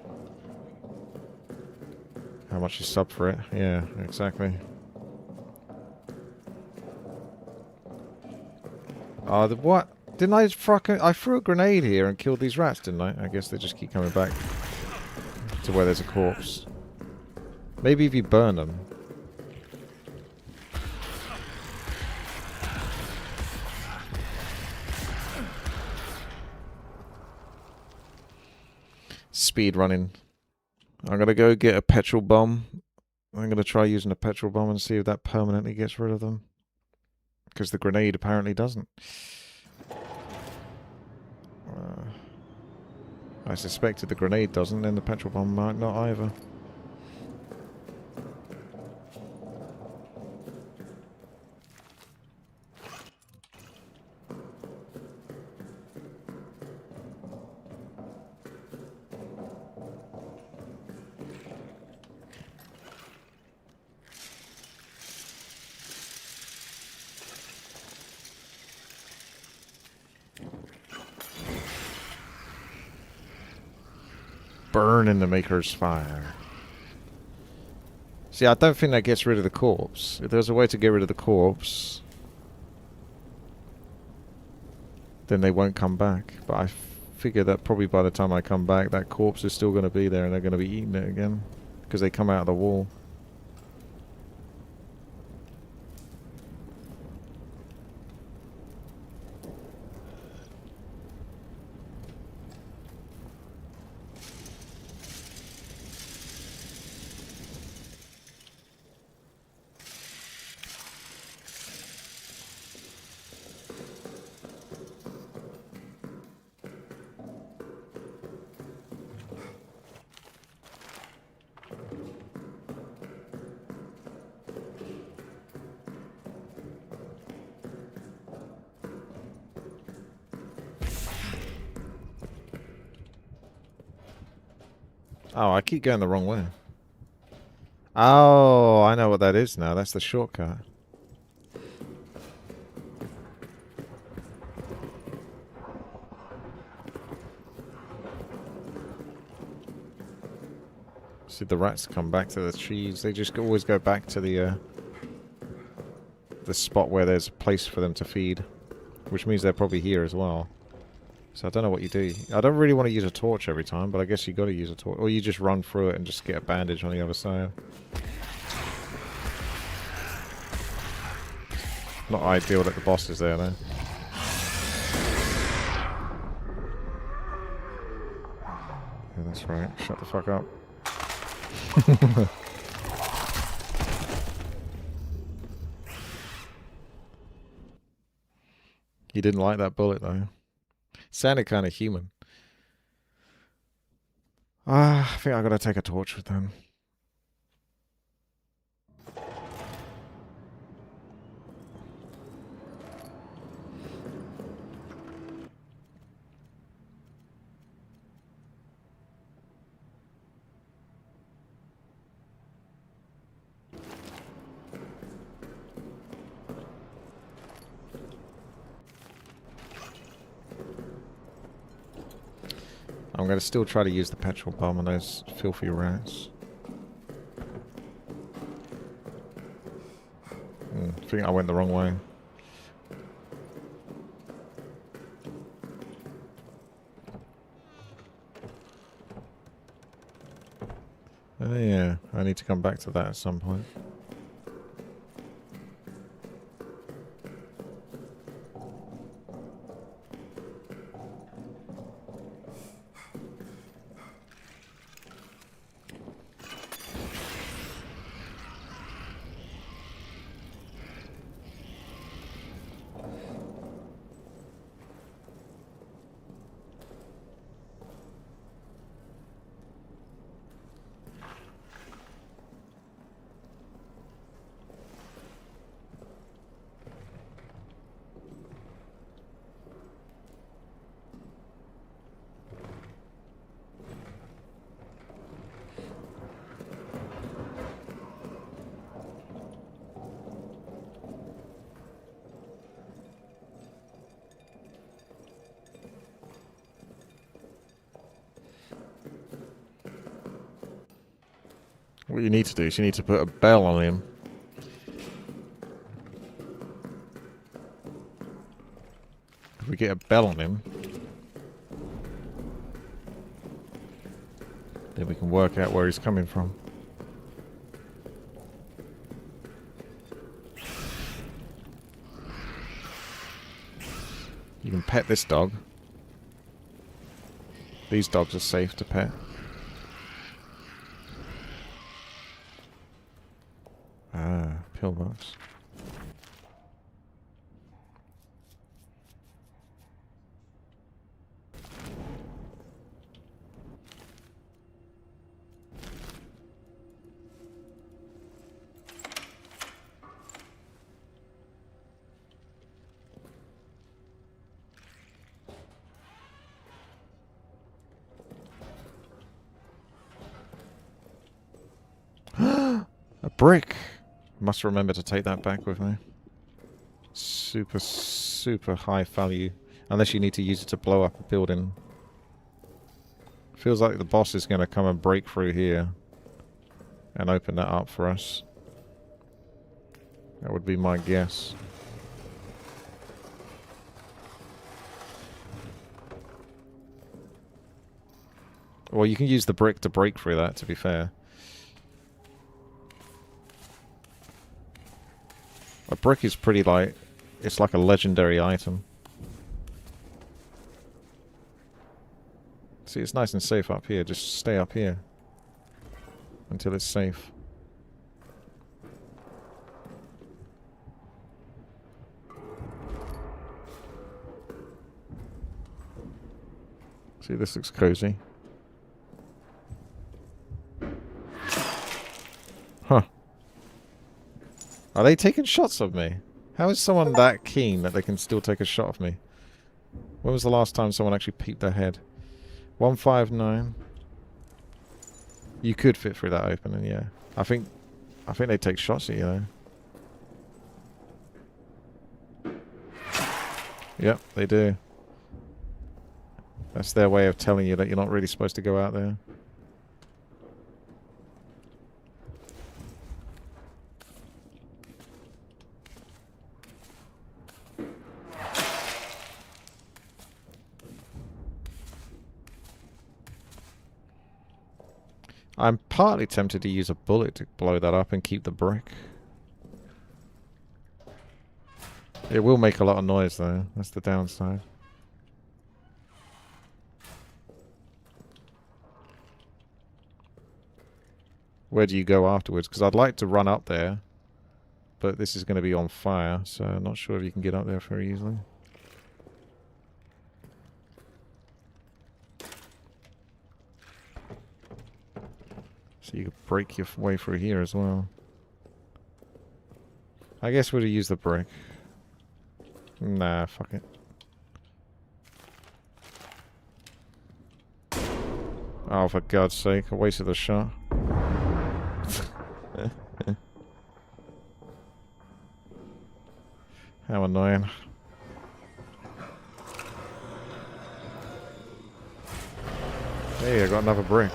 How much you sub for it? Yeah, exactly. What? Didn't I I threw a grenade here and killed these rats, didn't I? I guess they just keep coming back to where there's a corpse. Maybe if you burn them. Speed running. I'm gonna go get a petrol bomb. I'm gonna try using a petrol bomb and see if that permanently gets rid of them. Because the grenade apparently doesn't. I suspected the grenade doesn't, and the petrol bomb might not either. Burn in the Maker's fire. See, I don't think that gets rid of the corpse. If there's a way to get rid of the corpse, then they won't come back. But I figure that probably by the time I come back, that corpse is still going to be there and they're going to be eating it again. Because they come out of the wall. Oh, I keep going the wrong way. Oh, I know what that is now. That's the shortcut. See, the rats come back to the trees. They just always go back to the spot where there's a place for them to feed, which means they're probably here as well. So I don't know what you do. I don't really want to use a torch every time, but I guess you got to use a torch, or you just run through it and just get a bandage on the other side. Not ideal that the boss is there though. Yeah, that's right. Shut the fuck up. You didn't like that bullet though. Sounded kind of human. I think I gotta take a torch with them. I'm going to still try to use the petrol bomb on those filthy rats. I think I went the wrong way. Yeah, I need to come back to that at some point. What you need to do is you need to put a bell on him. If we get a bell on him, then we can work out where he's coming from. You can pet this dog. These dogs are safe to pet. Ah, pillbox. A brick! Must remember to take that back with me. Super, super high value. Unless you need to use it to blow up a building. Feels like the boss is going to come and break through here. And open that up for us. That would be my guess. Well, you can use the brick to break through that, to be fair. A brick is pretty light. It's like a legendary item. See, it's nice and safe up here. Just stay up here until it's safe. See, this looks cozy. Huh. Are they taking shots of me? How is someone that keen that they can still take a shot of me? When was the last time someone actually peeped their head? 159. You could fit through that opening, yeah. I think they take shots at you though. Yep, they do. That's their way of telling you that you're not really supposed to go out there. I'm partly tempted to use a bullet to blow that up and keep the brick. It will make a lot of noise though, that's the downside. Where do you go afterwards? Because I'd like to run up there, but this is going to be on fire, so I'm not sure if you can get up there very easily. So you could break your way through here as well. I guess we'll use the brick. Nah, fuck it. Oh, for God's sake, I wasted a shot. How annoying. Hey, I got another brick.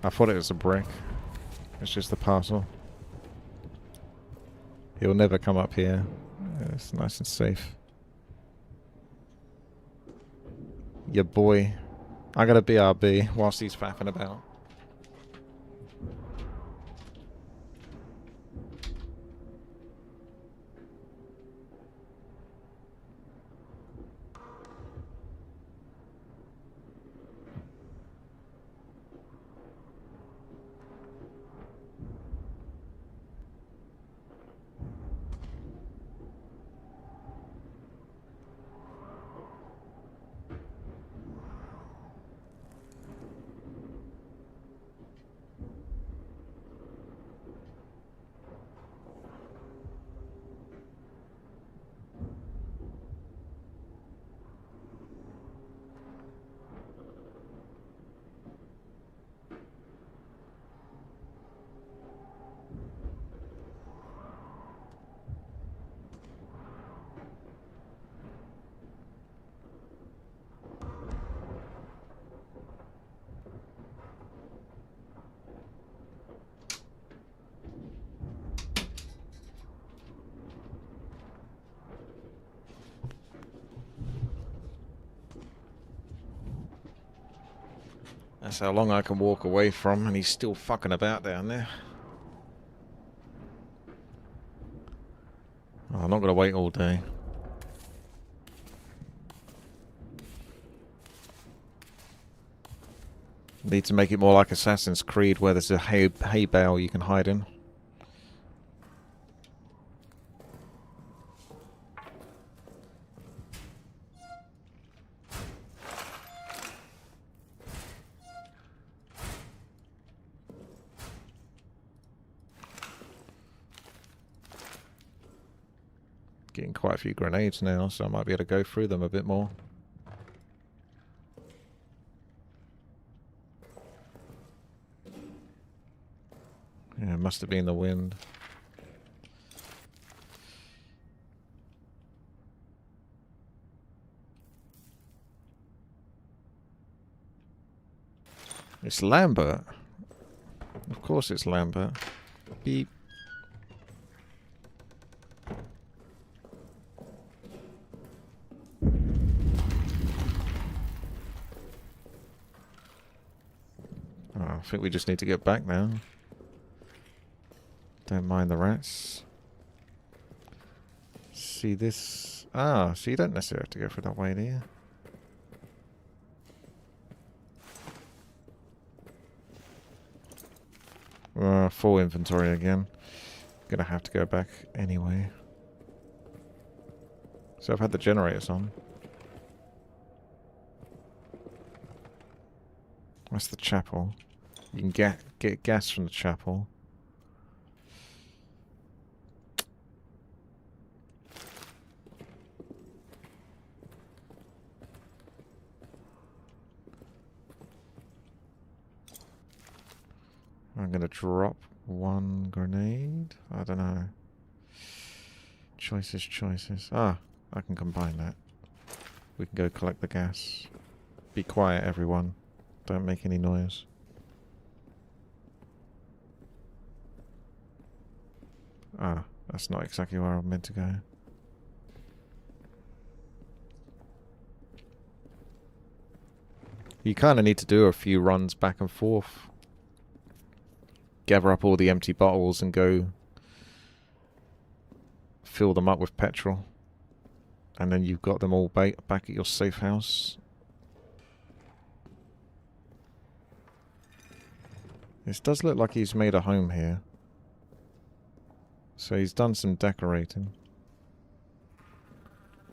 I thought it was a brick. It's just a parcel. He'll never come up here. It's nice and safe. Your boy. I got a BRB whilst he's faffing about. That's how long I can walk away from, and he's still fucking about down there. Oh, I'm not going to wait all day. Need to make it more like Assassin's Creed, where there's a hay bale you can hide in. Getting quite a few grenades now, so I might be able to go through them a bit more. Yeah, it must have been the wind. It's Lambert. Of course it's Lambert. Beep. I think we just need to get back now. Don't mind the rats. See this? Ah, so you don't necessarily have to go through that way, do you? Full inventory again. Gonna have to go back anyway. So I've had the generators on. That's the chapel. You can get gas from the chapel. I'm gonna drop one grenade. I don't know. Choices. Ah, I can combine that. We can go collect the gas. Be quiet, everyone. Don't make any noise. Ah, that's not exactly where I'm meant to go. You kind of need to do a few runs back and forth. Gather up all the empty bottles and go fill them up with petrol. And then you've got them all back at your safe house. This does look like he's made a home here. So he's done some decorating.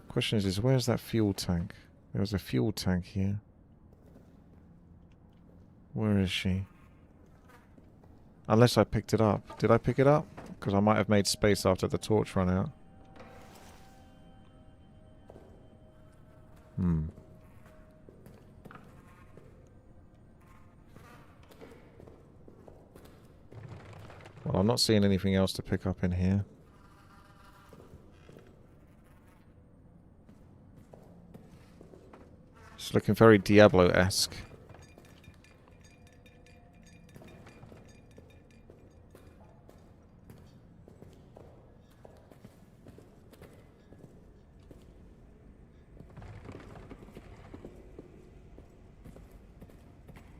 Question is where's that fuel tank? There was a fuel tank here. Where is she? Unless I picked it up. Did I pick it up? Because I might have made space after the torch ran out. Well, I'm not seeing anything else to pick up in here. It's looking very Diablo-esque.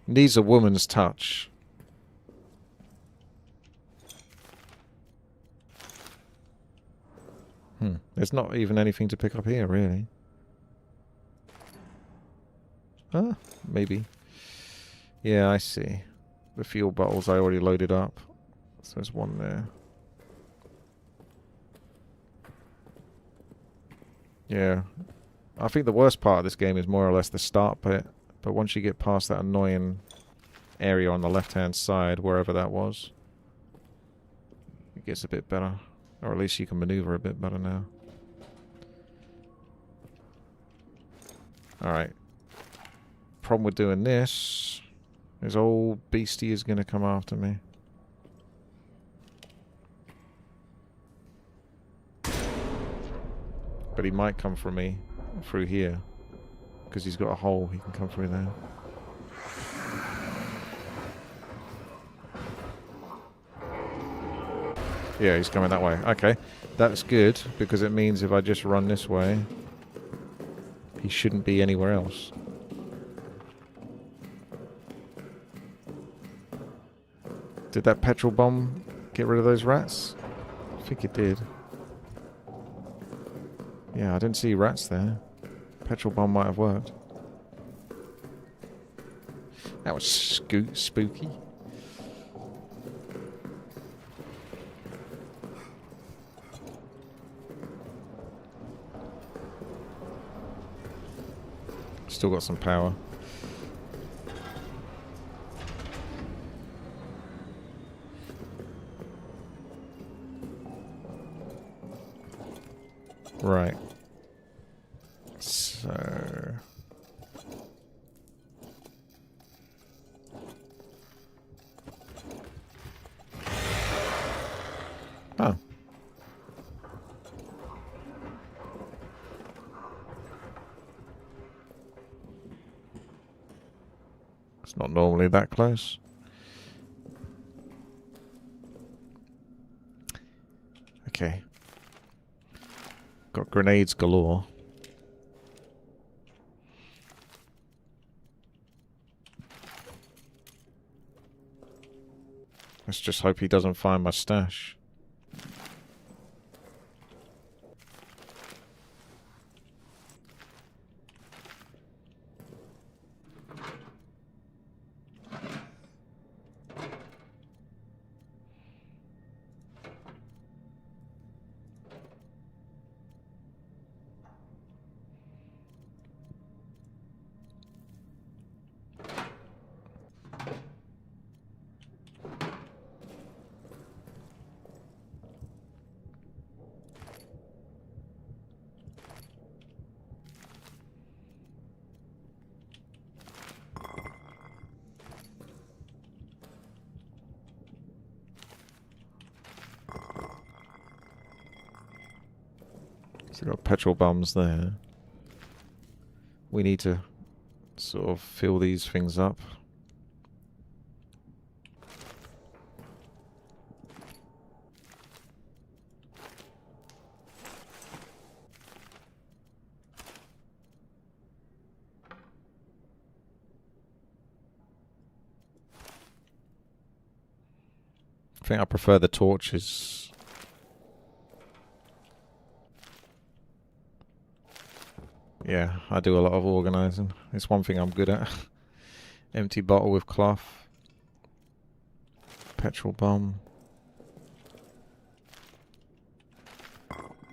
Needs a woman's touch. There's not even anything to pick up here, really. Ah, maybe. Yeah, I see. The fuel bottles I already loaded up. So there's one there. Yeah. I think the worst part of this game is more or less the start bit. But once you get past that annoying area on the left-hand side, wherever that was, it gets a bit better. Or at least you can maneuver a bit better now. Alright. Problem with doing this is old beastie is going to come after me. But he might come for me through here. Because he's got a hole, he can come through there. Yeah, he's coming that way. Okay, that's good, because it means if I just run this way, he shouldn't be anywhere else. Did that petrol bomb get rid of those rats? I think it did. Yeah, I didn't see rats there. Petrol bomb might have worked. That was spooky. Still got some power. Right. So... Oh. It's not normally that close. Okay. Got grenades galore. Let's just hope he doesn't find my stash. So we've got petrol bums there. We need to sort of fill these things up. I think I prefer the torches. Yeah, I do a lot of organising. It's one thing I'm good at. Empty bottle with cloth. Petrol bomb.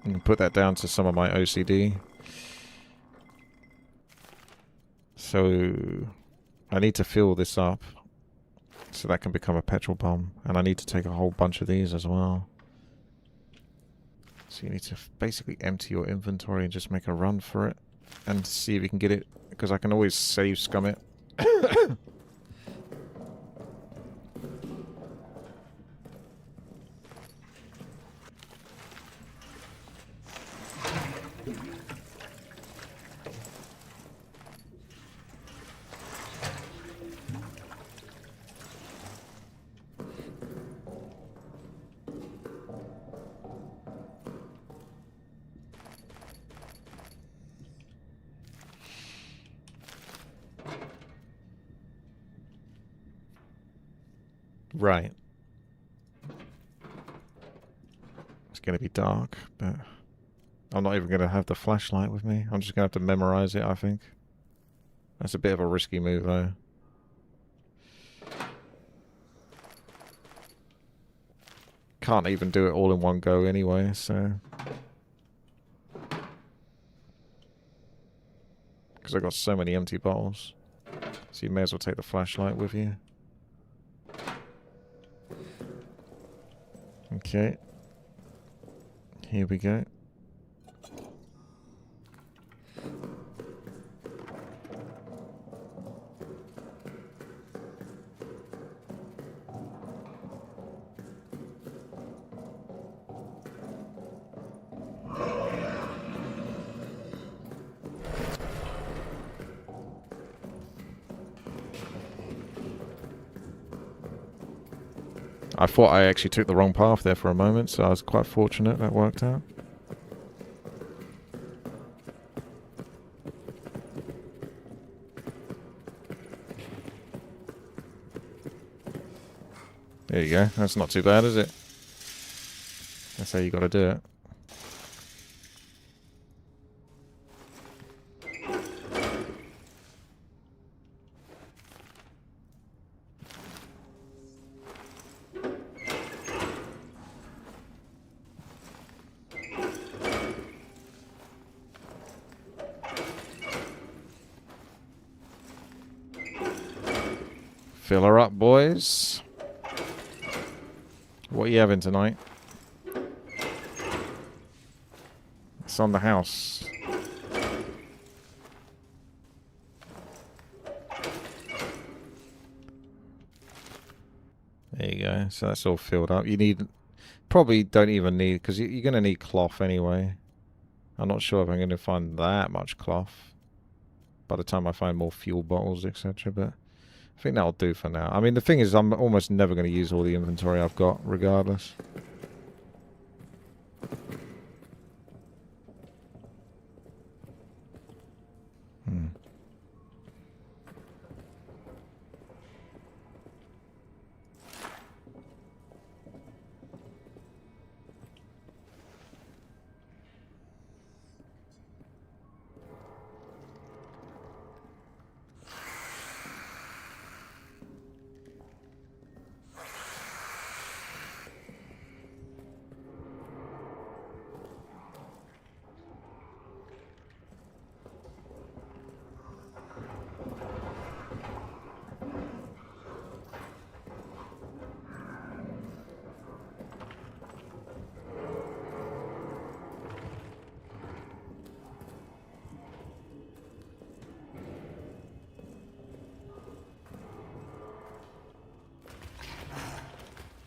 And put that down to some of my OCD. So I need to fill this up so that can become a petrol bomb. And I need to take a whole bunch of these as well. So you need to basically empty your inventory and just make a run for it. And see if you can get it, because I can always save scum it. Right. It's going to be dark, but I'm not even going to have the flashlight with me. I'm just going to have to memorize it, I think. That's a bit of a risky move, though. Can't even do it all in one go anyway, so... Because I've got so many empty bottles. So you may as well take the flashlight with you. Okay. Here we go. I thought I actually took the wrong path there for a moment, so I was quite fortunate that worked out. There you go. That's not too bad, is it? That's how you gotta do it. Fill her up, boys. What are you having tonight? It's on the house. There you go. So that's all filled up. You need... Probably don't even need... Because you're going to need cloth anyway. I'm not sure if I'm going to find that much cloth by the time I find more fuel bottles, etc. But I think that'll do for now. I mean, the thing is, I'm almost never going to use all the inventory I've got, regardless.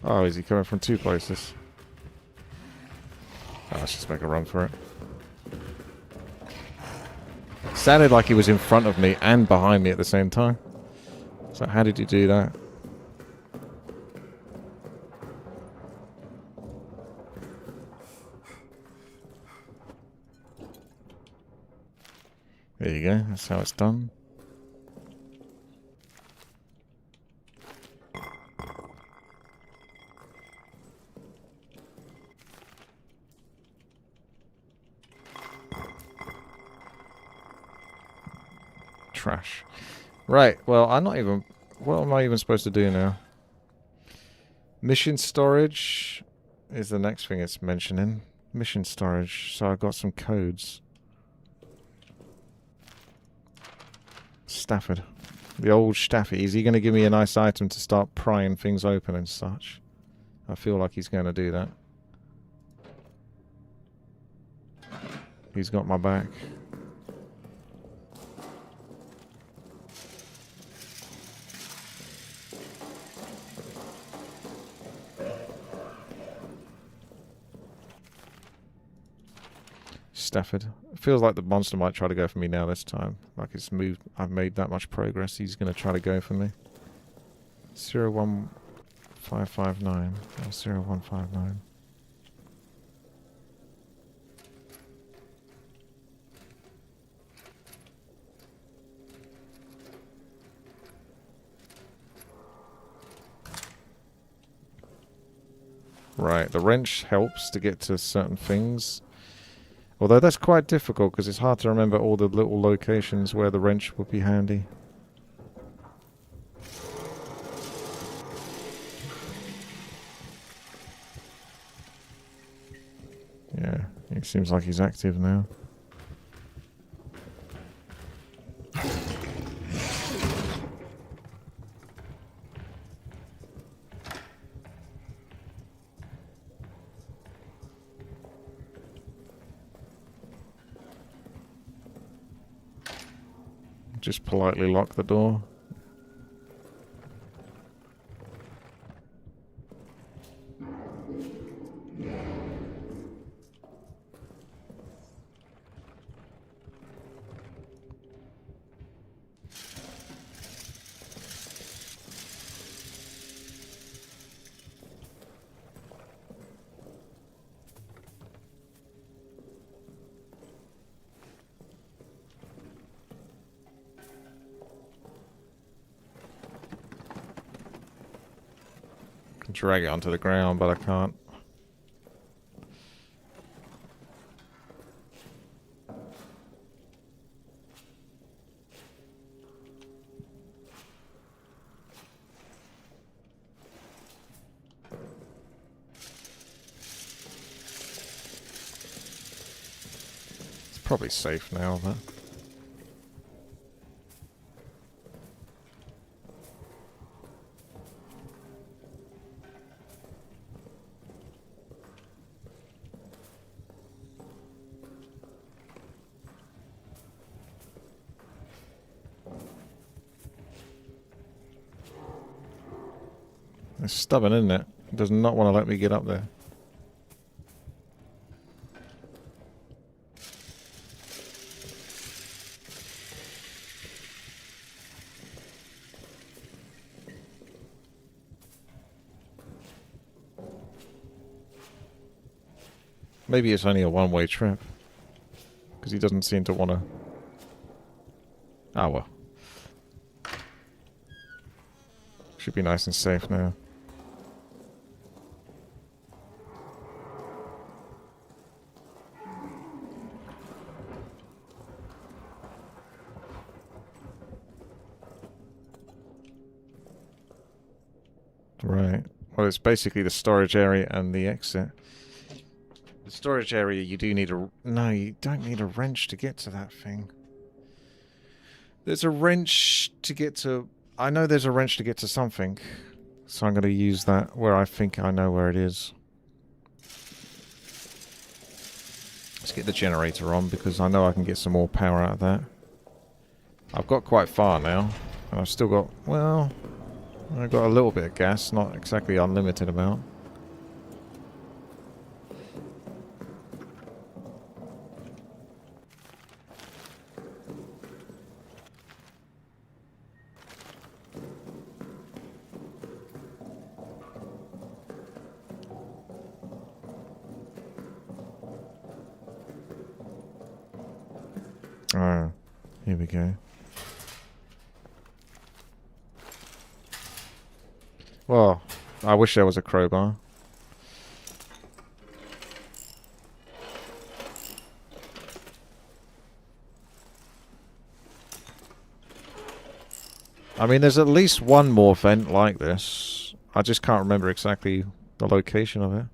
Oh, is he coming from two places? Oh, let's just make a run for it. Sounded like he was in front of me and behind me at the same time. So how did you do that? There you go, that's how it's done. Trash. Right, well, I'm not even... What am I even supposed to do now? Mission storage is the next thing it's mentioning. Mission storage, so I've got some codes. Stafford. The old Staffy. Is he going to give me a nice item to start prying things open and such? I feel like he's going to do that. He's got my back. Stafford. It feels like the monster might try to go for me now this time. Like it's moved. I've made that much progress. He's going to try to go for me. 01559. Oh, 0159. Right, the wrench helps to get to certain things. Although that's quite difficult because it's hard to remember all the little locations where the wrench would be handy. Yeah, it seems like he's active now. Just politely lock the door. Drag it onto the ground, but I can't. It's probably safe now, but... It's stubborn, isn't it? It does not want to let me get up there. Maybe it's only a one-way trip. Because he doesn't seem to want to... Ah, well. Should be nice and safe now. Right. Well, it's basically the storage area and the exit. The storage area, you do need a... No, you don't need a wrench to get to that thing. There's a wrench to get to... I know there's a wrench to get to something. So I'm going to use that where I think I know where it is. Let's get the generator on because I know I can get some more power out of that. I've got quite far now. And I've still got... Well... I've got a little bit of gas, not exactly unlimited amount. Oh, here we go. Well, I wish there was a crowbar. I mean, there's at least one more vent like this. I just can't remember exactly the location of it.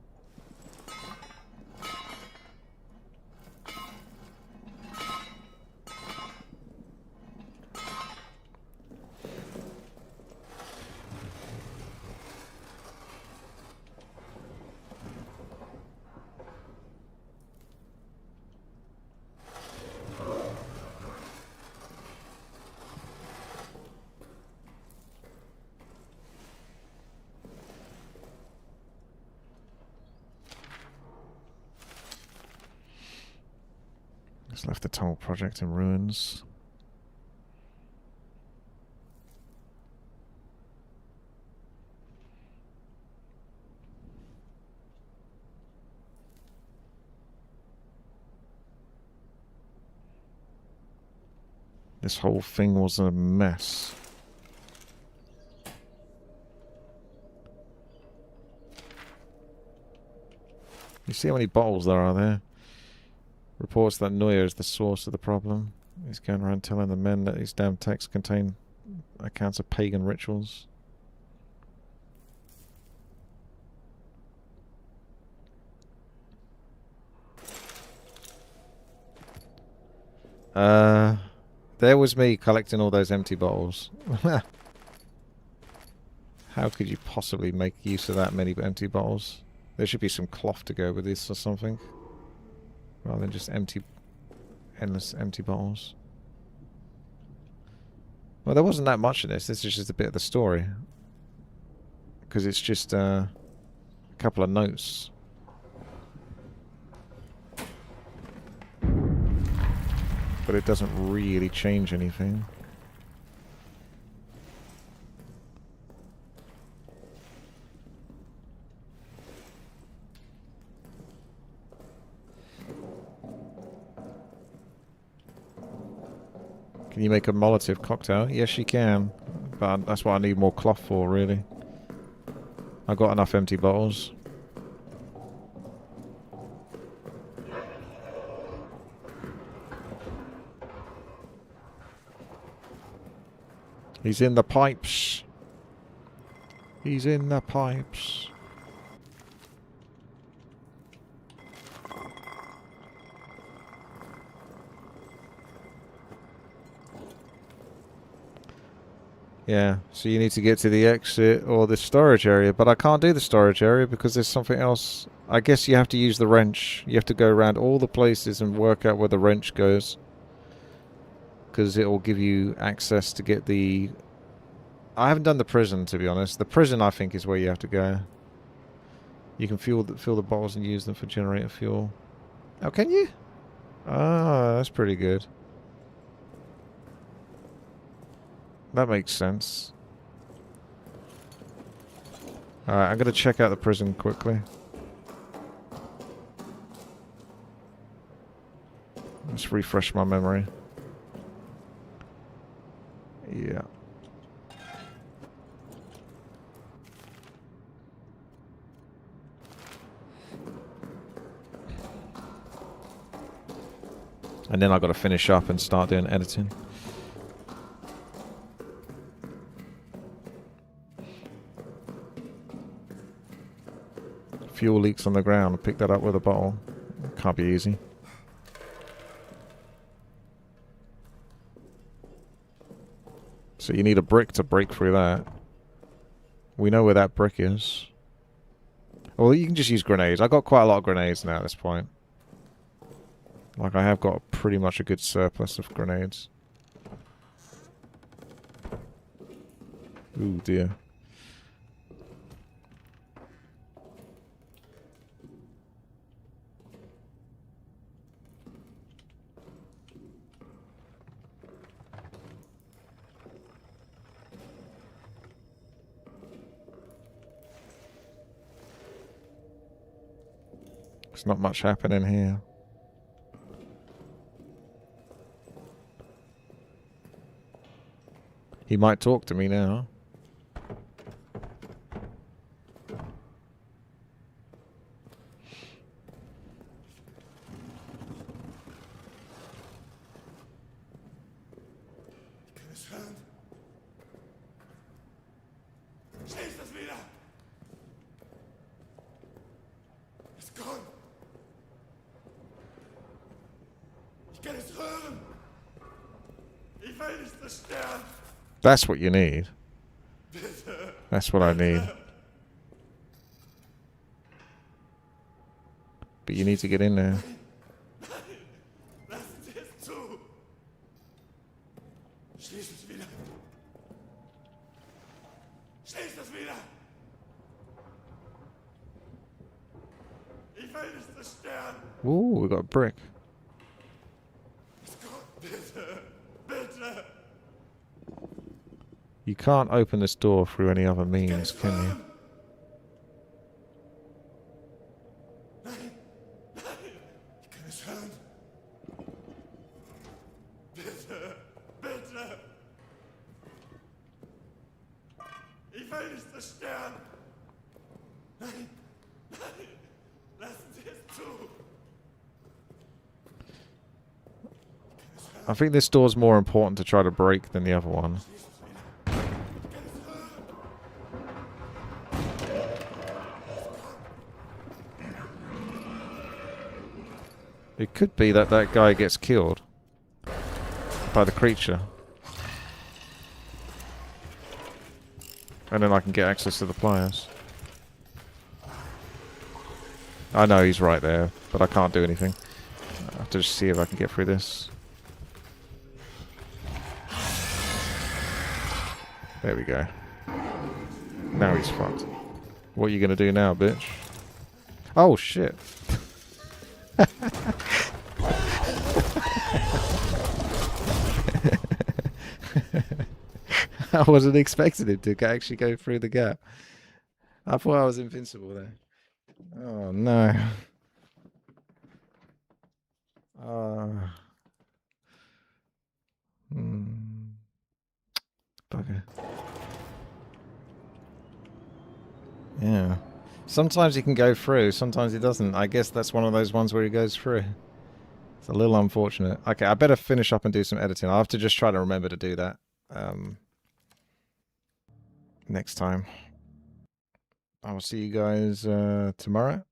Just left the tunnel project in ruins. This whole thing was a mess. You see how many bottles there are there? Reports that Neuer is the source of the problem. He's going around telling the men that these damn texts contain accounts of pagan rituals. There was me collecting all those empty bottles. How could you possibly make use of that many empty bottles? There should be some cloth to go with this or something. Rather than just empty, endless empty bottles. Well, there wasn't that much in this. This is just a bit of the story. Because it's just a couple of notes. But it doesn't really change anything. Can you make a Molotov cocktail? Yes, you can. But that's what I need more cloth for, really. I've got enough empty bottles. He's in the pipes. He's in the pipes. Yeah, so you need to get to the exit or the storage area, but I can't do the storage area because there's something else. I guess you have to use the wrench. You have to go around all the places and work out where the wrench goes. Because it will give you access to get the... I haven't done the prison, to be honest. The prison, I think, is where you have to go. You can fill the bottles and use them for generator fuel. Oh, can you? Ah, that's pretty good. That makes sense. Alright, I'm going to check out the prison quickly. Let's refresh my memory. Yeah. And then I've got to finish up and start doing editing. Fuel leaks on the ground. Pick that up with a bottle. Can't be easy. So you need a brick to break through that. We know where that brick is. Well, you can just use grenades. I've got quite a lot of grenades now at this point. Like, I have got pretty much a good surplus of grenades. Ooh, dear. There's not much happening here. He might talk to me now. Schließ das wieder! Es kommt! Ich kann es hören! Ich will nicht zerstören! That's what you need. Bitte! That's what I need. But you need to get in there. Lassen Sie es zu! Schließ es wieder! Schließ es wieder! Ich will nicht zerstören! Ooh, we got a brick. Es kommt! Bitte! Bitte! You can't open this door through any other means, can you? Nein! Nein! Ich kann es hören! Bitte! Bitte! Ich will nicht zerstören! Nein! Nein! Lassen Sie es zu! I think this door's more important to try to break than the other one. It could be that that guy gets killed by the creature. And then I can get access to the pliers. I know he's right there, but I can't do anything. I have to just see if I can get through this. There we go. Now he's fucked. What are you gonna do now, bitch? Oh shit. I wasn't expecting him to actually go through the gap. I thought I was invincible there. Oh no. Bugger. Yeah. Sometimes he can go through, sometimes he doesn't. I guess that's one of those ones where he goes through. It's a little unfortunate. Okay, I better finish up and do some editing. I'll have to just try to remember to do that next time. I will see you guys tomorrow.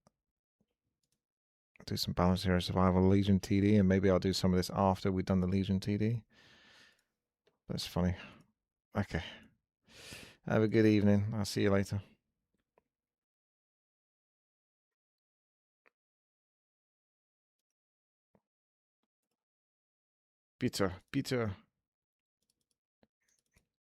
Do some Balanced Hero Survival Legion TD, and maybe I'll do some of this after we've done the Legion TD. That's funny. Okay. Have a good evening. I'll see you later. Bitte, bitte.